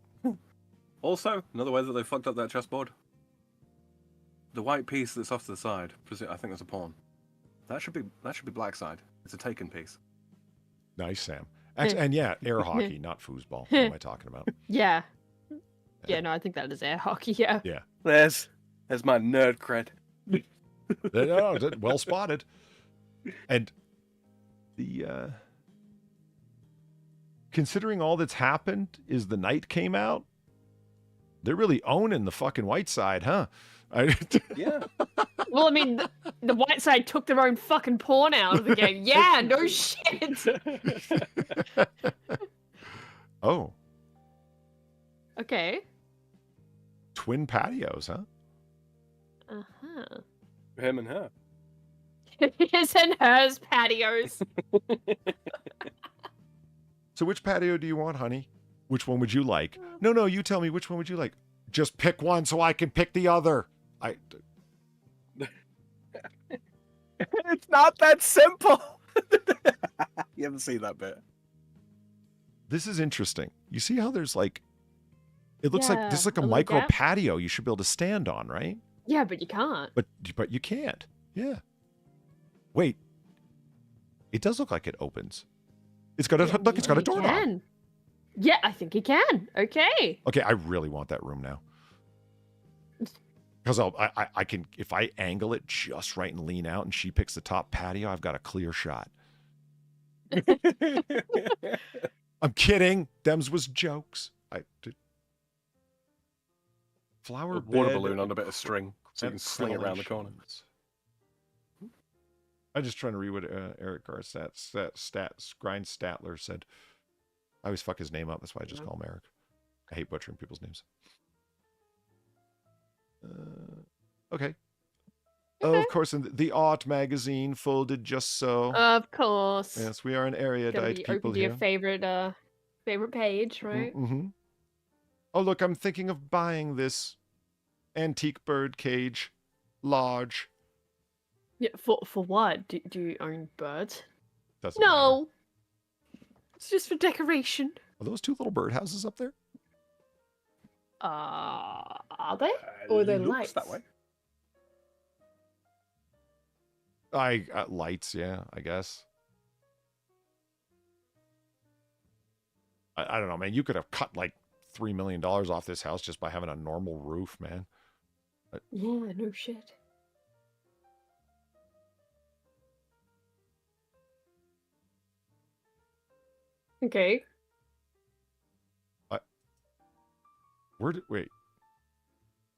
Also, another way that they fucked up that chessboard. The white piece that's off to the side, I think that's a pawn. That should be black side. It's a taken piece. Nice, Sam. And yeah, air hockey, not foosball. What am I talking about? Yeah. Yeah, no, I think that is air hockey, yeah. Yeah. There's my nerd cred. No, well spotted. And considering all that's happened is the night came out, they're really owning the fucking white side, huh? Yeah. Well, I mean, the white side took their own fucking pawn out of the game. Yeah, no shit. Oh. Okay. Twin patios, huh? Uh-huh. Him and her. His and hers patios. So which patio do you want, honey? Which one would you like? No, you tell me, which one would you like? Just pick one so I can pick the other. It's not that simple. You haven't seen that bit. This is interesting. You see how there's like It looks like this is like a little micro gap. patio you should be able to stand on, right? Yeah, but you can't. But you can't. Yeah. Wait. It does look like it opens. It's got a look. It's got a doorknob. Can. Yeah, I think he can. Okay. Okay, I really want that room now. Because I can, if I angle it just right and lean out, and she picks the top patio, I've got a clear shot. I'm kidding. Them's was jokes. I did. Flower A water bed balloon on a bit of string, so you can sling it around the corner. I'm just trying to read what Eric Grind Statler said. I always fuck his name up. That's why I just call him Eric. I hate butchering people's names. Okay. Oh, of course, in the art magazine folded just so. Of course. Yes, we are an erudite people open to here. your favorite page, right? Mm-hmm. Oh, look, I'm thinking of buying this antique bird cage. Large. Yeah, for what? Do you own birds? Doesn't matter. No. It's just for decoration. Are those two little birdhouses up there? Are they? Or are they Looks lights? that way. Lights, yeah, I guess. I don't know, man. You could have cut like $3 million off this house just by having a normal roof, man. Yeah, no shit. Okay. Wait.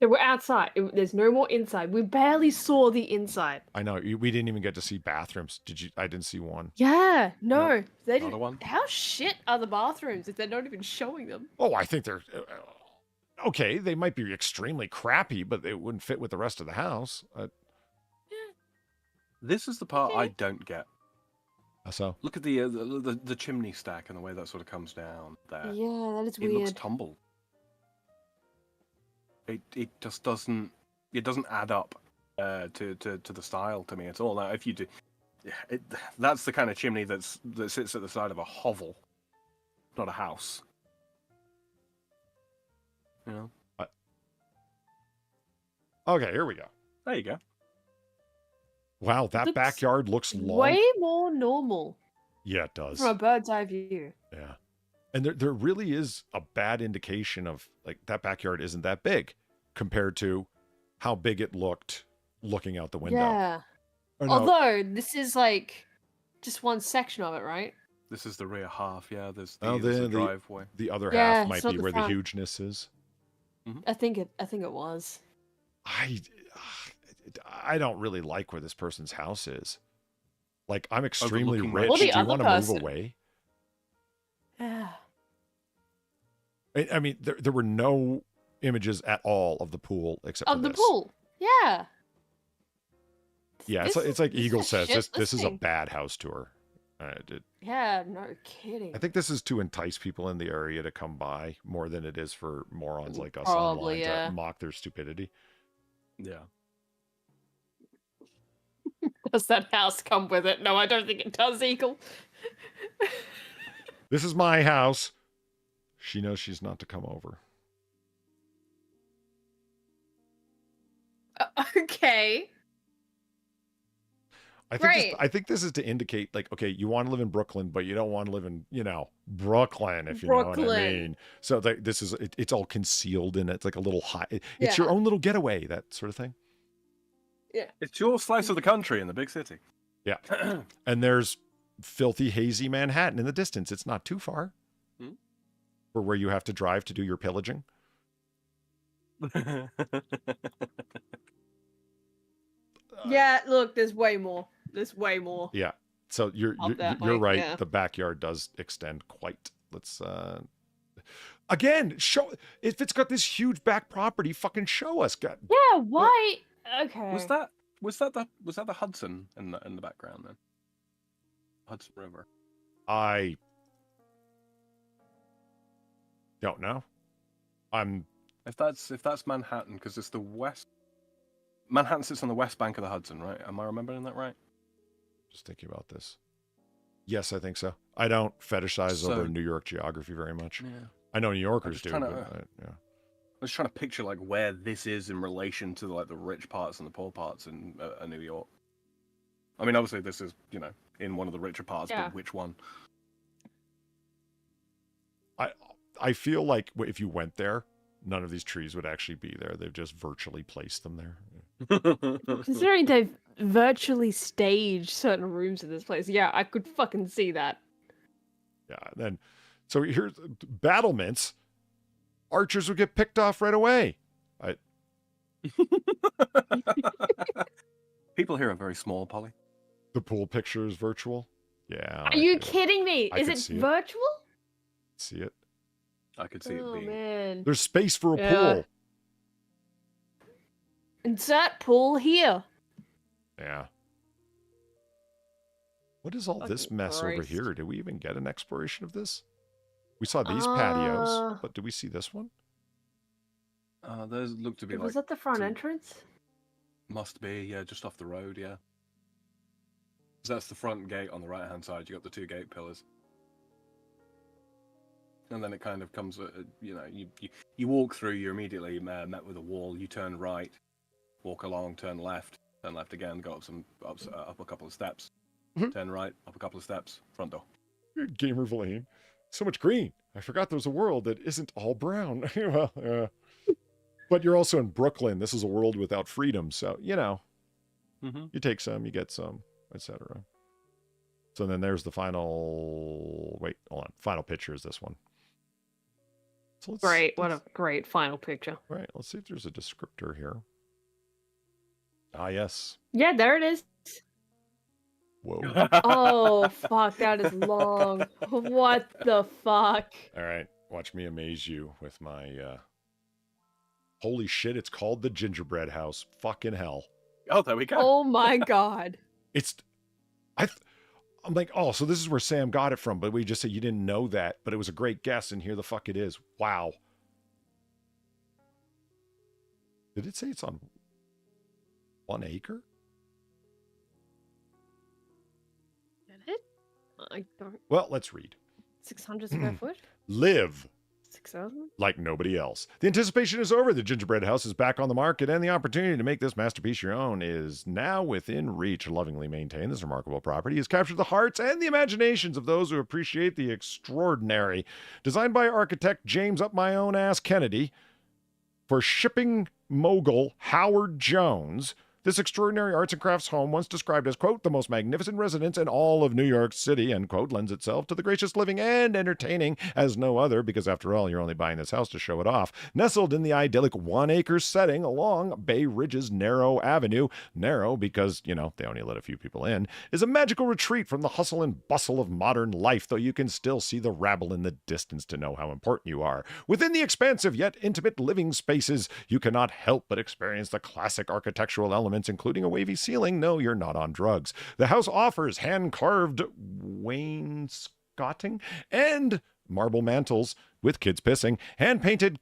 So we're outside. There's no more inside. We barely saw the inside. I know we didn't even get to see bathrooms. Did you? I didn't see one. Yeah, no. Nope, They not a didn't. one. How shit are the bathrooms if they're not even showing them? Oh, I think they're okay. They might be extremely crappy, but they wouldn't fit with the rest of the house. This is the part I Okay. don't get. So Look at the chimney stack and the way that sort of comes down there. Yeah, that is It looks weird. tumbled. It just doesn't add up to the style to me at all. Now, if you do, that's the kind of chimney that sits at the side of a hovel, not a house. You know. okay, here we go. There you go. Wow, that Looks backyard looks long. Way more normal Yeah, it does. from a bird's eye view. Yeah. And there really is a bad indication of like that backyard isn't that big compared to how big it looked looking out the window. Yeah. Or no, Although this is like just one section of it, right? This is the rear half. Yeah, there's Oh, the the- driveway. the other Yeah, half might it's not be the where the front. hugeness is. I think it was. I don't really like where this person's house is. Like, I'm extremely Overlooking rich. Well, the Do you other want to move person- away? Yeah. I mean, there were no images at all of the pool except Of for the this. pool. Yeah. Yeah, This it's like this is Eagle a says, shit this is a listing. bad house tour. Yeah, no kidding. I think this is to entice people in the area to come by more than it is for morons like us Probably, online yeah. to mock their stupidity. Yeah. Does that house come with it? No, I don't think it does, Eagle. This is my house. She knows she's not to come over. Okay. I think this is to indicate like, okay, you want to live in Brooklyn, but you don't want to live in, Brooklyn, if you know what I Brooklyn. mean. So this is it's all concealed and it's like a little high. It's your Yeah. own little getaway, that sort of thing. It's your slice of the country in the big city. Yeah. And there's filthy, hazy Manhattan in the distance. It's not too far. Hmm. For where you have to drive to do your pillaging. Yeah, look, there's way more. There's way more. Yeah. So you're Up that you're way, right. yeah. The backyard does extend quite. Let's again show if it's got this huge back property. Fucking show us. God. Yeah, why? Okay. Was that the Hudson in the background then? Hudson River. I don't know. If that's Manhattan, because it's the west. Manhattan sits on the west bank of the Hudson, right? Am I remembering that right? Just thinking about this. Yes, I think so. I don't fetishize So- over New York geography very much. Yeah. I know New Yorkers just do. trying But to- yeah. was trying to picture like where this is in relation to like the rich parts and the poor parts in New York. I mean, obviously this is, you know, in one of the richer parts, Yeah. but which one? I feel like if you went there, none of these trees would actually be there. They've just virtually placed them there. Considering they've virtually staged certain rooms in this place, yeah, I could fucking see that. Yeah. Then, so here's battlements. Archers would get picked off right away. People here are very small, Polly. The pool picture is virtual. Yeah. Are you kidding me? I Is could it see it. virtual? See it? I could see it Oh being. man. There's space for a Yeah. pool. Insert pool here. Yeah. What is all this Fucking mess over Christ. here? Did we even get an exploration of this? We saw these patios, Uh, but do we see this one? Those look to be Was like that the front two- entrance? Must be, yeah, just off the road, yeah. So that's the front gate on the right hand side. You got the two gate pillars, and then it kind of comes. You know, you walk through. You're immediately met with a wall. You turn right, walk along, turn left again. Go up a couple of steps. Turn right, up a couple of steps. Front door. Gamer Lane. So much green. I forgot there's a world that isn't all brown. Well, but you're also in Brooklyn. This is a world without freedom. So, you know, you take some, you get some, etc. So then there's the final, wait, hold on. Final picture is this one. So Great. What a great final picture. Right. Let's see if there's a descriptor here. Ah, yes. Yeah, there it is. Whoa. Oh, fuck. That is long. What the fuck? All right. Watch me amaze you with my, holy shit, it's called the Gingerbread House. Fucking hell. Oh, there we go. Oh my god. I'm like, oh, so this is where Sam got it from, but we just said you didn't know that, but it was a great guess, and here the fuck it is. Wow. Did it say it's on 1 acre? Did it? I don't. Well, let's read. 600 square foot? Live 6,000? like nobody else. The anticipation is over. The Gingerbread House is back on the market, and the opportunity to make this masterpiece your own is now within reach. Lovingly maintained, this remarkable property has captured the hearts and the imaginations of those who appreciate the extraordinary. Designed by architect James Up My Own Ass Kennedy for shipping mogul Howard Jones, this extraordinary arts and crafts home, once described as, quote, the most magnificent residence in all of New York City, end quote, lends itself to the gracious living and entertaining as no other, because after all, you're only buying this house to show it off. Nestled in the idyllic 1 acre setting along Bay Ridge's narrow avenue, narrow because, you know, they only let a few people in, is a magical retreat from the hustle and bustle of modern life, though you can still see the rabble in the distance to know how important you are. Within the expansive yet intimate living spaces, you cannot help but experience the classic architectural elements, including a wavy ceiling. No, you're not on drugs. The house offers hand-carved wainscoting and marble mantles with kids pissing, hand-painted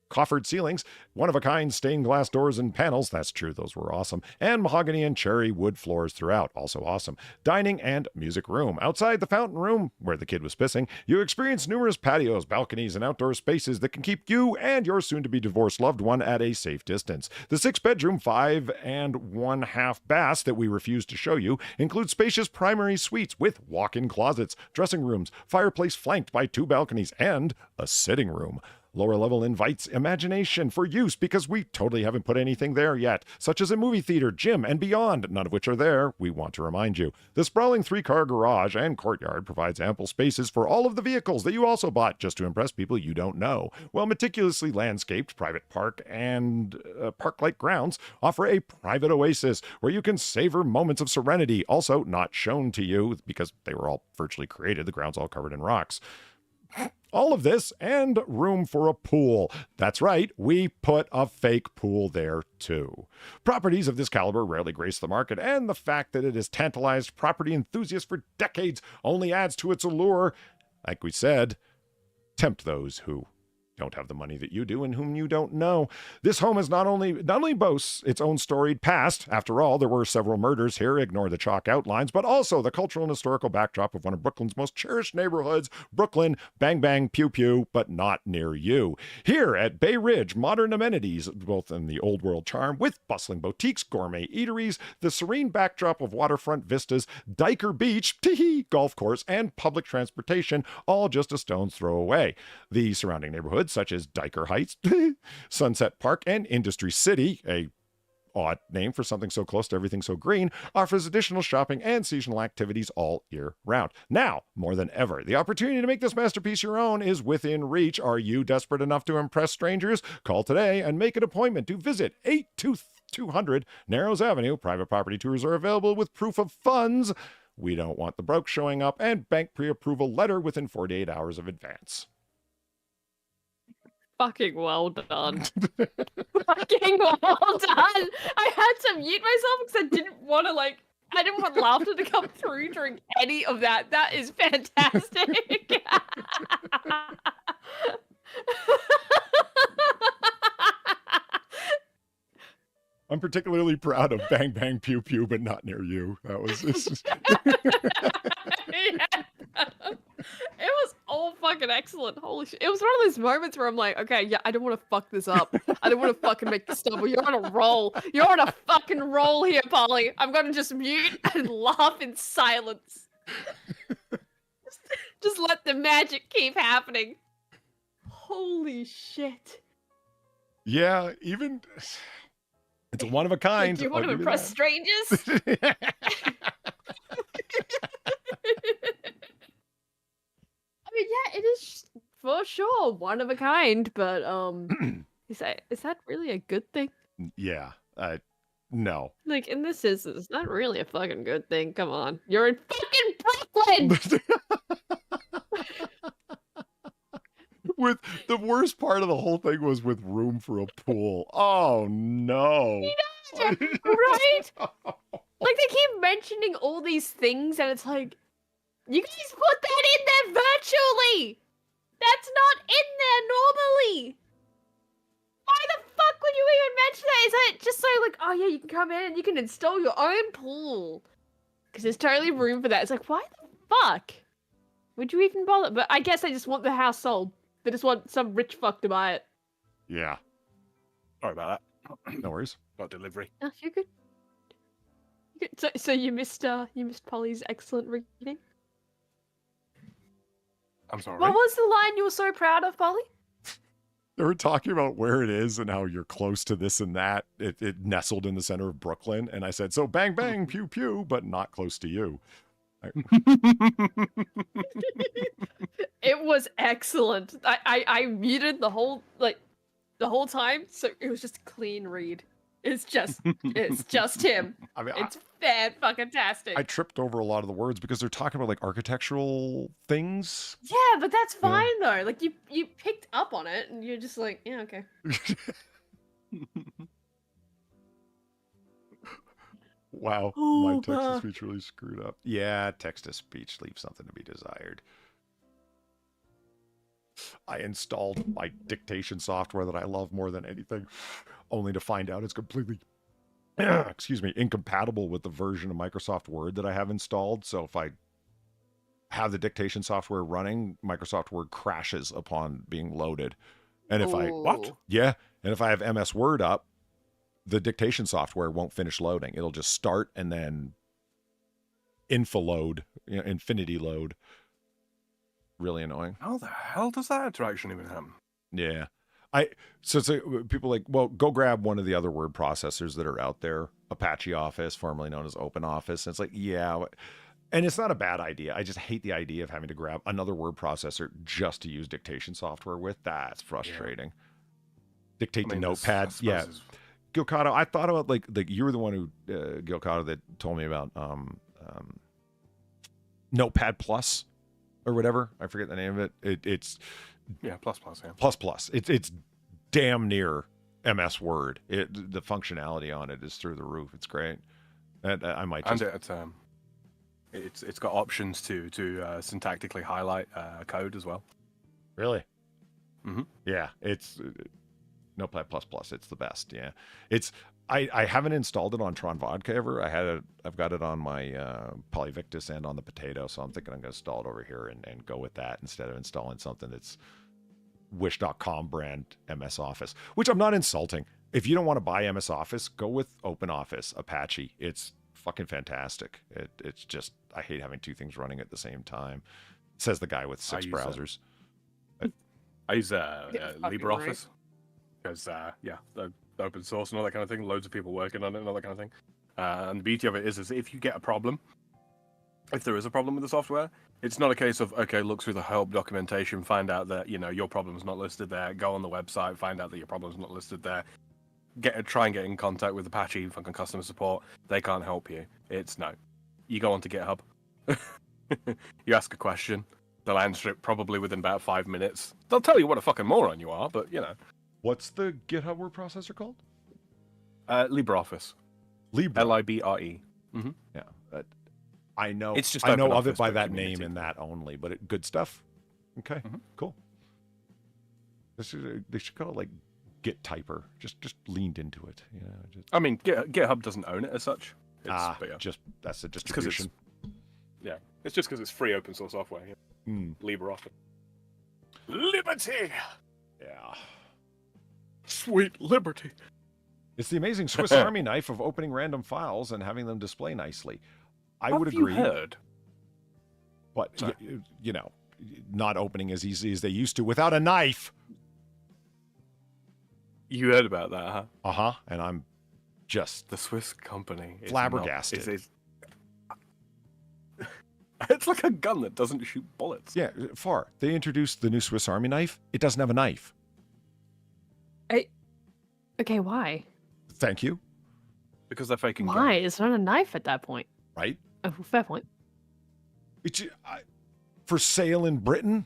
coffered ceilings, one-of-a-kind stained glass doors and panels, that's true, those were awesome, and mahogany and cherry wood floors throughout, also awesome. Dining and music room. Outside the fountain room, where the kid was pissing, you experience numerous patios, balconies, and outdoor spaces that can keep you and your soon-to-be-divorced loved one at a safe distance. The 6-bedroom, 5 1/2 baths that we refuse to show you include spacious primary suites with walk-in closets, dressing rooms, fireplace flanked by 2 balconies, and a sitting room. Lower level invites imagination for use because we totally haven't put anything there yet, such as a movie theater, gym, and beyond, none of which are there, we want to remind you. The sprawling 3-car garage and courtyard provides ample spaces for all of the vehicles that you also bought just to impress people you don't know, while meticulously landscaped private park and park-like grounds offer a private oasis where you can savor moments of serenity, also not shown to you because they were all virtually created, the ground's all covered in rocks. All of this and room for a pool. That's right, we put a fake pool there too. Properties of this caliber rarely grace the market, and the fact that it has tantalized property enthusiasts for decades only adds to its allure. Like we said, tempt those who don't have the money that you do and whom you don't know. This home is not only boasts its own storied past. After all, there were several murders here, ignore the chalk outlines, but also the cultural and historical backdrop of one of Brooklyn's most cherished neighborhoods, Brooklyn, bang bang pew pew, but not near you. Here at Bay Ridge, modern amenities, both in the old world charm with bustling boutiques, gourmet eateries, the serene backdrop of waterfront vistas, Diker Beach, tee golf course, and public transportation, all just a stone's throw away. The surrounding neighborhoods, such as Diker Heights, Sunset Park, and Industry City, a odd name for something so close to everything so green, offers additional shopping and seasonal activities all year round. Now, more than ever, the opportunity to make this masterpiece your own is within reach. Are you desperate enough to impress strangers? Call today and make an appointment to visit 82200 Narrows Avenue. Private property tours are available with proof of funds. We don't want the broke showing up, and bank pre-approval letter within 48 hours of advance. Fucking well done. Fucking well done. I had to mute myself because I didn't want to I didn't want laughter to come through during any of that. That is fantastic. I'm particularly proud of Bang Bang Pew Pew, but not near you. That was It was all fucking excellent. Holy shit. It was one of those moments where I'm like, okay, yeah, I don't want to fuck this up. I don't want to fucking make this stumble. You're on a roll. You're on a fucking roll here, Polly. I'm going to just mute and laugh in silence. Just let the magic keep happening. Holy shit. Yeah, even... It's a one of a kind. Do you want to impress strangers? I mean, yeah, it is for sure one of a kind, but is that really a good thing? Yeah, no. Like in this is that really a fucking good thing? Come on, you're in fucking Brooklyn. With the worst part of the whole thing was with room for a pool. Oh no! Right? Like they keep mentioning all these things, and it's like, you guys put that in there virtually. That's not in there normally. Why the fuck would you even mention that? Is that just so like, oh yeah, you can come in and you can install your own pool? Because there's totally room for that. It's like, why the fuck would you even bother? But I guess they just want the house sold. They just want some rich fuck to buy it. Yeah. Sorry about that. No worries. Got delivery. Oh, you're good. So you missed Polly's excellent reading. I'm sorry. What was the line you were so proud of, Polly? They were talking about where it is and how you're close to this and that. It nestled in the center of Brooklyn, and I said, so bang bang pew pew, but not close to you. It was excellent. I muted the whole time, so it was just a clean read. It's just him. I mean, it's fan-fucking-tastic. I tripped over a lot of the words because they're talking about like architectural things. Yeah, but that's fine though. Like you picked up on it, and you're just like, yeah, okay. Wow, my text-to-speech really screwed up. Yeah, text-to-speech leaves something to be desired. I installed my dictation software that I love more than anything, only to find out it's completely, incompatible with the version of Microsoft Word that I have installed. So if I have the dictation software running, Microsoft Word crashes upon being loaded. And if if I have MS Word up, the dictation software won't finish loading. It'll just start and then infinity load. Really annoying. How the hell does that interaction even happen? Yeah. So people like, well, go grab one of the other word processors that are out there, Apache Office, formerly known as Open Office. And it's like, yeah. And it's not a bad idea. I just hate the idea of having to grab another word processor just to use dictation software with. That's frustrating. Yeah. Dictate to Notepad. Yeah. Gilcado, I thought about like you were the one who Gilcado that told me about Notepad Plus or whatever. I forget the name of it. It's plus. Yeah. Plus. It's damn near MS Word. The functionality on it is through the roof. It's great. And I might just... And it's got options to syntactically highlight code as well. Really? Yeah, it's Notepad++. It's the best. Yeah, I haven't installed it on Tron Vodka ever. I've got it on my Polyvictus and on the Potato, so I'm thinking I'm going to install it over here and go with that instead of installing something that's Wish.com brand MS Office, which I'm not insulting. If you don't want to buy MS Office, go with OpenOffice Apache. It's fucking fantastic. It's just, I hate having two things running at the same time. Says the guy with 6 browsers. I use fucking LibreOffice because the open source and all that kind of thing. Loads of people working on it and all that kind of thing. And the beauty of it is if you get a problem, if there is a problem with the software, it's not a case of, okay, look through the help documentation, find out that, your problem's not listed there, go on the website, find out that your problem's not listed there, try and get in contact with Apache fucking customer support. They can't help you. It's no. You go onto GitHub, you ask a question, they'll answer it probably within about 5 minutes. They'll tell you what a fucking moron you are, but, What's the GitHub word processor called? LibreOffice. Libre. Libre. Mm-hmm. Yeah. I know. It's just I know open of it office, by but that community. name and that only, but good stuff. Okay, cool. They should call it like Git Typer. Just leaned into it. I mean, GitHub doesn't own it as such. But yeah. Just that's the distribution. It's just because it's free open source software. Yeah. LibreOffice. Liberty. Yeah. Sweet liberty. It's the amazing Swiss Army knife of opening random files and having them display nicely. I would agree. Have you heard? But not opening as easily as they used to without a knife. You heard about that, huh? And I'm just the Swiss company is flabbergasted. It's like a gun that doesn't shoot bullets. Yeah, they introduced the new Swiss Army knife. It doesn't have a knife. Okay, why? Thank you. Because they're faking. Why? It's not a knife at that point. Right? Oh, fair point. For sale in Britain?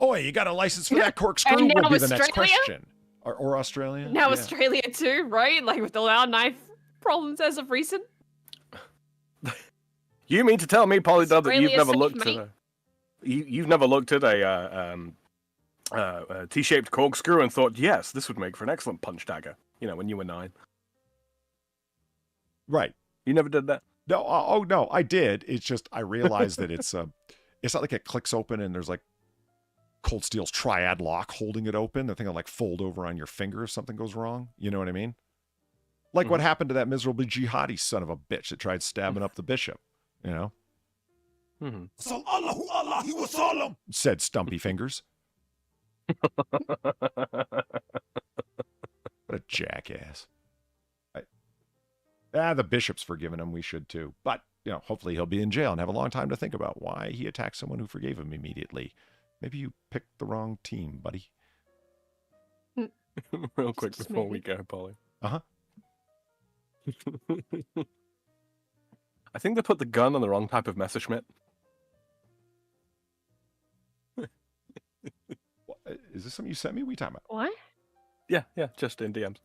Oh, you got a license for that corkscrew? And now Will be the next Australia? question. Or Australia? Now Yeah. Australia too, right? Like with all our knife problems as of recent. You mean to tell me, Polydub, that you've Australia never safe, looked mate. at you've never looked at a T-shaped corkscrew and thought, yes, this would make for an excellent punch dagger. When you were 9. Right. You never did that? No, no, I did. It's just I realized that it's not like it clicks open and there's like Cold Steel's triad lock holding it open. The thing will like fold over on your finger if something goes wrong. You know what I mean? Like what happened to that miserable jihadi son of a bitch that tried stabbing up the bishop. So Allahu Allah, he was solemn. Said Stumpy Fingers. What a jackass. The bishop's forgiven him. We should too. But, hopefully he'll be in jail and have a long time to think about why he attacked someone who forgave him immediately. Maybe you picked the wrong team, buddy. Real quick before we go, Polly. I think they put the gun on the wrong type of Messerschmitt. Is this something you sent me? What are you talking about? What? Yeah, just in DMs.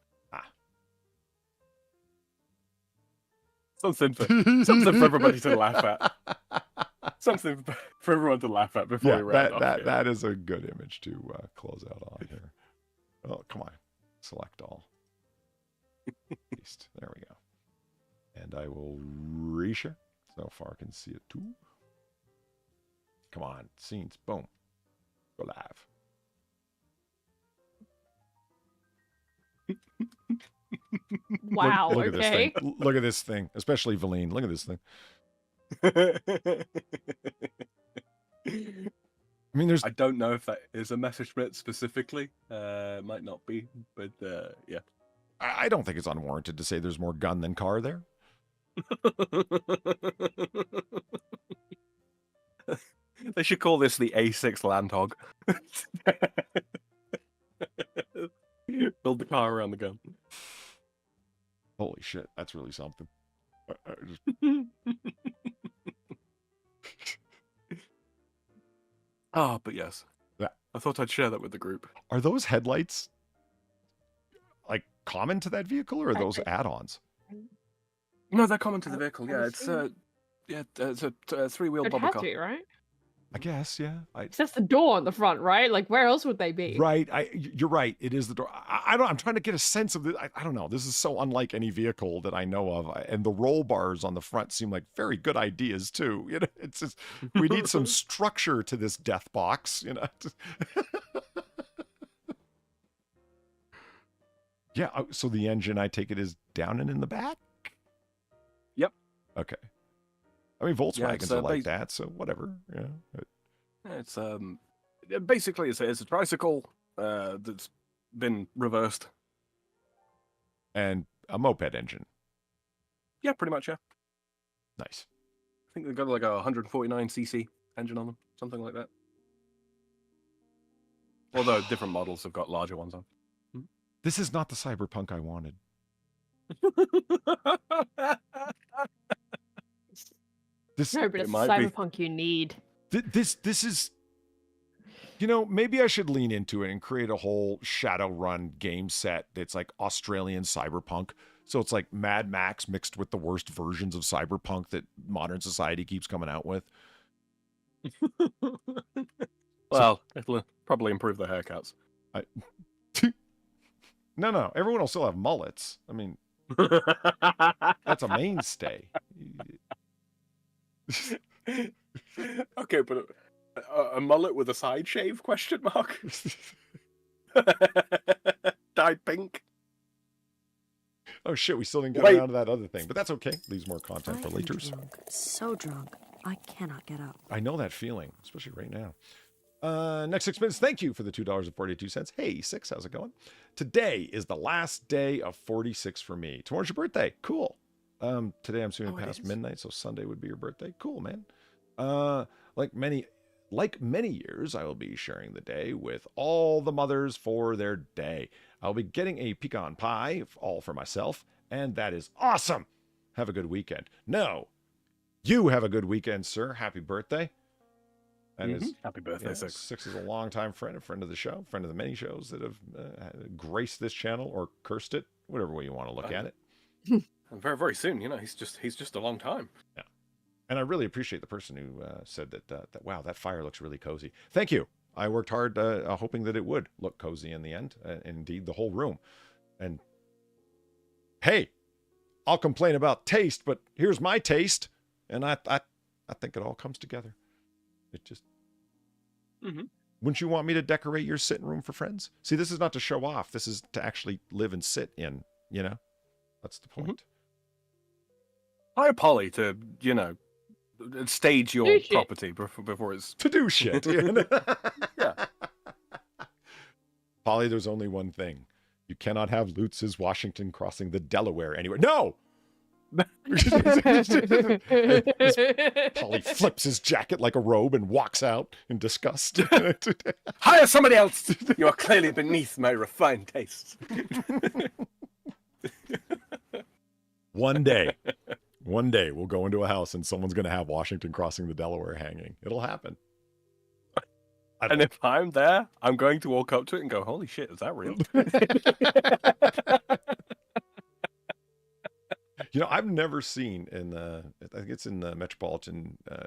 Something for everybody to laugh at. Something for everyone to laugh at before we wrap up. That is a good image to close out on here. Oh, come on. Select all. There we go. And I will reshare so far I can see it too. Come on. Scenes. Boom. Go live. Wow. Look at this Okay. thing. Look at this thing. Especially Valine. Look at this thing. I mean, I don't know if that is a Messerschmitt specifically. It might not be, but yeah. I don't think it's unwarranted to say there's more gun than car there. They should call this the A6 Landhog. Build the car around the gun. Holy shit, that's really something. But yes. I thought I'd share that with the group. Are those headlights like common to that vehicle, or are those add-ons? No, they're common to the vehicle. Yeah, it's a 3-wheel It bubble had car. to, right? I guess, yeah. That's the door on the front, right? Like, where else would they be? Right. You're right. It is the door. I'm trying to get a sense of this. I don't know. This is so unlike any vehicle that I know of. And the roll bars on the front seem like very good ideas too. You know, it's just, we need some structure to this death box, you know. Yeah. So the engine, I take it, is down and in the back? Yep. Okay. I mean, Volkswagens are like bas- that, so whatever. Yeah. It's basically it's a tricycle that's been reversed. And a moped engine. Yeah, pretty much. Yeah. Nice. I think they've got like a 149cc engine on them, something like that. Although different models have got larger ones on. This is not the cyberpunk I wanted. This, No, but it's might be. cyberpunk you need. this is, you know, maybe I should lean into it and create a whole Shadowrun game set that's like Australian cyberpunk. So it's like Mad Max mixed with the worst versions of cyberpunk that modern society keeps coming out with. Well, it'll probably improve the haircuts. No, everyone will still have mullets. I mean, that's a mainstay. Okay, but a mullet with a side shave? Question mark. Dyed pink. Oh shit, we still didn't get Wait. around to that other thing, but that's okay. Leaves more content for later. So drunk, I cannot get up. I know that feeling, especially right now. Next 6 minutes. Thank you for the $2.42. Hey, Six, how's it going? Today is the last day of 46 for me. Tomorrow's your birthday. Cool. Today I'm soon past midnight, so Sunday would be your birthday. Cool, man. Like many years, I will be sharing the day with all the mothers for their day. I'll be getting a pecan pie, all for myself, and that is awesome. Have a good weekend. No, you have a good weekend, sir. Happy birthday. That is happy birthday, Six. Six is a longtime friend, a friend of the show, friend of the many shows that have graced this channel or cursed it, whatever way you want to look at it. And very, very soon, you know, he's just a long time. Yeah. And I really appreciate the person who said that wow, that fire looks really cozy. Thank you. I worked hard hoping that it would look cozy in the end. Indeed, the whole room. And hey, I'll complain about taste, but here's my taste. And I think it all comes together. It just... Wouldn't you want me to decorate your sitting room for friends? See, this is not to show off. This is to actually live and sit in, you know? That's the point. Hire Polly to, you know, stage your property before it's... To do shit. You know? Yeah. Polly, there's only one thing. You cannot have Lutz's Washington crossing the Delaware anywhere. No! Polly flips his jacket like a robe and walks out in disgust. Hire somebody else! You are clearly beneath my refined tastes. One day we'll go into a house and someone's going to have Washington crossing the Delaware hanging. It'll happen. And if I'm there, I'm going to walk up to it and go, holy shit, is that real? You know, I've never seen I think it's in the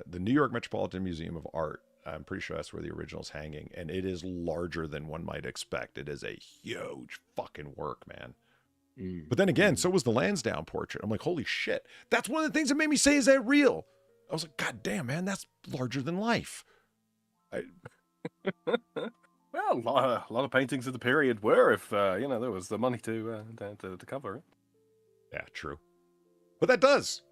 the New York Metropolitan Museum of Art. I'm pretty sure that's where the original's hanging. And it is larger than one might expect. It is a huge fucking work, man. But then again, so was the Lansdowne portrait. I'm like, holy shit. That's one of the things that made me say, is that real? I was like, God damn, man, that's larger than life. Well, a lot of paintings of the period were, if you know, there was the money to cover it. Yeah, true. But that does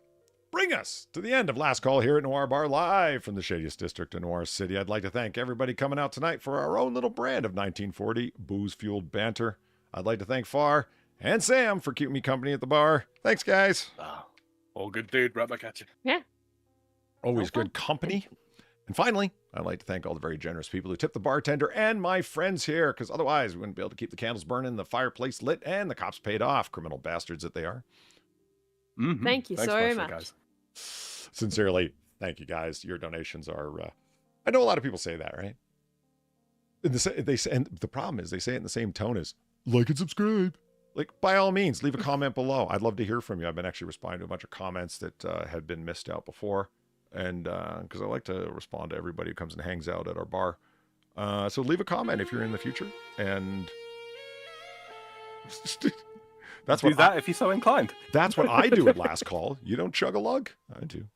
bring us to the end of Last Call here at Noir Bar, live from the shadiest district in Noir City. I'd like to thank everybody coming out tonight for our own little brand of 1940 booze-fueled banter. I'd like to thank Far and Sam for keeping me company at the bar. Thanks, guys. All good, dude. Right back at you. Yeah. Always good company. And finally, I'd like to thank all the very generous people who tip the bartender and my friends here, because otherwise we wouldn't be able to keep the candles burning, the fireplace lit, and the cops paid off, criminal bastards that they are. Thank you so much. Guys. Sincerely, thank you, guys. Your donations are... I know a lot of people say that, right? And the problem is they say it in the same tone as, like and subscribe. Like, by all means, leave a comment below. I'd love to hear from you. I've been actually responding to a bunch of comments that had been missed out before. and because I like to respond to everybody who comes and hangs out at our bar. So leave a comment if you're in the future, and that's Do what that if you're so inclined. that's what I do at last call. You don't chug a lug? I do.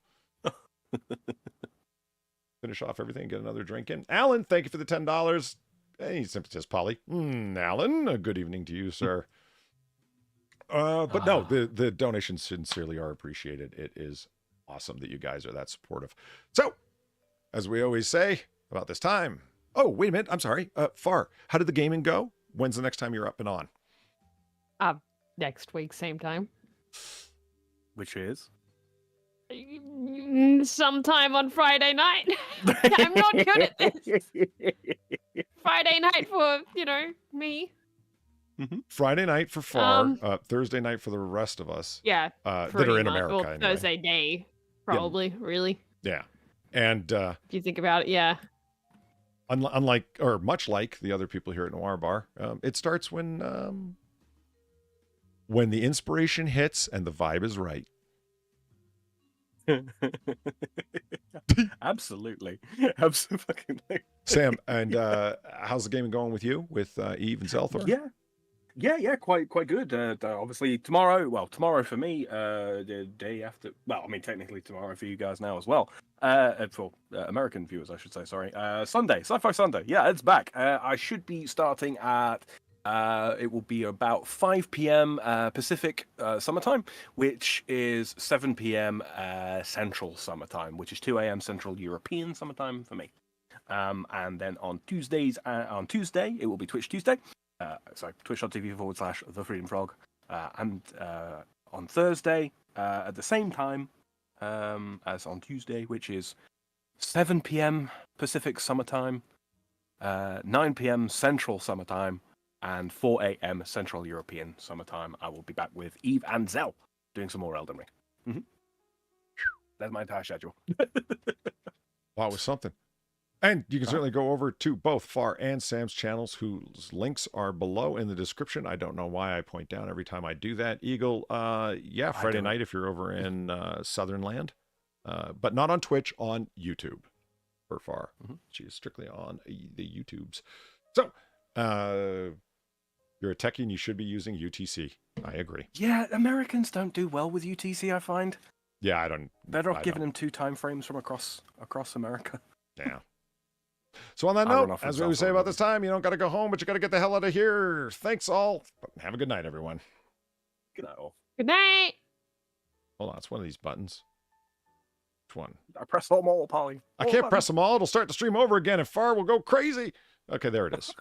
Finish off everything, get another drink in. Alan, thank you for the $10. Hey, sympathist, Polly. Alan, a good evening to you, sir. But no, the donations sincerely are appreciated. It is awesome that you guys are that supportive. So, as we always say about this time. Oh, wait a minute. I'm sorry. Far, how did the gaming go? When's the next time you're up and on? Next week, same time. Which is? Sometime on Friday night. I'm not good at this. Friday night for, me. Friday night for Far, Thursday night for the rest of us. Yeah. That are in America. Well, anyway. Thursday day, probably, really. Yeah. And if you think about it, yeah. Unlike, or much like the other people here at Noir Bar, it starts when the inspiration hits and the vibe is right. Absolutely. Absolutely. Sam, and how's the game going with you, with Eve and Zelthor? Yeah, quite good. Obviously tomorrow for me, the day after, well, I mean, technically tomorrow for you guys now as well. For American viewers, I should say, sorry. Sunday, Sci-Fi Sunday. Yeah, it's back. I should be starting at, it will be about 5 p.m. Pacific summertime, which is 7 p.m. Central summertime, which is 2 a.m. Central European summertime for me. And then on Tuesday, it will be Twitch Tuesday. So twitch.tv/The Freedom Frog. And on Thursday, at the same time as on Tuesday, which is 7 p.m. Pacific summertime, 9 p.m. Central summertime, and 4 a.m. Central European summertime, I will be back with Eve and Zell doing some more Elden Ring. Mm-hmm. That's my entire schedule. Wow, it was something. And you can certainly go over to both Far and Sam's channels, whose links are below in the description. I don't know why I point down every time I do that. Eagle, Friday night if you're over in Southern Land. But not on Twitch, on YouTube for Far. Mm-hmm. She is strictly on the YouTubes. So, you're a techie and you should be using UTC. I agree. Yeah, Americans don't do well with UTC, I find. Yeah, I don't. Better off giving them 2 time frames from across America. Yeah. So on that note, as we always say about this time, you don't got to go home, but you got to get the hell out of here. Thanks all. Have a good night, everyone. Good night, all. Good night. Hold on, it's one of these buttons. Which one? I press them all, Polly. I can't press them all. It'll start the stream over again, and Far will go crazy. Okay, there it is.